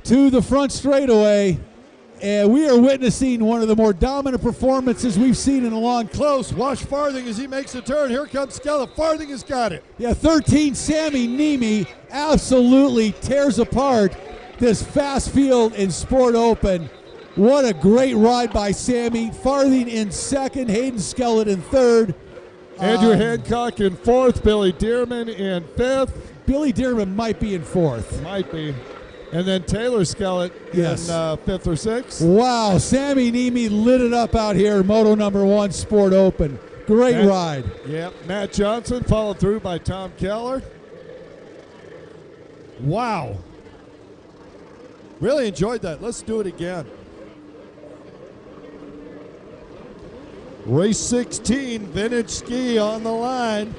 to the front straightaway, and we are witnessing one of the more dominant performances we've seen in a long time. Close. Watch Farthing as he makes a turn. Here comes Skellett. Farthing has got it. Yeah, 13, Sammy Niemi absolutely tears apart this fast field in Sport Open. What a great ride by Sammy. Farthing in second, Hayden Skellett in third. Andrew Hancock in fourth, Billy Dearman in fifth. Billy Dearman might be in fourth. Might be. And then Taylor Skellett in fifth or sixth. Wow, Sammy Niemi lit it up out here, Moto number 1 Sport Open. Great ride. Yep, Matt Johnson followed through by Tom Keller. Wow. Really enjoyed that. Let's do it again. Race 16, Vintage Ski on the line.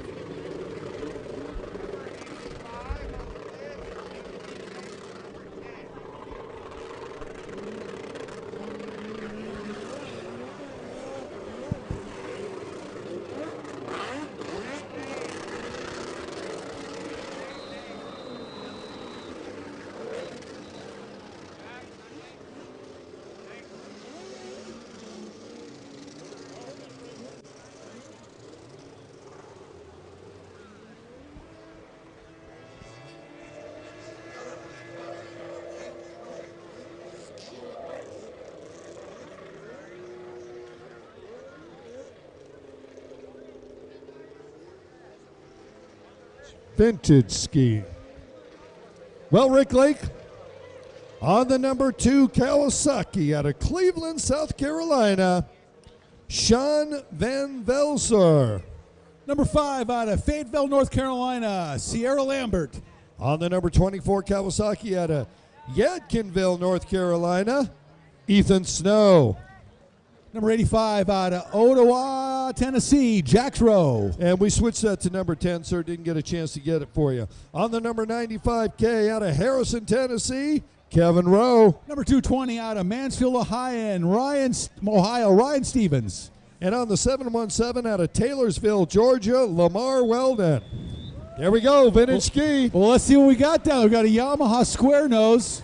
vintage ski. Well, Rick Lake, on the number 2 Kawasaki out of Cleveland, South Carolina, Sean Van Velser. Number 5 out of Fayetteville, North Carolina, Sierra Lambert. On the number 24 Kawasaki out of Yadkinville, North Carolina, Ethan Snow. Number 85 out of Ottawa, Tennessee, Jax Rowe. And we switched that to number 10, sir. Didn't get a chance to get it for you. On the number 95K out of Harrison, Tennessee, Kevin Rowe. Number 220 out of Mansfield, Ohio, Ryan Stevens. And on the 717 out of Taylorsville, Georgia, Lamar Weldon. There we go, vintage ski. Well, let's see what we got down. We've got a Yamaha square nose.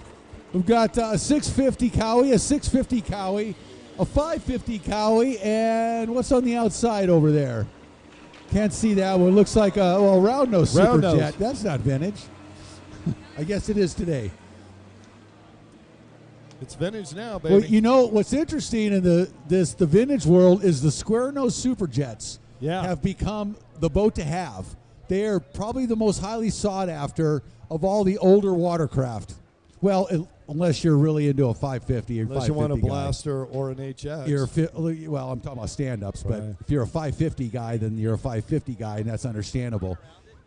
We've got a 650 Cowie, a 650 Cowie, a 550 Cowie, and what's on the outside over there? Can't see that one. Looks like a round nose Superjet. That's not vintage. I guess it is today. It's vintage now, baby. Well, you know what's interesting in the vintage world is the square nose Superjets have become the boat to have. They are probably the most highly sought after of all the older watercraft. Well, unless you're really into a 550 or 550 unless you want a guy. blaster or an HX. Well, I'm talking about stand-ups, but if you're a 550 guy, then you're a 550 guy, and that's understandable.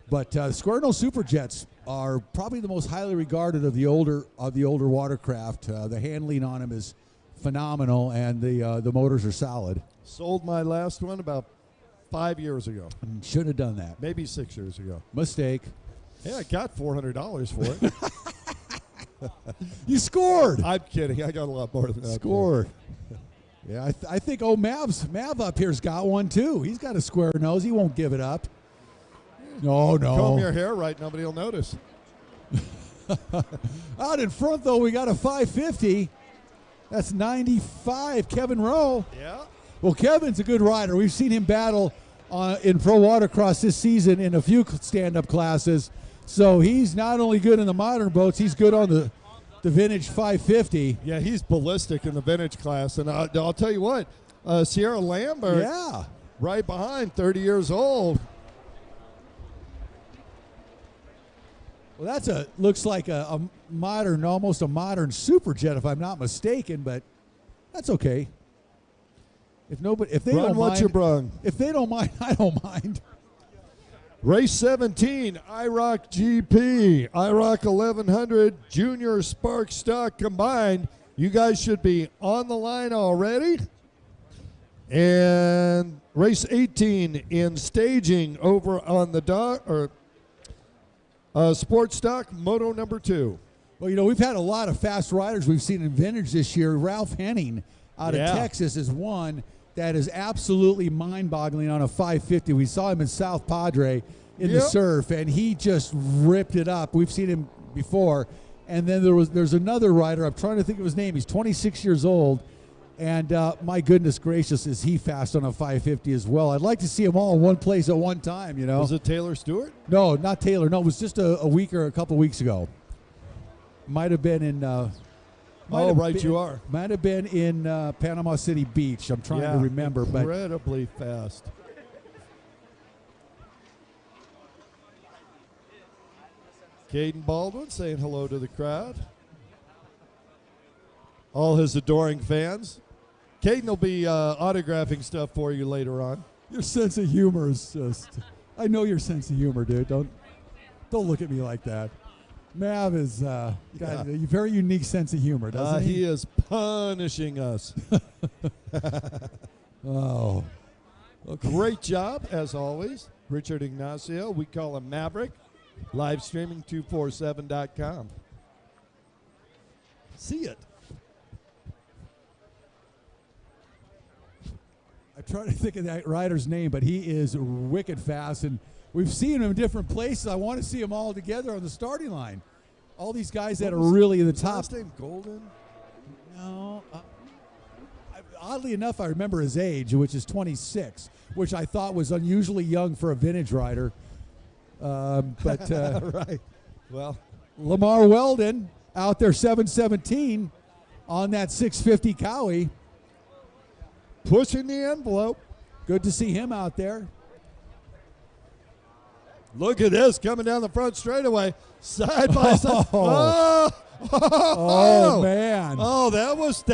But square nose Superjets are probably the most highly regarded of the older watercraft. The handling on them is phenomenal, and the motors are solid. Sold my last one about 5 years ago. Should have done that. Maybe 6 years ago. Mistake. Yeah, I got $400 for it. You scored. I'm kidding. I got a lot more than that. Scored. Yeah, I think Mav up here's got one too. He's got a square nose. He won't give it up. No. Comb your hair right, nobody will notice. Out in front, though, we got a 550. That's 95, Kevin Rowe. Yeah. Well, Kevin's a good rider. We've seen him battle in Pro Watercross this season in a few stand-up classes. So he's not only good in the modern boats, he's good on the vintage 550. Yeah, he's ballistic in the vintage class. And I'll tell you what, Sierra Lambert, right behind, 30 years old. Well, looks like a modern, almost a modern Superjet, if I'm not mistaken, but that's okay. If they don't mind, you brung. If they don't mind, I don't mind. Race 17, IROC GP, IROC 1100, Junior Spark Stock combined. You guys should be on the line already. And race 18 in staging over on the Sports Stock, Moto number 2. Well, we've had a lot of fast riders we've seen in vintage this year. Ralph Henning out of Texas is one that is absolutely mind-boggling on a 550. We saw him in South Padre in the surf, and he just ripped it up. We've seen him before. And then there's another rider. I'm trying to think of his name. He's 26 years old, and my goodness gracious, is he fast on a 550 as well. I'd like to see them all in one place at one time, Was it Taylor Stewart? No, not Taylor. No, it was just a week or a couple weeks ago. Might have been in... you are. Might have been in Panama City Beach. I'm trying to remember. Incredibly fast. Caden Baldwin saying hello to the crowd. All his adoring fans. Caden will be autographing stuff for you later on. Your sense of humor is just... I know your sense of humor, dude. Don't look at me like that. Mav is got a very unique sense of humor, doesn't he? He is punishing us. Oh. Okay. Great job, as always. Richard Ignacio. We call him Maverick. Live streaming 247.com. See it. I try to think of that rider's name, but he is wicked fast, and we've seen him in different places. I want to see them all together on the starting line. All these guys that are really in the top. Last name Golden? No. Oddly enough, I remember his age, which is 26, which I thought was unusually young for a vintage rider. But right. Well, Lamar Weldon out there 717 on that 650 Cowie. Pushing the envelope. Good to see him out there. Look at this coming down the front straightaway, side by side. Oh, man. Oh, that was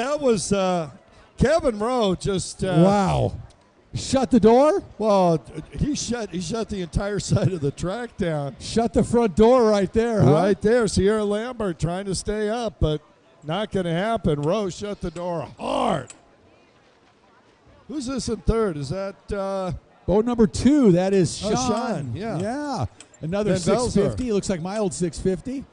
Kevin Rowe just wow. Shut the door? Well, he shut the entire side of the track down. Shut the front door right there, huh? Right there. Sierra Lambert trying to stay up, but not going to happen. Rowe shut the door hard. Who's this in third? Is that boat number 2? That is Sean. Sean, yeah. Yeah. Another Van Velzer. 650. Looks like my old 650.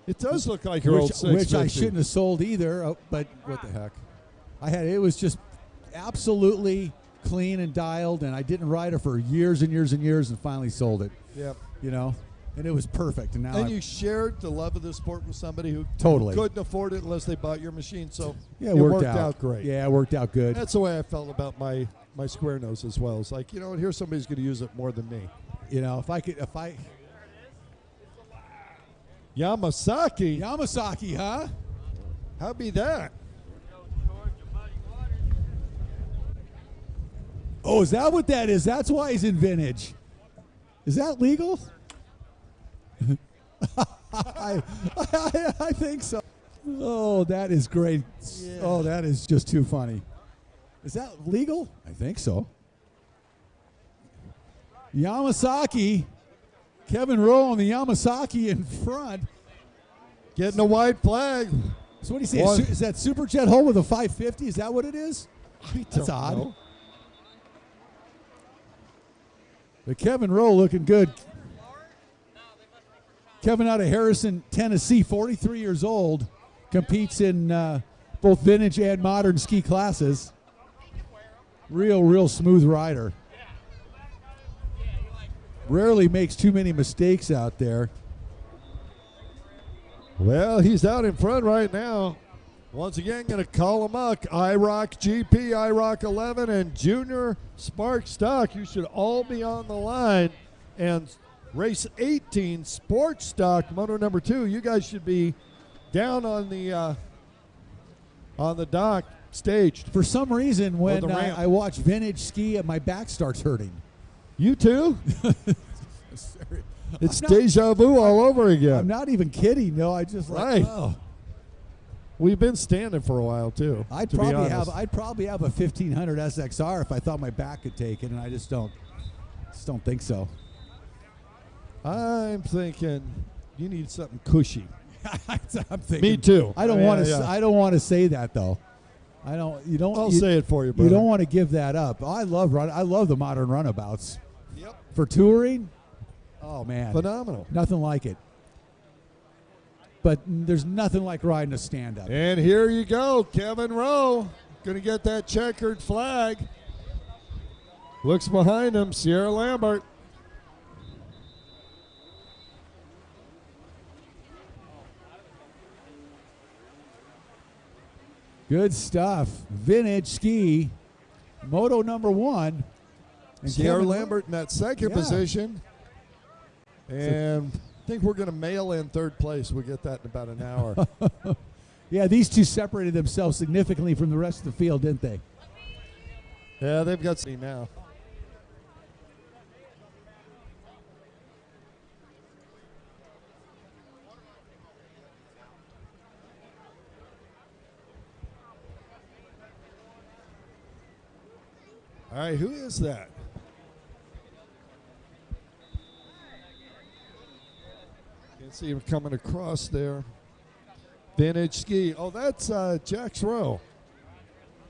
It does look like your old 650. Which I shouldn't have sold either, but what the heck. It was just absolutely clean and dialed, and I didn't ride it for years and years and years and finally sold it. Yep. You know, and it was perfect. And now And you shared the love of the sport with somebody who Totally. couldn't afford it unless they bought your machine. So yeah, it worked out great. Yeah, it worked out good. That's the way I felt about my square nose as well. It's like, here's somebody's going to use it more than me. You know, Yamasaki, huh? How be that? Oh, is that what that is? That's why he's in vintage. Is that legal? I think so. Oh, that is great. Yeah. Oh, that is just too funny. Is that legal? I think so. Yamasaki. Kevin Rowe on the Yamasaki in front. Getting a white flag. So what do you say? Is that Superjet hull with a 550? Is that what it is? That's odd. Know. But Kevin Rowe looking good. Kevin out of Harrison, Tennessee, 43 years old. Competes in both vintage and modern ski classes. Real smooth rider. Rarely makes too many mistakes out there. Well, he's out in front right now. Once again, going to call him up. IROC GP, IROC 11, and Junior Spark Stock. You should all be on the line. And race 18, Sports Stock, moto number 2. You guys should be down on the dock, staged. For some reason, when I watch vintage ski, my back starts hurting. You too? It's deja vu all over again. I'm not even kidding. No, I just right. Oh. We've been standing for a while too. I'd probably have a 1500 SXR if I thought my back could take it, and I just don't think so. I'm thinking you need something cushy. I'm thinking. Me too. I don't want to say that though. I'll say it for you, brother. You don't want to give that up. I love the modern runabouts. Yep. For touring, oh man, phenomenal. Nothing like it. But there's nothing like riding a stand-up. And here you go, Kevin Rowe, going to get that checkered flag. Looks behind him, Sierra Lambert. Good stuff. Vintage ski, moto number 1. And Sierra Kevin Lambert in that second position. And I think we're going to mail in third place. We'll get that in about an hour. Yeah, these two separated themselves significantly from the rest of the field, didn't they? Yeah, they've got some now. All right, who is that? Can't see him coming across there. Vintage ski. Oh, that's Jax Rowe.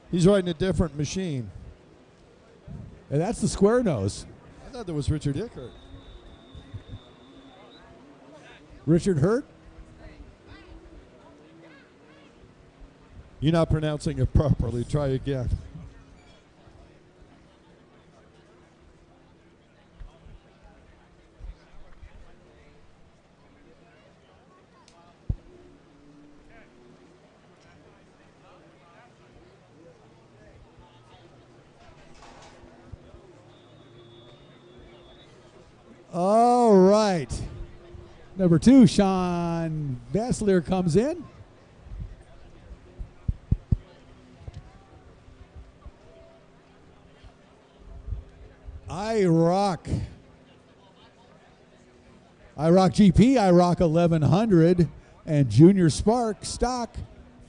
He's riding a different machine. And that's the square nose. I thought that was Richard Hickert. Richard Hurt? You're not pronouncing it properly. Try again. All right. Number 2, Sean Vassler comes in. IROC. IROC GP, IROC 1100, and Junior Spark stock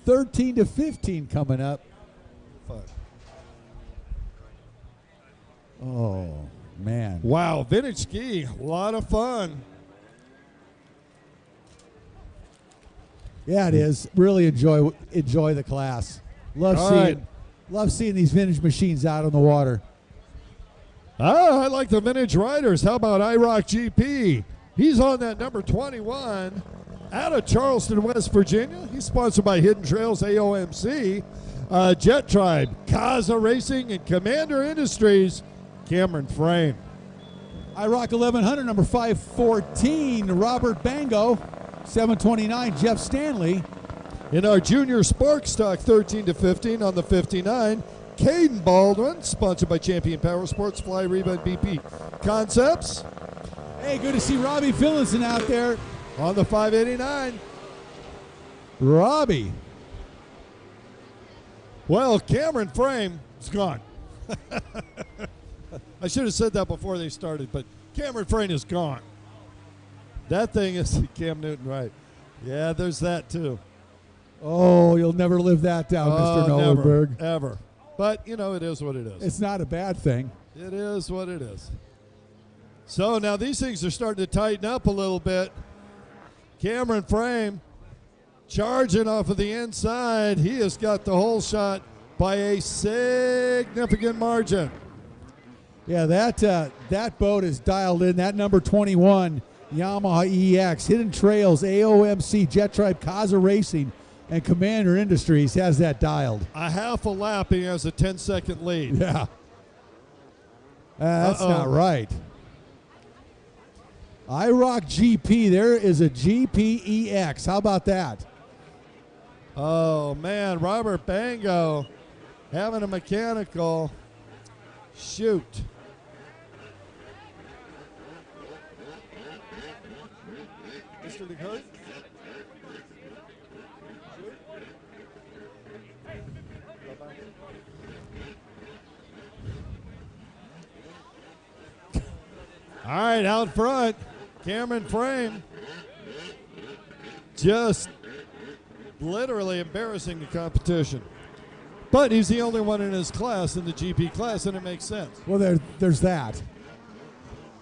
13 to 15 coming up. Oh, man. Wow, vintage ski, a lot of fun. Yeah, it is. Really enjoy the class. Love seeing these vintage machines out on the water. Oh, I like the vintage riders. How about IROC GP? He's on that number 21 out of Charleston, West Virginia. He's sponsored by Hidden Trails AOMC, JetTrim, Kaza Racing, and Commander Industries, Cameron Frame. IROC 1100, number 514, Robert Bango. 729, Jeff Stanley. In our Junior Spark stock, 13 to 15 on the 59, Caden Baldwin, sponsored by Champion Power Sports, Fly, Reba, and BP Concepts. Hey, good to see Robbie Finlinson out there. On the 589. Robbie. Well, Cameron Frame is gone. I should have said that before they started, but Cameron Frame is gone. That thing is Cam Newton, right? Yeah, there's that too. Oh, you'll never live that down, Mr. Nolenberg. Never, ever. But, you know, it is what it is. It's not a bad thing. It is what it is. So now these things are starting to tighten up a little bit. Cameron Frame charging off of the inside. He has got the whole shot by a significant margin. Yeah, that boat is dialed in. That number 21, Yamaha EX, Hidden Trails, AOMC, JetTrim, Kaza Racing, and Commander Industries has that dialed. A half a lap, he has a 10-second lead. Yeah. That's not right. IROC GP, there is a GP EX. How about that? Oh, man, Robert Bango having a mechanical shoot. Mr. DeCote? All right, out front, Cameron Frame just literally embarrassing the competition. But he's the only one in his class, in the GP class, and it makes sense. Well, there's that.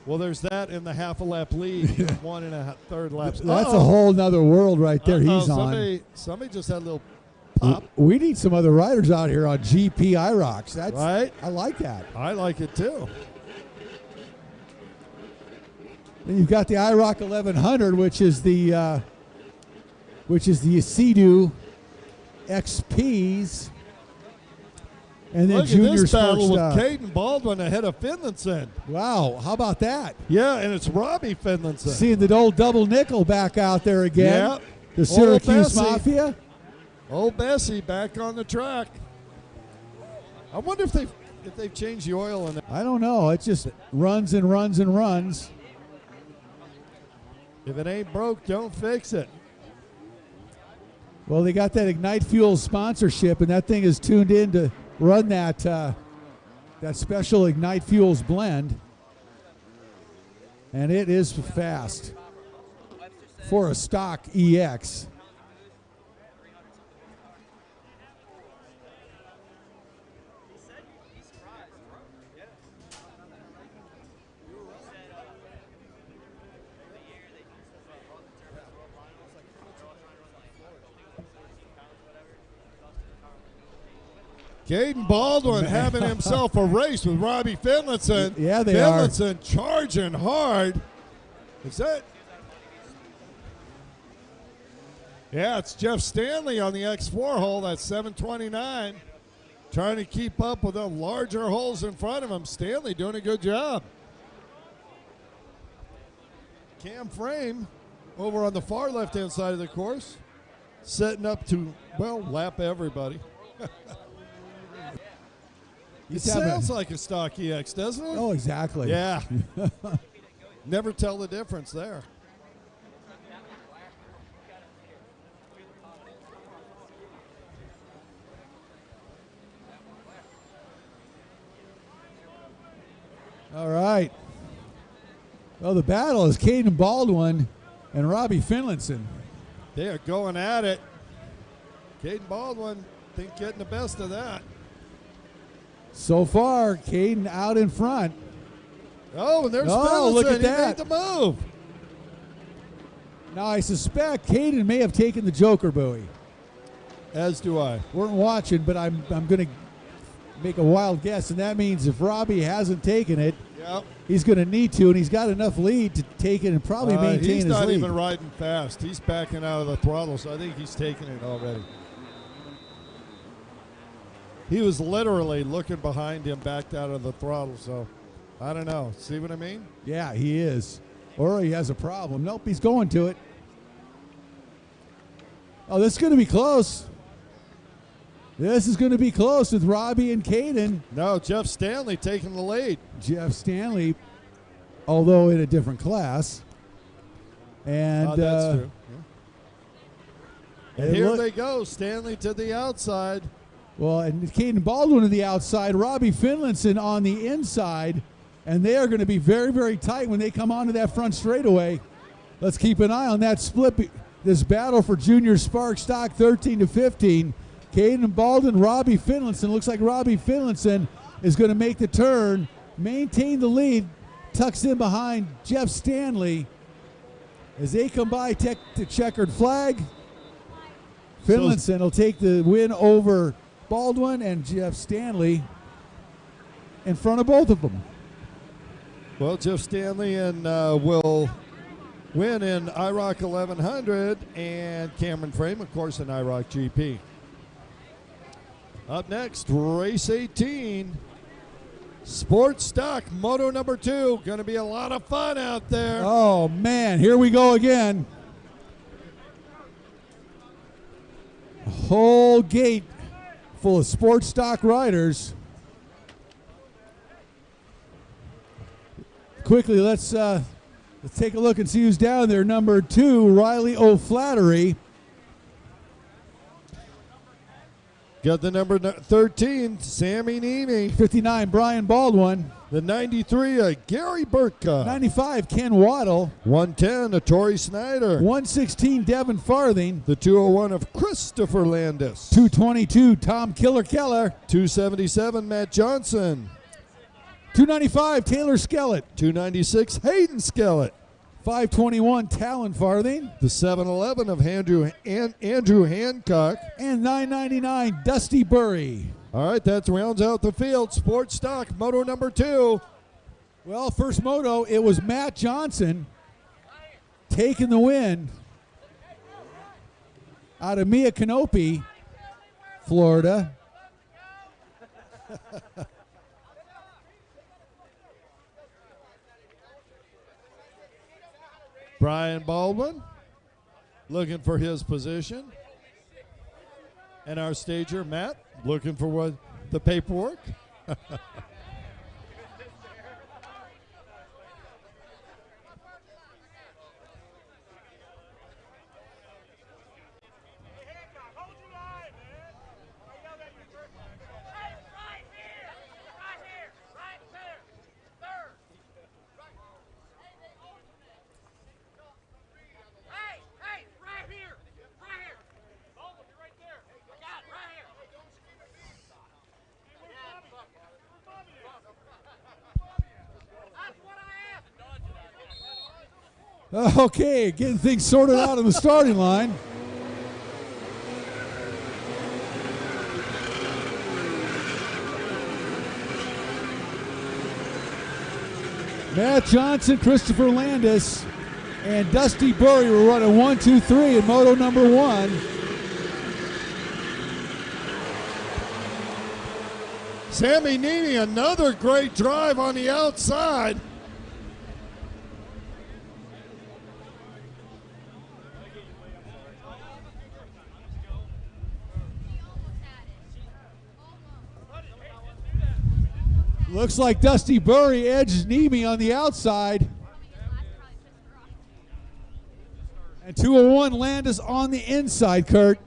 Well, there's that in the half a lap lead, 1 1/3 laps. That's a whole nother world right there he's on. Somebody just had a little pop. We need some other riders out here on GP IROCs. That's right. I like that. I like it too. Then you've got the IROC 1100, which is the Sea-Doo XPs, and then Look Junior at this Sport battle stuff. with Caden Baldwin ahead of Finlinson. Wow, how about that? Yeah, and it's Robbie Finlinson. Seeing the old double nickel back out there again. Yep. The Syracuse Bessie. Mafia. Old Bessie back on the track. I wonder if they've changed the oil in it. I don't know. It just runs and runs and runs. If it ain't broke, don't fix it. Well, they got that Ignite Fuels sponsorship, and that thing is tuned in to run that special Ignite Fuels blend, and it is fast for a stock EX. Caden Baldwin having himself a race with Robbie Finlinson. Yeah, they are. Finlinson charging hard. Is that? Yeah, it's Jeff Stanley on the X4 hole. That's 729. Trying to keep up with the larger holes in front of him. Stanley doing a good job. Cam Frame over on the far left-hand side of the course, setting up to, well, lap everybody. It sounds like a stock EX, doesn't it? Oh, exactly. Yeah. Never tell the difference there. All right. Well, the battle is Caden Baldwin and Robbie Finlinson. They are going at it. Caden Baldwin, think getting the best of that. So far, Caden out in front. Oh, and there's Oh, Finlinson. look at He that. made the move. Now, I suspect Caden may have taken the Joker buoy. As do I. Weren't watching, but I'm going to make a wild guess, and that means if Robbie hasn't taken it, Yep. he's going to need to, and he's got enough lead to take it and probably maintain he's his not lead. even riding fast. He's backing out of the throttle, so I think he's taking it already. He was literally looking behind him, backed out of the throttle, so I don't know. See what I mean? Yeah, he is. Or he has a problem. Nope, he's going to it. Oh, this is going to be close. This is going to be close with Robbie and Caden. No, Jeff Stanley taking the lead. Jeff Stanley, although in a different class. And That's true. Yeah. And it here look- they go. Stanley to the outside. Well, and Caden Baldwin on the outside, Robbie Finlinson on the inside, and they are going to be very, very tight when they come onto that front straightaway. Let's keep an eye on that split, this battle for Junior Spark Stock 13 to 15. Caden Baldwin, Robbie Finlinson. Looks like Robbie Finlinson is going to make the turn, maintain the lead, tucks in behind Jeff Stanley. As they come by, take the checkered flag. Finlinson will take the win over Baldwin and Jeff Stanley in front of both of them. Well, Jeff Stanley and will win in IROC 1100, and Cameron Frame, of course, in IROC GP. Up next, race 18, Sports Stock Moto number 2. Going to be a lot of fun out there. Oh, man, here we go again. A whole gate full of sports stock riders. Quickly, let's take a look and see who's down there. Number 2, Riley O'Flattery. Got the number 13, Sammy Nemi. 59, Brian Baldwin. The 93, Gary Burtka. 95, Ken Waddle. 110, Tori Snyder. 116, Devin Farthing. The 201 of Christopher Landis. 222, Tom Killer Keller. 277, Matt Johnson. 295, Taylor Skellett. 296, Hayden Skellett. 521, Talon Farthing. The 711 of Andrew Hancock. And 999, Dusty Burry. All right, that rounds out the field. Sports Stock Moto number 2. Well, first moto, it was Matt Johnson taking the win out of Mia Canopy, Florida. Brian Baldwin looking for his position. And our stager, Matt, looking for the paperwork. Okay, getting things sorted out on the starting line. Matt Johnson, Christopher Landis, and Dusty Burry were running 1, 2, 3 in moto number 1. Sammy Nemi, another great drive on the outside. Looks like Dusty Burry edged Nemi on the outside. And 201 Landis on the inside, Kurt.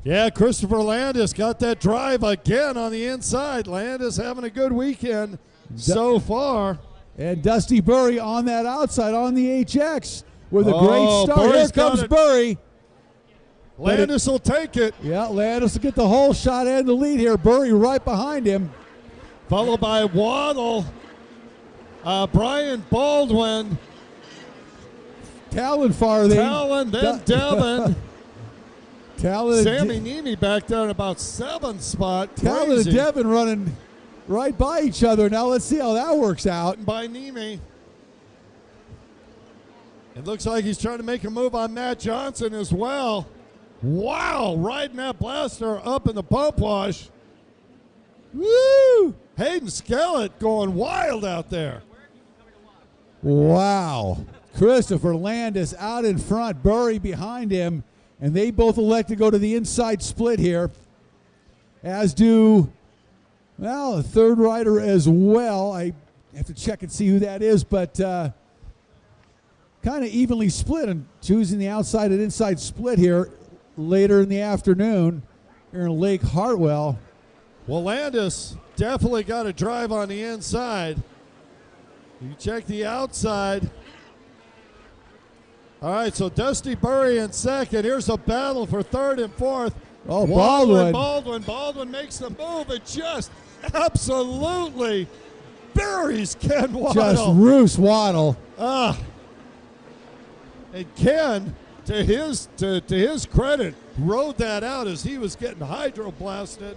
Yeah, Christopher Landis got that drive again on the inside. Landis having a good weekend so far. And Dusty Burry on that outside on the HX with a great start. Burry's Here comes got it. Burry. Landis will take it. Yeah, Landis will get the whole shot and the lead here. Burry right behind him. Followed by Waddle. Brian Baldwin. Talon farthing. Talon, then Devin. Talon. Sammy Nemi back there in about 7th spot. Talon and Crazy. Devin running right by each other. Now let's see how that works out. By Nemi. It looks like he's trying to make a move on Matt Johnson as well. Wow, riding that blaster up in the pump wash. Woo! Hayden Skellett going wild out there. Wow. Christopher Landis out in front, Burry behind him, and they both elect to go to the inside split here, as do, well, a third rider as well. I have to check and see who that is, but kind of evenly split and choosing the outside and inside split here later in the afternoon here in Lake Hartwell. Well, Landis definitely got a drive on the inside. You check the outside. All right, so Dusty Burry in second. Here's a battle for third and fourth. Oh, Baldwin. Baldwin makes the move and just absolutely buries Ken Waddle. Just Roos Waddle. And Ken, to his credit, rode that out as he was getting hydro-blasted.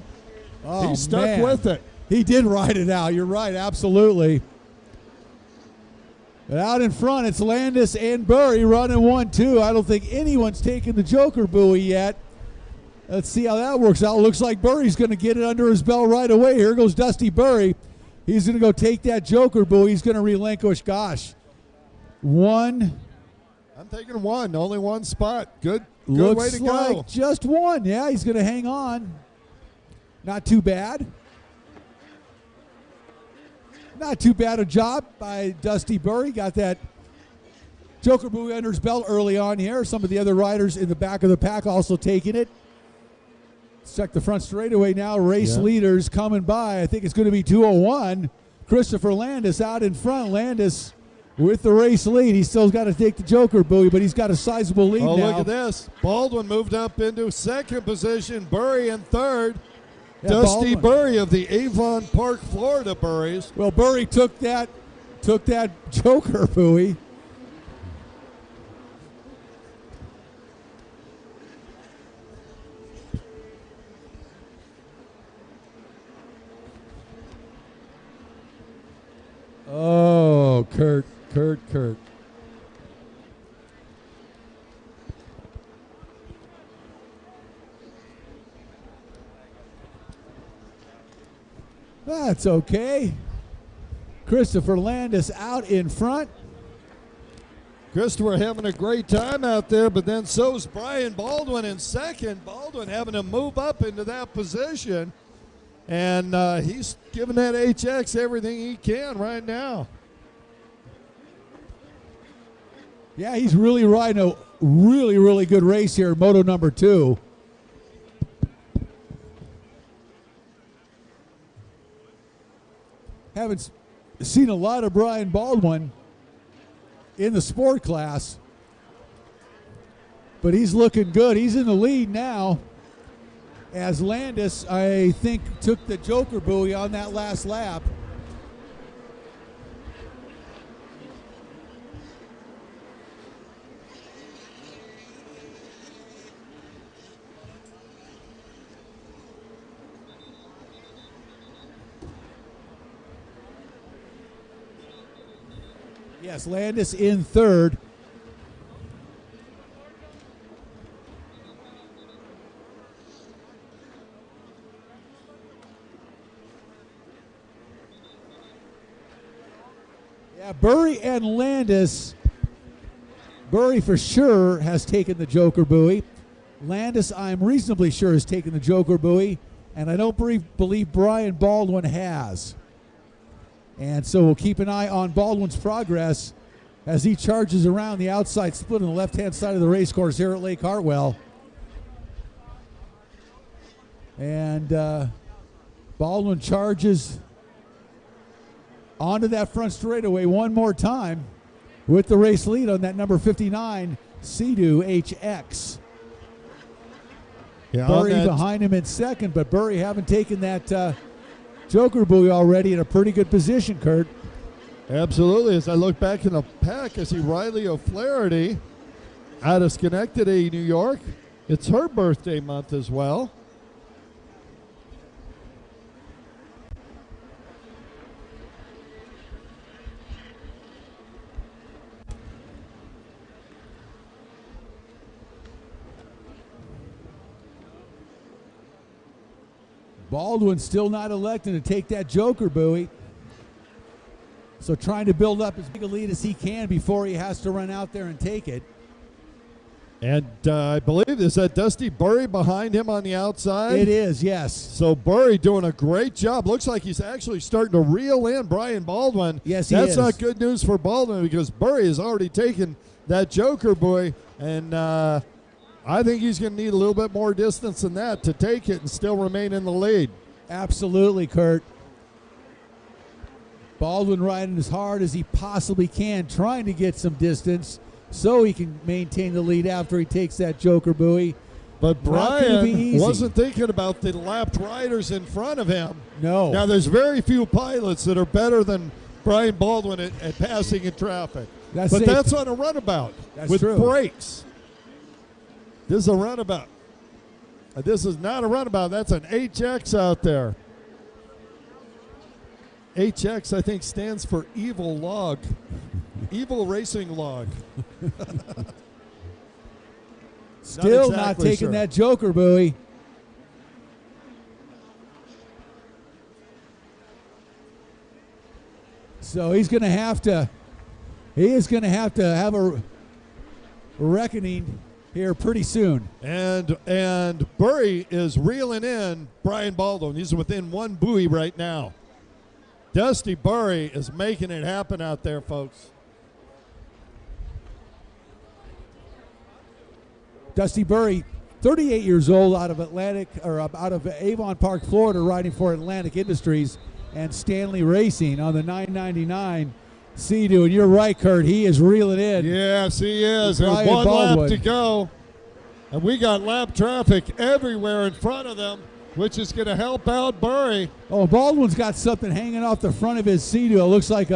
Oh, he stuck man. with it. He did ride it out. You're right, absolutely. But out in front, it's Landis and Burry running 1-2. I don't think anyone's taken the Joker buoy yet. Let's see how that works out. Looks like Burry's going to get it under his belt right away. Here goes Dusty Burry. He's going to go take that Joker buoy. He's going to relinquish, gosh, one. I'm taking one. Only one spot. Good way Looks to like go. just one. Yeah, he's going to hang on. Not too bad. Not too bad a job by Dusty Burry. Got that Joker buoy under his belt early on here. Some of the other riders in the back of the pack also taking it. Let's check the front straightaway now. Race leaders coming by. I think it's going to be 201. Christopher Landis out in front. Landis with the race lead. He's still got to take the Joker buoy, but he's got a sizable lead now. Oh, look at this. Baldwin moved up into second position. Burry in third. Yeah, Dusty Baldwin. Burry of the Avon Park, Florida Burries. Well, Burry took that Joker buoy. Oh, Kurt. That's okay. Christopher Landis out in front. Christopher having a great time out there, but then so's Brian Baldwin in second. Baldwin having to move up into that position. And he's giving that HX everything he can right now. Yeah, he's really riding a really, really good race here, Moto number 2. Haven't seen a lot of Brian Baldwin in the sport class, but he's looking good. He's in the lead now, as Landis, I think, took the Joker buoy on that last lap. Yes, Landis in third. Yeah, Burry and Landis. Burry for sure has taken the Joker buoy. Landis, I'm reasonably sure, has taken the Joker buoy. And I don't believe Brian Baldwin has. And so we'll keep an eye on Baldwin's progress as he charges around the outside split on the left-hand side of the race course here at Lake Hartwell. And Baldwin charges onto that front straightaway one more time with the race lead on that number 59 Sea-Doo HX. Yeah, Burry behind him in second, but Burry having taken that Joker buoy already in a pretty good position, Kurt. Absolutely. As I look back in the pack, I see Riley O'Flaherty out of Schenectady, New York. It's her birthday month as well. Baldwin still not electing to take that Joker buoy. So trying to build up as big a lead as he can before he has to run out there and take it. And I believe, is that Dusty Burry behind him on the outside? It is, yes. So Burry doing a great job. Looks like he's actually starting to reel in Brian Baldwin. Yes, he That's is. not good news for Baldwin because Burry has already taken that Joker buoy, and I think he's going to need a little bit more distance than that to take it and still remain in the lead. Absolutely, Kurt. Baldwin riding as hard as he possibly can, trying to get some distance so he can maintain the lead after he takes that Joker buoy. But Not gonna be Brian easy. wasn't thinking about the lapped riders in front of him. No. Now, there's very few pilots that are better than Brian Baldwin at passing in traffic. That's but safe. that's on a runabout That's with true. brakes. This is a runabout. This is not a runabout. That's an HX out there. HX, I think, stands for Evil Log. Evil Racing Log. Still not exactly taking sure. that Joker buoy. So he's going to have to, he is going to have a reckoning here pretty soon. And Burry is reeling in Brian Baldwin. He's within one buoy right now. Dusty Burry is making it happen out there, folks. Dusty Burry, 38 years old, out of Avon Park, Florida, riding for Atlantic Industries and Stanley Racing on the 999 Sea-Doo. And you're right, Kurt, he is reeling in. Yes, he is. And Brian one Baldwin. lap to go. And we got lap traffic everywhere in front of them, which is going to help out Burry. Oh, Baldwin's got something hanging off the front of his Sea-Doo. It looks like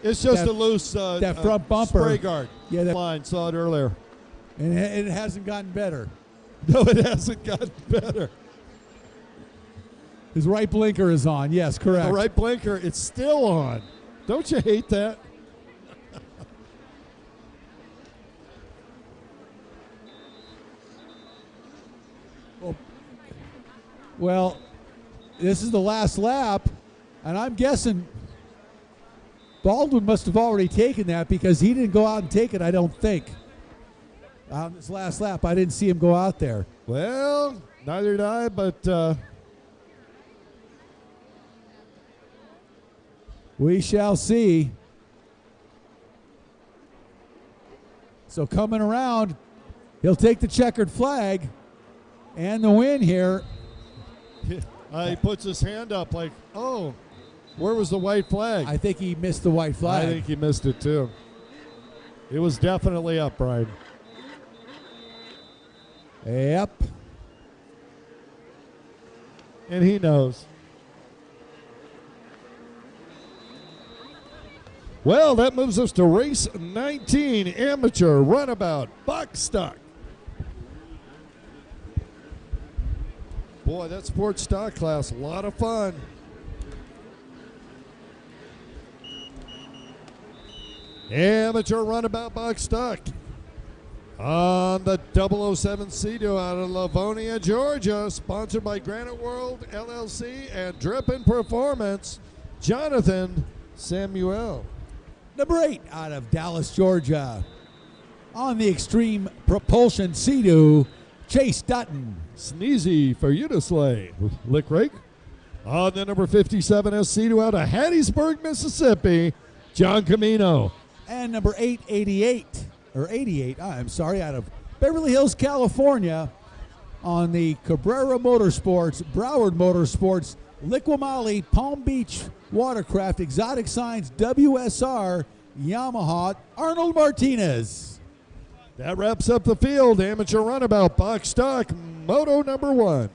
It's just a loose that front bumper. spray guard. Yeah, that line. Saw it earlier. And it hasn't gotten better. No, it hasn't gotten better. His right blinker is on. Yes, correct. The right blinker, it's still on. Don't you hate that? Well, this is the last lap, and I'm guessing Baldwin must have already taken that because he didn't go out and take it, I don't think. On this last lap, I didn't see him go out there. Well, neither did I, but We shall see. So coming around, he'll take the checkered flag and the win here. he puts his hand up like, oh, where was the white flag? I think he missed the white flag. I think he missed it too. It was definitely up, Brian. Yep. And he knows. Well, that moves us to race 19, amateur runabout, box stock. Boy, that sports stock class, a lot of fun. Amateur runabout box stock on the 007 Sea-Doo out of Lavonia, Georgia, sponsored by Granite World LLC and Drippin' Performance, Jonathan Samuel. Number 8 out of Dallas, Georgia. On the Extreme Propulsion Sea-Doo, Chase Dutton. Sneezy for you to slay. Lick rake. On the number 57 Sea-Doo out of Hattiesburg, Mississippi, John Camino. And number 88, out of Beverly Hills, California, on the Cabrera Motorsports, Broward Motorsports, LIQUI-MOLY, Palm Beach Watercraft, Exotic Signs, WSR, Yamaha, Arnold Martinez. That wraps up the field. Amateur runabout, box stock, moto number 1.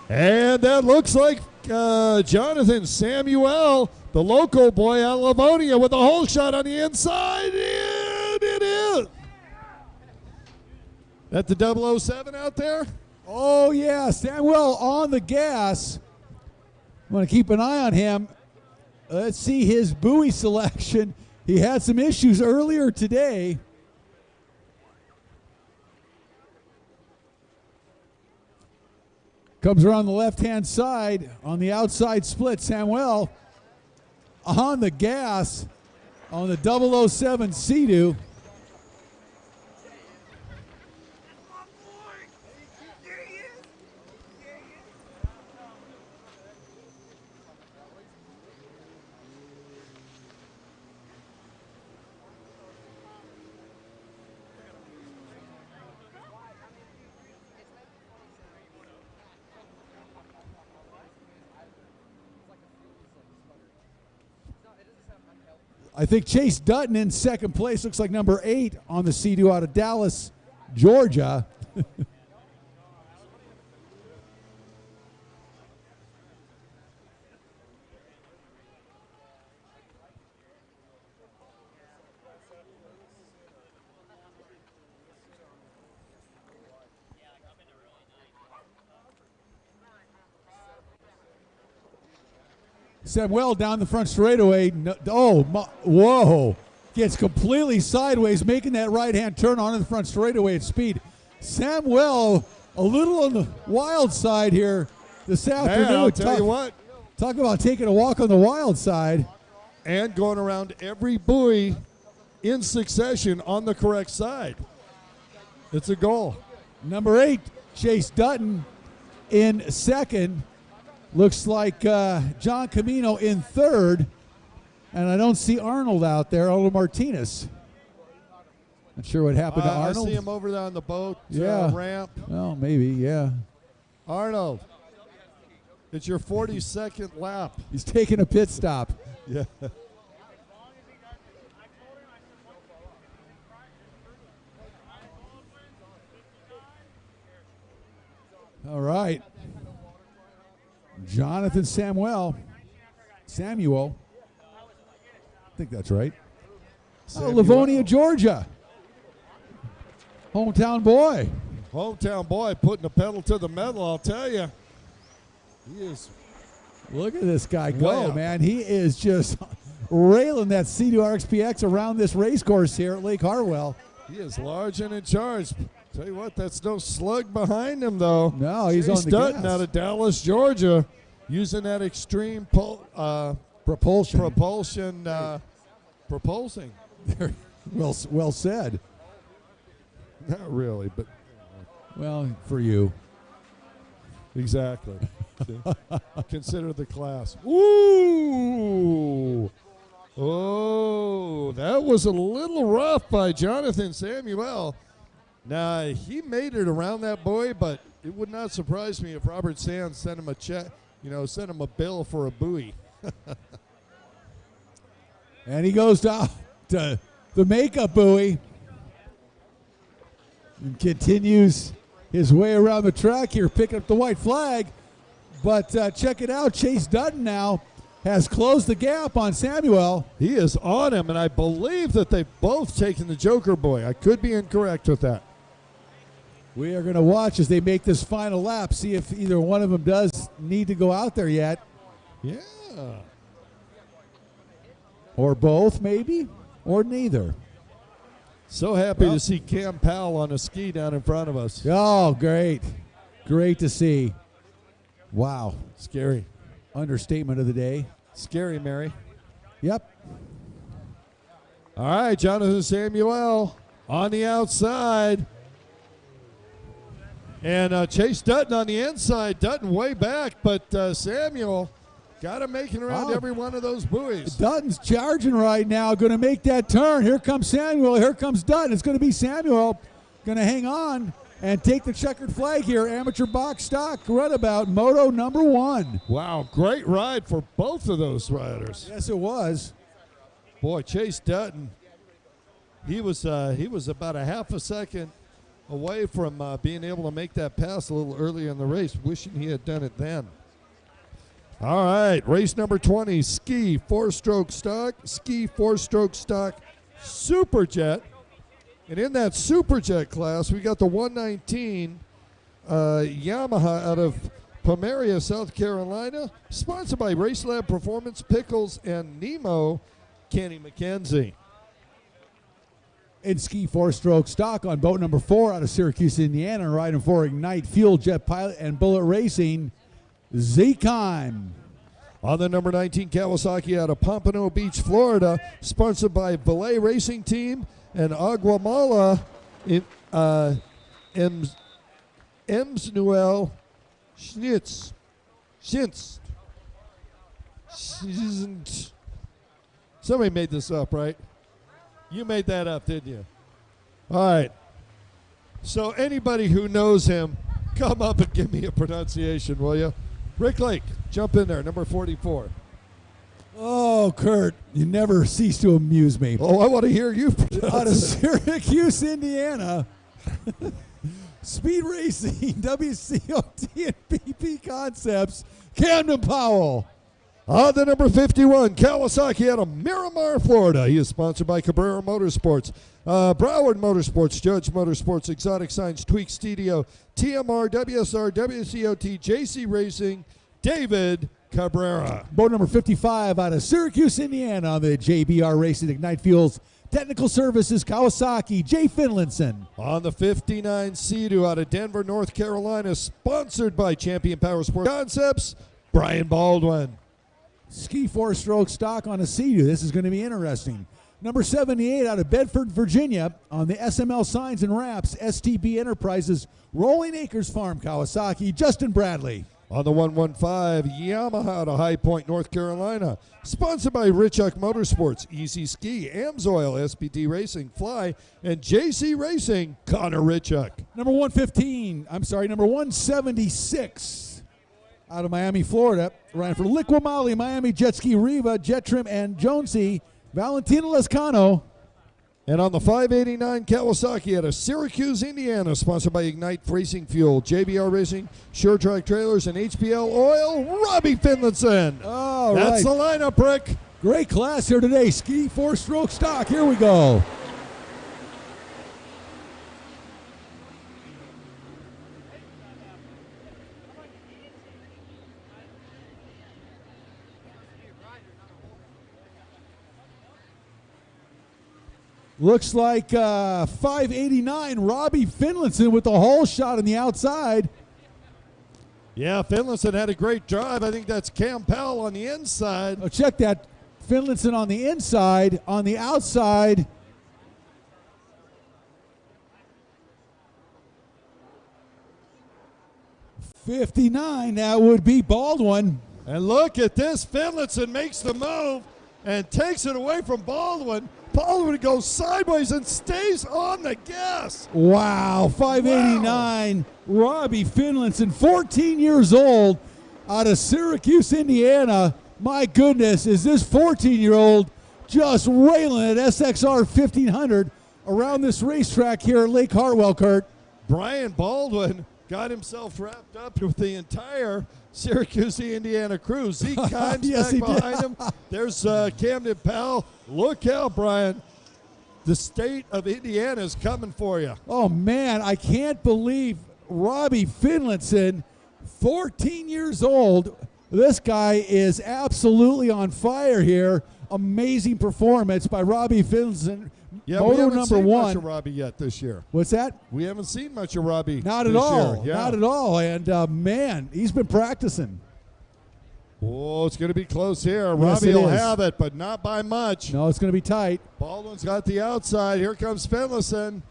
And that looks like Jonathan Samuel, the local boy out of Lavonia, with a hole shot on the inside. And it is. That the 007 out there? Oh, yeah, Samuel on the gas. I'm going to keep an eye on him. Let's see his buoy selection. He had some issues earlier today. Comes around the left-hand side on the outside split. Samuel on the gas on the 007 Sea-Doo. I think Chase Dutton in second place. Looks like number 8 on the Sea-Doo out of Dallas, Georgia. Samuel down the front straightaway. Whoa. Gets completely sideways, making that right-hand turn onto the front straightaway at speed. Samuel a little on the wild side here this afternoon. Man, I'll tell you what. Talk about taking a walk on the wild side. And going around every buoy in succession on the correct side. It's a goal. Number 8, Chase Dutton in second. Looks like John Camino in third. And I don't see Arnold out there, Arnold Martinez. Not sure what happened to Arnold. I see him over there on the boat ramp. Well, maybe, yeah. Arnold, it's your 42nd lap. He's taking a pit stop. Yeah. All right. Jonathan Samuel. I think that's right. Lavonia, Georgia. Hometown boy. Hometown boy putting the pedal to the metal, I'll tell you. He is. Look at this guy go, man. He is just railing that Sea-Doo RXPX around this race course here at Lake Hartwell. He is large and in charge. Tell you what, that's no slug behind him, though. No, he's Chase on the Dutton gas. out of Dallas, Georgia, using that extreme Propulsion. propulsing. well said. Not really, but Well, for you. exactly. Consider the class. Ooh! Oh, that was a little rough by Jonathan Samuel. Now, he made it around that boy, but it would not surprise me if Robert Sands sent him a check, sent him a bill for a buoy. And he goes down to the makeup buoy and continues his way around the track here, picking up the white flag. But check it out. Chase Dutton now has closed the gap on Samuel. He is on him, and I believe that they've both taken the Joker boy. I could be incorrect with that. We are going to watch as they make this final lap, see if either one of them does need to go out there yet. Yeah. Or both, maybe, or neither. So happy to see Cam Powell on a ski down in front of us. Oh, great. Great to see. Wow. Scary. Understatement of the day. Scary, Mary. Yep. All right, Jonathan Samuel on the outside. And Chase Dutton on the inside. Dutton way back, but Samuel got him making around every one of those buoys. Dutton's charging right now, going to make that turn. Here comes Samuel. Here comes Dutton. It's going to be Samuel going to hang on and take the checkered flag here. Amateur box stock Runabout, Moto number 1. Wow, great ride for both of those riders. Yes, it was. Boy, Chase Dutton, he was about a half a second away from being able to make that pass a little earlier in the race, wishing he had done it then. All right, race number 20, Ski 4-stroke stock, Ski 4-stroke stock Superjet. And in that Superjet class, we got the 119 Yamaha out of Pomeria, South Carolina, sponsored by Race Lab Performance, Pickles, and Nemo, Kenny McKenzie. In Ski 4-stroke stock on boat number 4 out of Syracuse, Indiana, riding for Ignite Fuel, Jet Pilot, and Bullet Racing, Z-Kime. On the number 19 Kawasaki out of Pompano Beach, Florida, sponsored by Valet Racing Team and Aguamala Emsnuel Schnitz. Somebody made this up, right? You made that up, didn't you? All right. So anybody who knows him, come up and give me a pronunciation, will you? Rick Lake, jump in there, number 44. Oh, Kurt, you never cease to amuse me. Oh, I want to hear you Out pronounce of it. Syracuse, Indiana, Speed Racing, WCOT, and PP Concepts, Camden Powell. On the number 51, Kawasaki out of Miramar, Florida. He is sponsored by Cabrera Motorsports, Broward Motorsports, Judge Motorsports, Exotic Signs, Tweak Studio, TMR, WSR, WCOT, JC Racing, David Cabrera. Boat number 55 out of Syracuse, Indiana on the JBR Racing Ignite Fuels Technical Services, Kawasaki, Jay Finlinson. On the 59, Sea-Doo out of Denver, North Carolina, sponsored by Champion Power Sports Concepts, Brian Baldwin. Ski 4-stroke stock on a Sea-Doo. This is going to be interesting. Number 78 out of Bedford, Virginia on the SML Signs and Wraps, STB Enterprises, Rolling Acres Farm, Kawasaki, Justin Bradley. On the 115, Yamaha out of High Point, North Carolina, sponsored by Richuck Motorsports, Easy Ski, Amsoil, SPT Racing, Fly, and JC Racing, Connor Richuck. Number 176 out of Miami, Florida, riding for LIQUI-MOLY, Miami Jet Ski, Riva, JetTrim, and Jonesy, Valentino Lescano. And on the 589 Kawasaki out of Syracuse, Indiana, sponsored by Ignite Racing Fuel, JBR Racing, Sure Track Trailers, and HPL Oil, Robbie Finlinson. All That's right. the lineup, Rick. Great class here today. Ski 4-stroke stock. Here we go. Looks like 589, Robbie Finlayson with the hole shot on the outside. Yeah, Finlayson had a great drive. I think that's Cam Powell on the inside. Oh, check that. Finlayson on the inside. On the outside, '59, that would be Baldwin. And look at this. Finlayson makes the move and takes it away from Baldwin. Baldwin goes sideways and stays on the gas. Wow, 589, Robbie Finlayson, 14 years old, out of Syracuse, Indiana. My goodness, is this 14-year-old just railing at SXR 1500 around this racetrack here at Lake Hartwell, Kurt? Brian Baldwin got himself wrapped up with the entire Syracuse, Indiana crew. Zeke Kimes Yes, he back did. behind him. There's Camden Powell. Look out, Brian. The state of Indiana is coming for you. Oh, man, I can't believe Robbie Finlayson, 14 years old. This guy is absolutely on fire here. Amazing performance by Robbie Finlayson. Yeah, we Moto haven't number seen one. much of Robbie yet this year. What's that? We haven't seen much of Robbie Not at this all. year. Yeah. Not at all. And, man, he's been practicing. Oh, it's going to be close here. Yes, Robbie it will is. have it, but not by much. No, it's going to be tight. Baldwin's got the outside. Here comes Finlayson.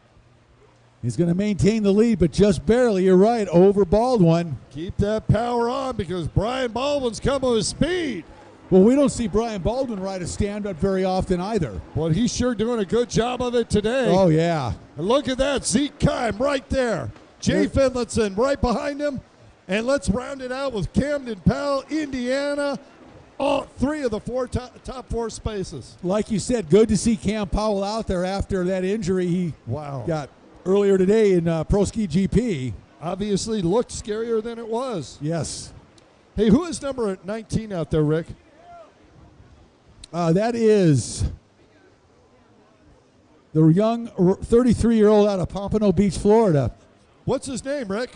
He's going to maintain the lead, but just barely. You're right, over Baldwin. Keep that power on because Brian Baldwin's coming with speed. Well, we don't see Brian Baldwin ride a stand-up very often either. Well, he's sure doing a good job of it today. Oh, yeah. And look at that. Zeke Kime right there. Jay Finlayson right behind him. And let's round it out with Camden Powell, Indiana. All three of the top four spaces. Like you said, good to see Cam Powell out there after that injury he Wow. got earlier today in Pro Ski GP. Obviously looked scarier than it was. Yes. Hey, who is number 19 out there, Rick? That is the young 33-year-old out of Pompano Beach, Florida. What's his name, Rick?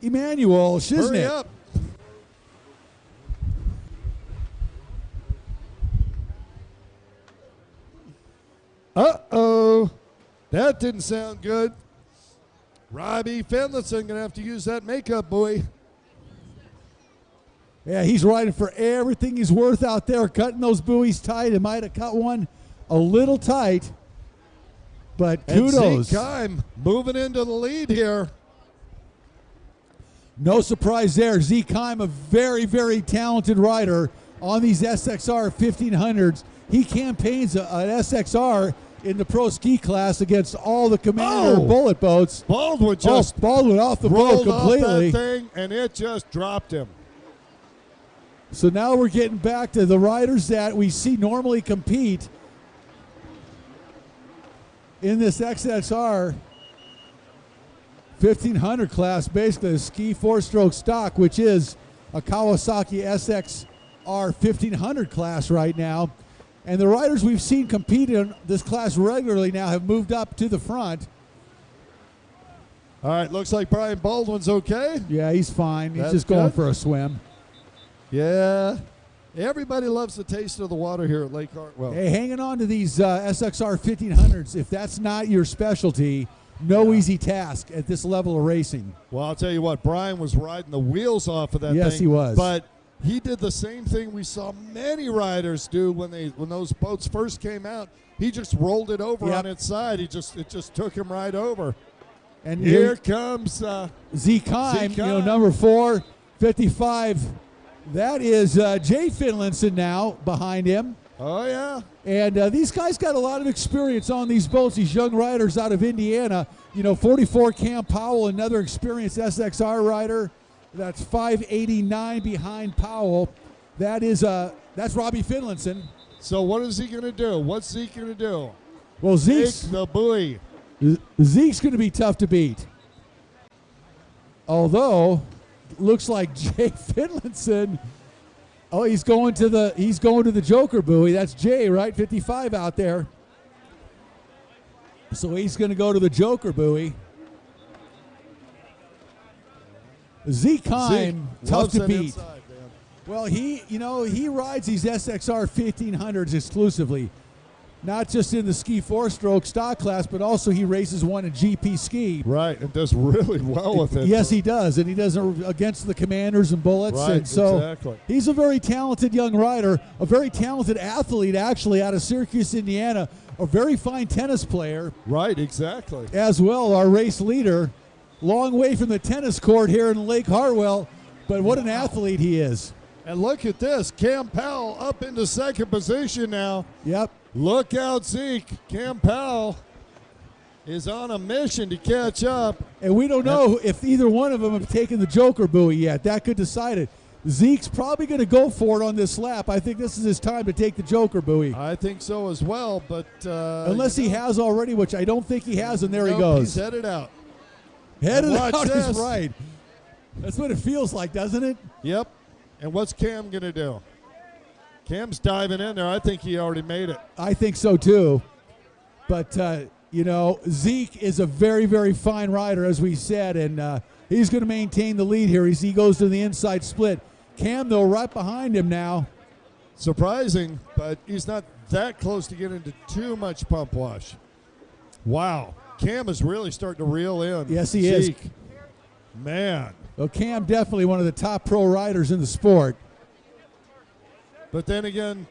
Emmanuel Shiznik. Hurry up. Uh-oh. That didn't sound good. Robbie Finlayson going to have to use that makeup buoy. Yeah, he's riding for everything he's worth out there, cutting those buoys tight. He might have cut one a little tight, but kudos. And Zeke Kime moving into the lead here. No surprise there. Zeke Kime, a very, very talented rider on these SXR 1500s. He campaigns an SXR in the pro ski class against all the Commander bullet boats. Baldwin just Baldwin off the boat rolled completely. off that thing, and it just dropped him. So now we're getting back to the riders that we see normally compete in this XXR 1500 class, basically a ski four-stroke stock, which is a Kawasaki SXR 1500 class right now. And the riders we've seen compete in this class regularly now have moved up to the front. All right, looks like Brian Baldwin's okay. Yeah, he's fine. He's That's just going good. for a swim. Yeah. Everybody loves the taste of the water here at Lake Hartwell. Hey, hanging on to these SXR 1500s, if that's not your specialty, no easy task at this level of racing. Well, I'll tell you what, Brian was riding the wheels off of that thing. Yes, he was. But he did the same thing we saw many riders do when those boats first came out. He just rolled it over on its side. It just took him right over. And here comes Zeke Kime, number 4, 55. That is Jay Finlayson now behind him. Oh, yeah. And these guys got a lot of experience on these boats, these young riders out of Indiana. 44 Cam Powell, another experienced SXR rider. That's 589 behind Powell. That's Robbie Finlayson. So what is he going to do? What's Zeke going to do? Well, Take the buoy. Zeke's going to be tough to beat. Although, looks like Jay Finlayson. Oh, he's going to the Joker buoy. That's Jay, right? 55 out there. So he's going to go to the Joker buoy. Zeke Kime, tough to beat. Well, he rides these SXR 1500s exclusively. not just in the ski 4-stroke stock class, but also he races one in GP ski. Right, and does really well with it. Yes, he does, and he does it against the Commanders and Bullets. Right, and so exactly. He's a very talented young rider, a very talented athlete, actually, out of Syracuse, Indiana, a very fine tennis player. Right, exactly. As well, our race leader. Long way from the tennis court here in Lake Hartwell, but what an athlete he is. And look at this, Cam Powell up into second position now. Yep. Look out, Zeke. Cam Powell is on a mission to catch up. And we don't know if either one of them have taken the Joker buoy yet. That could decide it. Zeke's probably going to go for it on this lap. I think this is his time to take the Joker buoy. I think so as well, but... unless he has already, which I don't think he has, and there he goes. He's headed out. Headed Watch out this. is right. That's what it feels like, doesn't it? Yep. And what's Cam going to do? Cam's diving in there. I think he already made it. I think so, too. But, you know, Zeke is a very, very fine rider, as we said, and he's going to maintain the lead here as he goes to the inside split. Cam, though, right behind him now. Surprising, but he's not that close to getting into too much pump wash. Wow. Cam is really starting to reel in. Yes, he Zeke. is. Man. Well, Cam definitely one of the top pro riders in the sport. But then again,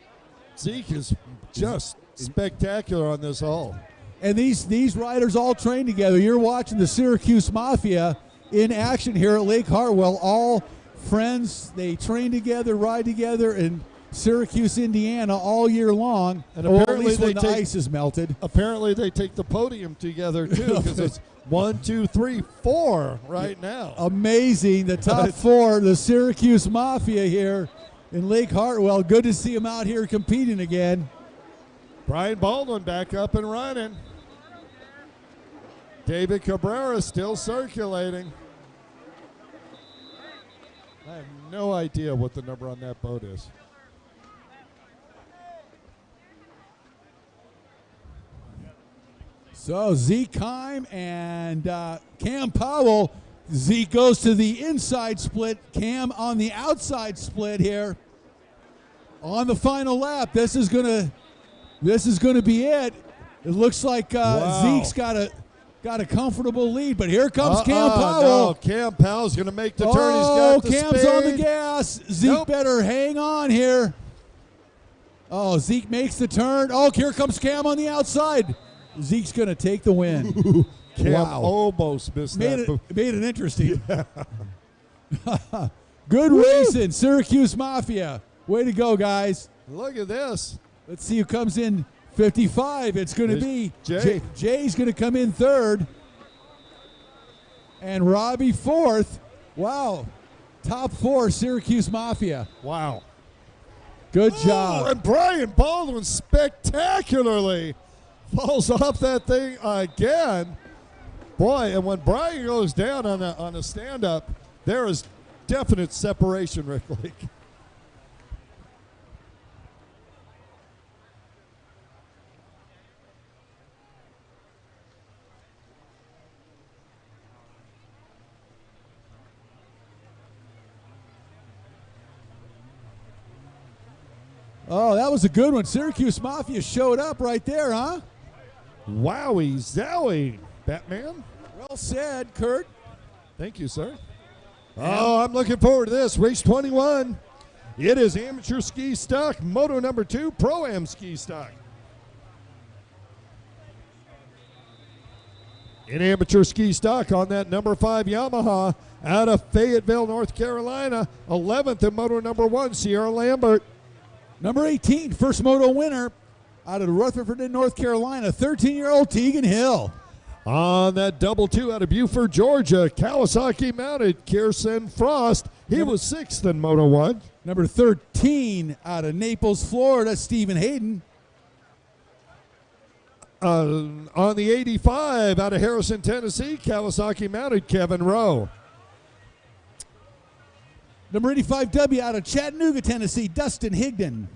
Zeke is just spectacular on this hole. And these riders all train together. You're watching the Syracuse Mafia in action here at Lake Hartwell. All friends. They train together, ride together in Syracuse, Indiana all year long. And or at apparently least when they the take- ice is melted. Apparently they take the podium together too, because it's 1, 2, 3, 4 right now. Amazing. The top four, the Syracuse Mafia here in Lake Hartwell. Good to see them out here competing again. Brian Baldwin back up and running. David Cabrera still circulating. I have no idea what the number on that boat is. So Zeke Kime and Cam Powell. Zeke goes to the inside split. Cam on the outside split here. On the final lap, this is gonna be it. It looks like Zeke's got a comfortable lead, but here comes Cam Powell. No, Cam Powell's going to make the turn. He's got the Cam's speed. on the gas. Zeke better hang on here. Oh, Zeke makes the turn. Oh, here comes Cam on the outside. Zeke's going to take the win. Cam Wow. almost missed that. Made it interesting. Good racing, Syracuse Mafia. Way to go, guys. Look at this. Let's see who comes in 55. It's going to be Jay. Jay's going to come in third. And Robbie fourth. Wow. Top four, Syracuse Mafia. Wow. Good job. And Brian Baldwin spectacularly falls off that thing again. Boy, and when Brian goes down on a stand-up, there is definite separation, Rick Lake. Oh, that was a good one. Syracuse Mafia showed up right there, huh? Wowie zowie, Batman. Well said, Kurt. Thank you, sir. Oh, I'm looking forward to this. Race 21. It is amateur ski stock, Moto number 2, Pro-Am ski stock. In amateur ski stock on that number 5 Yamaha out of Fayetteville, North Carolina. 11th in Moto number 1, Sierra Lambert. Number 18, first moto winner out of Rutherford in North Carolina, 13-year-old Tegan Hill. On that double 2 out of Buford, Georgia, Kawasaki mounted Kirsten Frost. He was 6th in Moto 1. Number 13 out of Naples, Florida, Stephen Hayden. On the 85 out of Harrison, Tennessee, Kawasaki mounted Kevin Rowe. Number 85W out of Chattanooga, Tennessee, Dustin Higdon.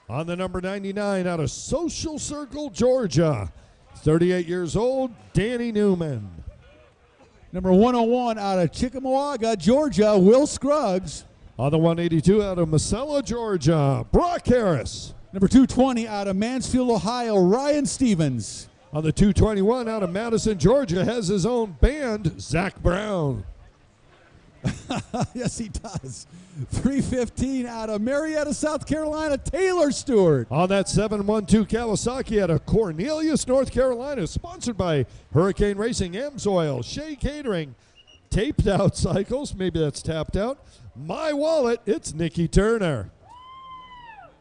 On the number 99 out of Social Circle, Georgia, 38 years old, Danny Newman. Number 101 out of Chickamauga, Georgia, Will Scruggs. On the 182 out of Macella, Georgia, Brock Harris. Number 220 out of Mansfield, Ohio, Ryan Stevens. On the 221 out of Madison, Georgia, has his own band, Zach Brown. Yes, he does. 315 out of Marietta, South Carolina, Taylor Stewart. On that 712 Kawasaki out of Cornelius, North Carolina, sponsored by Hurricane Racing, Amsoil, Shea Catering, Taped Out Cycles, maybe that's tapped out. My Wallet, it's Nikki Turner.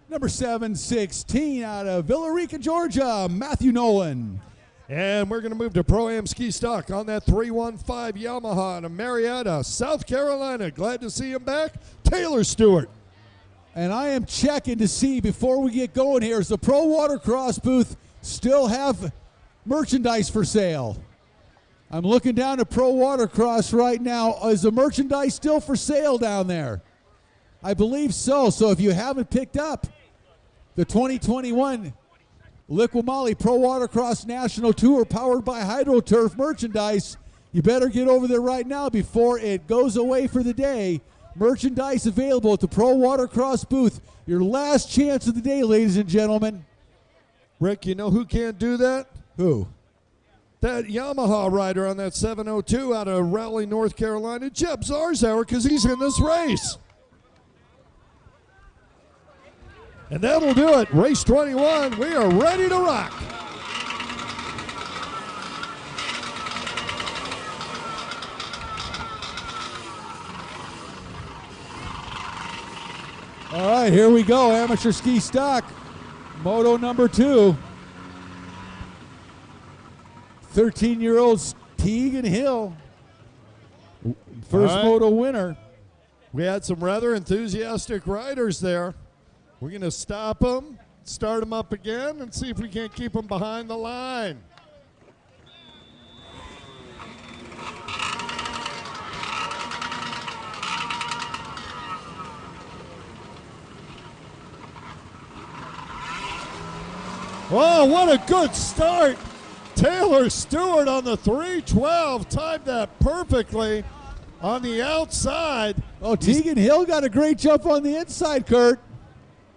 Number 716 out of Villarica, Georgia, Matthew Nolan. And we're going to move to Pro-Am Ski Stock on that 315 Yamaha out of Marietta, South Carolina. Glad to see him back, Taylor Stewart. And I am checking to see before we get going here, is the Pro Watercross booth still have merchandise for sale? I'm looking down at Pro Watercross right now. Is the merchandise still for sale down there? I believe so. So if you haven't picked up the 2021 LIQUI-MOLY Pro Watercross National Tour powered by HydroTurf merchandise, you better get over there right now before it goes away for the day. Merchandise available at the Pro Watercross booth. Your last chance of the day, ladies and gentlemen. Rick, you know who can't do that? Who? That Yamaha rider on that 702 out of Raleigh, North Carolina, Jeb Zarzauer, because he's in this race. And that'll do it. Race 21, we are ready to rock. All right, here we go. Amateur ski stock. Moto number 2. 13-year-old Tegan Hill. First Moto winner. We had some rather enthusiastic riders there. We're going to stop them, start them up again, and see if we can't keep them behind the line. Oh, what a good start. Taylor Stewart on the 312, timed that perfectly on the outside. Oh, Tegan Hill got a great jump on the inside, Kurt.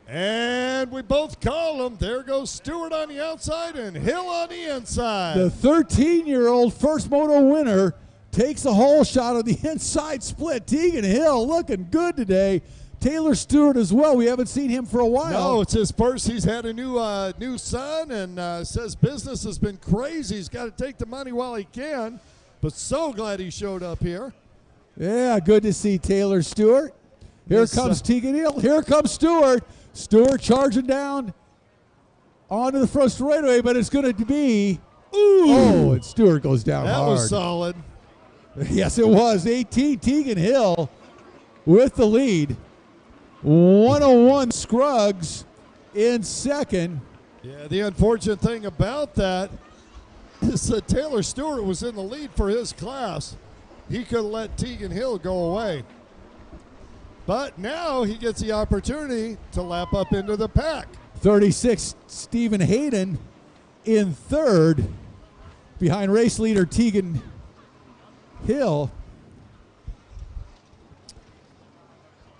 And we both call him. There goes Stewart on the outside and Hill on the inside. The 13-year-old first Moto winner takes a hole shot on the inside split. Tegan Hill looking good today. Taylor Stewart as well. We haven't seen him for a while. No, it's his first. He's had a new son and says business has been crazy. He's got to take the money while he can, but so glad he showed up here. Yeah, good to see Taylor Stewart. Here Yes, comes Tegan Hill. Here comes Stewart. Stewart charging down onto the front straightaway, but it's going to be, oh, and Stewart goes down that hard. Was solid. Yes, it was. 18, Tegan Hill with the lead. 101 Scruggs in second. Yeah, the unfortunate thing about that is that Taylor Stewart was in the lead for his class. He could have let Tegan Hill go away. But now he gets the opportunity to lap up into the pack. 36, Stephen Hayden in third behind race leader Tegan Hill.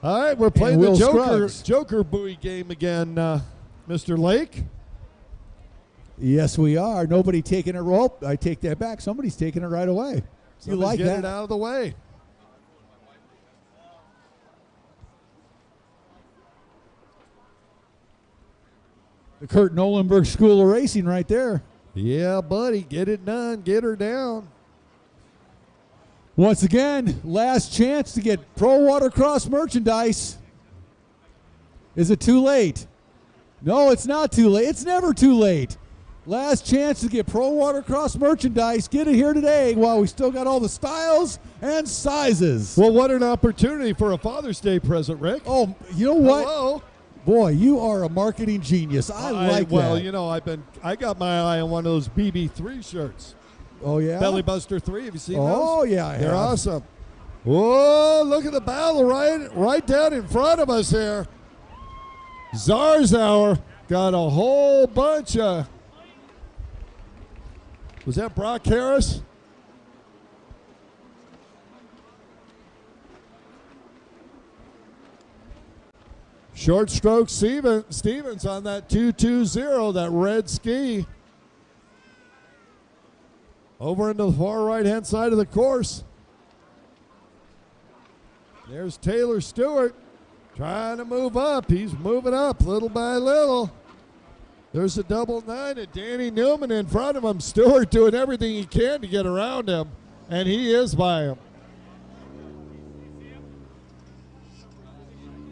All right, we're playing the Scruggs. Joker buoy game again, Mr. Lake. Yes, we are. Nobody taking it. Well, I take that back. Somebody's taking it right away. You like get that? it out of the way. The Kurt Nolenberg School of Racing right there. Yeah, buddy, get it done. Get her down. Once again, last chance to get Pro Watercross merchandise. Is it too late? No, it's not too late. It's never too late. Last chance to get Pro Watercross merchandise. Get it here today while we still got all the styles and sizes. Well, what an opportunity for a Father's Day present, Rick. Oh, you know what? Hello. Boy, you are a marketing genius. I like that. Well, you know, I got my eye on one of those BB3 shirts. Oh, yeah? Belly Buster 3. Have you seen those? Oh, yeah, I They're have. awesome. Whoa, look at the battle right down in front of us here. Zarzauer got a whole bunch of, was that Brock Harris? Short stroke Stevens on that 220, that red ski. Over into the far right-hand side of the course. There's Taylor Stewart trying to move up. He's moving up little by little. There's a double 9 and Danny Newman in front of him. Stewart doing everything he can to get around him, and he is by him.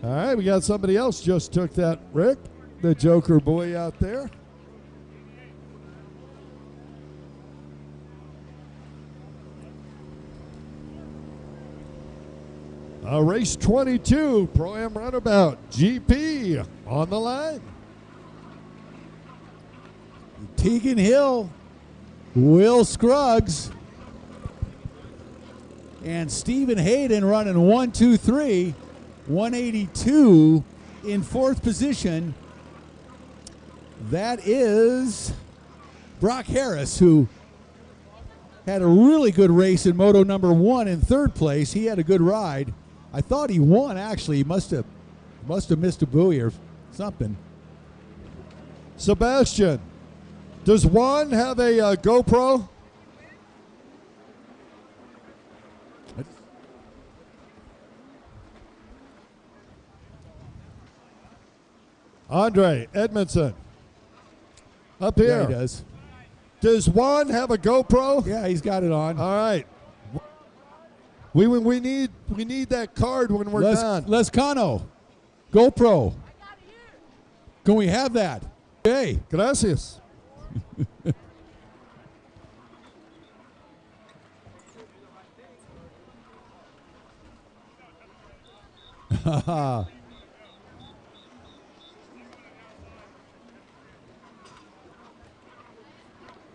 All right, we got somebody else just took that, Rick, the Joker boy out there. Race 22, Pro-Am Runabout, GP on the line. Tegan Hill, Will Scruggs, and Stephen Hayden running 1, 2, 3, 182 in fourth position. That is Brock Harris, who had a really good race in Moto number 1 in third place. He had a good ride. I thought he won, actually. He must have missed a buoy or something. Sebastian, does Juan have a GoPro? Andre Edmondson, up here. Yeah, he does. Does Juan have a GoPro? Yeah, he's got it on. All right. We need that card when we're done. Lescano, GoPro. Can we have that? Okay. Gracias.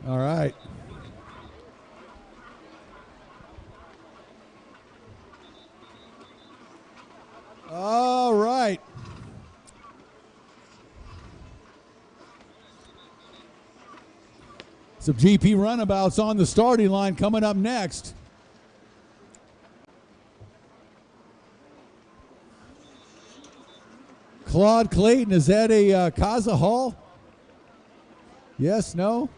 All right. All right. Some GP runabouts on the starting line coming up next. Claude Clayton, is that a Casa Hall? Yes, no?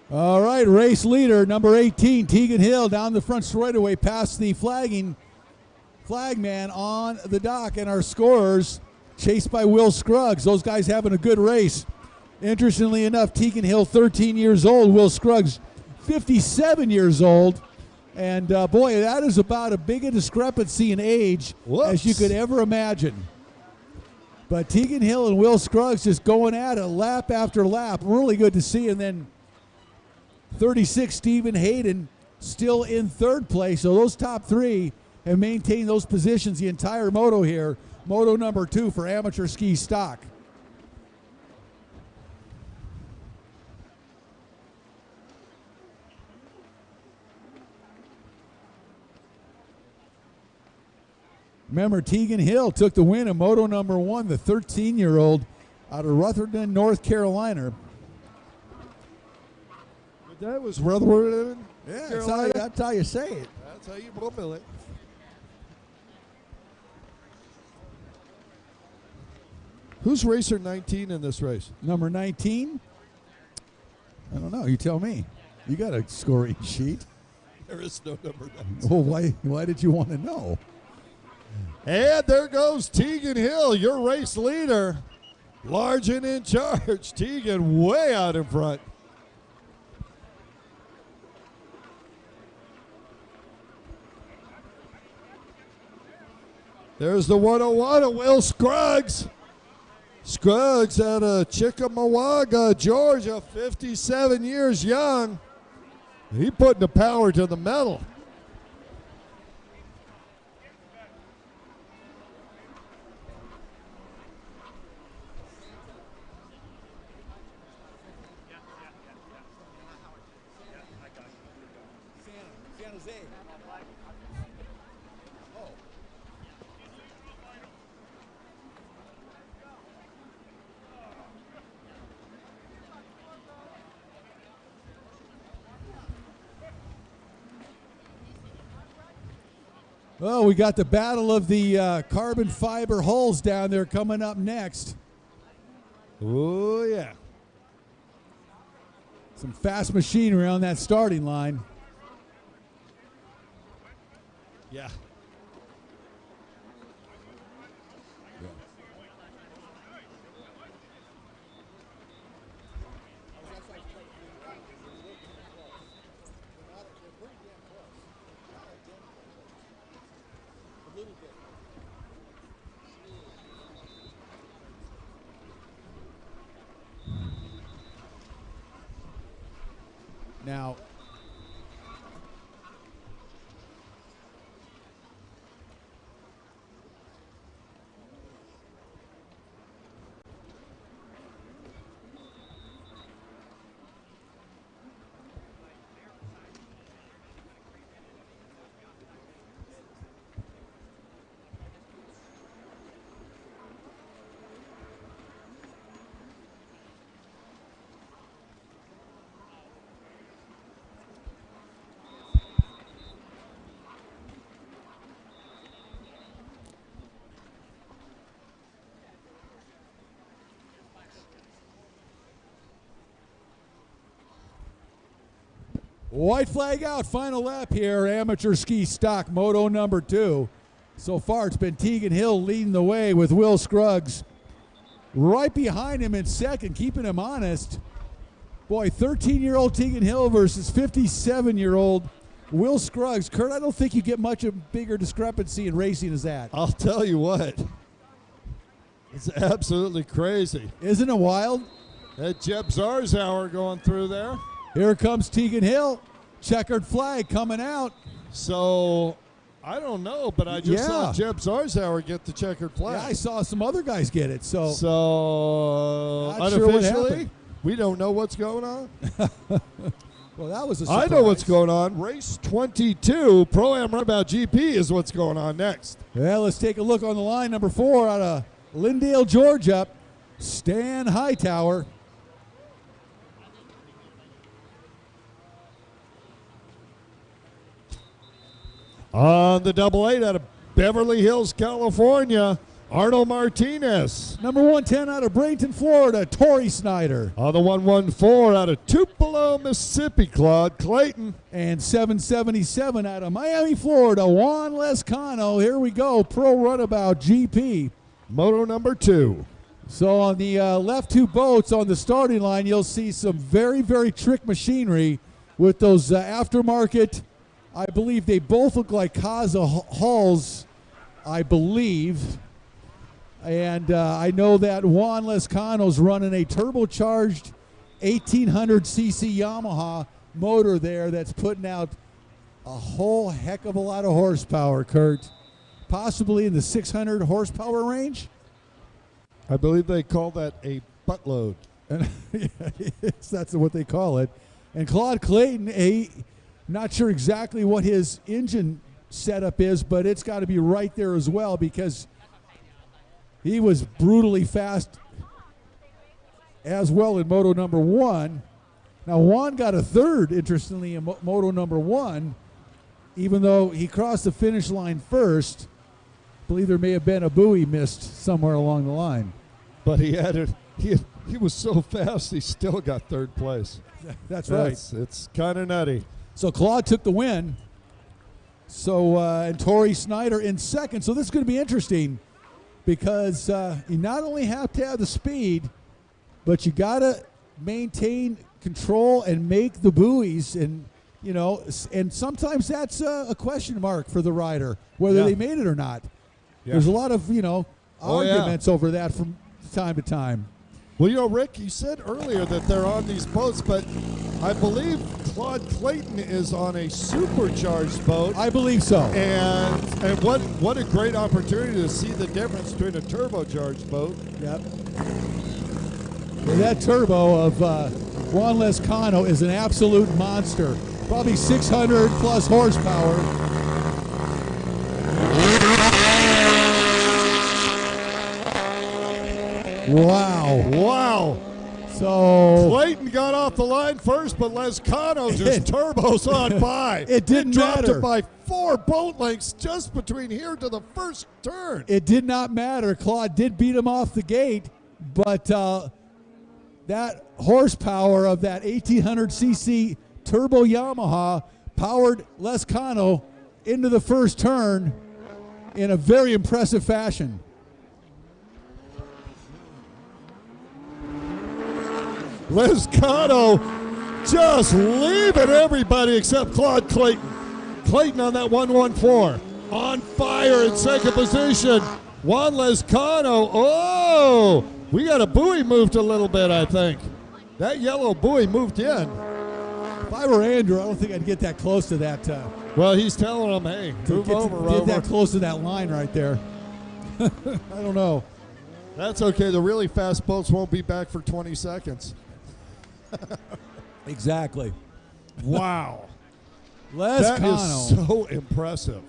All right, race leader, number 18, Tegan Hill, down the front straightaway past the flagman on the dock, and our scorers chased by Will Scruggs. Those guys having a good race. Interestingly enough, Tegan Hill, 13 years old, Will Scruggs, 57 years old. And boy, that is about as big a discrepancy in age as you could ever imagine. But Tegan Hill and Will Scruggs just going at it lap after lap. Really good to see. And then 36, Stephen Hayden, still in third place. So those top three have maintained those positions the entire moto here. Moto number 2 for amateur ski stock. Remember, Tegan Hill took the win in Moto number 1, the 13-year-old out of Rutherford, North Carolina. That was Rutherford. Yeah, that's how you say it. That's how you bubble it. Who's racer 19 in this race? Number 19? I don't know. You tell me. You got a scoring sheet. There is no number 19. Well, why did you want to know? And there goes Tegan Hill, your race leader. Large and in charge. Tegan way out in front. There's the 101 of Will Scruggs. Scruggs out of Chickamauga, Georgia, 57 years young. He putting the power to the metal. Well, we got the battle of the carbon fiber hulls down there coming up next. Oh, yeah. Some fast machinery on that starting line. Yeah. Now, white flag out, final lap here, amateur ski stock, moto number 2. So far it's been Tegan Hill leading the way with Will Scruggs right behind him in second, keeping him honest. Boy, 13-year-old Tegan Hill versus 57-year-old Will Scruggs. Kurt, I don't think you get much of a bigger discrepancy in racing as that. I'll tell you what. It's absolutely crazy. Isn't it wild? That Jeb Zarzauer going through there. Here comes Tegan Hill. Checkered flag coming out. So, I don't know, but I just saw Jeb Zarzauer get the checkered flag. Yeah, I saw some other guys get it. So Not sure what unofficially, happened. we don't know what's going on. Well, that was a surprise. I know what's going on. Race 22, Pro-Am Runabout GP is what's going on next. Well, let's take a look on the line. Number 4 out of Lindale, Georgia, Stan Hightower. On the 88 out of Beverly Hills, California, Arnold Martinez. Number 110 out of Bradenton, Florida, Tori Snyder. On the 114 out of Tupelo, Mississippi, Claude Clayton. And 777 out of Miami, Florida, Juan Lescano. Here we go, Pro Runabout GP. Moto number 2. So on the left 2 boats on the starting line, you'll see some very, very trick machinery with those aftermarket. I believe they both look like Kaza hulls, I believe. And I know that Juan Lescano's running a turbocharged 1800cc Yamaha motor there that's putting out a whole heck of a lot of horsepower, Kurt. Possibly in the 600 horsepower range. I believe they call that a buttload. And yes, that's what they call it. And Claude Clayton, not sure exactly what his engine setup is, but it's got to be right there as well because he was brutally fast as well in moto number 1. Now, Juan got a third, interestingly, in moto number 1, even though he crossed the finish line first. I believe there may have been a buoy missed somewhere along the line. But he had it. He was so fast, he still got third place. That's right. It's kind of nutty. So Claude took the win. So and Tori Snyder in second. So this is going to be interesting because you not only have to have the speed, but you got to maintain control and make the buoys, and and sometimes that's a question mark for the rider whether they made it or not. There's a lot of, Oh, yeah. arguments over that from time to time. Well, Rick, you said earlier that they're on these boats, but I believe Claude Clayton is on a supercharged boat. I believe so. And what a great opportunity to see the difference between a turbocharged boat. Yep. That turbo of Juan Lescano is an absolute monster. Probably 600 plus horsepower. Wow. So Clayton got off the line first, but Lescano just turbos on by. It didn't dropped matter. it by 4 boat lengths just between here to the first turn. It did not matter. Claude did beat him off the gate, but that horsepower of that 1800cc turbo Yamaha powered Lescano into the first turn in a very impressive fashion. Lescano just leaving everybody except Claude Clayton. Clayton on that 114. On fire in second position. Juan Lescano. Oh, we got a buoy moved a little bit, I think. That yellow buoy moved in. If I were Andrew, I don't think I'd get that close to that. Well, he's telling them, hey, move over, Rover. Get that close to that line right there. I don't know. That's okay. The really fast boats won't be back for 20 seconds. Exactly. Wow. Lescano. That is so impressive.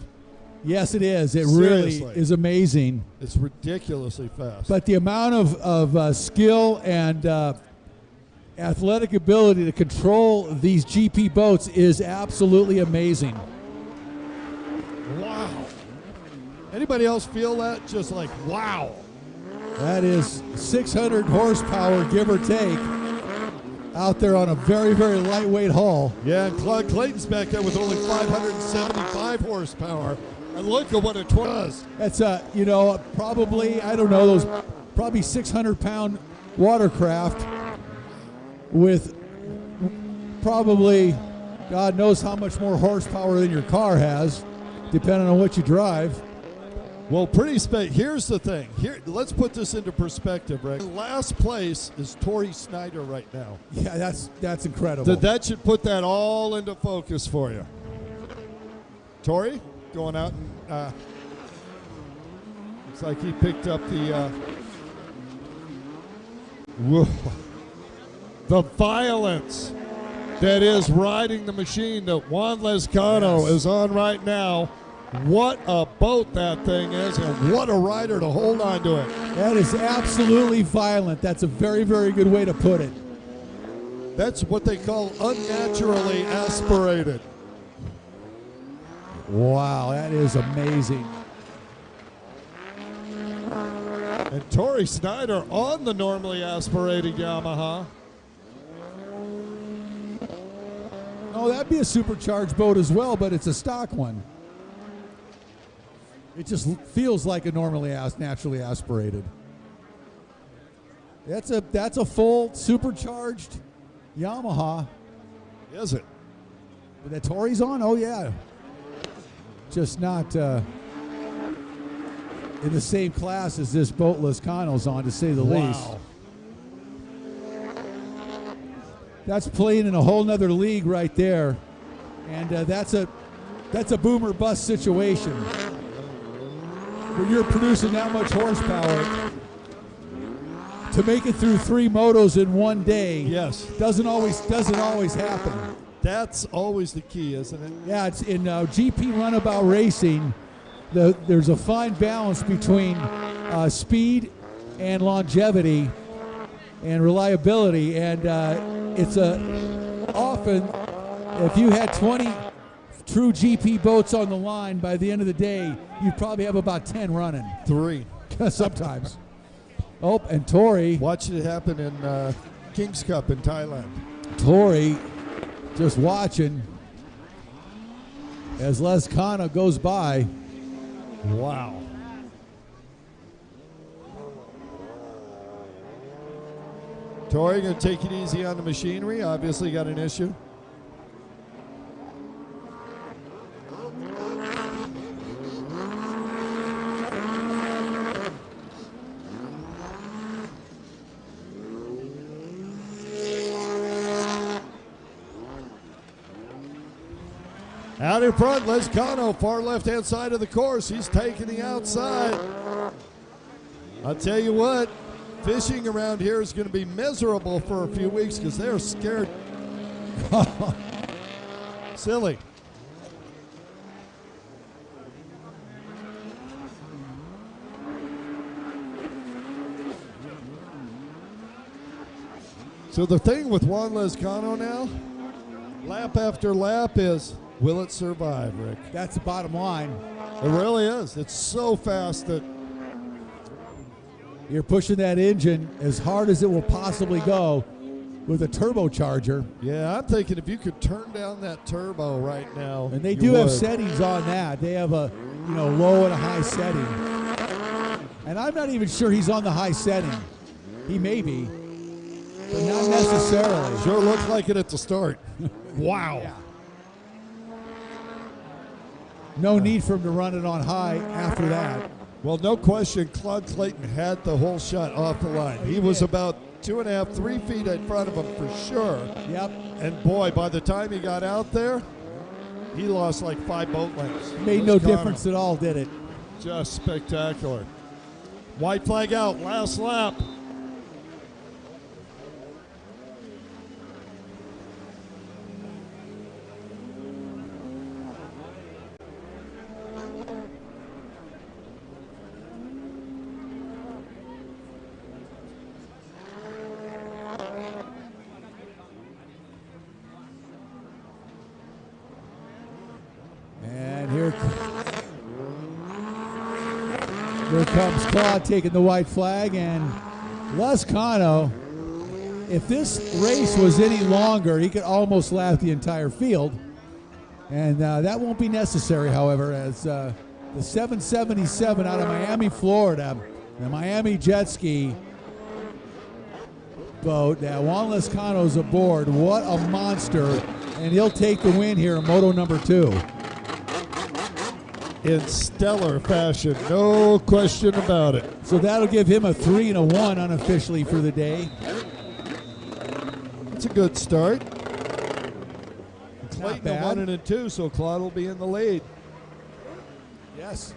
Yes, it is. It Seriously. really is amazing. It's ridiculously fast. But the amount of skill and athletic ability to control these GP boats is absolutely amazing. Wow. Anybody else feel that? Just like, wow. That is 600 horsepower, give or take, out there on a very, very lightweight hull. Yeah, and Claude Clayton's back there with only 575 horsepower. And look at what it does. That's probably, I don't know, those probably 600-pound watercraft with probably God knows how much more horsepower than your car has, depending on what you drive. Well, here's the thing. Here, let's put this into perspective, Rick. Last place is Tori Snyder right now. Yeah, that's incredible. That should put that all into focus for you. Tori, going out and looks like he picked up the the violence that is riding the machine that Juan Lescano is on right now. What a boat that thing is, and what a rider to hold on to it. That is absolutely violent. That's a very, very good way to put it. That's what they call unnaturally aspirated. Wow, that is amazing. And Tori Snyder on the normally aspirated Yamaha. Oh, that'd be a supercharged boat as well, but it's a stock one. It just feels like a naturally aspirated. That's a full supercharged Yamaha. Is it? But that Tori's on? Oh yeah. Just not in the same class as this boat Lescano's on, to say the least. That's playing in a whole nother league right there, and that's a boomer bust situation. When you're producing that much horsepower, to make it through 3 motos in one day, yes, doesn't always happen. That's always the key, isn't it? Yeah, it's in GP Runabout racing. There's a fine balance between speed and longevity and reliability, and it's often if you had 20 true GP boats on the line, by the end of the day, you'd probably have about 10 running. 3. Sometimes. Oh, and Tori. Watched it happen in King's Cup in Thailand. Tori just watching as Lescano goes by. Wow. Tori, going to take it easy on the machinery. Obviously got an issue. Out in front, Lescano, far left-hand side of the course. He's taking the outside. I'll tell you what, fishing around here is going to be miserable for a few weeks because they're scared. Silly. So the thing with Juan Lescano now, lap after lap is, will it survive, Rick? That's the bottom line. It really is. It's so fast that you're pushing that engine as hard as it will possibly go with a turbocharger. Yeah, I'm thinking if you could turn down that turbo right now. And they do have settings on that. They have a low and a high setting. And I'm not even sure he's on the high setting. He may be, but not necessarily. Sure looks like it at the start. Wow. Yeah. No need for him to run it on high after that. Well, no question, Claude Clayton had the whole shot off the line. He was about 2.5, 3 feet in front of him for sure. Yep. And boy, by the time he got out there, he lost like 5 boat lengths. Made no difference at all, did it? Just spectacular. White flag out, last lap. And here comes Claude taking the white flag, and Lescano, if this race was any longer, he could almost lap the entire field. And that won't be necessary, however, as the 777 out of Miami, Florida, the Miami jet ski boat that Juan Lescano's aboard. What a monster. And he'll take the win here in Moto number 2. In stellar fashion, no question about it. So that'll give him a 3 and a 1 unofficially for the day. It's a good start. Not Clayton bad. 1 and 2, so Claude will be in the lead. Yes.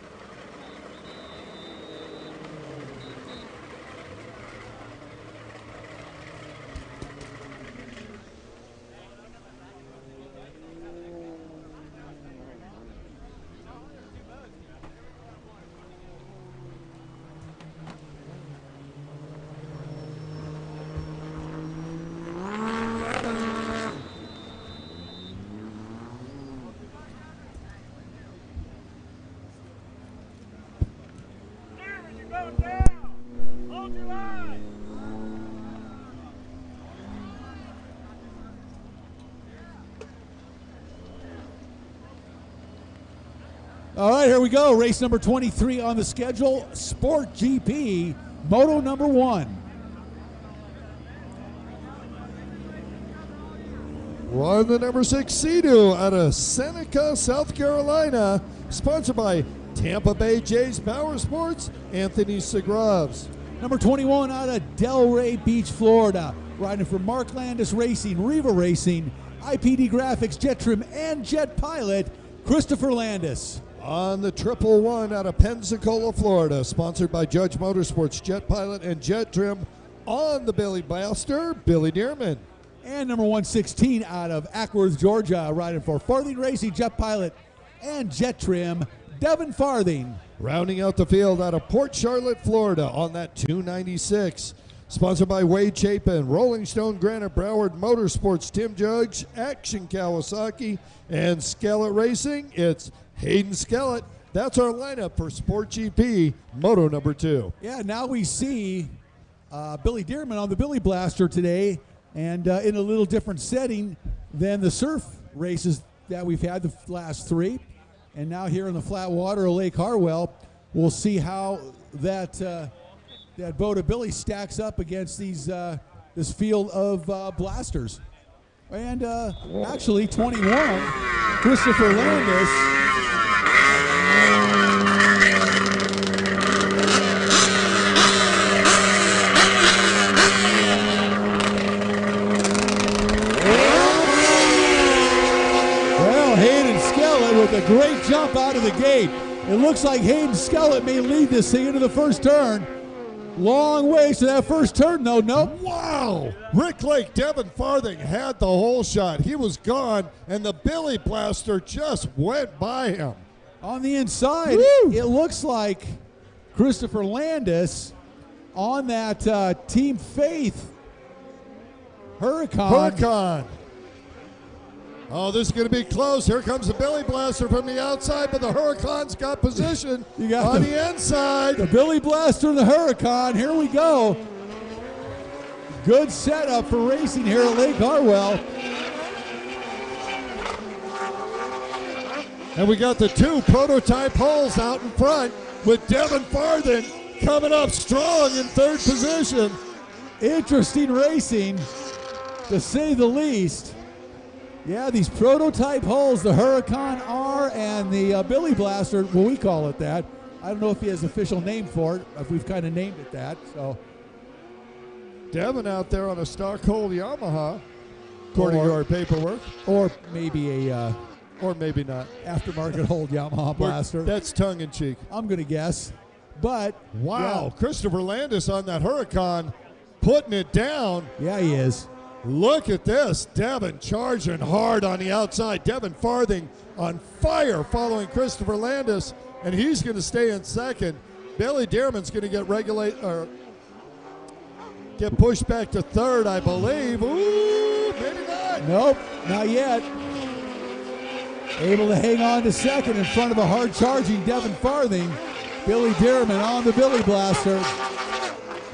All right, here we go. Race number 23 on the schedule. Sport GP, Moto number 1. Run the number 6 Sea-Doo out of Seneca, South Carolina. Sponsored by Tampa Bay Jays Power Sports, Anthony Segravs. Number 21 out of Delray Beach, Florida. Riding for Mark Landis Racing, Riva Racing, IPD Graphics, JetTrim, and Jet Pilot, Christopher Landis. On the 111 out of Pensacola, Florida, sponsored by Judge Motorsports, Jet Pilot, and JetTrim. On the Billy Blaster, Billy Dearman. And number 116 out of Ackworth, Georgia, riding for Farthing Racing, Jet Pilot, and JetTrim, Devin Farthing. Rounding out the field out of Port Charlotte, Florida, on that 296. Sponsored by Wade Chapin, Rolling Stone, Granite, Broward Motorsports, Tim Judge, Action Kawasaki, and Skellett Racing. It's Hayden Skellett. That's our lineup for Sport GP, Moto number 2. Yeah, now we see Billy Dearman on the Billy Blaster today, and in a little different setting than the surf races that we've had the last 3. And now here in the flat water of Lake Hartwell, we'll see how that that boat of Billy stacks up against these this field of blasters. And actually 21, Christopher Landis. Well, Hayden Skellett great jump out of the gate. It looks like Hayden Skelet may lead this thing into the first turn. Long ways to that first turn, though. Nope. Wow! Rick Lake, Devin Farthing had the whole shot. He was gone, and the Billy Blaster just went by him. On the inside, Woo! it looks like Christopher Landis on that Team Faith Huracan. Oh, this is going to be close. Here comes the Billy Blaster from the outside, but the Huracan's got position on the inside. The Billy Blaster and the Huracan. Here we go. Good setup for racing here at Lake Hartwell. And we got the two prototype holes out in front with Devin Farthing coming up strong in third position. Interesting racing, to say the least. Yeah, these prototype holes, the Huracan R and the Billy Blaster, well, we call it that. I don't know if he has an official name for it, if we've kind of named it that. So Devin out there on a stock hole Yamaha, according to our paperwork. Or maybe a or maybe not. Aftermarket hold Yamaha Blaster. That's tongue in cheek. I'm going to guess. But wow, yeah. Christopher Landis on that Huracan putting it down. Yeah, he is. Look at this. Devin charging hard on the outside. Devin Farthing on fire following Christopher Landis, and he's going to stay in second. Billy Dearman's going to get pushed back to third, I believe. Ooh, maybe not. Nope, not yet. Able to hang on to second in front of a hard-charging Devin Farthing. Billy Dearman on the Billy Blaster.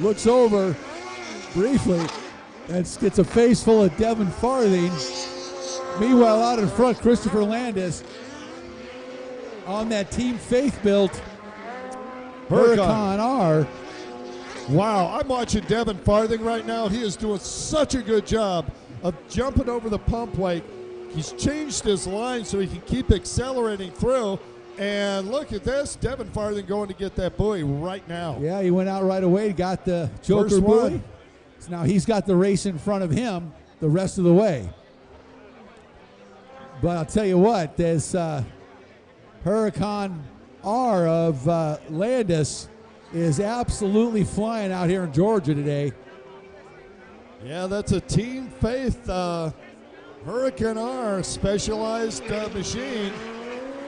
Looks over briefly and gets a face full of Devin Farthing. Meanwhile, out in front, Christopher Landis on that Team Faith built Huracan R. Wow, I'm watching Devin Farthing right now. He is doing such a good job of jumping over the pump weight. He's changed his line so he can keep accelerating through. And look at this, Devin Farthing going to get that buoy right now. Yeah, he went out right away, got the Joker First buoy. one. So now he's got the race in front of him the rest of the way. But I'll tell you what, this Huracan R of Landis is absolutely flying out here in Georgia today. Yeah, that's a Team Faith Huracan R specialized machine.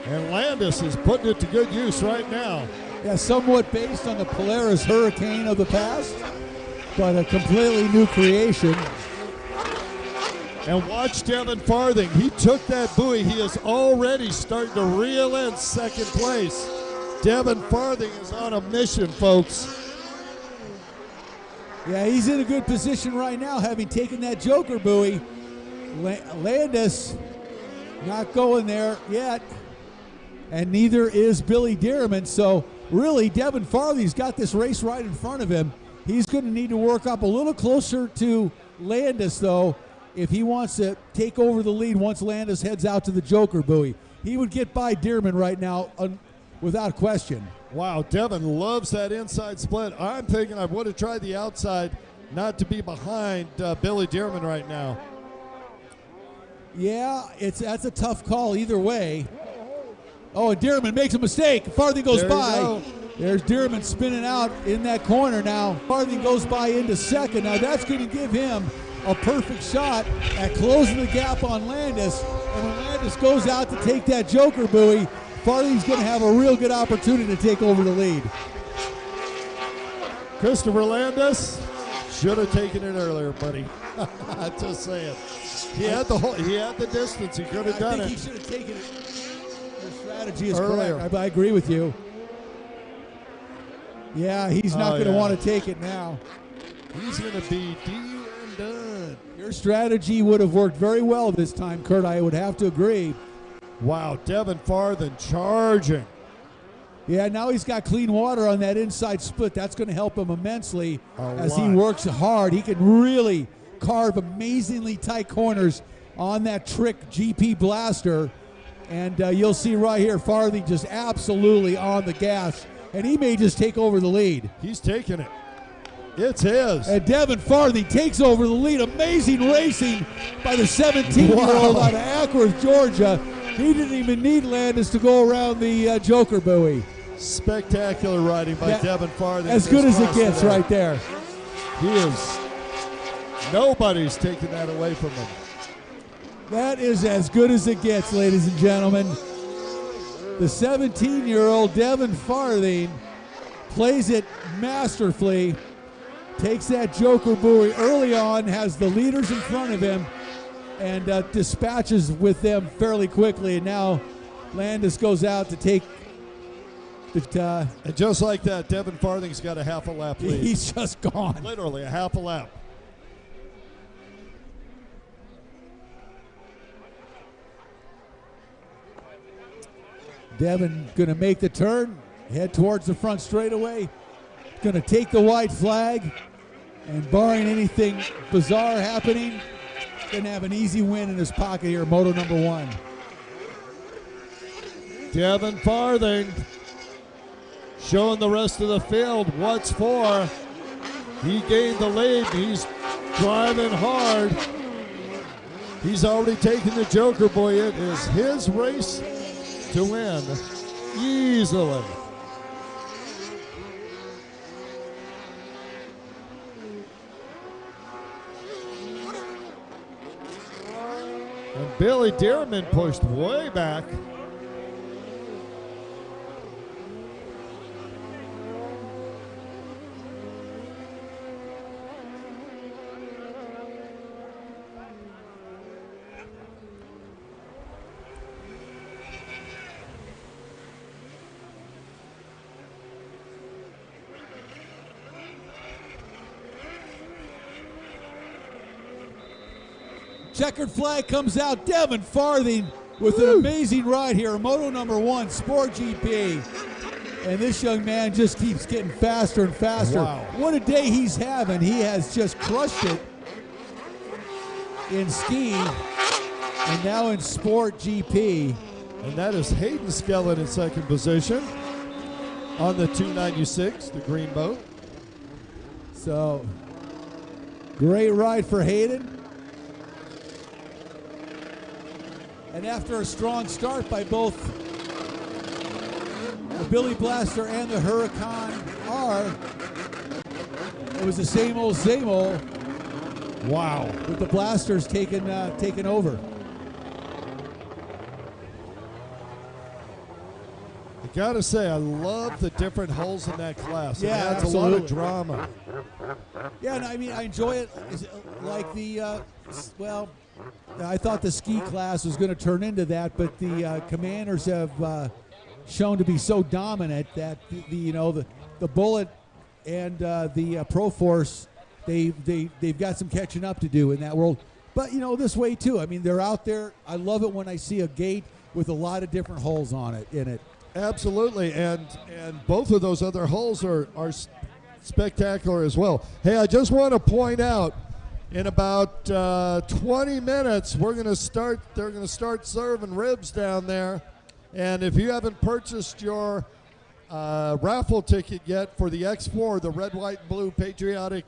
And Landis is putting it to good use right now. Yeah, somewhat based on the Polaris Hurricane of the past, but a completely new creation. And watch Devin Farthing. He took that buoy. He is already starting to reel in second place. Devin Farthing is on a mission, folks. Yeah, he's in a good position right now, having taken that Joker buoy. Landis not going there yet, and neither is Billy Dearman. So really, Devin Farthing's got this race right in front of him. He's going to need to work up a little closer to Landis, though, if he wants to take over the lead once Landis heads out to the Joker buoy. He would get by Dearman right now without question. Wow, Devin loves that inside split. I'm thinking I would have tried the outside not to be behind Billy Dearman right now. Yeah, that's a tough call either way. Oh, and Dearman makes a mistake. Farthing goes by. There's Dearman spinning out in that corner now. Farthing goes by into second. Now that's going to give him a perfect shot at closing the gap on Landis. And when Landis goes out to take that Joker buoy, Farthing's going to have a real good opportunity to take over the lead. Christopher Landis should have taken it earlier, buddy. Just saying. He had the distance. He could have done it. I think he should have taken it. Your strategy is earlier. correct. I agree with you. Yeah, he's not going to want to take it now. He's going to be D and done. Your strategy would have worked very well this time, Kurt. I would have to agree. Wow, Devin Farthing charging. Yeah, now he's got clean water on that inside split. That's going to help him immensely as he works hard. He can really carve amazingly tight corners on that trick GP Blaster. And you'll see right here, Farthing just absolutely on the gas. And he may just take over the lead. He's taking it. It's his. And Devin Farthing takes over the lead. Amazing racing by the 17-year-old out of Ackworth, Georgia. He didn't even need Landis to go around the Joker buoy. Spectacular riding by Devin Farthing. As good as it gets right there. He is. Nobody's taking that away from him. That is as good as it gets, ladies and gentlemen. The 17-year-old Devin Farthing plays it masterfully, takes that Joker buoy early on, has the leaders in front of him, and dispatches with them fairly quickly. And now Landis goes out to take the... and just like that, Devin Farthing's got a half a lap lead. He's just gone. Literally a half a lap. Devin going to make the turn, head towards the front straightaway, going to take the white flag, and barring anything bizarre happening, going to have an easy win in his pocket here, Moto number 1. Devin Farthing showing the rest of the field what's for. He gained the lead. He's driving hard. He's already taken the Joker buoy. It is his race to win easily. And Billy Dearman pushed way back. Checkered flag comes out. Devin Farthing with an amazing ride here. Moto number 1, Sport GP. And this young man just keeps getting faster and faster. Wow. What a day he's having. He has just crushed it in ski and now in Sport GP. And that is Hayden Skellin in second position on the 296, the green boat. So, great ride for Hayden. And after a strong start by both the Billy Blaster and the Huracan R, it was the same old, same old. Wow. With the Blasters taking over. I gotta say, I love the different holes in that class. Yeah, it adds absolutely. a lot of drama. Yeah, and I mean, I enjoy it. Like the, well, I thought the ski class was going to turn into that, but the commanders have shown to be so dominant that the Bullet and the Pro Force, they've got some catching up to do in that world. But this way too. I mean, they're out there. I love it when I see a gate with a lot of different holes on it in it. Absolutely, and both of those other holes are spectacular as well. Hey, I just want to point out, in about 20 minutes, they're going to start serving ribs down there. And if you haven't purchased your raffle ticket yet for the X4, the red, white, and blue patriotic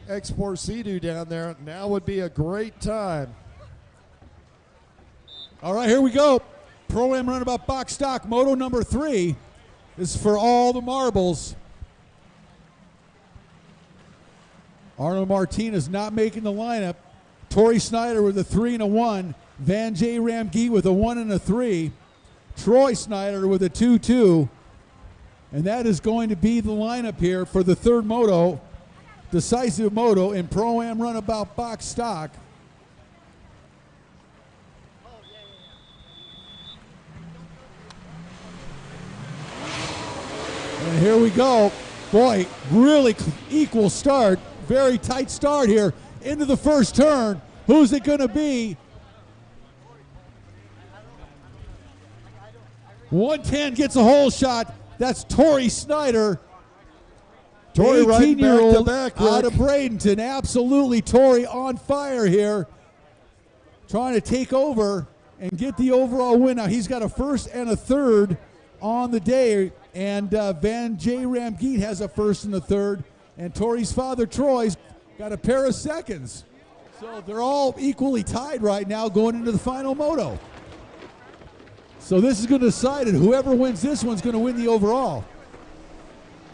X4 Sea-Doo down there, now would be a great time. All right, here we go. Pro-Am Runabout Box Stock, Moto number 3. This is for all the marbles. Arnold Martinez not making the lineup. Torrey Snyder with a 3 and a 1. Van J. Ramgee with a 1 and a 3. Troy Snyder with a 2-2. And that is going to be the lineup here for the third moto, decisive moto in Pro-Am Runabout Box Stock. And here we go. Boy, really equal start. Very tight start here into the first turn. Who's it going to be? 110 gets a hole shot. That's Torrey Snyder. Torrey riding back to back, out of Bradenton. Absolutely, Torrey on fire here. Trying to take over and get the overall win. Now he's got a first and a third on the day. And Van J. Ramgee has a first and a third. And Torrey's father, Troy's, got a pair of seconds. So they're all equally tied right now going into the final moto. So this is going to decide it. Whoever wins this one's going to win the overall.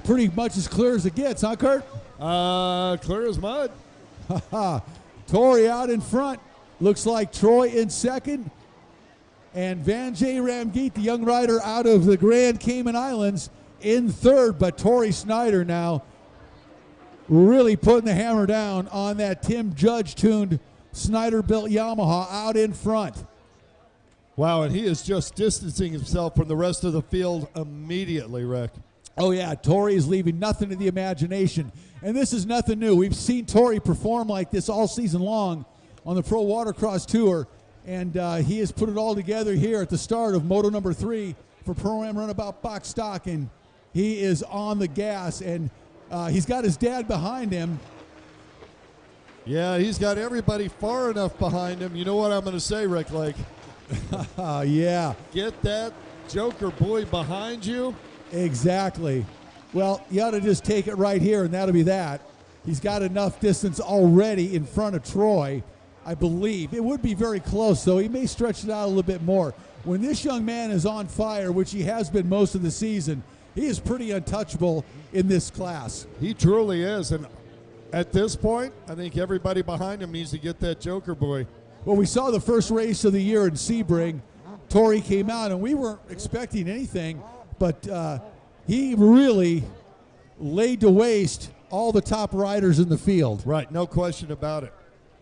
Pretty much as clear as it gets, huh, Kurt? Clear as mud. Tori out in front. Looks like Troy in second. And Vanjay Ramgeet, the young rider out of the Grand Cayman Islands, in third. But Tori Snyder now really putting the hammer down on that Tim Judge-tuned Snyder-built Yamaha out in front. Wow, and he is just distancing himself from the rest of the field immediately, Rick. Oh, yeah, Tori is leaving nothing to the imagination. And this is nothing new. We've seen Tori perform like this all season long on the Pro Watercross Tour, and he has put it all together here at the start of Moto number 3 for Pro-Am Runabout Box Stock, and he is on the gas, and he's got his dad behind him. Yeah, he's got everybody far enough behind him. You know what I'm going to say, Rick Lake? Yeah. Get that Joker boy behind you. Exactly. Well, you ought to just take it right here, and that'll be that. He's got enough distance already in front of Troy, I believe. It would be very close, though. He may stretch it out a little bit more. When this young man is on fire, which he has been most of the season, he is pretty untouchable in this class. He truly is, and at this point, I think everybody behind him needs to get that Joker boy. Well, we saw the first race of the year in Sebring. Tori came out, and we weren't expecting anything, but he really laid to waste all the top riders in the field. Right, no question about it.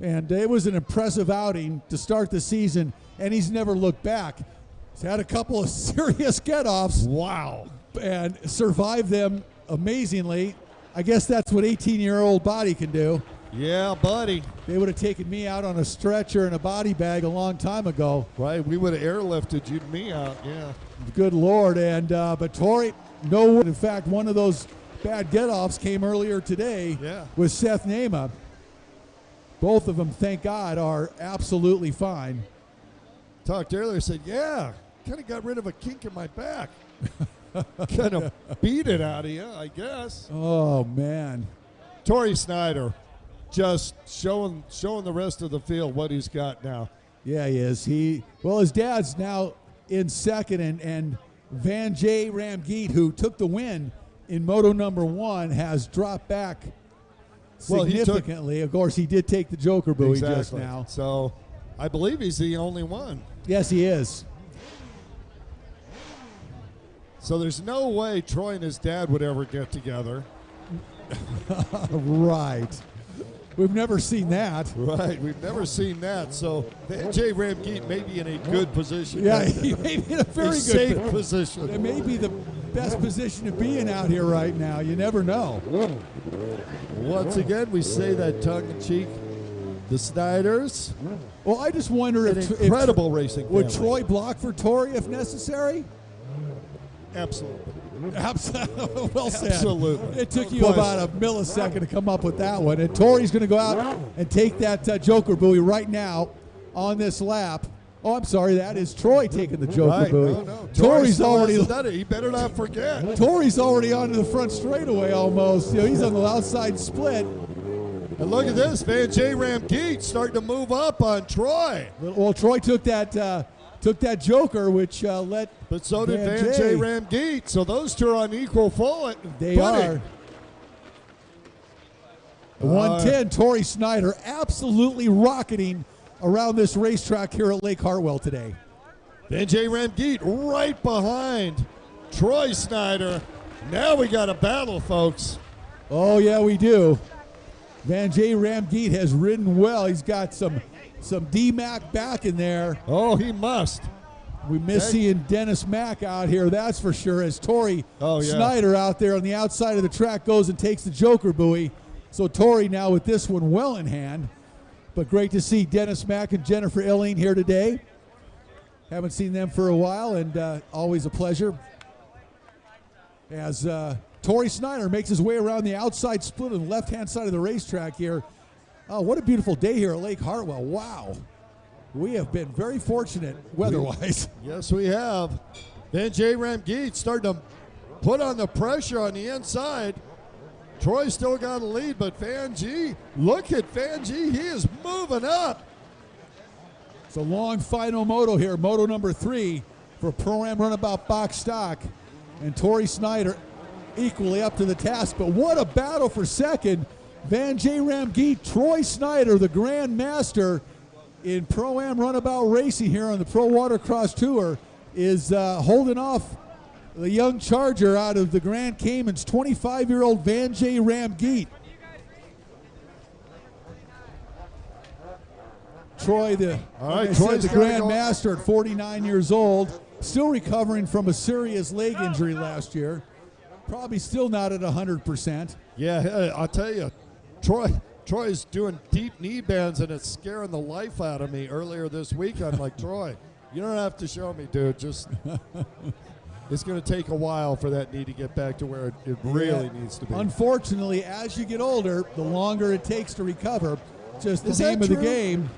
And it was an impressive outing to start the season, and he's never looked back. He's had a couple of serious get-offs. Wow. And survived them amazingly. I guess that's what 18-year-old body can do. Yeah, buddy. They would have taken me out on a stretcher and a body bag a long time ago. Right, we would have airlifted you and me out, yeah. Good Lord. And but Tori, no, in fact, one of those bad get-offs came earlier today with Seth Nema. Both of them, thank God, are absolutely fine. Talked earlier, said, yeah, kind of got rid of a kink in my back. Kind of beat it out of you, I guess. Oh, man. Tori Snyder just showing the rest of the field what he's got now. Yeah, he is. His dad's now in second, and Vanjay Ramgeet, who took the win in Moto number 1, has dropped back significantly. Of course, he did take the Joker buoy just now. So I believe he's the only one. Yes, he is. So there's no way Troy and his dad would ever get together. Right. We've never seen that. Right, we've never seen that. So Vanjay Ramgeet may be in a good position. Yeah, he may be in a very good safe position. It may be the best position to be in out here right now. You never know. Once again, we say that tongue-in-cheek. The Snyders. Well, I just wonder if incredible racing family. Would Troy block for Tori if necessary? Absolutely. Well said. Absolutely. It took you about a millisecond to come up with that one. And Tori's going to go out and take that Joker buoy right now on this lap. Oh, I'm sorry. That is Troy taking the Joker buoy. No. Tori's already done it. He better not forget. Tori's already onto the front straightaway almost. You know, he's on the outside split. And look at this. Vanjay Ramgeet starting to move up on Troy. Well, Troy took that Joker, which let. But so did Vanjay Ramgeet. So those two are on equal footing. They are. 110, Tori Snyder absolutely rocketing around this racetrack here at Lake Hartwell today. Vanjay Ramgeet right behind Troy Snyder. Now we got a battle, folks. Oh, yeah, we do. Vanjay Ramgeet has ridden well. He's got some D-Mac back in there. Oh, he must. We miss seeing Dennis Mack out here, that's for sure, as Tori Snyder out there on the outside of the track goes and takes the Joker buoy. So Tori now with this one well in hand. But great to see Dennis Mack and Jennifer Illing here today. Haven't seen them for a while, and always a pleasure. As Tori Snyder makes his way around the outside split on the left-hand side of the racetrack here. Oh, what a beautiful day here at Lake Hartwell. Wow. We have been very fortunate weather-wise. Yes, we have. Vanjay Ramgeet starting to put on the pressure on the inside. Troy still got a lead, but Vanjay, look at Vanjay. He is moving up. It's a long final moto here, moto number 3 for Pro-Am Runabout box stock. And Tori Snyder equally up to the task. But what a battle for second. Van J. Ramgeet, Troy Snyder, the Grand Master in Pro-Am Runabout racing here on the Pro Watercross Tour, is holding off the young Charger out of the Grand Caymans, 25-year-old Van J. Ramgeet. Troy, the Grand Master at 49 years old, still recovering from a serious leg injury last year. Probably still not at 100%. Yeah, I'll tell you, Troy's doing deep knee bends, and it's scaring the life out of me. Earlier this week, I'm like, Troy, you don't have to show me, dude. Just it's going to take a while for that knee to get back to where it really needs to be. Unfortunately, as you get older, the longer it takes to recover. Just the name of the game.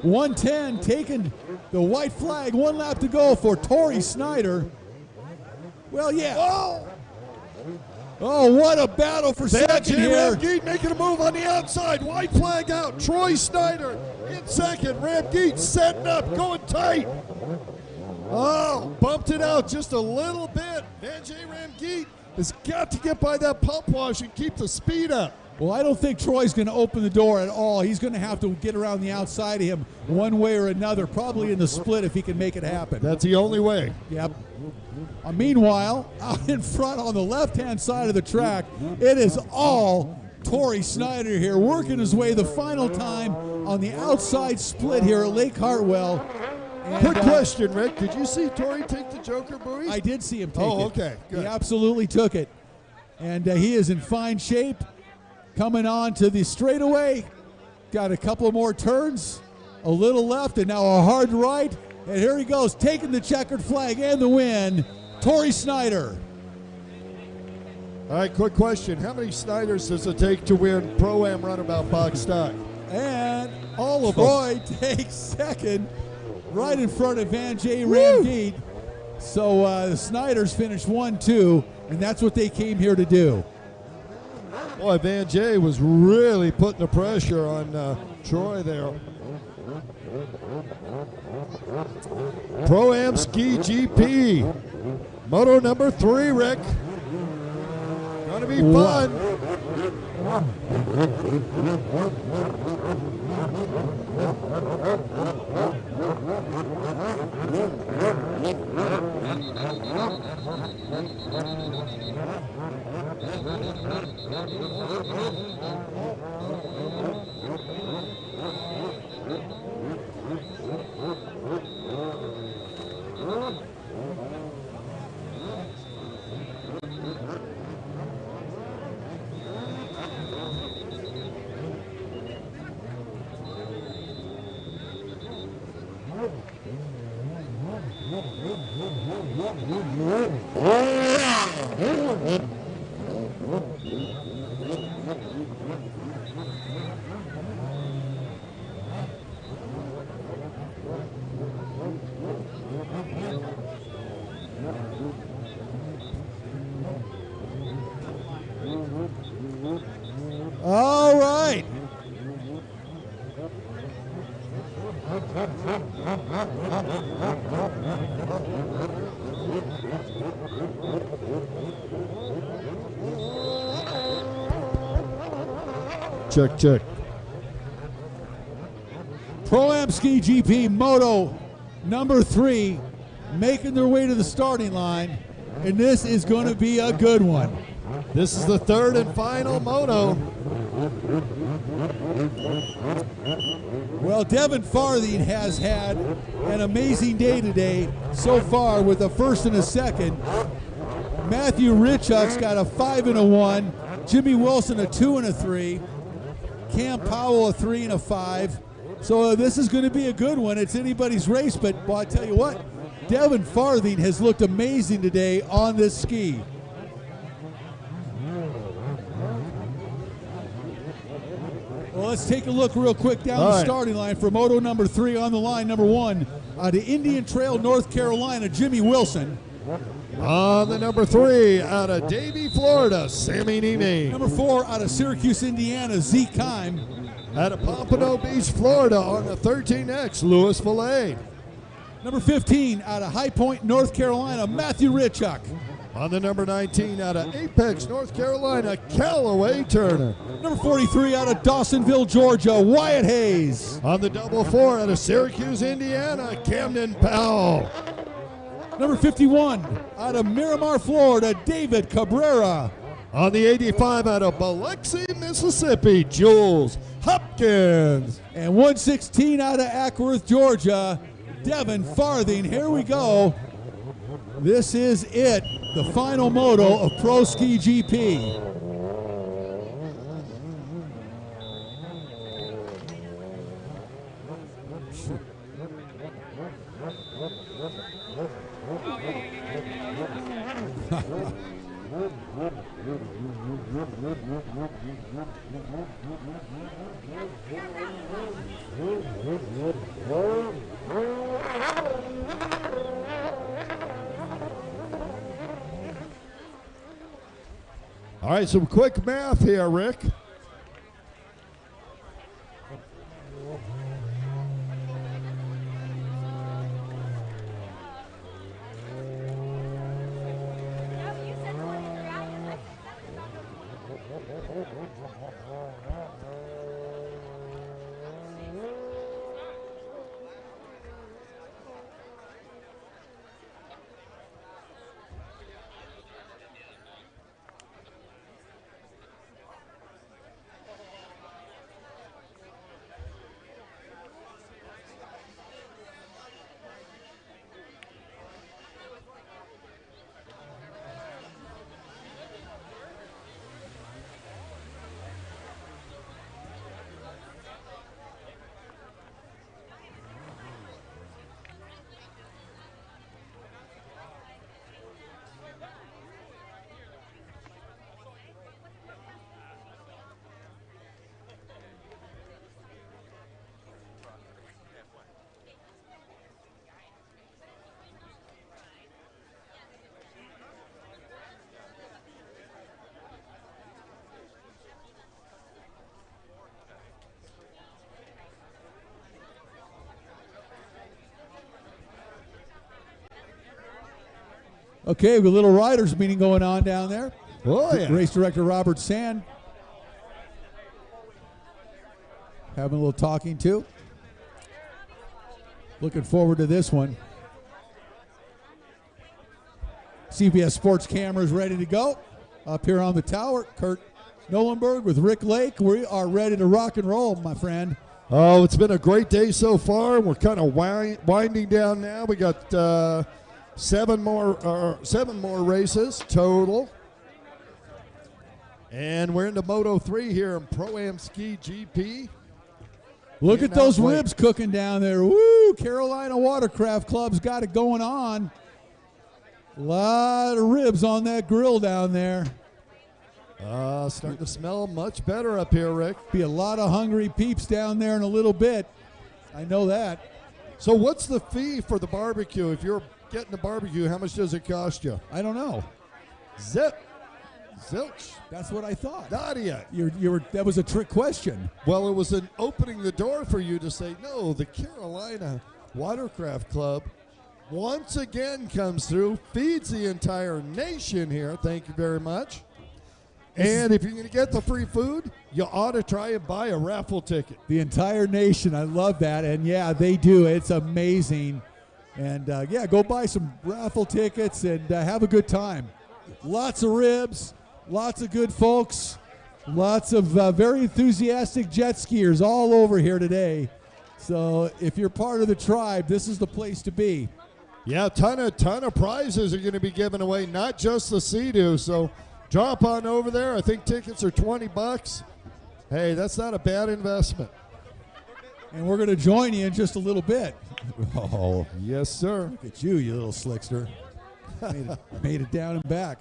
110 taking the white flag. 1 lap to go for Tori Snyder. Well, yeah. Whoa! Oh, what a battle for second here. Ramgeet making a move on the outside. White flag out. Troy Snyder in second. Ramgeet setting up, going tight. Oh, bumped it out just a little bit. Van J. Ramgeet has got to get by that pump wash and keep the speed up. Well, I don't think Troy's going to open the door at all. He's going to have to get around the outside of him one way or another, probably in the split if he can make it happen. That's the only way. Yep. Meanwhile, out in front on the left-hand side of the track, it is all Tori Snyder here, working his way the final time on the outside split here at Lake Hartwell. And, quick question, Rick. Did you see Tori take the Joker buoy? I did see him take it. Oh, okay. Good. He absolutely took it. And he is in fine shape. Coming on to the straightaway. Got a couple more turns. A little left and now a hard right. And here he goes, taking the checkered flag and the win. Tori Snyder. All right, quick question. How many Snyders does it take to win Pro-Am Runabout box stock? And all of Troy takes second, right in front of Van J. Ramgeet. So the Snyders finished 1-2, and that's what they came here to do. Boy, Van J. was really putting the pressure on Troy there. Pro-Am Ski GP. Moto number 3, Rick. Gonna be fun. All right. Check, check. Pro-Am Ski GP Moto number 3 making their way to the starting line, and this is going to be a good one. This is the third and final moto. Well, Devin Farthing has had an amazing day today so far with a first and a second. Matthew Richuck's got a 5 and a 1. Jimmy Wilson a 2 and a 3. Cam Powell a 3 and a 5. So this is going to be a good one. It's anybody's race, but well, I tell you what, Devin Farthing has looked amazing today on this ski. Well, let's take a look real quick down the starting line for Moto number 3 on the line. Number 1, out of Indian Trail, North Carolina, Jimmy Wilson. On the number 3, out of Davie, Florida, Sammy Nene. Number 4, out of Syracuse, Indiana, Zeke Kime. Out of Pompano Beach, Florida, on the 13X, Louis Valet. Number 15 out of High Point, North Carolina, Matthew Richuck. On the number 19 out of Apex, North Carolina, Callaway Turner. Number 43 out of Dawsonville, Georgia, Wyatt Hayes. On the double 4 out of Syracuse, Indiana, Camden Powell. Number 51 out of Miramar, Florida, David Cabrera. On the 85 out of Biloxi, Mississippi, Jules Hopkins. And 116 out of Ackworth, Georgia, Devin Farthing. Here we go. This is it, the final moto of Pro Ski GP. All right, some quick math here, Rick. Okay, we have a little riders meeting going on down there. Oh, yeah. Race director Robert Sand having a little talking too. Looking forward to this one. CBS Sports cameras ready to go. Up here on the tower, Kurt Nolenberg with Rick Lake. We are ready to rock and roll, my friend. Oh, it's been a great day so far. We're kind of winding down now. We got seven more races total. And we're into Moto 3 here in Pro-Am Ski GP. Look at those ribs cooking down there. Woo! Carolina Watercraft Club's got it going on. A lot of ribs on that grill down there. Starting to smell much better up here, Rick. Be a lot of hungry peeps down there in a little bit. I know that. So what's the fee for the barbecue? If you're getting a barbecue, how much does it cost you? I don't know. Zilch. That's what I thought. Nadia. That was a trick question. Well, it was an opening the door for you to say, no, the Carolina Watercraft Club once again comes through, feeds the entire nation here. Thank you very much. And if you're going to get the free food, you ought to try and buy a raffle ticket. The entire nation. I love that. And, yeah, they do. It's amazing. And, yeah, go buy some raffle tickets and have a good time. Lots of ribs, lots of good folks, lots of very enthusiastic jet skiers all over here today. So if you're part of the tribe, this is the place to be. Yeah, ton of prizes are going to be given away, not just the Sea-Doo. So drop on over there. I think tickets are $20. Hey, that's not a bad investment. And we're going to join you in just a little bit. Oh, yes, sir. Look at you, you little slickster. Made it down and back.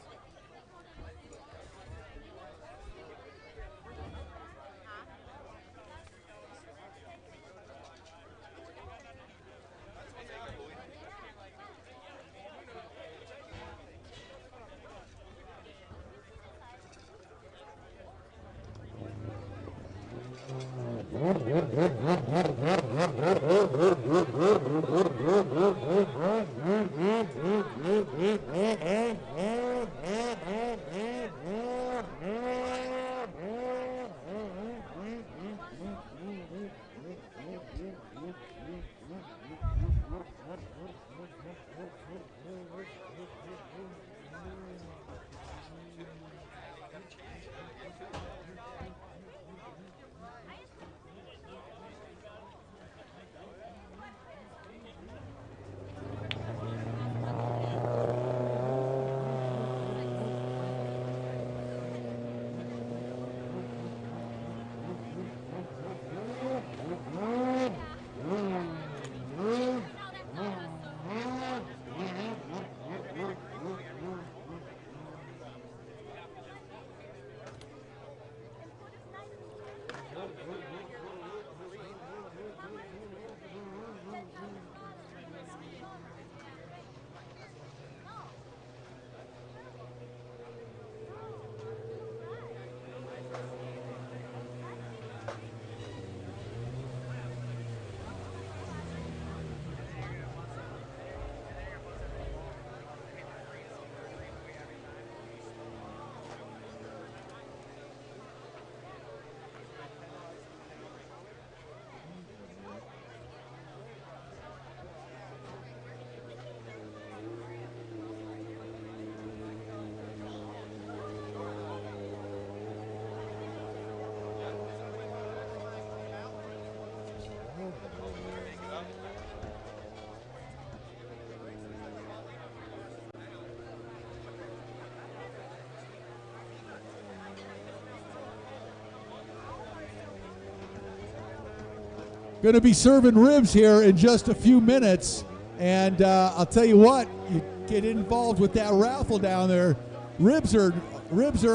going to be serving ribs here in just a few minutes. And I'll tell you what, you get involved with that raffle down there. Ribs are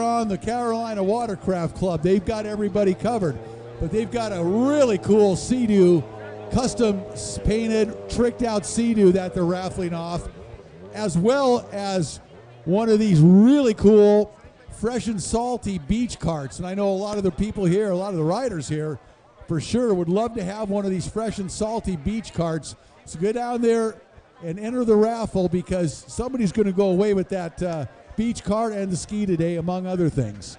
on the Carolina Watercraft Club. They've got everybody covered. But they've got a really cool Sea-Doo, custom painted, tricked out Sea-Doo that they're raffling off, as well as one of these really cool fresh and salty beach carts. And I know a lot of the people here, a lot of the riders here, for sure would love to have one of these fresh and salty beach carts. So go down there and enter the raffle, because somebody's going to go away with that beach cart and the ski today, among other things.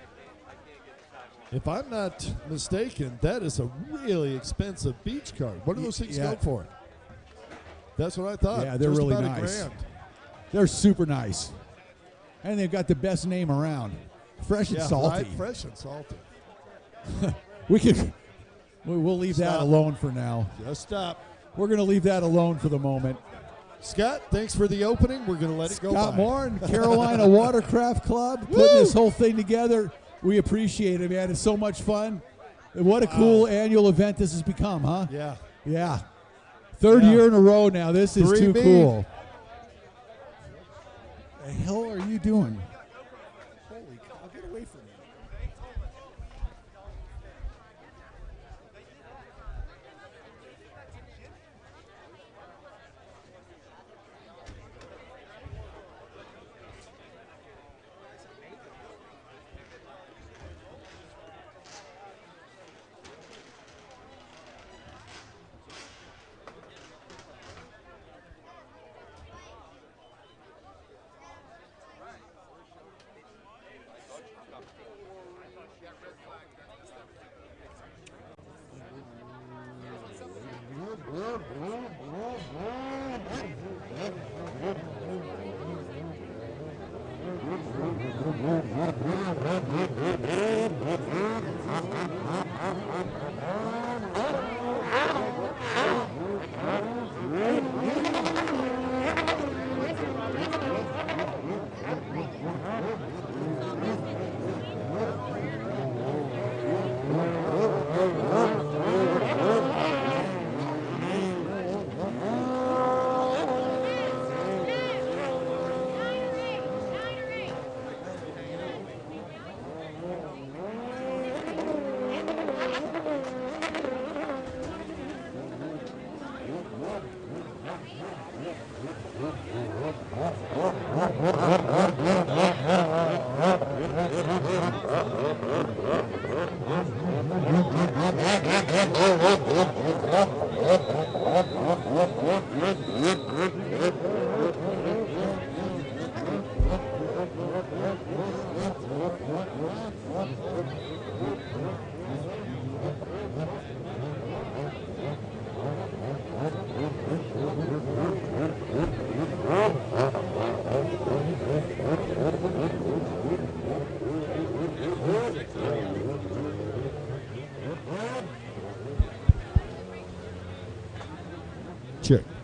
If I'm not mistaken, that is a really expensive beach cart. What do those things go for? That's what I thought. Yeah, they're just really about nice. $1,000. They're super nice. And they've got the best name around. Fresh and salty. Right, fresh and salty. We'll leave that alone for now. Just stop. We're going to leave that alone for the moment. Scott, thanks for the opening. We're going to let it go by. Scott Moore and Carolina Watercraft Club putting this whole thing together. We appreciate it, man. It's so much fun. And what a cool annual event this has become, huh? Yeah. Yeah. Third year in a row now. This is too 3B. cool. The hell are you doing? Holy cow, get away from me.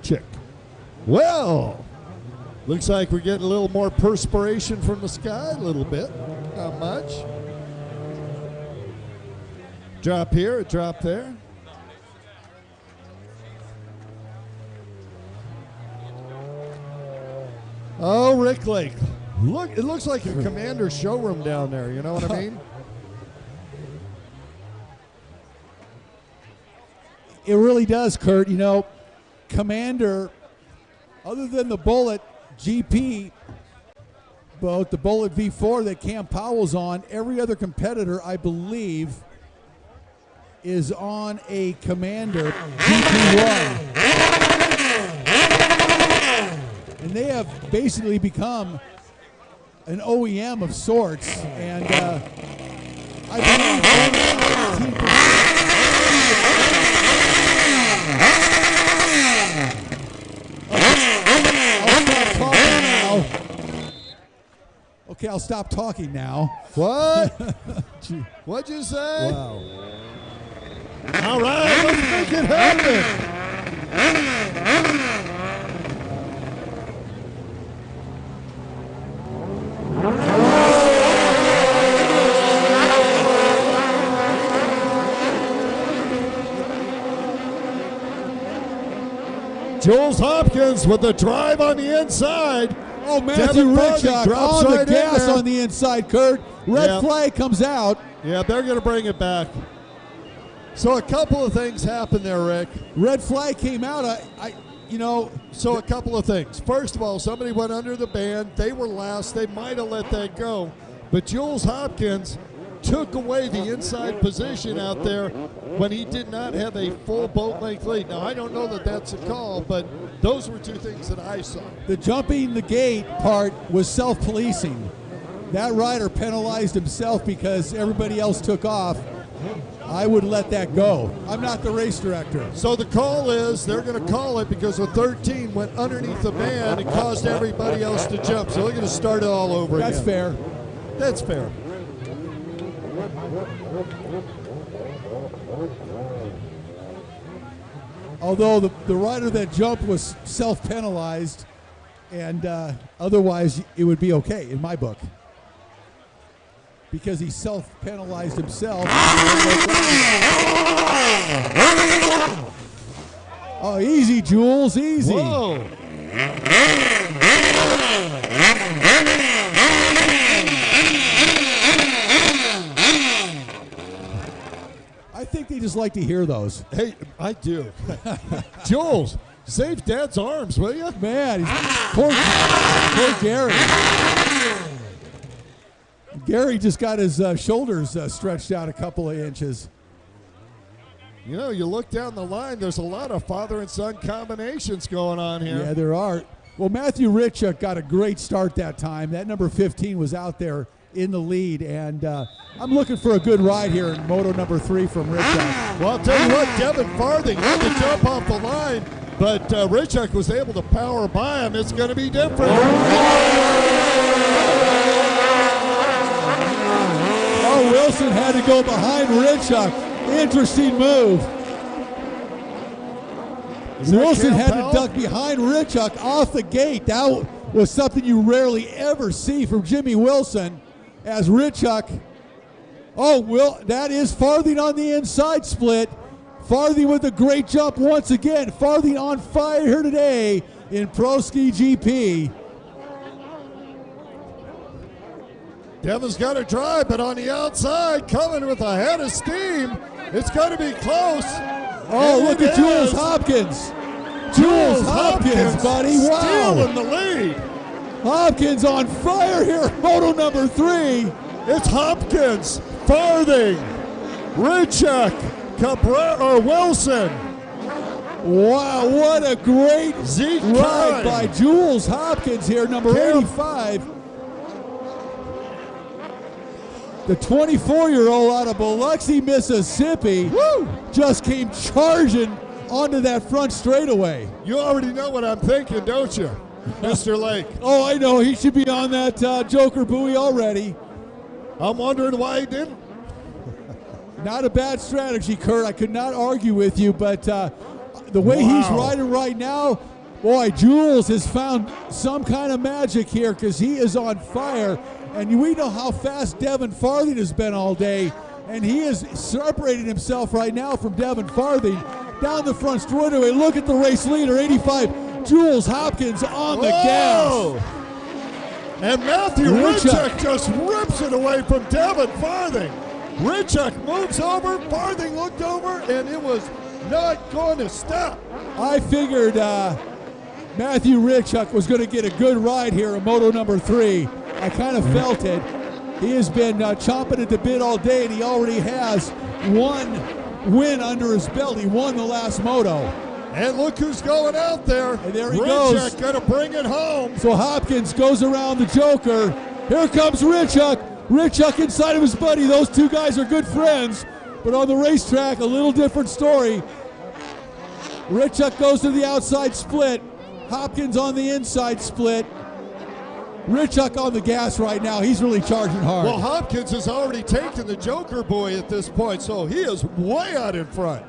Check. Well, looks like we're getting a little more perspiration from the sky, a little bit, not much. Drop here, a drop there. Oh, Rick Lake. Look, it looks like a Commander showroom down there, you know what I mean? It really does, Kurt. You know, Commander, other than the Bullet GP boat, the Bullet V4 that Cam Powell's on, every other competitor, I believe, is on a Commander GP1. And they have basically become an OEM of sorts. And I believe Okay, I'll stop talking now. What? What'd you say? Wow. All right, let's make it happen. Jules Hopkins with the drive on the inside. Oh, Matthew Richock on right the gas on the inside, Kurt. Red flag comes out. Yeah, they're going to bring it back. So a couple of things happened there, Rick. Red flag came out. So a couple of things. First of all, somebody went under the band. They were last. They might have let that go. But Jules Hopkins took away the inside position out there when he did not have a full boat length lead. Now, I don't know that that's a call, but those were two things that I saw. The jumping the gate part was self-policing. That rider penalized himself because everybody else took off. I would let that go. I'm not the race director. So the call is they're going to call it because the 13 went underneath the band and caused everybody else to jump. So they're going to start it all over again. That's fair. That's fair. Although the rider that jumped was self-penalized, and otherwise it would be okay in my book. Because he self-penalized himself. Oh, easy, Jules, easy. Whoa. I think they just like to hear those. Hey, I do. Jules, save Dad's arms, will you? Man, poor Gary. Gary just got his shoulders stretched out a couple of inches. You know, you look down the line, there's a lot of father and son combinations going on here. Yeah, there are. Well, Matthew Richock got a great start that time. That number 15 was out there in the lead, and I'm looking for a good ride here in Moto number 3 from Richock. Well, I'll tell you what, Devin Farthing had to jump off the line, but Richock was able to power by him. It's going to be different. Oh, Wilson had to go behind Richock. Interesting move. Wilson had to duck behind Richock off the gate. That was something you rarely ever see from Jimmy Wilson as Richock. Oh, that is Farthing on the inside split. Farthing with a great jump once again. Farthing on fire here today in Pro Ski GP. Devin's got to drive, but on the outside, coming with a head of steam. It's going to be close. Oh, look at Jules Hopkins. Jules Hopkins, buddy. Wow. Still in the lead. Hopkins on fire here, Moto number 3. It's Hopkins, Farthing, Richock, Cabrera, Wilson. Wow, what a great Zeke ride by Jules Hopkins here, number 85. The 24-year-old out of Biloxi, Mississippi, just came charging onto that front straightaway. You already know what I'm thinking, don't you, Mr. Lake? Oh, I know. He should be on that Joker buoy already. I'm wondering why he didn't. Not a bad strategy, Kurt. I could not argue with you, but the way he's riding right now, boy, Jules has found some kind of magic here because he is on fire. And we know how fast Devin Farthing has been all day, and he is separating himself right now from Devin Farthing down the front straightaway. Look at the race leader, 85, Jules Hopkins on the gas. And Matthew Richock just rips it away from Devin Farthing. Richock moves over, Farthing looked over, and it was not going to stop. I figured Matthew Richock was going to get a good ride here in Moto number 3. I kind of felt it. He has been chomping at the bit all day, and he already has one win under his belt. He won the last Moto. And look who's going out there. And there he goes. Richock going to bring it home. So Hopkins goes around the Joker. Here comes Richock. Richock inside of his buddy. Those two guys are good friends. But on the racetrack, a little different story. Richock goes to the outside split. Hopkins on the inside split. Richock on the gas right now. He's really charging hard. Well, Hopkins has already taken the Joker buoy at this point, so he is way out in front.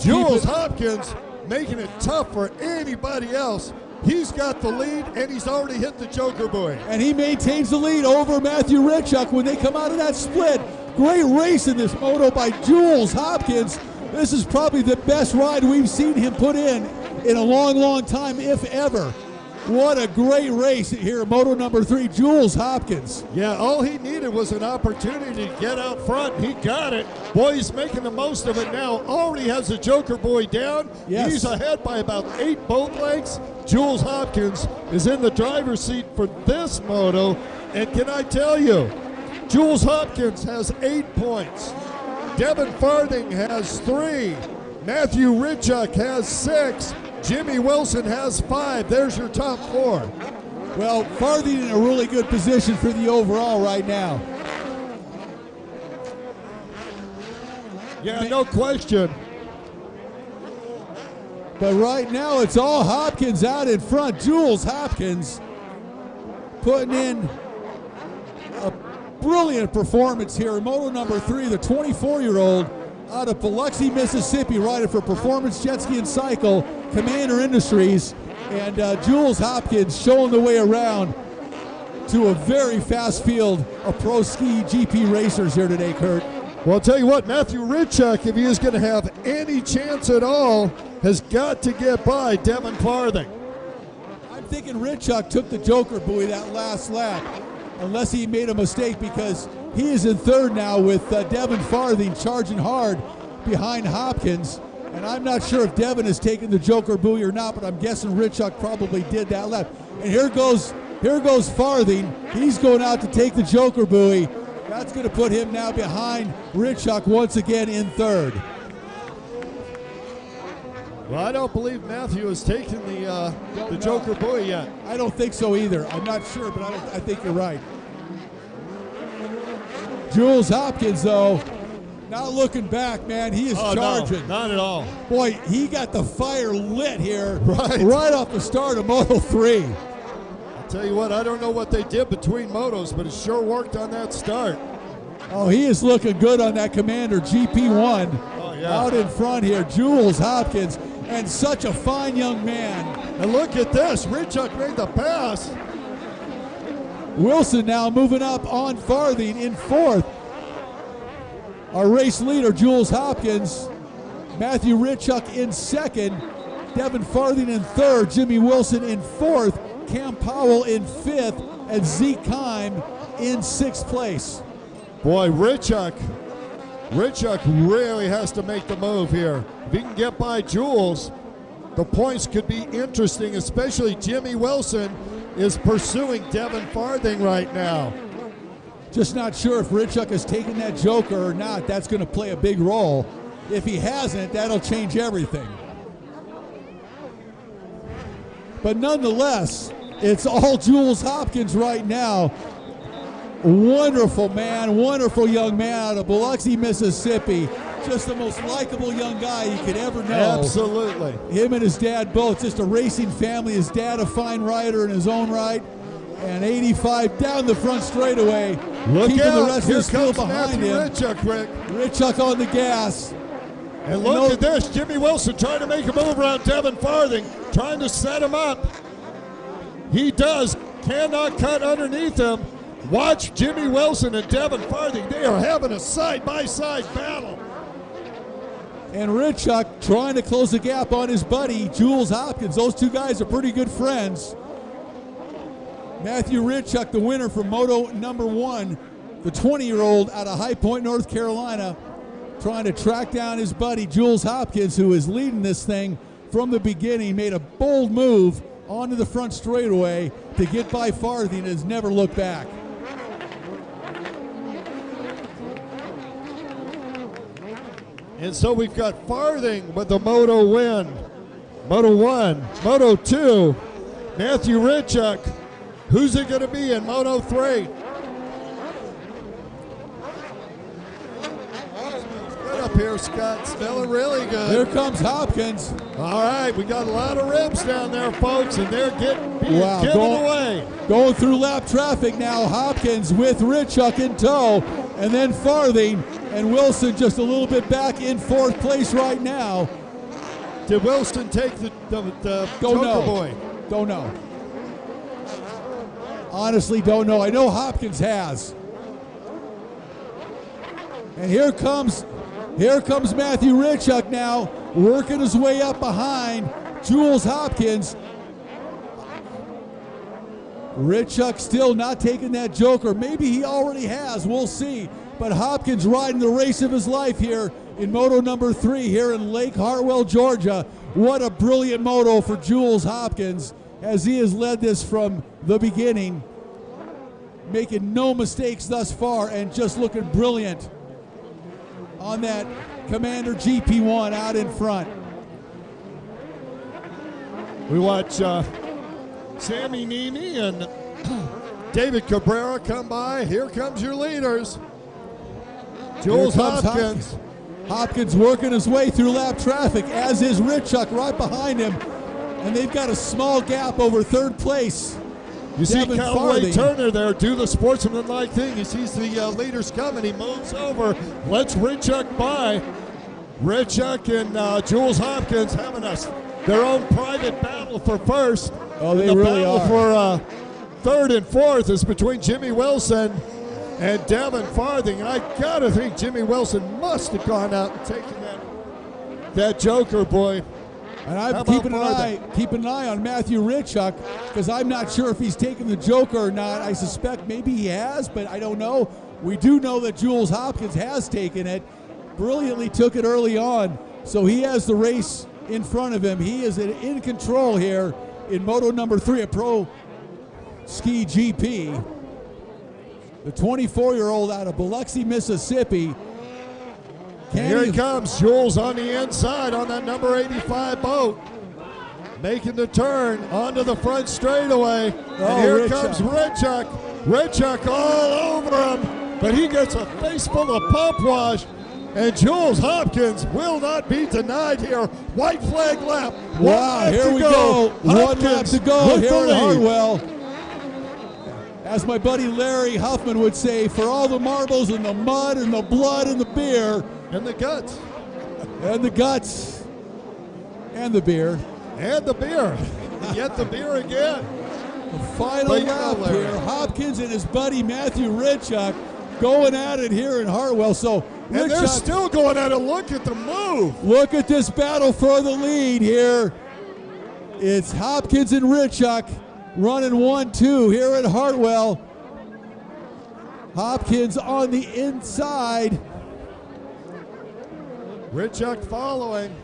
Jules Hopkins making it tough for anybody else. He's got the lead, and he's already hit the Joker buoy. And he maintains the lead over Matthew Richock when they come out of that split. Great race in this moto by Jules Hopkins. This is probably the best ride we've seen him put in in a long, long time, if ever. What a great race here at Moto number 3, Jules Hopkins. Yeah, all he needed was an opportunity to get out front. He got it. Boy, he's making the most of it now. Already has the Joker boy down. Yes. He's ahead by about 8 boat lengths. Jules Hopkins is in the driver's seat for this moto. And can I tell you, Jules Hopkins has 8 points. Devin Farthing has 3. Matthew Ritchuk has 6. Jimmy Wilson has 5. There's your top 4. Well, Farthing in a really good position for the overall right now. Yeah, no question. But right now it's all Hopkins out in front. Jules Hopkins putting in a brilliant performance here in Moto number 3, the 24-year-old out of Biloxi, Mississippi, riding for Performance Jet Ski and Cycle, Commander Industries, and Jules Hopkins showing the way around to a very fast field of pro ski GP racers here today, Kurt. Well, I'll tell you what, Matthew Ritchuk, if he is going to have any chance at all, has got to get by Devin Farthing. I'm thinking Ritchuk took the Joker buoy that last lap, unless he made a mistake, because he is in third now with Devin Farthing charging hard behind Hopkins. And I'm not sure if Devin has taken the Joker buoy or not, but I'm guessing Ritchuk probably did that lap. And here goes Farthing. He's going out to take the Joker buoy. That's going to put him now behind Ritchuk once again in third. Well, I don't believe Matthew has taken the Joker buoy yet. I don't think so either. I'm not sure, but I think you're right. Jules Hopkins, though, not looking back, man. He is charging. No, not at all. Boy, he got the fire lit here right off the start of Moto 3. I'll tell you what, I don't know what they did between motos, but it sure worked on that start. Oh, he is looking good on that Commander GP1. Oh, yeah. Out in front here, Jules Hopkins, and such a fine young man. And look at this, Ritchuk made the pass. Wilson now moving up on Farthing in fourth. Our race leader, Jules Hopkins. Matthew Ritchuk in second. Devin Farthing in third. Jimmy Wilson in fourth. Cam Powell in fifth. And Zeke Kime in sixth place. Boy, Ritchuk really has to make the move here. If he can get by Jules, the points could be interesting, especially Jimmy Wilson is pursuing Devin Farthing right now. Just not sure if Ritchuk has taken that Joker or not. That's going to play a big role. If he hasn't, that'll change everything. But nonetheless, it's all Jules Hopkins right now. Wonderful man, wonderful young man out of Biloxi, Mississippi. Just the most likable young guy you could ever know. Absolutely. Him and his dad both, just a racing family. His dad a fine rider in his own right. And 85 down the front straightaway. Look keeping out. the rest Here of the field comes behind Matthew him. Ritchuk, Rick. Ritchuk on the gas. And look at this, Jimmy Wilson trying to make a move around Devin Farthing, trying to set him up. He does, cannot cut underneath him. Watch Jimmy Wilson and Devin Farthing. They are having a side-by-side battle. And Ritchuk trying to close the gap on his buddy, Jules Hopkins. Those two guys are pretty good friends. Matthew Ritchuk, the winner from Moto number 1, the 20-year-old out of High Point, North Carolina, trying to track down his buddy, Jules Hopkins, who is leading this thing from the beginning. Made a bold move onto the front straightaway to get by Farthing and has never looked back. And so we've got Farthing with the Moto win. Moto 1, Moto 2, Matthew Ritchuk. Who's it going to be in Moto 3? Good up here, Scott. Smelling really good. Here comes Hopkins. All right, we got a lot of ribs down there, folks, and they're getting given away. Going through lap traffic now. Hopkins with Ritchuk in tow, and then Farthing and Wilson just a little bit back in fourth place right now. Did Wilson take the Joker boy? Don't know. Honestly, don't know. I know Hopkins has. And here comes Matthew Ritchuk now, working his way up behind Jules Hopkins. Richuk still not taking that joker. Maybe he already has. We'll see. But Hopkins riding the race of his life here in moto number 3 here in Lake Hartwell, Georgia. What a brilliant moto for Jules Hopkins as he has led this from the beginning, making no mistakes thus far and just looking brilliant on that Commander GP1 out in front. We watch Sammy Nini and David Cabrera come by. Here comes your leaders. Jules Hopkins. Hopkins working his way through lap traffic, as is Richuk right behind him. And they've got a small gap over third place. You see Devin Callaway Farthing. Turner there do the sportsmanlike thing. He sees the leaders coming. He moves over, lets Richuk by. Richuk and Jules Hopkins having their own private battle for first. Oh, they the really battle are. for third and fourth is between Jimmy Wilson and Devin Farthing. And I gotta think Jimmy Wilson must have gone out and taken that joker, boy. And I'm keeping an eye on Matthew Richuk, because I'm not sure if he's taken the joker or not. I suspect maybe he has, but I don't know. We do know that Jules Hopkins has taken it. Brilliantly took it early on, so he has the race in front of him. He is in control here in moto number 3 at Pro Ski GP. The 24-year-old out of Biloxi, Mississippi. And here he comes, Jules on the inside on that number 85 boat. Making the turn onto the front straightaway. And here comes Richuk. Richuk all over him, but he gets a face full of pump wash. And Jules Hopkins will not be denied here. White flag lap. Wow, here we go. One lap to go here in Hartwell. As my buddy Larry Huffman would say, for all the marbles and the mud and the blood and the beer. And the guts. And the guts. And the beer. And the beer. And yet the beer again. The final lap here. Hopkins and his buddy Matthew Richuk going at it here in Hartwell. So and they're still going at it. Look at the move. Look at this battle for the lead here. It's Hopkins and Richuk running 1-2 here at Hartwell. Hopkins on the inside. Richuk following.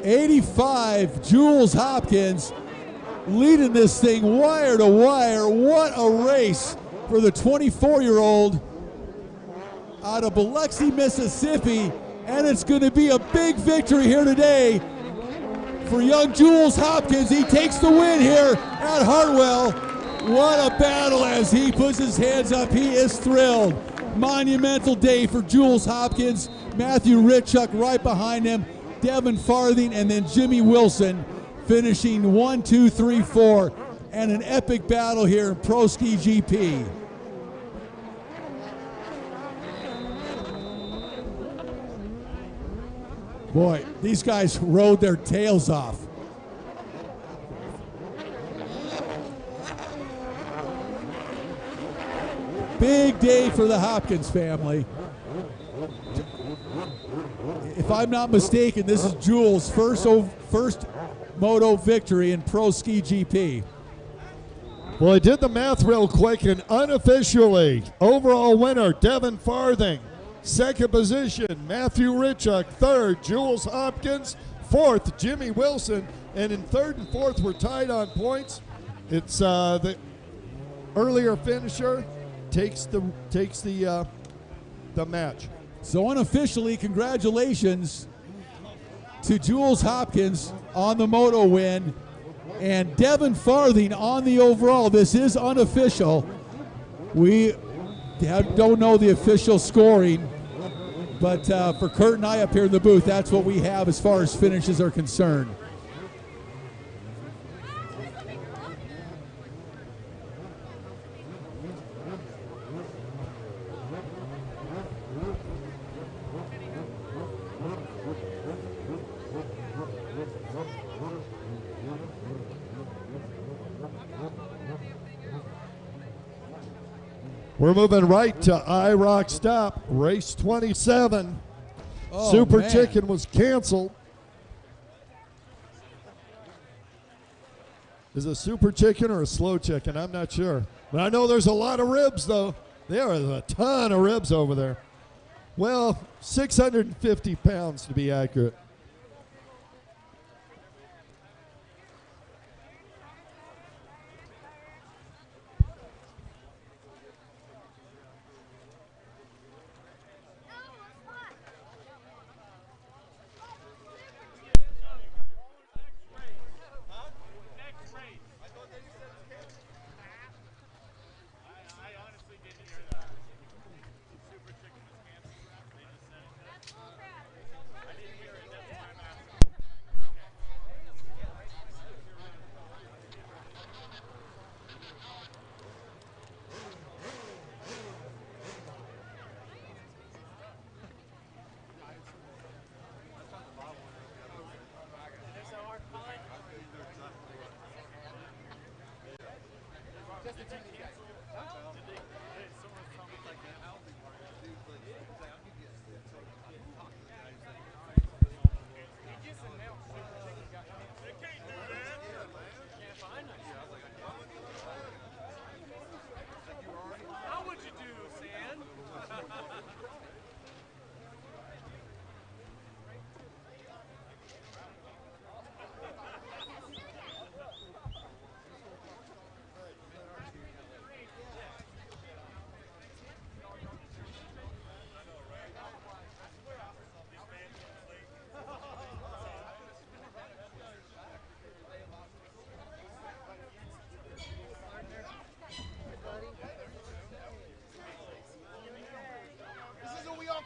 85, Jules Hopkins leading this thing wire to wire. What a race for the 24-year-old out of Biloxi, Mississippi. And it's going to be a big victory here today for young Jules Hopkins. He takes the win here at Hartwell. What a battle as he puts his hands up. He is thrilled. Monumental day for Jules Hopkins. Matthew Richuk right behind him. Devin Farthing and then Jimmy Wilson finishing 1, 2, 3, 4. And an epic battle here in Pro Ski GP. Boy, these guys rode their tails off. Big day for the Hopkins family. If I'm not mistaken, this is Jules' first moto victory in Pro Ski GP. Well, I did the math real quick, and unofficially, overall winner, Devin Farthing. Second position, Matthew Richuk. Third, Jules Hopkins. Fourth, Jimmy Wilson. And in third and fourth, we're tied on points. It's the earlier finisher takes the match. So unofficially, congratulations to Jules Hopkins on the moto win and Devin Farthing on the overall. This is unofficial. We don't know the official scoring, but for Kurt and I up here in the booth, that's what we have as far as finishes are concerned. We're moving right to IROC stop, race 27. Super man. Chicken was canceled. is a super chicken or a slow chicken. I'm not sure. But I know there's a lot of ribs, though. There is a ton of ribs over there. Well, 650 pounds to be accurate.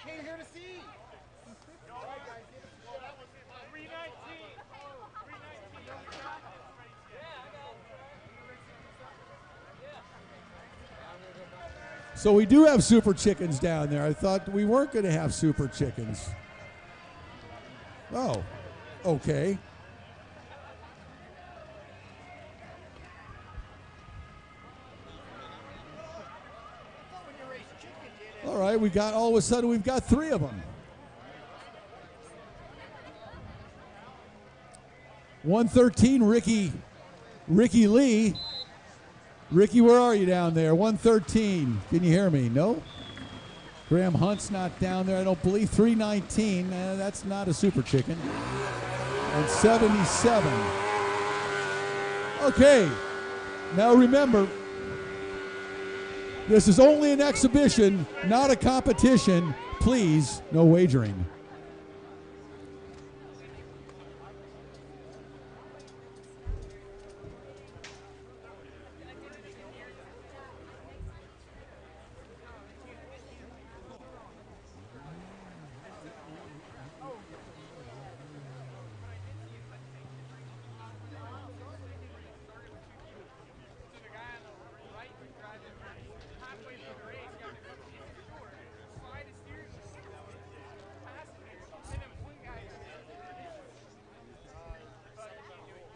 Came here to see. So we do have super chickens down there. I thought we weren't going to have super chickens. Oh, okay. All right, we got, all of a sudden we've got 3 of them. 113, Ricky Lee. Ricky, where are you down there? 113. Can you hear me? No? Graham Hunt's not down there, I don't believe. 319. That's not a super chicken. And 77. Okay. Now remember, this is only an exhibition, not a competition. Please, no wagering.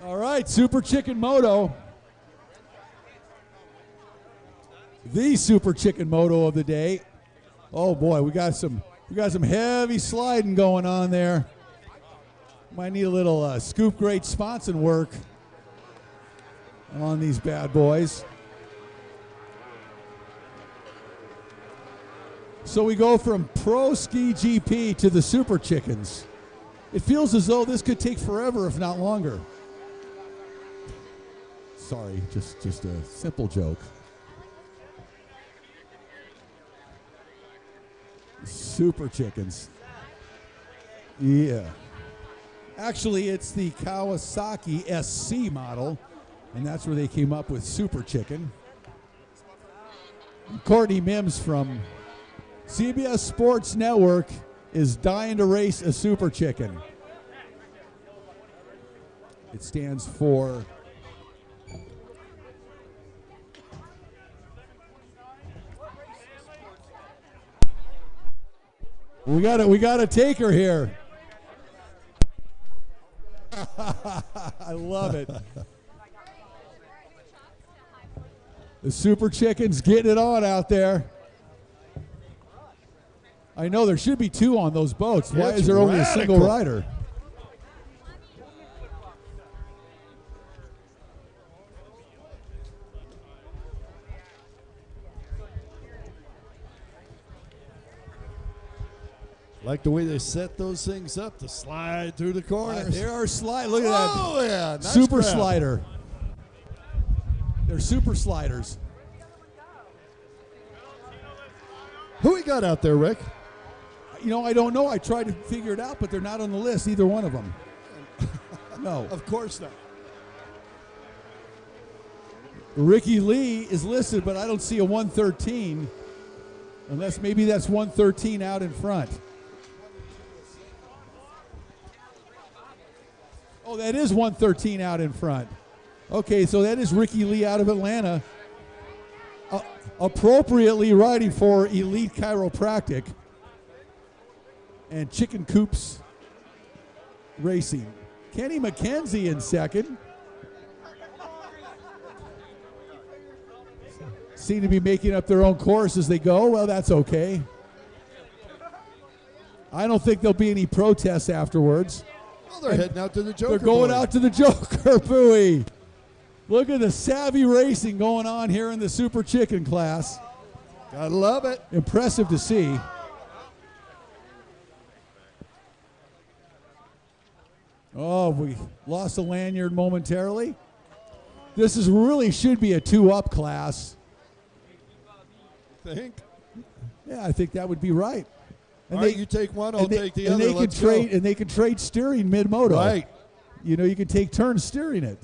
All right, Super Chicken Moto. The Super Chicken Moto of the day. Oh boy, we got some heavy sliding going on there. Might need a little scoop grate sponson work on these bad boys. So we go from Pro Ski GP to the Super Chickens. It feels as though this could take forever, if not longer. Sorry, just a simple joke. Super Chickens. Yeah. Actually, it's the Kawasaki SC model, and that's where they came up with Super Chicken. Courtney Mims from CBS Sports Network is dying to race a Super Chicken. It stands for We got a taker here. I love it. The Super Chicken's getting it on out there. I know there should be 2 on those boats. Why is there only a single rider? Like the way they set those things up to slide through the corners. There are slide. Look at that. Oh, yeah. Nice Super grab. slider. They're super sliders. Who we got out there, Rick? You know, I don't know. I tried to figure it out, but they're not on the list, either one of them. No. Of course not. Ricky Lee is listed, but I don't see a 113. Unless maybe that's 113 out in front. Oh, that is 113 out in front. Okay, so that is Ricky Lee out of Atlanta. Appropriately riding for Elite Chiropractic and Chicken Coops Racing. Kenny McKenzie in second. Seem to be making up their own course as they go. Well, that's okay. I don't think there'll be any protests afterwards. Well, they're heading out to the Joker. They're going buoy. out to the Joker buoy. Look at the savvy racing going on here in the Super Chicken class. Gotta love it. Impressive to see. Oh, we lost a lanyard momentarily. This is really should be a 2-up class. Think. Yeah, I think that would be right. And All right, you take one, I'll take the other. Let's go. And they can trade steering mid-moto. Right. You know, you can take turns steering it.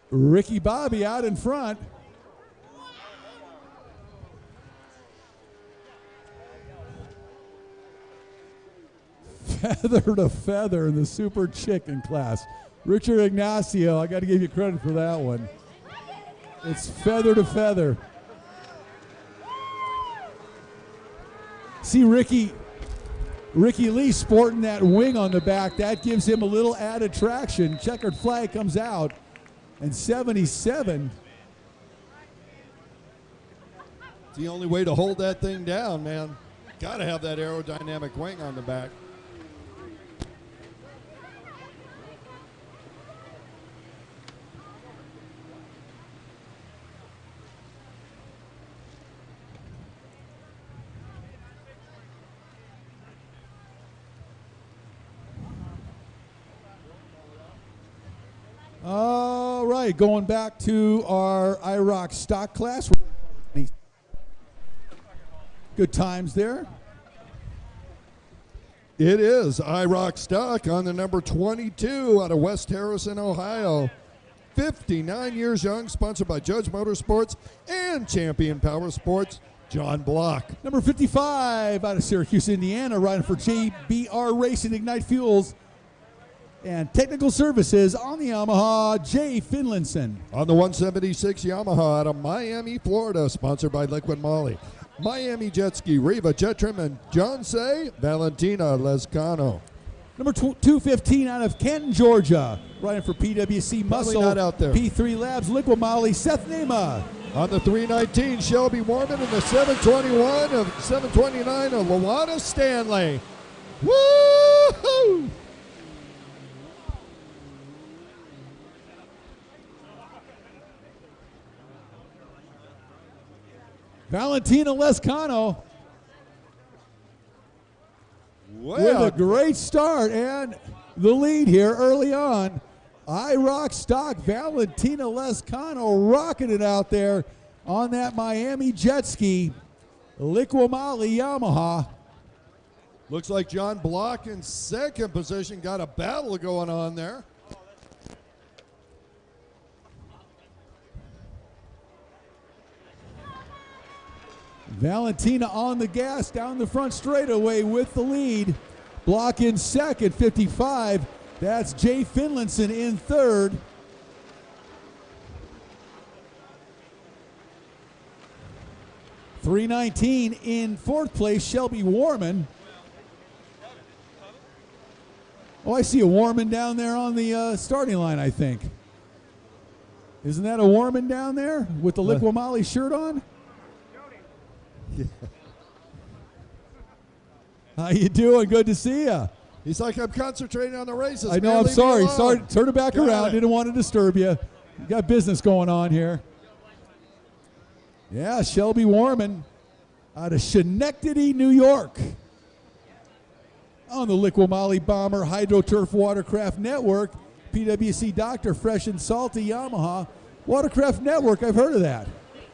Ricky Bobby out in front. Feather to feather in the Super Chicken class. Richard Ignacio, I got to give you credit for that one. It's feather to feather. See Ricky Lee sporting that wing on the back. That gives him a little added traction. Checkered flag comes out. And 77. It's the only way to hold that thing down, man. Got to have that aerodynamic wing on the back. All right, going back to our IROC stock class. Good times there. It is IROC stock on the number 22 out of West Harrison, Ohio. 59 years young, sponsored by Judge Motorsports and Champion Power Sports, John Block. Number 55 out of Syracuse, Indiana, riding for JBR Racing Ignite Fuels and Technical Services on the Yamaha, Jay Finlinson. On the 176 Yamaha out of Miami, Florida, sponsored by LIQUI-MOLY, Miami Jet Ski, Riva, JetTrim, and John Say, Valentina Lescano. Number 215 out of Canton, Georgia, riding for PWC Muscle, not out there. P3 Labs, LIQUI-MOLY, Seth Nema. On the 319, Shelby Warman, and the 729 of Luana Stanley. Woo-hoo! Valentina Lescano with a great start and the lead here early on. IROC stock, Valentina Lescano rocking it out there on that Miami jet ski. LIQUI-MOLY Yamaha. Looks like John Block in second position. Got a battle going on there. Valentina on the gas down the front straightaway with the lead. Block in second, 55. That's Jay Finlinson in third. .319 in fourth place, Shelby Warman. Oh, I see a Warman down there on the starting line, I think. Isn't that a Warman down there with the LIQUI-MOLY shirt on? Yeah. How you doing? Good to see you. He's like, I'm concentrating on the races. I know, man, I'm leave me sorry. alone." Sorry, turn it back Got around. it. Didn't want to disturb you. You got business going on here. Yeah, Shelby Warman out of Schenectady, New York. On the LIQUI-MOLY Bomber Hydro-Turf Watercraft Network. PWC Doctor, Fresh and Salty Yamaha. Watercraft Network, I've heard of that.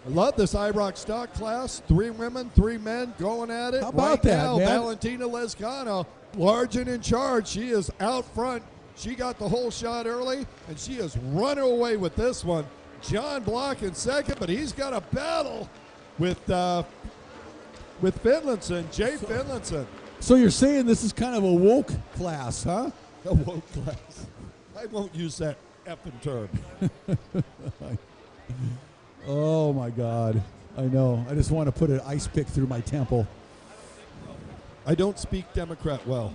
I love this IROC stock class. 3 women, 3 men going at it. How about right that, now, man? Valentina Lescano, large and in charge. She is out front. She got the whole shot early, and she is running away with this one. John Block in second, but he's got a battle with Finlayson, Jay Finlayson. So you're saying this is kind of a woke class, huh? A woke class. I won't use that effing term. Oh, my God. I know. I just want to put an ice pick through my temple. I don't speak Democrat well.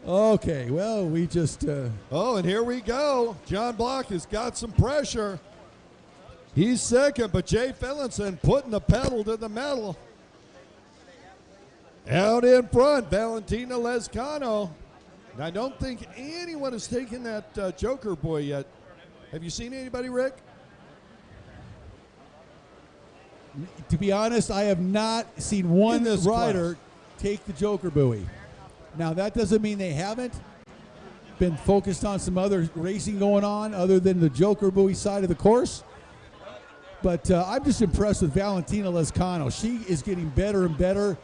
Okay, well, we just... Oh, and here we go. John Block has got some pressure. He's second, but Jay Finlayson putting the pedal to the metal. Out in front, Valentina Lescano. And I don't think anyone has taken that Joker boy yet. Have you seen anybody, Rick? To be honest, I have not seen one this rider take the Joker buoy. Now, that doesn't mean they haven't been focused on some other racing going on other than the Joker buoy side of the course. But I'm just impressed with Valentina Lescano. She is getting better and better.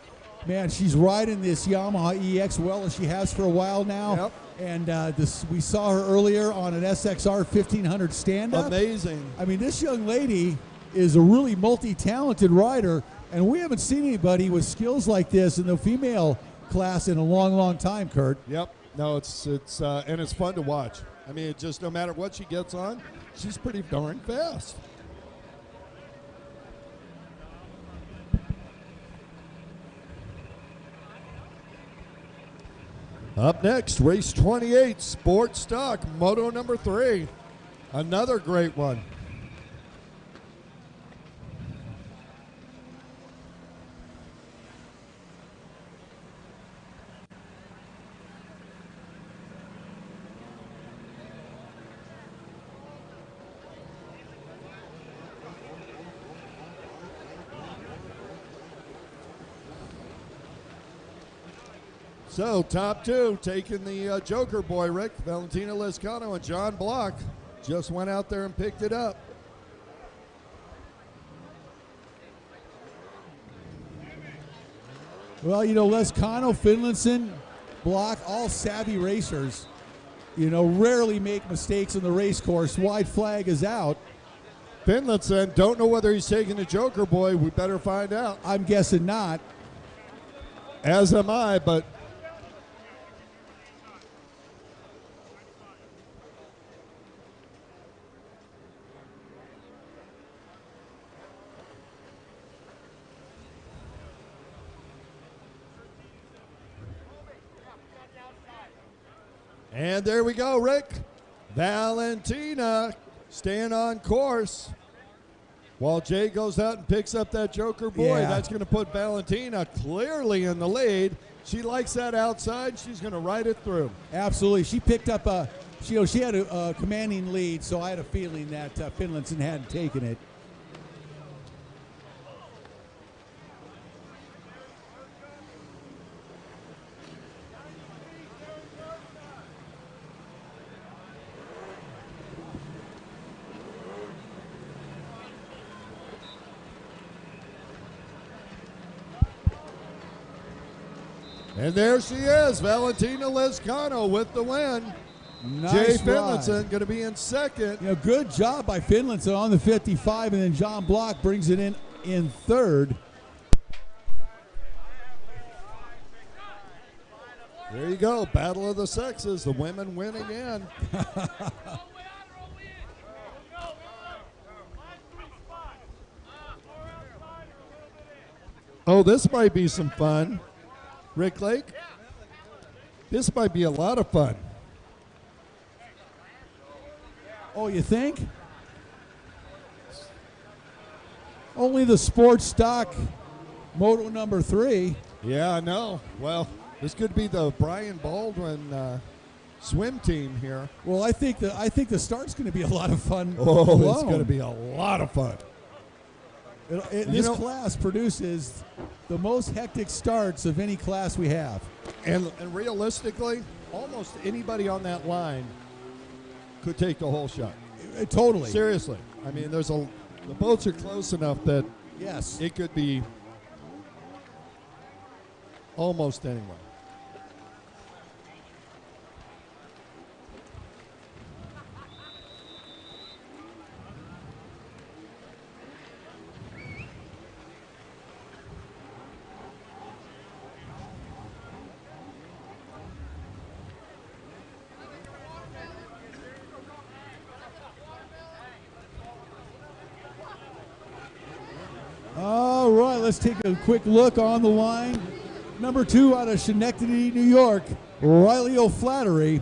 Man, she's riding this Yamaha EX well as she has for a while now. Yep. And we saw her earlier on an SXR 1500 stand-up. Amazing. I mean, this young lady is a really multi-talented rider, and we haven't seen anybody with skills like this in the female class in a long, long time, Kurt. Yep. No, it's and it's fun to watch. I mean, it just no matter what she gets on, she's pretty darn fast. Up next, race 28, Sport Stock, Moto number 3. Another great one. So, top 2, taking the Joker boy, Rick. Valentina Lescano and John Block just went out there and picked it up. Well, you know, Lescano, Finlayson, Block, all savvy racers, you know, rarely make mistakes in the race course. Wide flag is out. Finlayson, don't know whether he's taking the Joker boy. We better find out. I'm guessing not. As am I, but... And there we go, Rick. Valentina staying on course. While Jay goes out and picks up that Joker boy, Yeah. that's going to put Valentina clearly in the lead. She likes that outside. She's going to ride it through. Absolutely. She picked up she had a commanding lead, so I had a feeling that Finlayson hadn't taken it. And there she is, Valentina Lescano with the win. Nice Jay ride. Finlayson going to be in second. You know, good job by Finlayson on the 55, and then John Block brings it in third. There you go, battle of the sexes. The women win again. Oh, this might be some fun. Rick Lake, this might be a lot of fun. Oh, you think? Only the Sports Stock Moto number 3. Yeah, I know. Well, This could be the Brian Baldwin swim team here. Well, I think the start's going to be a lot of fun. Oh, alone. it's going to be a lot of fun. This class produces the most hectic starts of any class we have. And realistically, almost anybody on that line could take the whole shot. Totally. Seriously. I mean, the boats are close enough that yes, it could be almost anyone. All right, let's take a quick look on the line. Number 2 out of Schenectady, New York, Riley O'Flattery.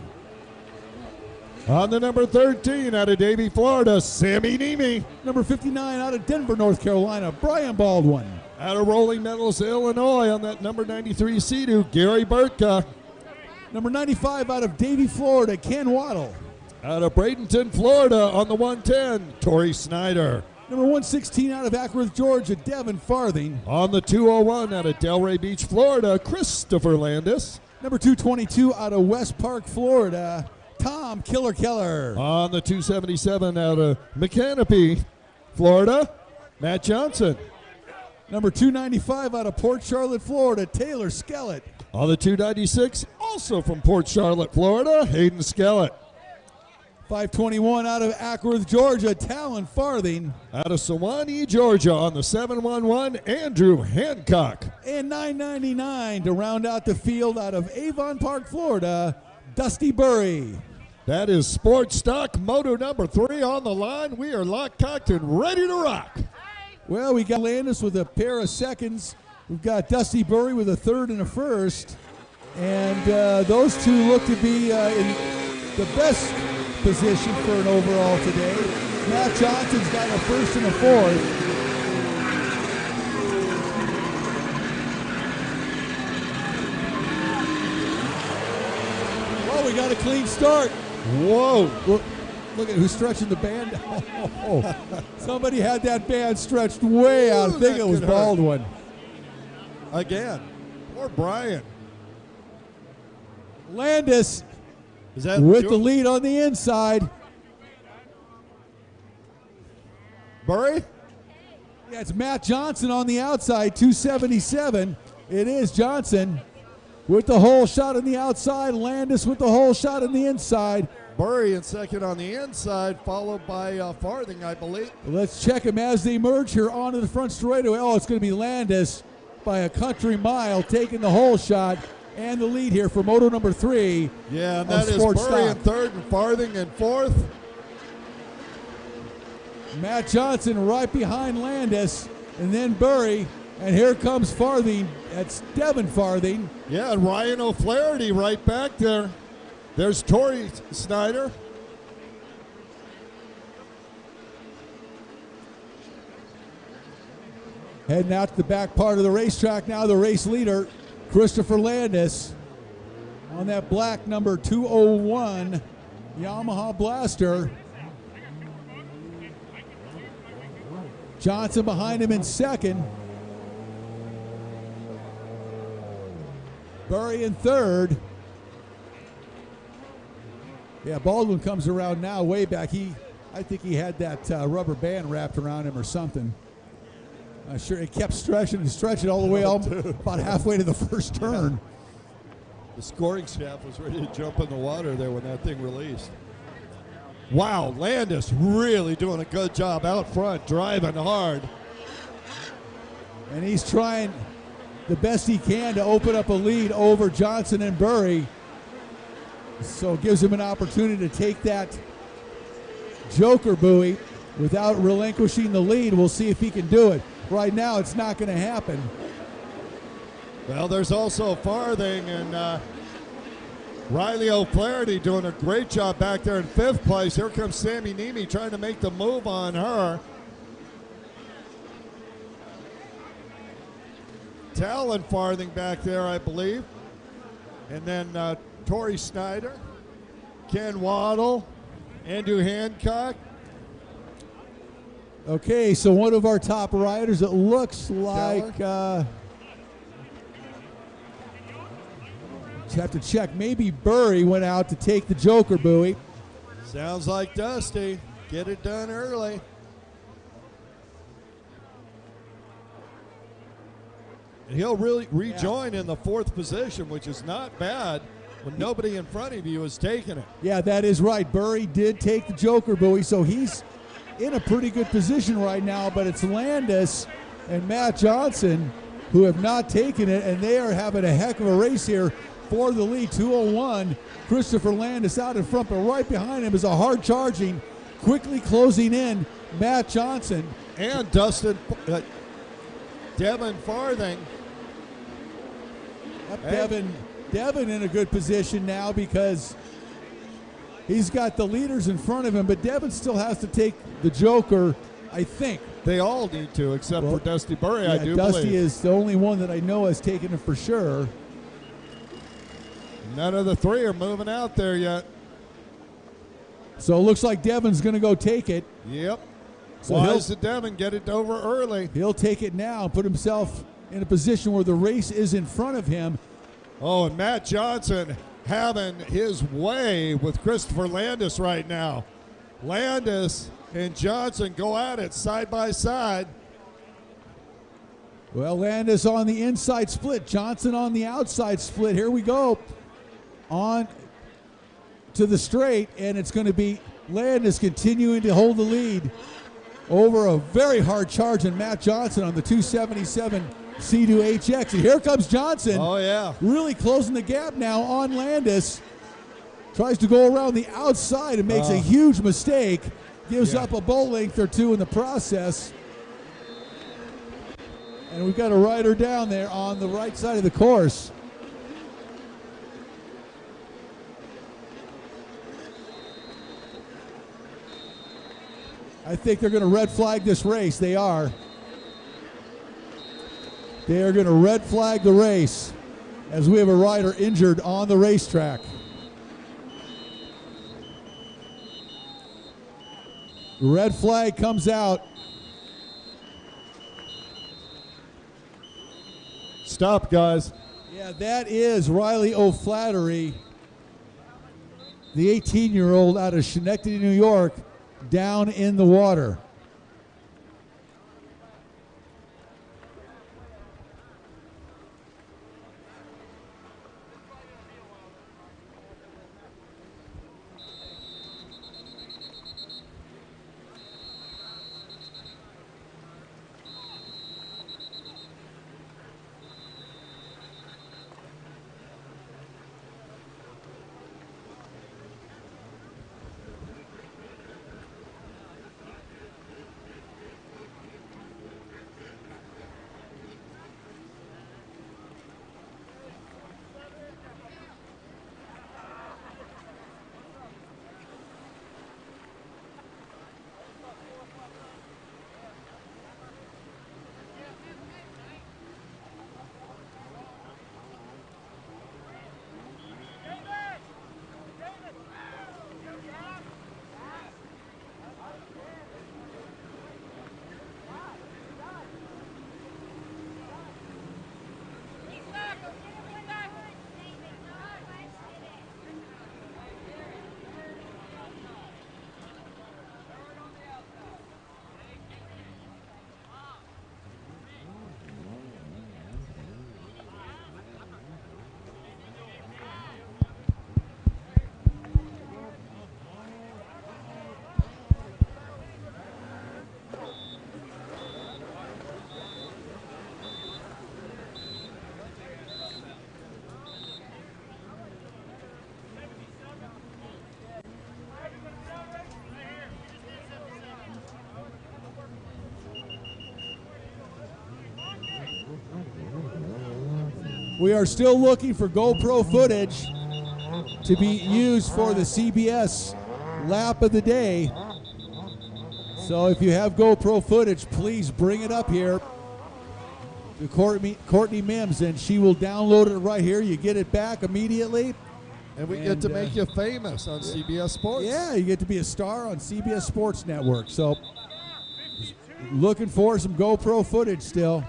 On the number 13 out of Davie, Florida, Sammy Nemi. Number 59 out of Denver, North Carolina, Brian Baldwin. Out of Rolling Meadows, Illinois, on that number 93 Sea-Doo, Gary Burtka. Number 95 out of Davie, Florida, Ken Waddle. Out of Bradenton, Florida, on the 110, Tori Snyder. Number 116 out of Ackworth, Georgia, Devin Farthing. On the 201 out of Delray Beach, Florida, Christopher Landis. Number 222 out of West Park, Florida, Tom Killer Keller. On the 277 out of Mechanipe, Florida, Matt Johnson. Number 295 out of Port Charlotte, Florida, Taylor Skellett. On the 296, also from Port Charlotte, Florida, Hayden Skellett. 521 out of Ackworth, Georgia, Talon Farthing. Out of Sewanee, Georgia, on the 711, Andrew Hancock. And 999 to round out the field out of Avon Park, Florida, Dusty Burry. That is Sports Stock Moto number 3 on the line. We are locked, cocked, and ready to rock. Well, we got Landis with a pair of seconds. We've got Dusty Burry with a third and a first. And those two look to be in the best position for an overall today. Matt Johnson's got a first and a fourth. Well, we got a clean start. Whoa. Look at who's stretching the band. Oh, somebody had that band stretched way out. I think it was Baldwin. Again. Poor Brian. Landis Is that with the lead on the inside. Burry? Yeah, it's Matt Johnson on the outside, 277. It is Johnson with the hole shot on the outside. Landis with the hole shot on the inside. Burry in second on the inside, followed by Farthing, I believe. Let's check them as they merge here onto the front straightaway. Oh, it's going to be Landis by a country mile taking the hole shot and the lead here for Moto number 3. Yeah, and that is Burry in third and Farthing in fourth. Matt Johnson right behind Landis, and then Burry, and here comes Farthing. That's Devin Farthing. Yeah, and Ryan O'Flaherty right back there. There's Tori Snyder. Heading out to the back part of the racetrack now, the race leader, Christopher Landis, on that black number 201 Yamaha Blaster. Johnson behind him in second. Burry in third. Yeah, Baldwin comes around now, way back. I think he had that rubber band wrapped around him or something. Sure, it kept stretching and stretching all the way about halfway to the first turn. The scoring staff was ready to jump in the water there when that thing released. Wow, Landis really doing a good job out front, driving hard. And he's trying the best he can to open up a lead over Johnson and Burry. So it gives him an opportunity to take that joker buoy without relinquishing the lead. We'll see if he can do it. Right now, it's not going to happen. Well, there's also Farthing and Riley O'Flaherty doing a great job back there in fifth place. Here comes Sammy Nemi trying to make the move on her. Talon Farthing back there, I believe. And then Tori Snyder, Ken Waddle, Andrew Hancock. Okay, so one of our top riders, it looks like, have to check, maybe Burry went out to take the Joker buoy. Sounds like Dusty. Get it done early. And he'll really rejoin in the 4th position, which is not bad when nobody in front of you is taking it. Yeah, that is right. Burry did take the Joker buoy, so he's in a pretty good position right now, but it's Landis and Matt Johnson who have not taken it, and they are having a heck of a race here for the lead. 201, Christopher Landis out in front, but right behind him is a hard charging, quickly closing in Matt Johnson. And Devin Farthing. Devin in a good position now because he's got the leaders in front of him, but Devin still has to take the Joker, I think. They all need to, except for Dusty Burry, I do Dusty believe. is the only one that I know has taken it for sure. None of the 3 are moving out there yet. So it looks like Devin's going to go take it. Yep. So Wise to Devin, get it over early. He'll take it now and put himself in a position where the race is in front of him. Oh, and Matt Johnson having his way with Christopher Landis right now. Landis and Johnson go at it side by side. Well, Landis on the inside split, Johnson on the outside split. Here we go. On to the straight, and it's going to be Landis continuing to hold the lead over a very hard charge in Matt Johnson on the 277 C2 HX. And here comes Johnson. Oh, yeah. Really closing the gap now on Landis. Tries to go around the outside and makes a huge mistake. Gives up a boat length or 2 in the process. And we've got a rider down there on the right side of the course. I think they're going to red flag this race. They are. They are going to red flag the race as we have a rider injured on the racetrack. The red flag comes out. Stop, guys. Yeah, that is Riley O'Flattery, the 18-year-old out of Schenectady, New York, down in the water. We are still looking for GoPro footage to be used for the CBS lap of the day. So if you have GoPro footage, please bring it up here. to Courtney Mims, and she will download it right here. You get it back immediately. And we get to make you famous on CBS Sports. Yeah, you get to be a star on CBS Sports Network. So looking for some GoPro footage still.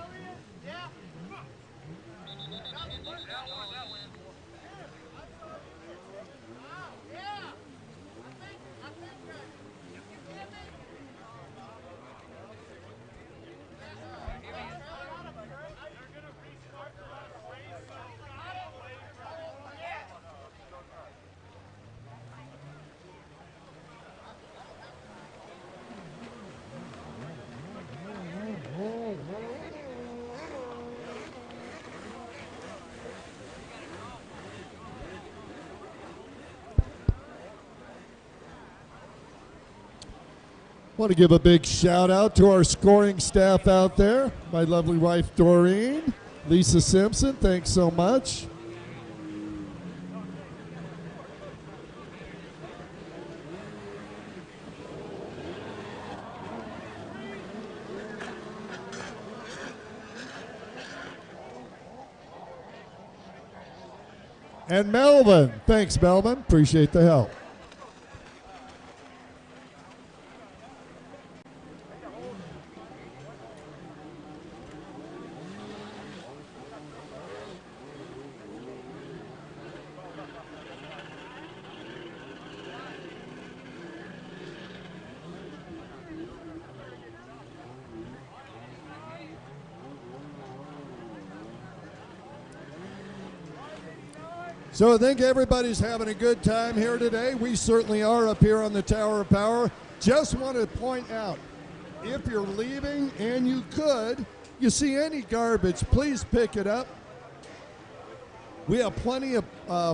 Want to give a big shout out to our scoring staff out there. My lovely wife Doreen, Lisa Simpson, thanks so much. And Melvin, thanks Melvin, appreciate the help. So I think everybody's having a good time here today. We certainly are up here on the Tower of Power. Just want to point out, if you're leaving and you see any garbage, please pick it up. We have plenty of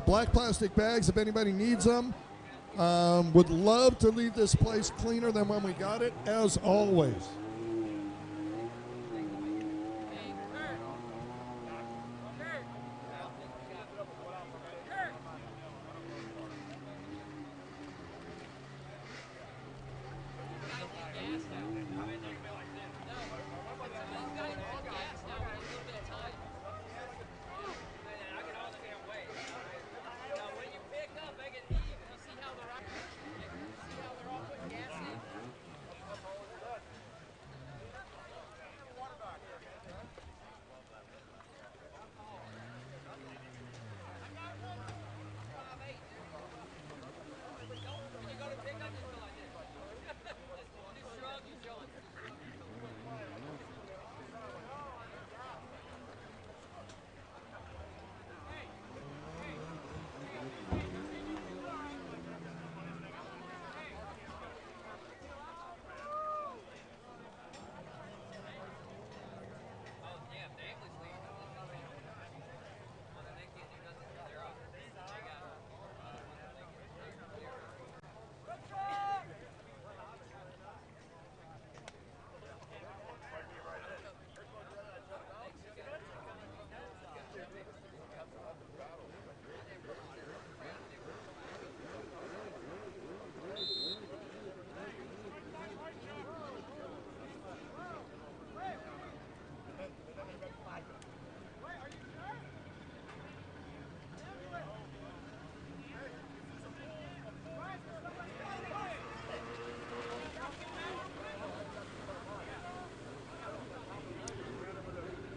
black plastic bags if anybody needs them. Would love to leave this place cleaner than when we got it, as always.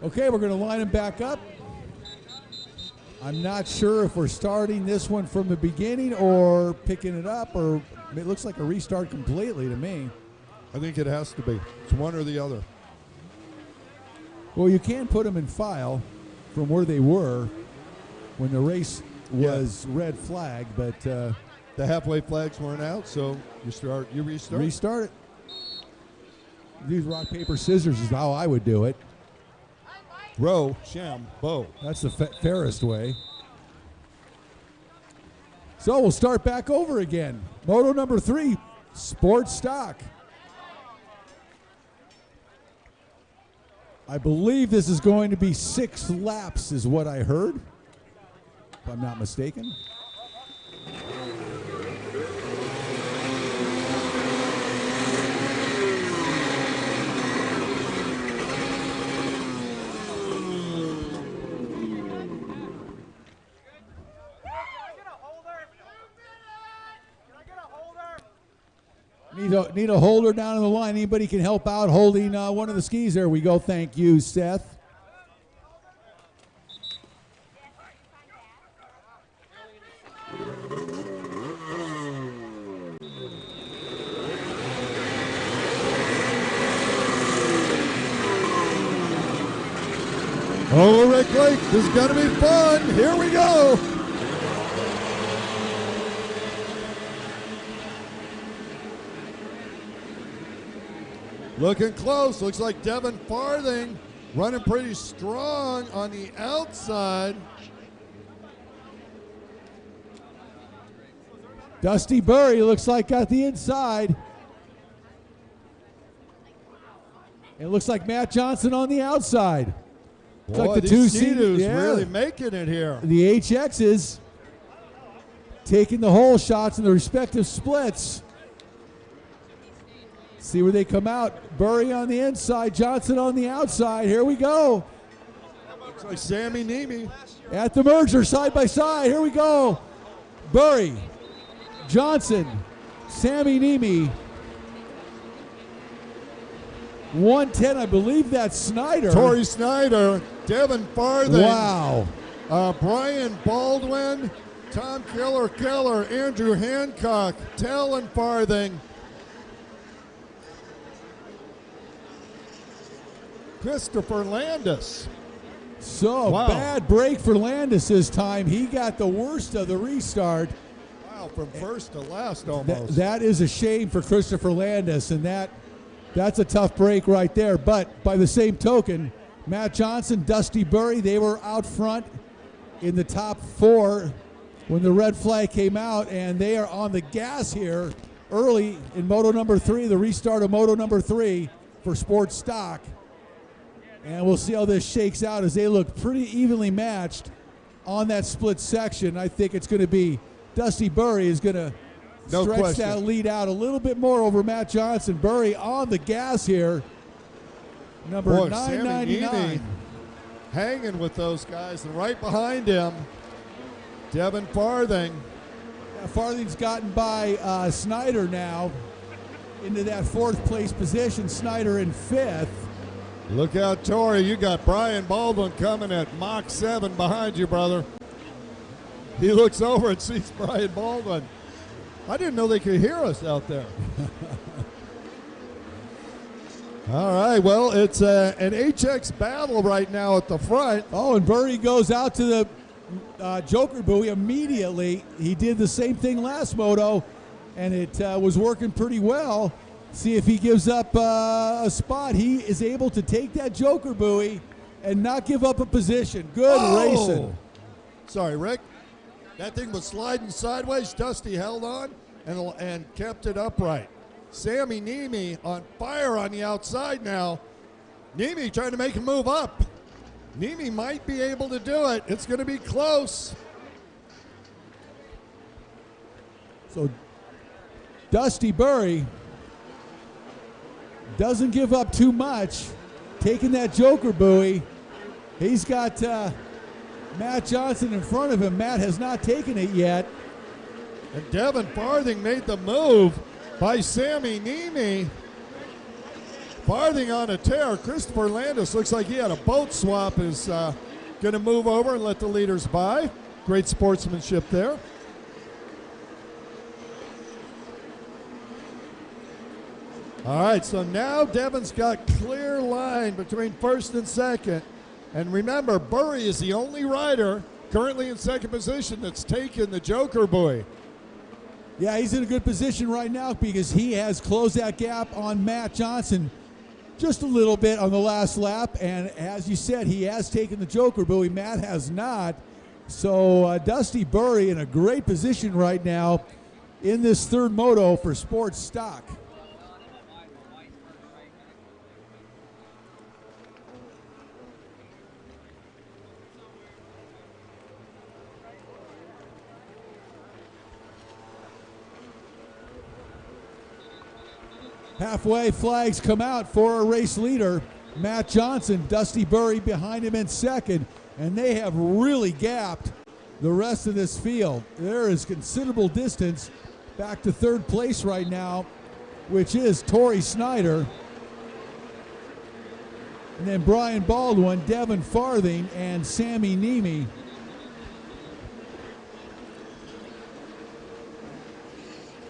Okay, we're going to line them back up. I'm not sure if we're starting this one from the beginning or picking it up, or it looks like a restart completely to me. I think it has to be. It's one or the other. Well, you can put them in file from where they were when the race was red flag, but the halfway flags weren't out, so you restart. Restart it. Use rock, paper, scissors is how I would do it. Row, sham, bow. That's the fairest way. So we'll start back over again. Moto number 3, sports stock. I believe this is going to be 6 laps is what I heard, if I'm not mistaken. Need a holder down on the line. Anybody can help out holding one of the skis. There we go. Thank you, Seth. Oh, Rick Lake, this is going to be fun. Here we go. Looking close. Looks like Devin Farthing running pretty strong on the outside. Dusty Burry looks like got the inside. It looks like Matt Johnson on the outside. Looks Boy, like the these two Ski-Doos yeah. really making it here. The HXs taking the hole shots in the respective splits. See where they come out. Burry on the inside, Johnson on the outside. Here we go. Looks like Sammy Niemi. At the merger, side by side. Here we go. Burry, Johnson, Sammy Niemi. 110, I believe that's Snyder. Torrey Snyder, Devin Farthing. Wow. Brian Baldwin, Tom Keller, Andrew Hancock, Talon Farthing. Christopher Landis. So Wow. bad break for Landis this time. He got the worst of the restart. Wow, from first to last almost. That is a shame for Christopher Landis, and that's a tough break right there. But by the same token, Matt Johnson, Dusty Burry, they were out front in the top four when the red flag came out, and they are on the gas here early in Moto number 3, the restart of Moto number 3 for sports stock. And we'll see how this shakes out as they look pretty evenly matched on that split section. I think it's going to be Dusty Burry is going to stretch that lead out a little bit more over Matt Johnson. Burry on the gas here. Number 999. Hanging with those guys, and right behind him, Devin Farthing. Yeah, Farthing's gotten by Snyder now into that fourth place position. Snyder in fifth. Look out, Torrey. You got Brian Baldwin coming at Mach 7 behind you, brother. He looks over and sees Brian Baldwin. I didn't know they could hear us out there. All right, well, it's an HX battle right now at the front. Oh, and Burry goes out to the Joker buoy immediately. He did the same thing last moto, and it was working pretty well. See if he gives up a spot. He is able to take that Joker buoy and not give up a position. Good racing. Sorry, Rick. That thing was sliding sideways. Dusty held on and kept it upright. Sammy Niemi on fire on the outside now. Niemi trying to make a move up. Niemi might be able to do it. It's going to be close. So Dusty Burry doesn't give up too much, taking that Joker buoy. He's got Matt Johnson in front of him. Matt has not taken it yet. And Devin Farthing made the move by Sammy Niemi. Farthing on a tear. Christopher Landis looks like he had a boat swap, is going to move over and let the leaders by. Great sportsmanship there. All right, so now Devin's got clear line between first and second. And remember, Burry is the only rider currently in second position that's taken the Joker buoy. Yeah, he's in a good position right now because he has closed that gap on Matt Johnson just a little bit on the last lap. And as you said, he has taken the Joker buoy. Matt has not. So Dusty Burry in a great position right now in this third moto for sports stock. Halfway flags come out for a race leader, Matt Johnson. Dusty Burry behind him in second, and they have really gapped the rest of this field. There is considerable distance back to third place right now which is Torrey Snyder. And then Brian Baldwin, Devin Farthing, and Sammy Nemi.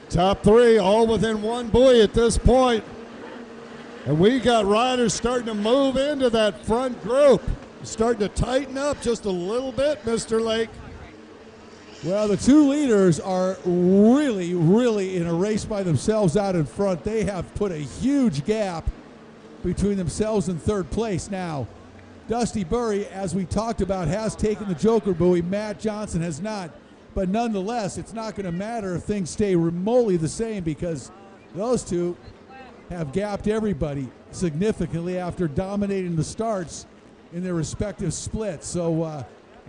Top three all within one buoy at this point. And we got riders starting to move into that front group. Starting to tighten up just a little bit, Mr. Lake. Well, the two leaders are really in a race by themselves out in front. They have put a huge gap between themselves and third place. Now, Dusty Burry, as we talked about, has taken the Joker buoy. Matt Johnson has not. But nonetheless, it's not going to matter if things stay remotely the same, because those two have gapped everybody significantly after dominating the starts in their respective splits. So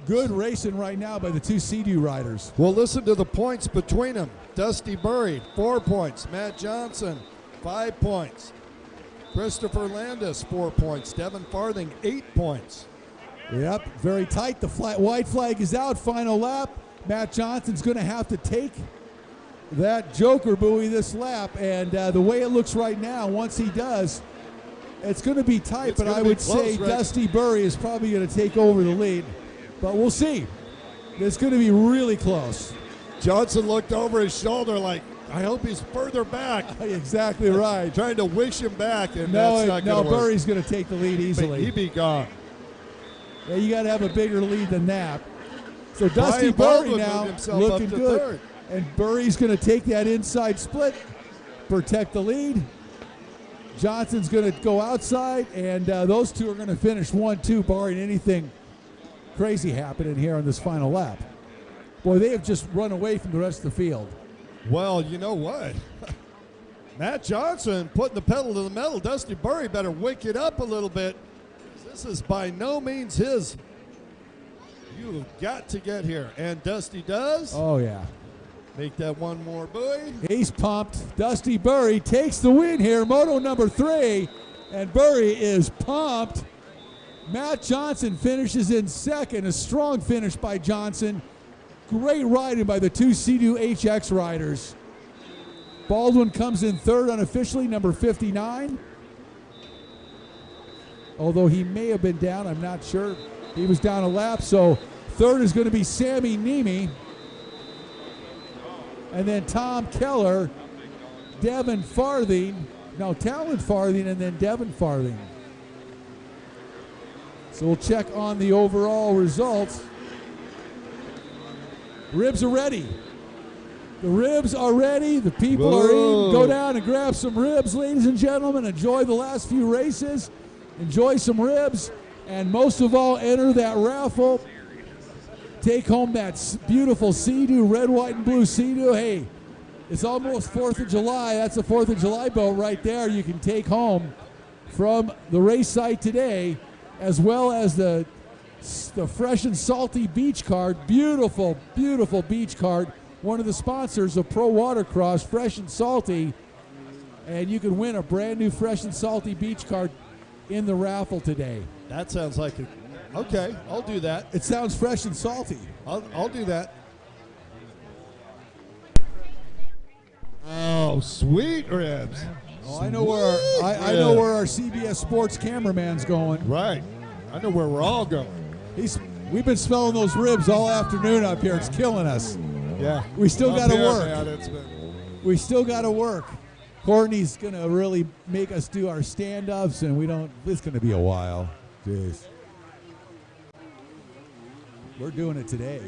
good racing right now by the two Sea-Doo riders. Well, listen to the points between them. Dusty Burry, 4 points. Matt Johnson, 5 points. Christopher Landis, 4 points. Devin Farthing, 8 points. Yep, very tight. The white flag is out, final lap. Matt Johnson's going to have to take that Joker buoy this lap, and the way it looks right now, once he does, it's going to be tight, but I would say Dusty Burry is probably going to take over the lead, but we'll see. It's going to be really close. Johnson looked over his shoulder like, I hope he's further back. Exactly right. Trying to wish him back, and that's not going to work. Burry's going to take the lead easily. He'd be gone. Yeah, you got to have a bigger lead than that. So Dusty Burry now looking good. Third. And Burry's going to take that inside split, protect the lead. Johnson's going to go outside, and those two are going to finish 1-2, barring anything crazy happening here on this final lap. Boy, they have just run away from the rest of the field. Well, you know what? Matt Johnson putting the pedal to the metal. Dusty Burry better wake it up a little bit. This is by no means his. You've got to get here. And Dusty does. Oh, yeah. Make that one more buoy. He's pumped. Dusty Burry takes the win here. Moto number 3. And Burry is pumped. Matt Johnson finishes in second. A strong finish by Johnson. Great riding by the two Sea-Doo HX riders. Baldwin comes in third unofficially, number 59. Although he may have been down, I'm not sure. He was down a lap, so third is going to be Sammy Nemi. And then Tom Keller, Devin Farthing, Talon Farthing, and then Devin Farthing. So we'll check on the overall results. Ribs are ready. The ribs are ready. The people are in. Go down and grab some ribs, ladies and gentlemen. Enjoy the last few races. Enjoy some ribs. And most of all, enter that raffle. Take home that beautiful Sea-Doo, red, white, and blue Sea-Doo. Hey, it's almost 4th of July. That's a 4th of July boat right there you can take home from the race site today, as well as the fresh and salty beach card. Beautiful, beautiful beach card. One of the sponsors of Pro Watercross, Fresh and Salty. And you can win a brand new Fresh and Salty beach card in the raffle today. That sounds like it. Okay, I'll do that. It sounds fresh and salty. I'll do that. Oh, sweet ribs. Oh, I know where I know where our CBS Sports cameraman's going. Right. I know where we're all going. We've been smelling those ribs all afternoon up here. It's killing us. Yeah. We still got to work. Man, we still got to work. Courtney's going to really make us do our stand-ups, and it's going to be a while. Jeez. We're doing it today.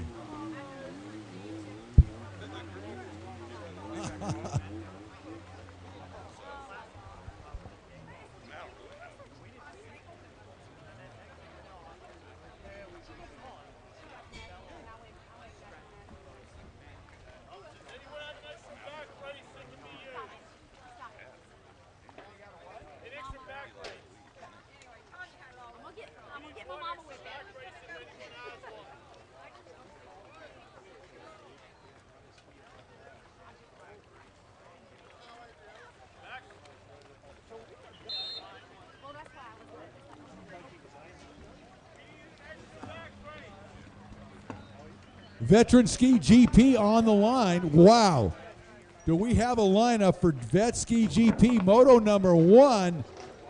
Veteran Ski GP on the line. Wow. do we have a lineup for Vet Ski GP Moto number 1?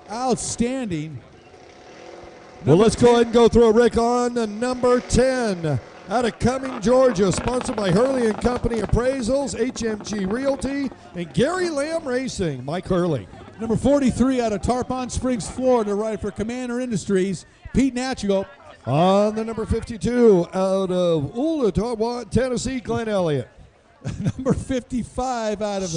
Outstanding. Well, let's go ahead and go through it, Rick, on number 10. Out of Cumming, Georgia, sponsored by Hurley & Company Appraisals, HMG Realty, and Gary Lamb Racing, Mike Hurley. Number 43 out of Tarpon Springs, Florida, right for Commander Industries, Pete Natchigo. On the number 52, out of Ooltewah, Tennessee, Glenn Elliott. Number 55 out of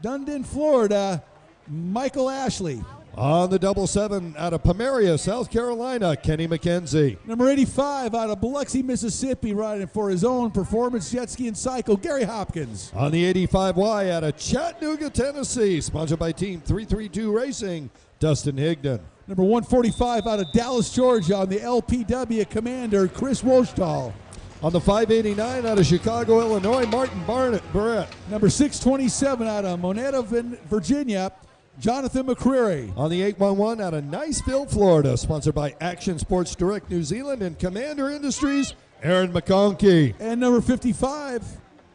Dundon, Florida, Michael Ashley. On the 77, out of Pomeria, South Carolina, Kenny McKenzie. Number 85 out of Biloxi, Mississippi, riding for his own performance jet ski and cycle, Gary Hopkins. On the 85Y, out of Chattanooga, Tennessee, sponsored by Team 332 Racing, Dustin Higdon. Number 145 out of Dallas, Georgia, on the LPW Commander, Chris Wolsthal. On the 589, out of Chicago, Illinois, Martin Barrett. Number 627 out of Moneta, Virginia, Jonathan McCreary. On the 811, out of Niceville, Florida, sponsored by Action Sports Direct New Zealand and Commander Industries, Aaron McConkey. And number 55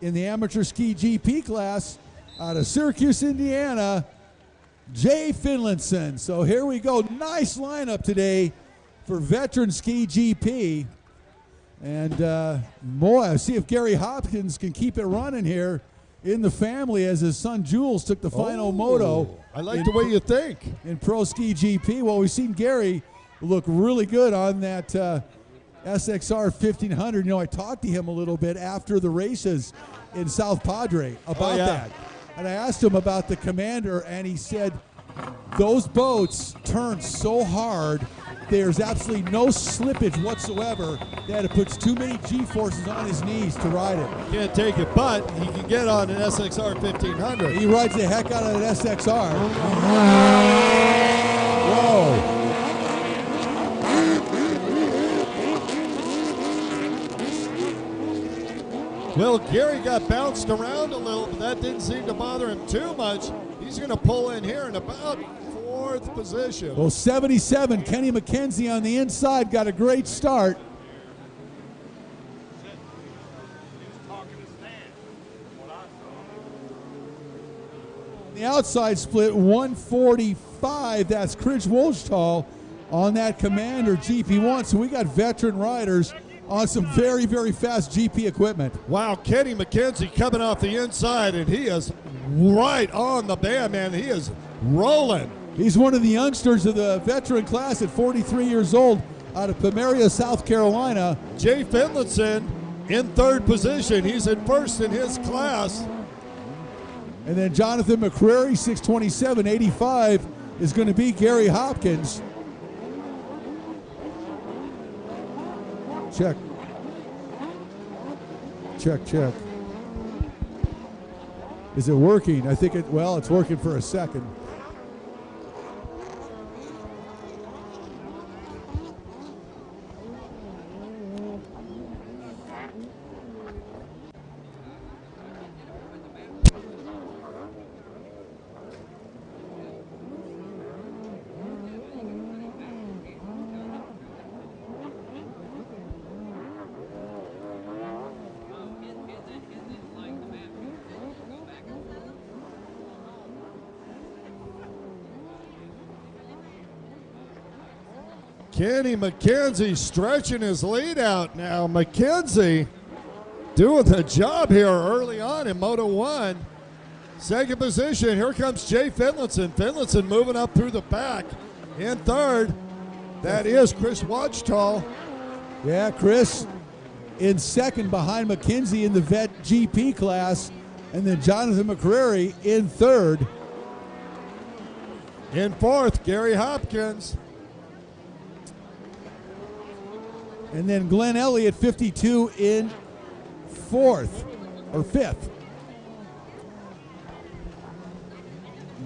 in the amateur ski GP class, out of Syracuse, Indiana, Jay Finlinson. So here we go. Nice lineup today for Veteran Ski GP. And boy, see if Gary Hopkins can keep it running here in the family as his son Jules took the final moto. I like the way you think. In Pro Ski GP. Well, we've seen Gary look really good on that SXR 1500. You know, I talked to him a little bit after the races in South Padre about that. And I asked him about the Commander, and he said those boats turn so hard, there's absolutely no slippage whatsoever that it puts too many G-forces on his knees to ride it. Can't take it, but he can get on an SXR 1500. He rides the heck out of an SXR. Whoa. Well, Gary got bounced around a little, but that didn't seem to bother him too much. He's going to pull in here in about 4th position. Well, 77, Kenny McKenzie on the inside got a great start. The outside split 145, that's Chris Wolsthal on that Commander GP1. So we got veteran riders on some very, very fast GP equipment. Wow, Kenny McKenzie coming off the inside, and he is right on the band, man. He is rolling. He's one of the youngsters of the veteran class at 43 years old out of Pomeria, South Carolina. Jay Finlinson in 3rd position. He's in 1st in his class. And then Jonathan McCreary, 627, 85 is going to be Gary Hopkins. Check. Check, check. Is it working? I think it's working for a second. Kenny McKenzie stretching his lead out now. McKenzie doing the job here early on in Moto 1. 2nd position, here comes Jay Finlinson. Finlinson moving up through the back. In 3rd, that is Chris Wolsthal. Yeah, Chris in 2nd behind McKenzie in the Vet GP class. And then Jonathan McCreary in 3rd. In 4th, Gary Hopkins. And then Glenn Elliott, 52 in 4th or 5th.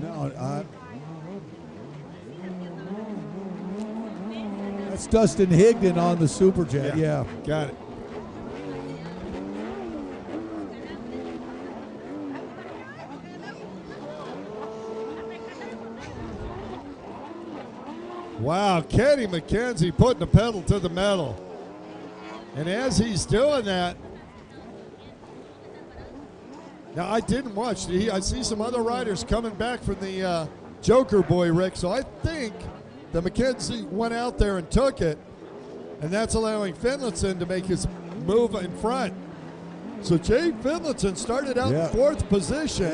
No, that's Dustin Higdon on the Superjet. Yeah. Got it. Wow, Kenny McKenzie putting the pedal to the metal. And as he's doing that, Now, I didn't watch. I see some other riders coming back from the Joker Boy, Rick, so I think that McKenzie went out there and took it, and that's allowing Finlayson to make his move in front. So Jay Finlayson started out in 4th position,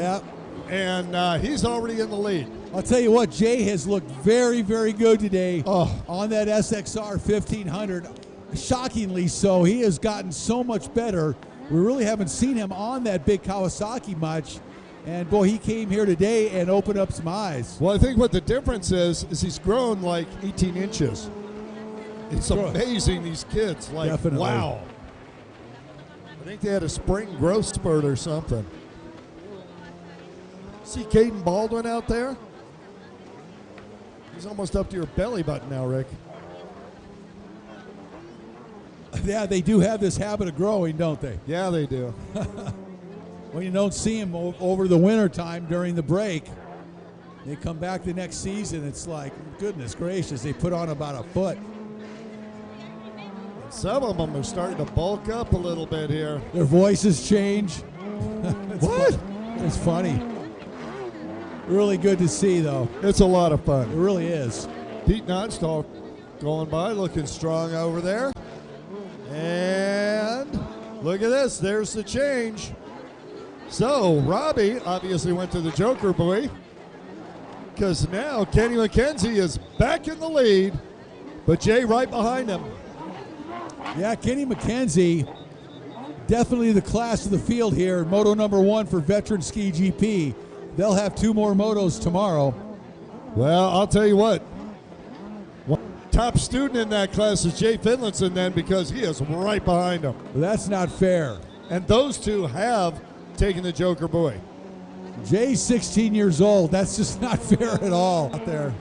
and he's already in the lead. I'll tell you what, Jay has looked very, very good today on that SXR 1500. Shockingly so. He has gotten so much better. We really haven't seen him on that big Kawasaki much. And boy, he came here today and opened up some eyes. Well, I think what the difference is he's grown like 18 inches. It's amazing, these kids. Like, Definitely. Wow. I think they had a spring growth spurt or something. See Caden Baldwin out there? He's almost up to your belly button now, Rick. Yeah, they do have this habit of growing, don't they? Yeah, they do. When you don't see them over the winter time during the break, they come back the next season, it's like, goodness gracious, they put on about a foot. Some of them are starting to bulk up a little bit here. Their voices change. What? It's funny. Really good to see, though. It's a lot of fun. It really is. Pete Nonstall going by, looking strong over there. And look at this. There's the change. So Robbie obviously went to the Joker Boy, because now Kenny McKenzie is back in the lead, but Jay right behind him. Yeah, Kenny McKenzie, definitely the class of the field here. Moto #1 for Veteran Ski GP. They'll have 2 more motos tomorrow. Well, I'll tell you what. Top student in that class is Jay Finlayson then, because he is right behind him. Well, that's not fair. And those two have taken the Joker Boy. Jay's 16 years old. That's just not fair at all out there.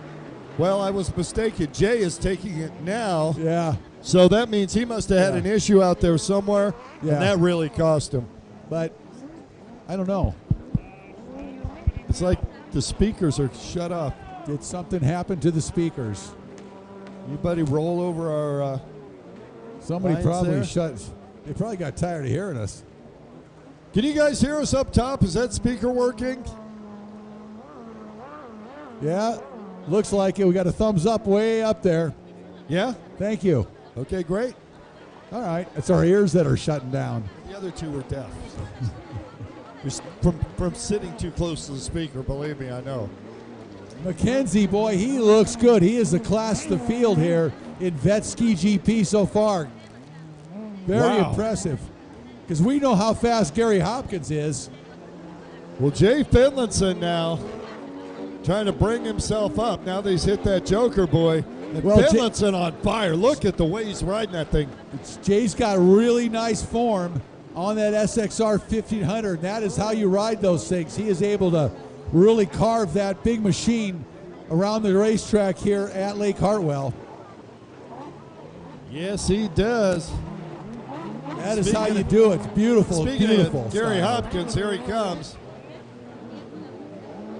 Well, I was mistaken. Jay is taking it now. Yeah. So that means he must have had an issue out there somewhere, and that really cost him. But I don't know. It's like the speakers are shut off. Did something happen to the speakers? Anybody roll over our Somebody lines probably there? They probably got tired of hearing us. Can you guys hear us up top? Is that speaker working? Yeah, looks like it. We got a thumbs up way up there. Yeah? Thank you. Okay, great. All right. It's our ears that are shutting down. The other two were deaf. So. from sitting too close to the speaker, believe me, I know. McKenzie, boy, he looks good. He is the class of the field here in Vet Ski GP so far. Very impressive. Because we know how fast Gary Hopkins is. Well, Jay Finlayson now trying to bring himself up. Now that he's hit that Joker Boy. And Finlayson on fire. Look at the way he's riding that thing. Jay's got really nice form on that SXR 1500. That is how you ride those things. He is able to really carve that big machine around the racetrack here at Lake Hartwell. Yes, he does. That is how you do it. It's beautiful. Speaking beautiful of Gary style. Hopkins, here he comes.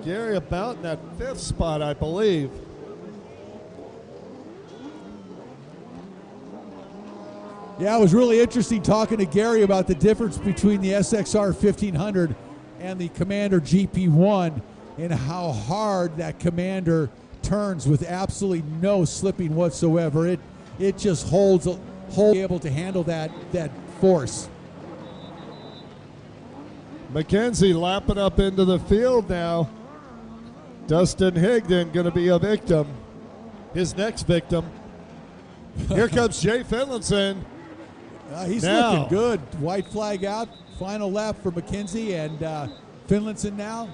Gary about in that 5th spot, I believe. Yeah, it was really interesting talking to Gary about the difference between the SXR 1500 and the Commander GP1 and how hard that Commander turns with absolutely no slipping whatsoever. It just holds able to handle that force. McKenzie lapping up into the field now. Dustin Higdon going to be a victim. His next victim. Here comes Jay Finlayson. He's looking good. White flag out. Final lap for McKenzie and Finlayson now.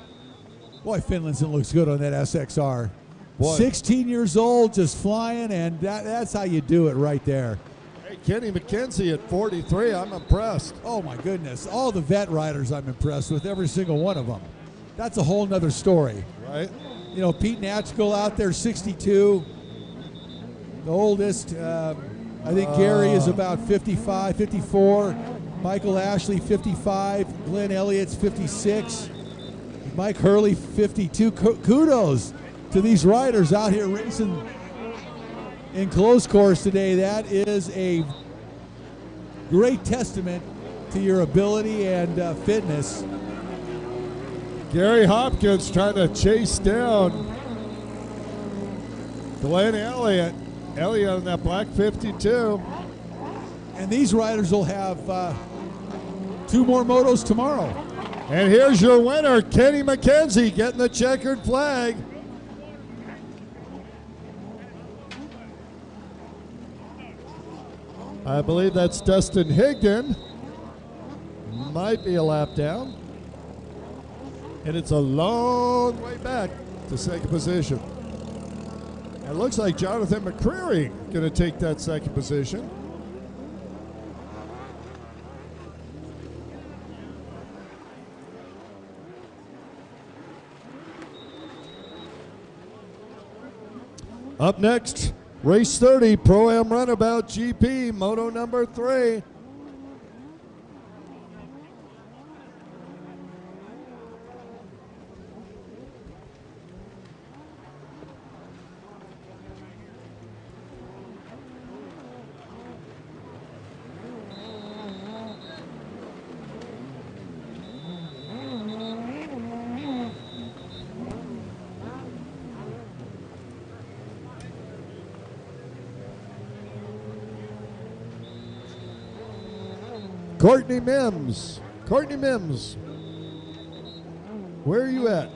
Boy, Finlayson looks good on that SXR. Boy. 16 years old, just flying, and that's how you do it right there. Hey, Kenny McKenzie at 43, I'm impressed. Oh, my goodness. All the vet riders I'm impressed with, every single one of them. That's a whole nother story. Right. You know, Pete Natchkell out there, 62. The oldest, I think Gary is about 55, 54. Michael Ashley, 55. Glenn Elliott's 56. Mike Hurley, 52. Kudos to these riders out here racing in close course today. That is a great testament to your ability and fitness. Gary Hopkins trying to chase down Glenn Elliott. Elliott on that black 52. And these riders will have 2 more motos tomorrow. And here's your winner, Kenny McKenzie, getting the checkered flag. I believe that's Dustin Higdon. Might be a lap down. And it's a long way back to second position. It looks like Jonathan McCreary going to take that second position. Up next, race 30, Pro-Am Runabout GP, moto number 3. Courtney Mims. Courtney Mims. Where are you at?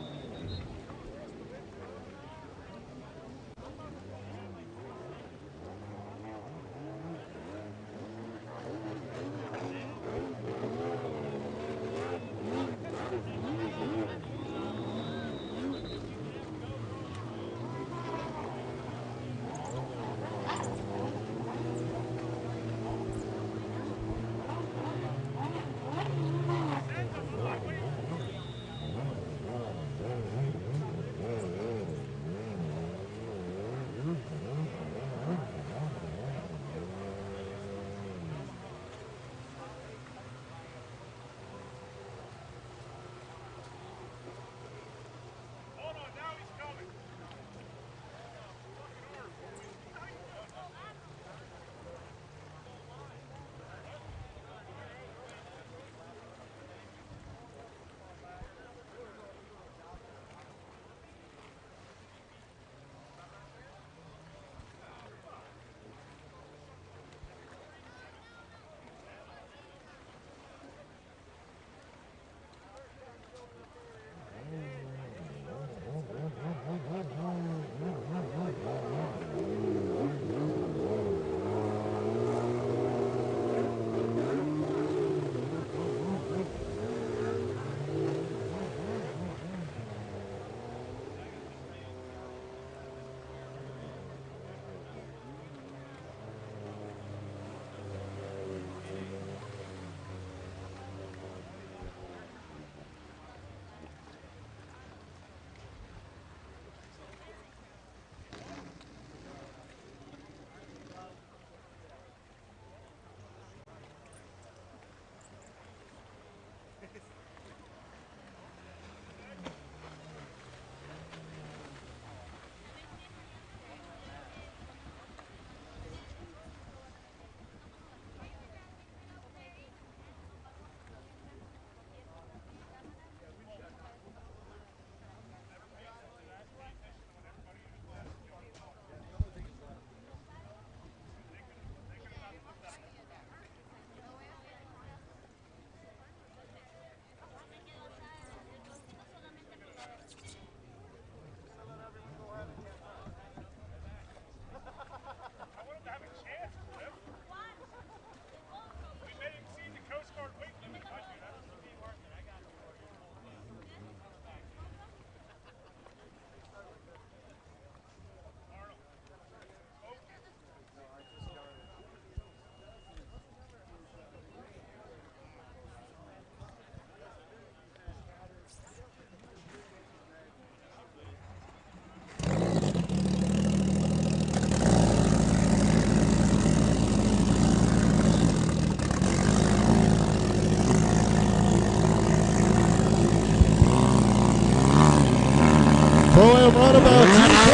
Pro-Am Runabout GP.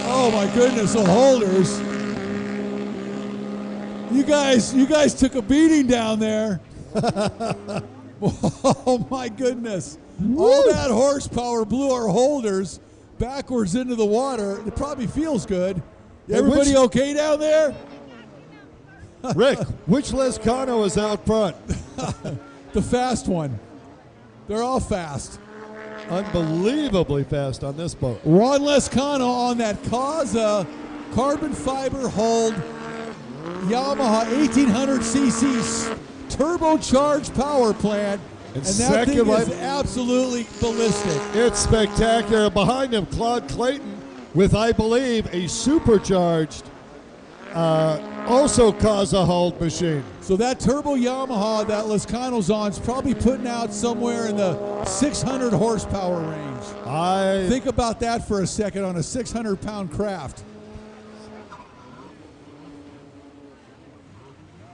Oh my goodness, the holders. You guys took a beating down there. Oh my goodness. All that horsepower blew our holders backwards into the water. It probably feels good. Everybody okay down there? Rick, which Lescano is out front? The fast one. They're all fast. Unbelievably fast on this boat. Ron Lescano on that Kaza carbon fiber hulled Yamaha 1800cc turbocharged power plant. And that thing is absolutely ballistic. It's spectacular. Behind him, Claude Clayton with, I believe, a supercharged, also Kaza hulled machine. So that turbo Yamaha that Lescano's on is probably putting out somewhere in the 600 horsepower range. Think about that for a second on a 600-pound craft.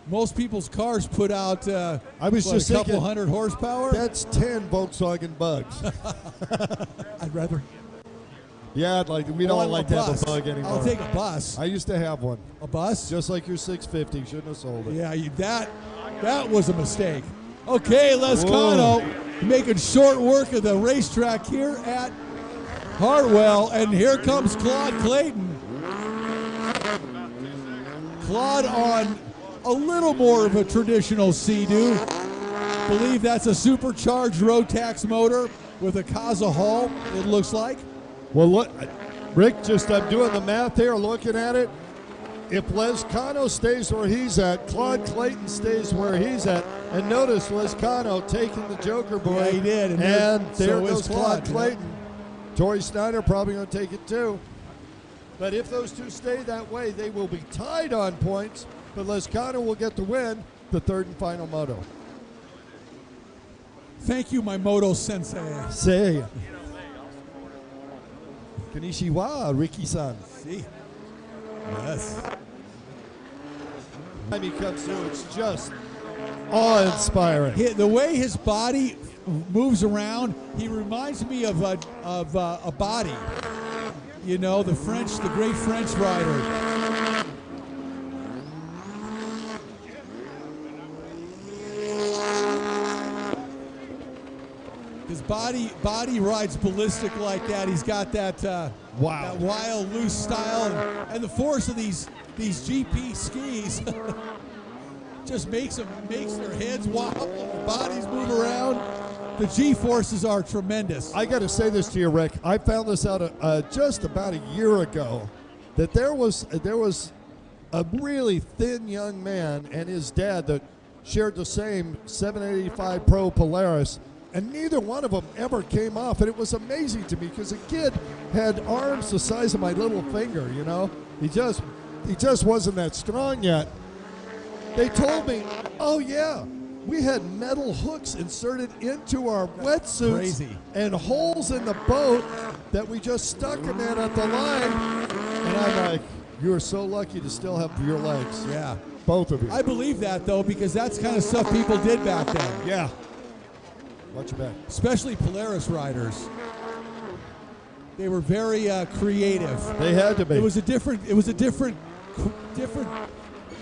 Most people's cars put out I was just a couple thinking, hundred horsepower. That's 10 Volkswagen Bugs. I'd rather. Yeah, we don't like to have a Bug anymore. I'll take a bus. I used to have one. A bus? Just like your 650. Shouldn't have sold it. Yeah, that was a mistake. Okay, Lescano making short work of the racetrack here at Hartwell, and here comes Claude Clayton. Claude on a little more of a traditional Sea-Doo. Believe that's a supercharged Rotax motor with a Kaza hull, it looks like. Well, look, Rick, I'm doing the math here, looking at it. If Lescano stays where he's at, Claude Clayton stays where he's at. And notice Lescano taking the Joker boy. Yeah, he did. And there so goes Claude Clayton. Yeah. Torrey Snyder probably going to take it too. But if those two stay that way, they will be tied on points. But Lescano will get the win, the third and final moto. Thank you, my moto sensei. Say. Konnichiwa, Ricky-san. See. Yes. Time he comes through, it's just awe-inspiring. The way his body moves around, he reminds me of a body. You know, the great French rider. His body rides ballistic like that. He's got that that wild, loose style, and the force of these GP skis just makes their heads wobble, their bodies move around. The G-forces are tremendous. I got to say this to you, Rick. I found this out just about a year ago, that there was a really thin young man and his dad that shared the same 785 Pro Polaris. And neither one of them ever came off. And it was amazing to me because the kid had arms the size of my little finger, you know. He just wasn't that strong yet. They told me, oh yeah, we had metal hooks inserted into our wetsuits and holes in the boat that we just stuck him in at the line. And I'm like, you are so lucky to still have your legs. Yeah. Both of you. I believe that, though, because that's kind of stuff people did back then. Yeah. Watch your back. Especially Polaris riders. They were very creative. They had to be. It was a different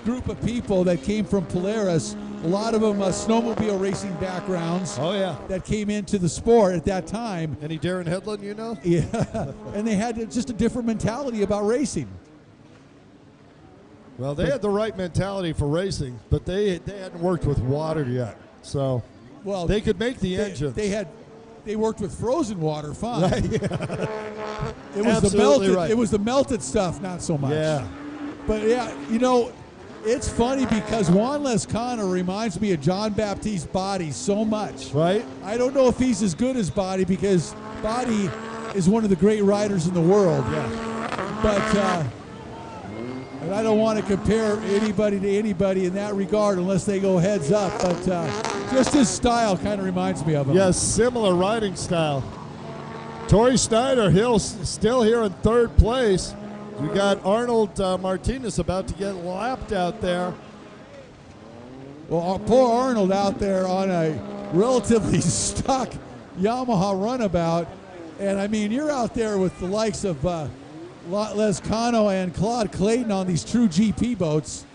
group of people that came from Polaris. A lot of them snowmobile racing backgrounds. Oh yeah. That came into the sport at that time. Any Darren Hedlund, you know? Yeah. And they had just a different mentality about racing. Well, they had the right mentality for racing, but they hadn't worked with water yet. So. Well, they could make the engines. They worked with frozen water, fine. Right, yeah. It was the melted stuff, not so much. Yeah. But yeah, you know, it's funny because Juan Lescano reminds me of John Baptiste Body so much. Right. I don't know if he's as good as Body because Body is one of the great riders in the world. Yeah. But and I don't want to compare anybody to anybody in that regard unless they go heads up. But just his style kind of reminds me of him. Yes, similar riding style. Torrey Snyder, he'll still here in third place. We got Arnold Martinez about to get lapped out there. Well, poor Arnold out there on a relatively stuck Yamaha Runabout. And, I mean, you're out there with the likes of Lescano and Claude Clayton on these true GP boats.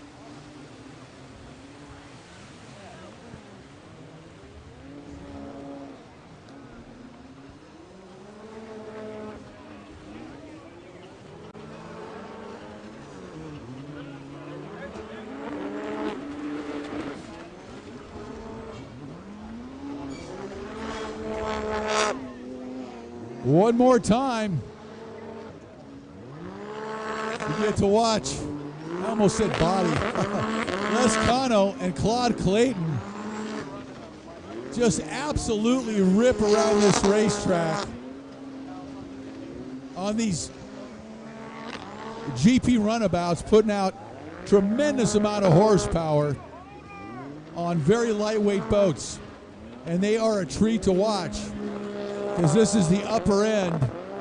One more time. You get to watch, I almost said body, Les Cano and Claude Clayton just absolutely rip around this racetrack on these GP runabouts, putting out tremendous amount of horsepower on very lightweight boats. And they are a treat to watch, because this is the upper end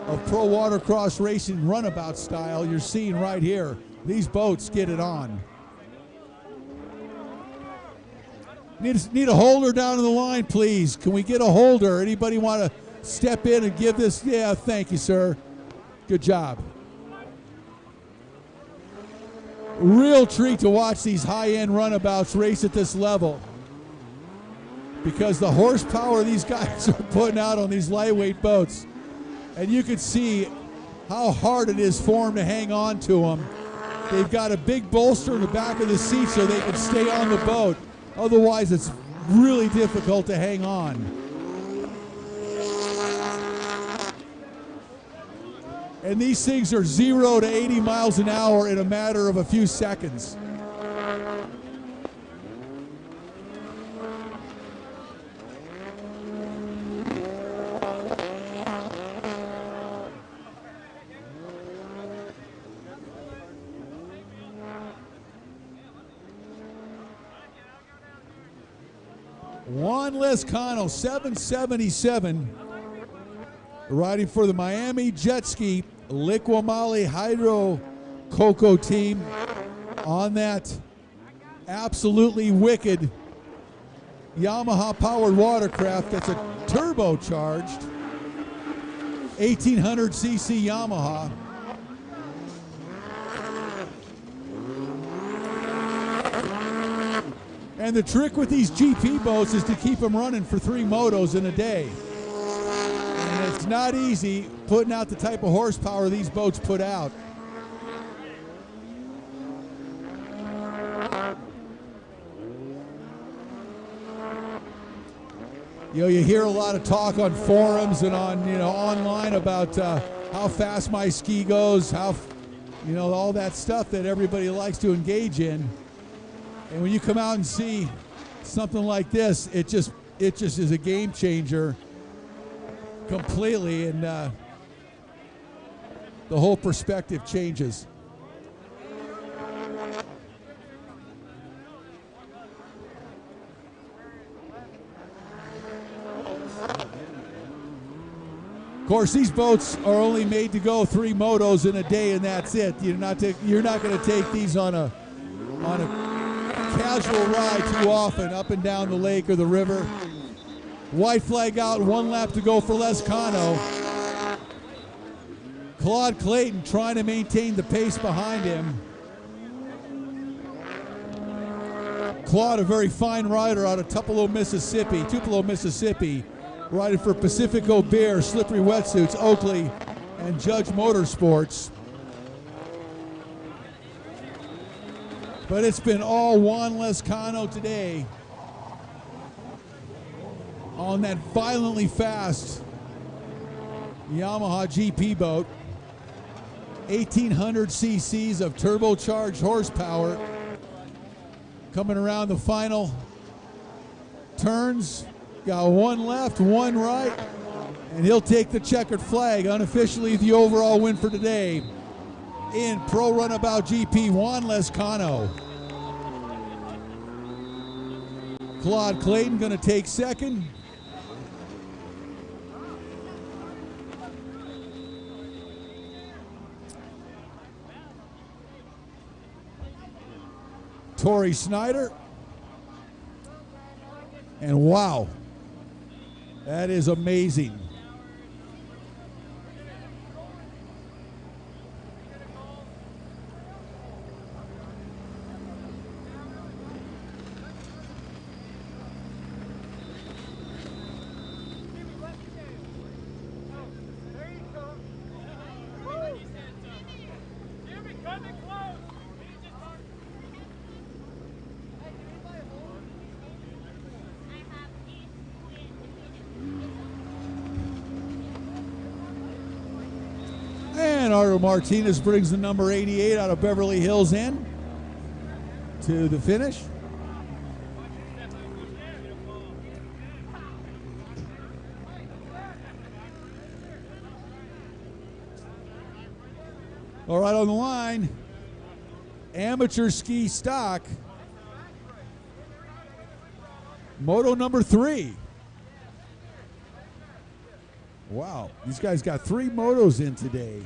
of pro watercross racing runabout style you're seeing right here. These boats get it on. Need a holder down in the line, please. Can we get a holder? Anybody want to step in and give this? Yeah, thank you, sir. Good job. Real treat to watch these high-end runabouts race at this level, because the horsepower these guys are putting out on these lightweight boats, and you can see how hard it is for them to hang on to them. They've got a big bolster in the back of the seat so they can stay on the boat. Otherwise, it's really difficult to hang on. And these things are 0 to 80 miles an hour in a matter of a few seconds. Juan Lescano, 777, riding for the Miami Jet Ski LIQUI-MOLY Hydro Coco team on that absolutely wicked Yamaha powered watercraft that's a turbocharged 1800cc Yamaha. And the trick with these GP boats is to keep them running for 3 motos in a day. And it's not easy putting out the type of horsepower these boats put out. You know, you hear a lot of talk on forums and on, online about how fast my ski goes, how, all that stuff that everybody likes to engage in. And when you come out and see something like this, it just is a game changer completely, and the whole perspective changes. Of course, these boats are only made to go 3 motos in a day, and that's it. You're not going to take these on a casual ride too often up and down the lake or the river. White flag out, 1 lap to go for Lescano. Claude Clayton trying to maintain the pace behind him. Claude, a very fine rider out of Tupelo, Mississippi, riding for Pacifico Beer, Slippery Wetsuits, Oakley, and Judge Motorsports. But it's been all Juan Lescano today on that violently fast Yamaha GP boat. 1800 cc's of turbocharged horsepower. Coming around the final turns. Got 1 left, 1 right, and he'll take the checkered flag, unofficially the overall win for today in Pro Runabout GP, Juan Lescano. Claude Clayton going to take second. Torrey Snyder. And wow, that is amazing. Arlo Martinez brings the number 88 out of Beverly Hills in to the finish. All right, on the line, amateur ski stock, moto number 3. Wow, these guys got 3 motos in today.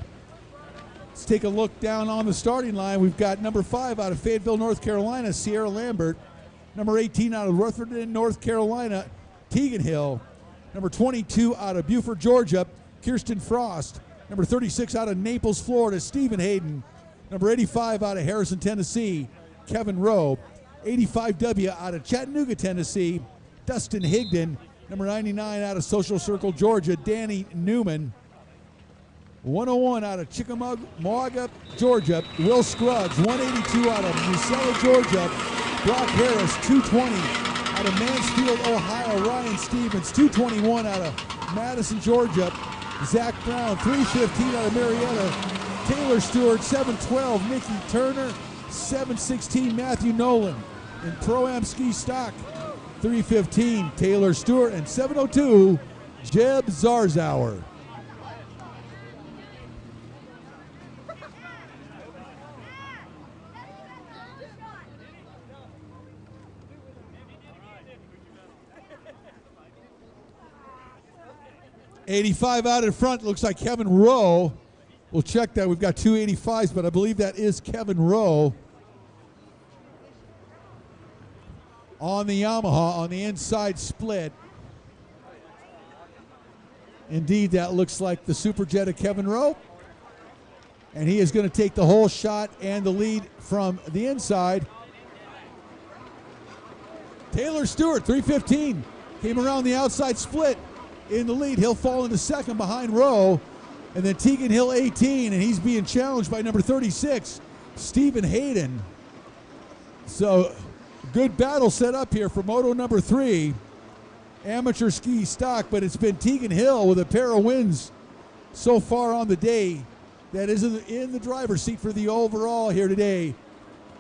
Let's take a look down on the starting line. We've got number 5 out of Fayetteville, North Carolina, Sierra Lambert. Number 18 out of Rutherford, North Carolina, Tegan Hill. Number 22 out of Beaufort, Georgia, Kirsten Frost. Number 36 out of Naples, Florida, Stephen Hayden. Number 85 out of Harrison, Tennessee, Kevin Rowe. 85W out of Chattanooga, Tennessee, Dustin Higdon. Number 99 out of Social Circle, Georgia, Danny Newman. 101 out of Chickamauga, Georgia, Will Scruggs. 182 out of Musella, Georgia, Brock Harris. 220 out of Mansfield, Ohio, Ryan Stevens. 221 out of Madison, Georgia, Zach Brown. 315 out of Marietta, Taylor Stewart. 712, Nikki Turner. 716, Matthew Nolan. In Pro-Am Ski Stock, 315, Taylor Stewart. And 702, Jeb Zarzauer. '85 out in front, looks like Kevin Rowe. We'll check that. We've got 2 '85s, but I believe that is Kevin Rowe. On the Yamaha, on the inside split. Indeed, that looks like the Superjet of Kevin Rowe. And he is going to take the whole shot and the lead from the inside. Taylor Stewart, 315, came around the outside split in the lead. He'll fall into second behind Rowe. And then Tegan Hill, 18, and he's being challenged by number 36, Stephen Hayden. So, good battle set up here for moto number 3, amateur ski stock, but it's been Tegan Hill with a pair of wins so far on the day that is in the driver's seat for the overall here today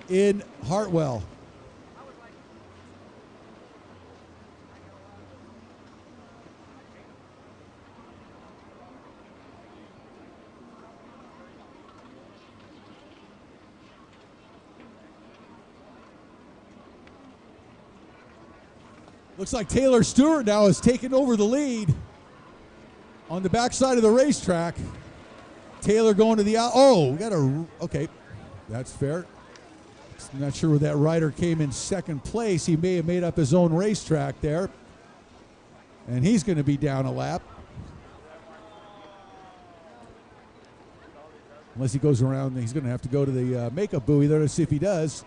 in Hartwell. Looks like Taylor Stewart now has taken over the lead on the backside of the racetrack. Taylor going to the out. Oh, we got a, okay, that's fair. I'm not sure where that rider came in second place. He may have made up his own racetrack there. And he's going to be down a lap. Unless he goes around, he's going to have to go to the makeup buoy there to see if he does.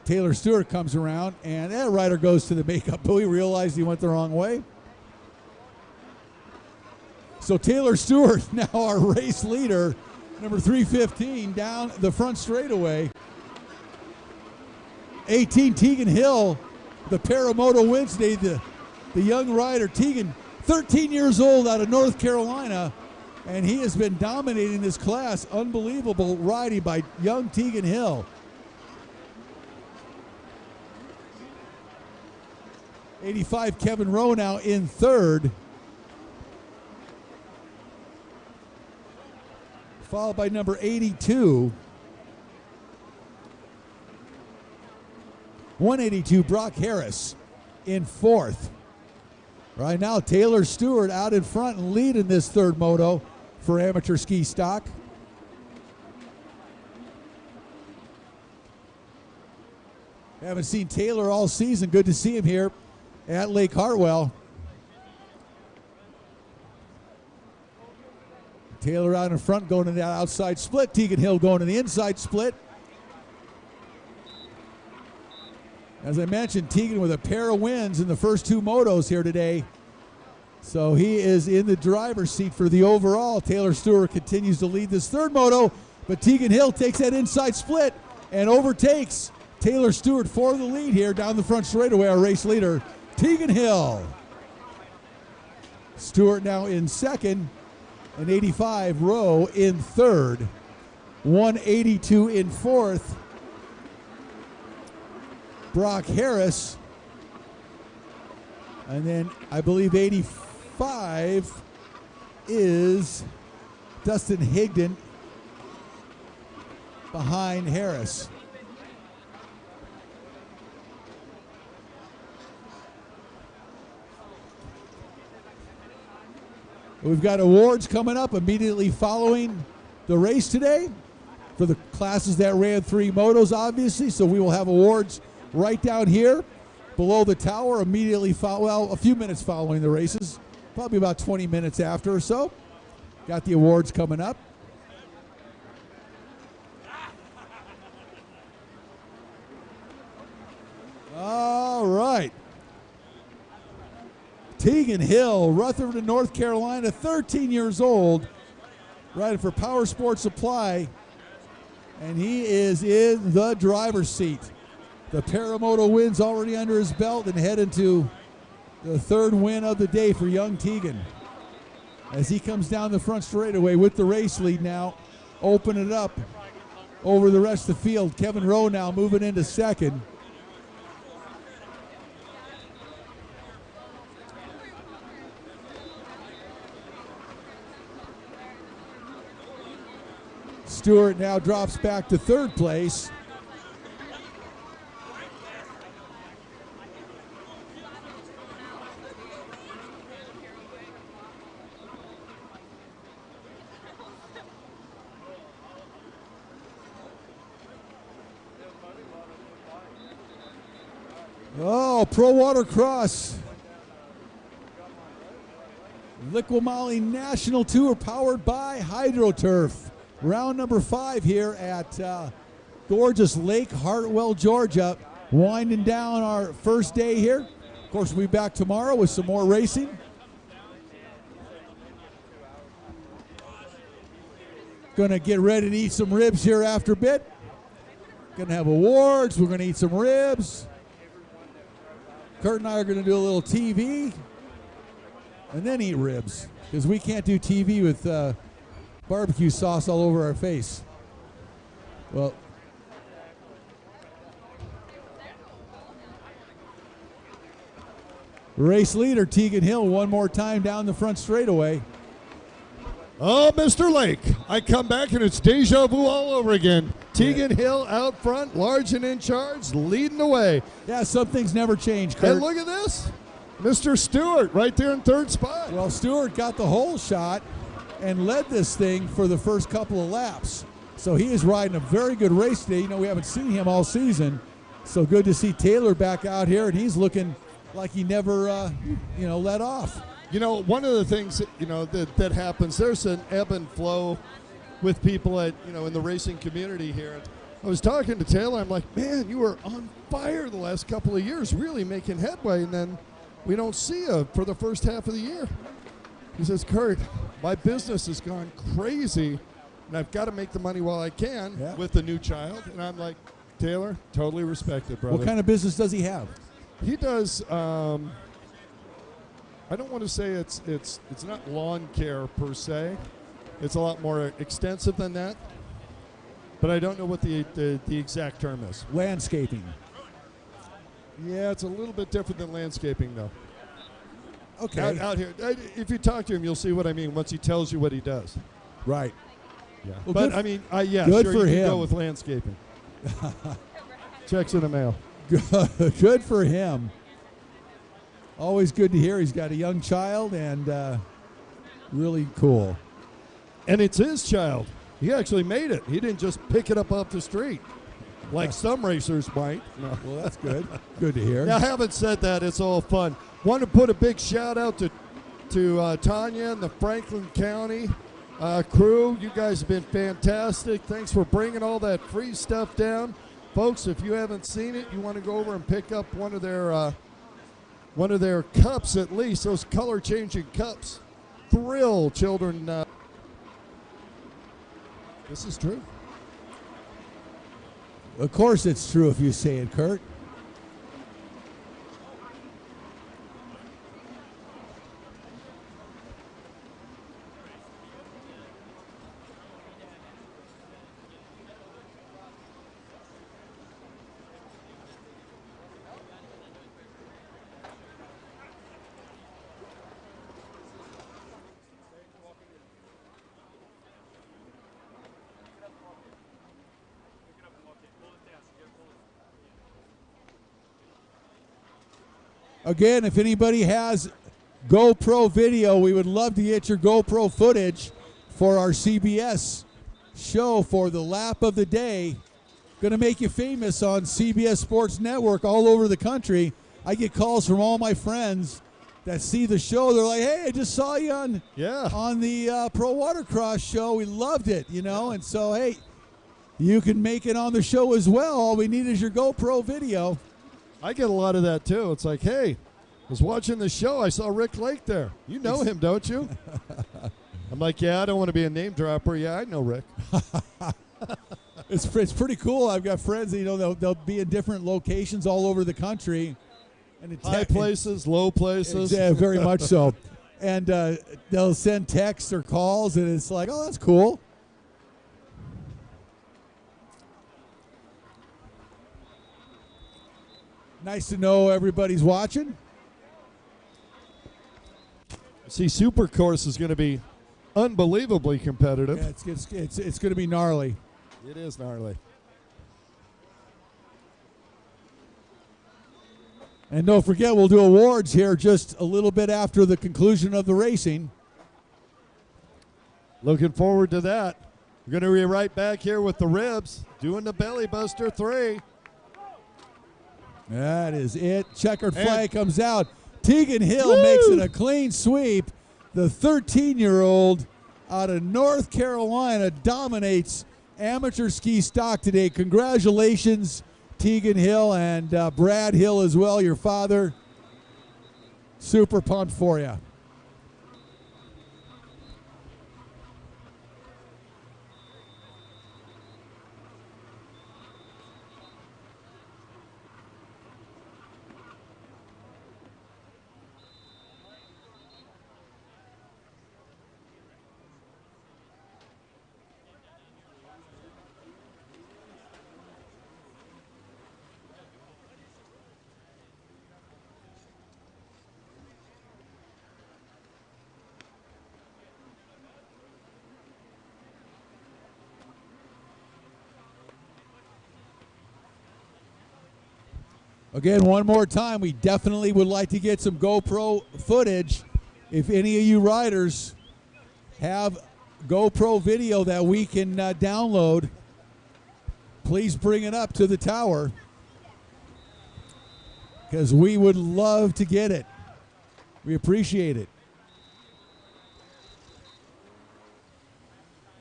Taylor Stewart comes around, and that rider goes to the makeup buoy, realized he went the wrong way. So Taylor Stewart, now our race leader, number 315, down the front straightaway. 18, Tegan Hill, the Paramoto wins today, the young rider. Tegan, 13 years old, out of North Carolina, and he has been dominating this class. Unbelievable riding by young Tegan Hill. 85, Kevin Rowe now in third. Followed by number 82. 182, Brock Harris in fourth. Right now, Taylor Stewart out in front and leading this third moto for amateur ski stock. Haven't seen Taylor all season. Good to see him here at Lake Hartwell. Taylor out in front going to that outside split. Tegan Hill going to the inside split. As I mentioned, Tegan with a pair of wins in the first 2 motos here today. So he is in the driver's seat for the overall. Taylor Stewart continues to lead this third moto, but Tegan Hill takes that inside split and overtakes Taylor Stewart for the lead here down the front straightaway, our race leader, Tegan Hill. Stewart now in second. An 85 Rowe in third. 182 in fourth. Brock Harris. And then I believe 85 is Dustin Higdon behind Harris. We've got awards coming up immediately following the race today for the classes that ran 3 motos, obviously. So we will have awards right down here below the tower immediately, well, a few minutes following the races, probably about 20 minutes after or so. Got the awards coming up. All right. Tegan Hill, Rutherford, North Carolina, 13 years old, riding for Power Sports Supply, and he is in the driver's seat. The Paramoto win's already under his belt and heading to the 3rd win of the day for young Tegan. As he comes down the front straightaway with the race lead now, open it up over the rest of the field. Kevin Rowe now moving into second. Stewart now drops back to 3rd place. Oh, Pro Watercross. LIQUI-MOLY National Tour powered by HydroTurf. Round number 5 here at gorgeous Lake Hartwell, Georgia. Winding down our first day here. Of course, we'll be back tomorrow with some more racing. Gonna get ready to eat some ribs here after a bit. Gonna have awards. We're gonna eat some ribs. Kurt and I are gonna do a little TV and then eat ribs because we can't do TV with barbecue sauce all over our face. Well, race leader Tegan Hill one more time down the front straightaway. Oh, Mr. Lake, I come back and it's deja vu all over again. Tegan Hill out front, large and in charge, leading the way. Yeah, some things never change, Kurt. And look at this. Mr. Stewart right there in 3rd spot. Well, Stewart got the whole shot and led this thing for the first couple of laps. So he is riding a very good race today. You know, we haven't seen him all season. So good to see Taylor back out here, and he's looking like he never, let off. You know, one of the things, that happens, there's an ebb and flow with people at, in the racing community here. I was talking to Taylor. I'm like, man, you were on fire the last couple of years, really making headway, and then we don't see you for the first half of the year. He says, Kurt, my business has gone crazy, and I've got to make the money while I can with the new child. And I'm like, Taylor, totally respect it, brother. What kind of business does he have? He does, I don't want to say it's not lawn care per se. It's a lot more extensive than that. But I don't know what the exact term is. Landscaping. Yeah, it's a little bit different than landscaping, though. Okay. Out here, if you talk to him, you'll see what I mean once he tells you what he does. Right. Yeah. Well, but I mean, yeah, good sure, for you him. can go with landscaping. Checks in the mail. Good for him. Always good to hear. He's got a young child, and really cool. And it's his child. He actually made it. He didn't just pick it up off the street like some racers might. No. Well, that's good. Good to hear. Now, having said that, it's all fun. Want to put a big shout out to Tanya and the Franklin County crew. You guys have been fantastic. Thanks for bringing all that free stuff down. Folks, if you haven't seen it, you want to go over and pick up one of their cups at least, those color-changing cups. Thrill children. This is true. Of course it's true if you say it, Kurt. Again, if anybody has GoPro video, we would love to get your GoPro footage for our CBS show for the lap of the day. Going to make you famous on CBS Sports Network all over the country. I get calls from all my friends that see the show. They're like, hey, I just saw you on the Pro Watercross show. We loved it, you know. And so, hey, you can make it on the show as well. All we need is your GoPro video. I get a lot of that, too. It's like, hey, I was watching the show. I saw Rick Lake there. You know him, don't you? I'm like, yeah, I don't want to be a name dropper. Yeah, I know Rick. It's pretty cool. I've got friends, you know, they'll be in different locations all over the country. And high places, low places. Yeah, very much so. And they'll send texts or calls, and it's like, oh, that's cool. Nice to know everybody's watching. See, Supercourse is going to be unbelievably competitive. Yeah, it's going to be gnarly. It is gnarly. And don't forget, we'll do awards here just a little bit after the conclusion of the racing. Looking forward to that. We're going to be right back here with the ribs, doing the Belly Buster 3. That is it. Checkered flag comes out. Tegan Hill makes it a clean sweep. The 13-year-old out of North Carolina dominates amateur ski stock today. Congratulations, Tegan Hill, and Brad Hill as well, your father. Super pumped for you. Again, one more time, we definitely would like to get some GoPro footage. If any of you riders have GoPro video that we can download, please bring it up to the tower, because we would love to get it. We appreciate it.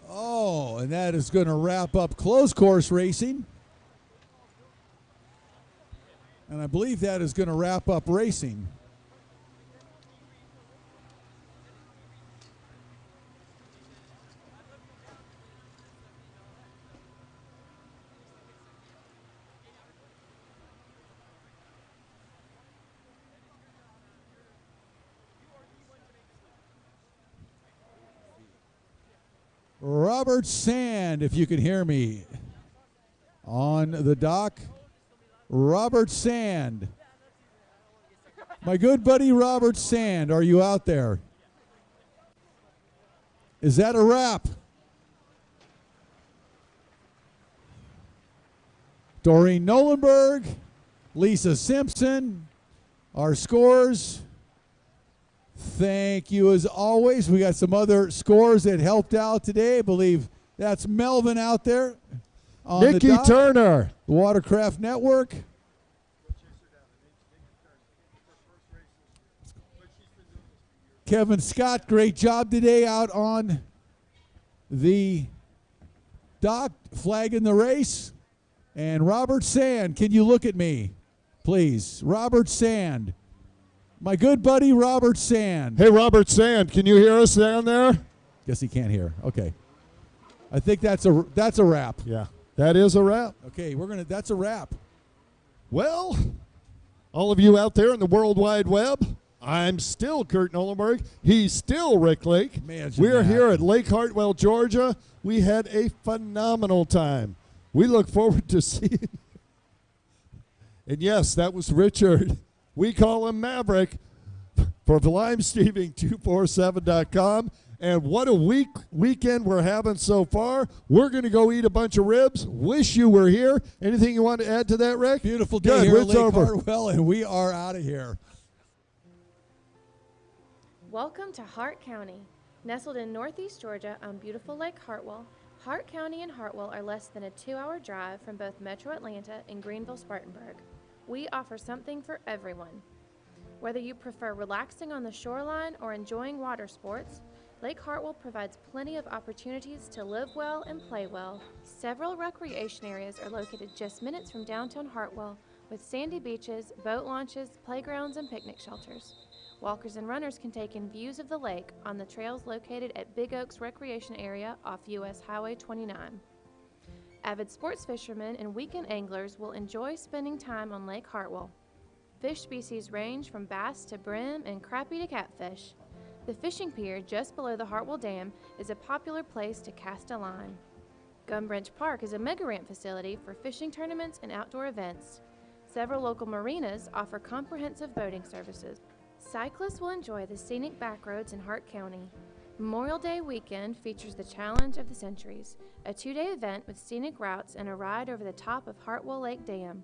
Oh, and that is going to wrap up closed course racing. And I believe that is going to wrap up racing. Robert Sand, if you can hear me, on the dock. Robert Sand. My good buddy Robert Sand, are you out there? Is that a wrap? Doreen Nolenberg, Lisa Simpson, our scores. Thank you as always. We got some other scores that helped out today. I believe that's Melvin out there. Nikki Turner. The Watercraft Network. Kevin Scott, great job today out on the dock, flagging the race. And Robert Sand, can you look at me, please? Robert Sand. My good buddy Robert Sand. Hey, Robert Sand, can you hear us down there? Guess he can't hear. Okay. I think that's a wrap. Yeah. That is a wrap. Okay, that's a wrap. Well, all of you out there in the World Wide Web, I'm still Kurt Nolenberg. He's still Rick Lake. We're here at Lake Hartwell, Georgia. We had a phenomenal time. We look forward to seeing. And yes, that was Richard. We call him Maverick for livestreaming247.com. And what a weekend we're having so far. We're going to go eat a bunch of ribs. Wish you were here. Anything you want to add to that, Rick? Beautiful day here at Lake Hartwell, and we are out of here. Welcome to Hart County. Nestled in northeast Georgia on beautiful Lake Hartwell, Hart County and Hartwell are less than a 2-hour drive from both Metro Atlanta and Greenville-Spartanburg. We offer something for everyone. Whether you prefer relaxing on the shoreline or enjoying water sports, Lake Hartwell provides plenty of opportunities to live well and play well. Several recreation areas are located just minutes from downtown Hartwell with sandy beaches, boat launches, playgrounds, and picnic shelters. Walkers and runners can take in views of the lake on the trails located at Big Oaks Recreation Area off US Highway 29. Avid sports fishermen and weekend anglers will enjoy spending time on Lake Hartwell. Fish species range from bass to brim and crappie to catfish. The fishing pier just below the Hartwell Dam is a popular place to cast a line. Gum Branch Park is a mega ramp facility for fishing tournaments and outdoor events. Several local marinas offer comprehensive boating services. Cyclists will enjoy the scenic backroads in Hart County. Memorial Day weekend features the Challenge of the Centuries, a 2-day event with scenic routes and a ride over the top of Hartwell Lake Dam.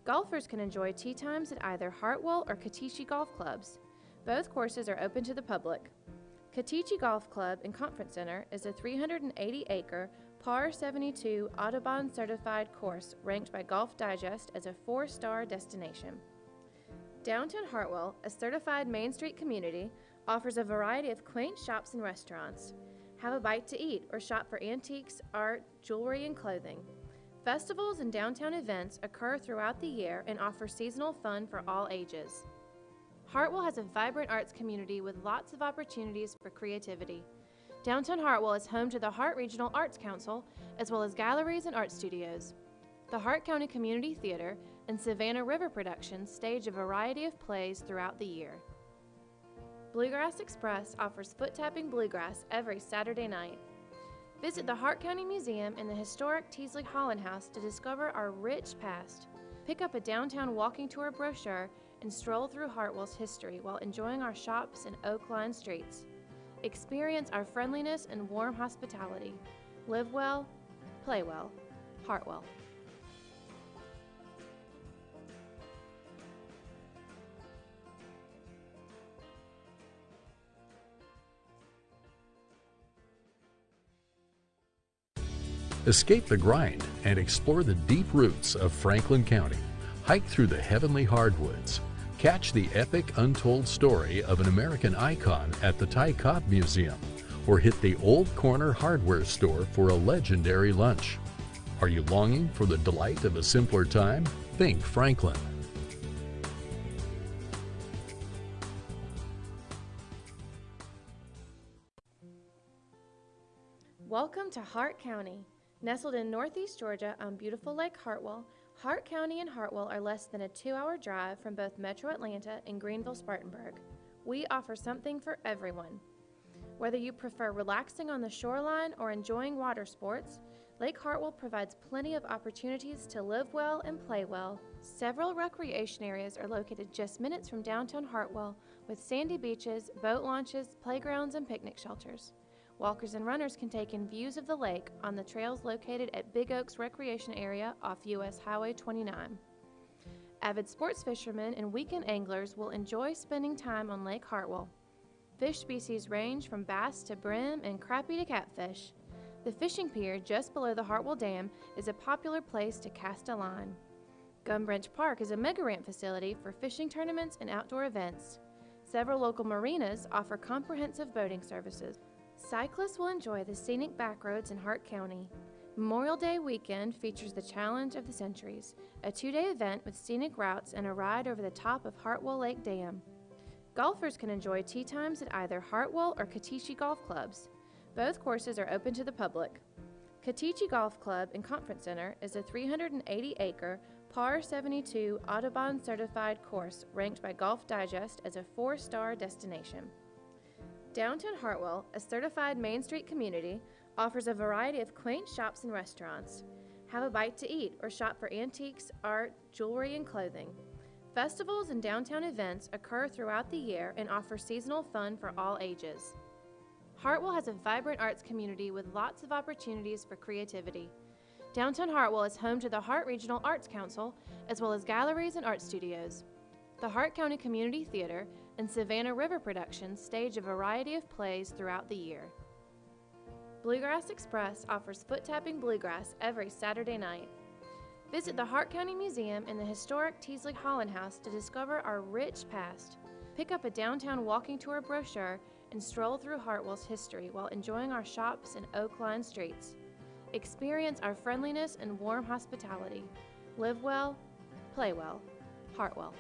Golfers can enjoy tee times at either Hartwell or Katishi golf clubs. Both courses are open to the public. Katishi Golf Club and Conference Center is a 380-acre, par 72 Audubon certified course ranked by Golf Digest as a 4-star destination. Downtown Hartwell, a certified Main Street community, offers a variety of quaint shops and restaurants. Have a bite to eat or shop for antiques, art, jewelry, and clothing. Festivals and downtown events occur throughout the year and offer seasonal fun for all ages. Hartwell has a vibrant arts community with lots of opportunities for creativity. Downtown Hartwell is home to the Hart Regional Arts Council, as well as galleries and art studios. The Hart County Community Theater and Savannah River Productions stage a variety of plays throughout the year. Bluegrass Express offers foot-tapping bluegrass every Saturday night. Visit the Hart County Museum and the historic Teasley Holland House to discover our rich past. Pick up a downtown walking tour brochure and stroll through Hartwell's history while enjoying our shops and oak-lined streets. Experience our friendliness and warm hospitality. Live well, play well. Hartwell. Escape the grind and explore the deep roots of Franklin County. Hike through the heavenly hardwoods. Catch the epic untold story of an American icon at the Ty Cobb Museum, or hit the Old Corner Hardware Store for a legendary lunch. Are you longing for the delight of a simpler time? Think Franklin. Welcome to Hart County. Nestled in northeast Georgia on beautiful Lake Hartwell, Hart County and Hartwell are less than a 2-hour drive from both Metro Atlanta and Greenville-Spartanburg. We offer something for everyone. Whether you prefer relaxing on the shoreline or enjoying water sports, Lake Hartwell provides plenty of opportunities to live well and play well. Several recreation areas are located just minutes from downtown Hartwell with sandy beaches, boat launches, playgrounds, and picnic shelters. Walkers and runners can take in views of the lake on the trails located at Big Oaks Recreation Area off US Highway 29. Avid sports fishermen and weekend anglers will enjoy spending time on Lake Hartwell. Fish species range from bass to brim and crappie to catfish. The fishing pier just below the Hartwell Dam is a popular place to cast a line. Gum Branch Park is a mega ramp facility for fishing tournaments and outdoor events. Several local marinas offer comprehensive boating services. Cyclists will enjoy the scenic backroads in Hart County. Memorial Day weekend features the Challenge of the Centuries, a 2-day event with scenic routes and a ride over the top of Hartwell Lake Dam. Golfers can enjoy tee times at either Hartwell or Katishi golf clubs. Both courses are open to the public. Katishi Golf Club and Conference Center is a 380-acre, par 72 Audubon certified course ranked by Golf Digest as a 4-star destination. Downtown Hartwell, a certified Main Street community, offers a variety of quaint shops and restaurants. Have a bite to eat or shop for antiques, art, jewelry, and clothing. Festivals and downtown events occur throughout the year and offer seasonal fun for all ages. Hartwell has a vibrant arts community with lots of opportunities for creativity. Downtown Hartwell is home to the Hart Regional Arts Council, as well as galleries and art studios. The Hart County Community Theater and Savannah River Productions stage a variety of plays throughout the year. Bluegrass Express offers foot-tapping bluegrass every Saturday night. Visit the Hart County Museum and the historic Teasley Holland House to discover our rich past. Pick up a downtown walking tour brochure and stroll through Hartwell's history while enjoying our shops and oak-lined streets. Experience our friendliness and warm hospitality. Live well, play well. Hartwell.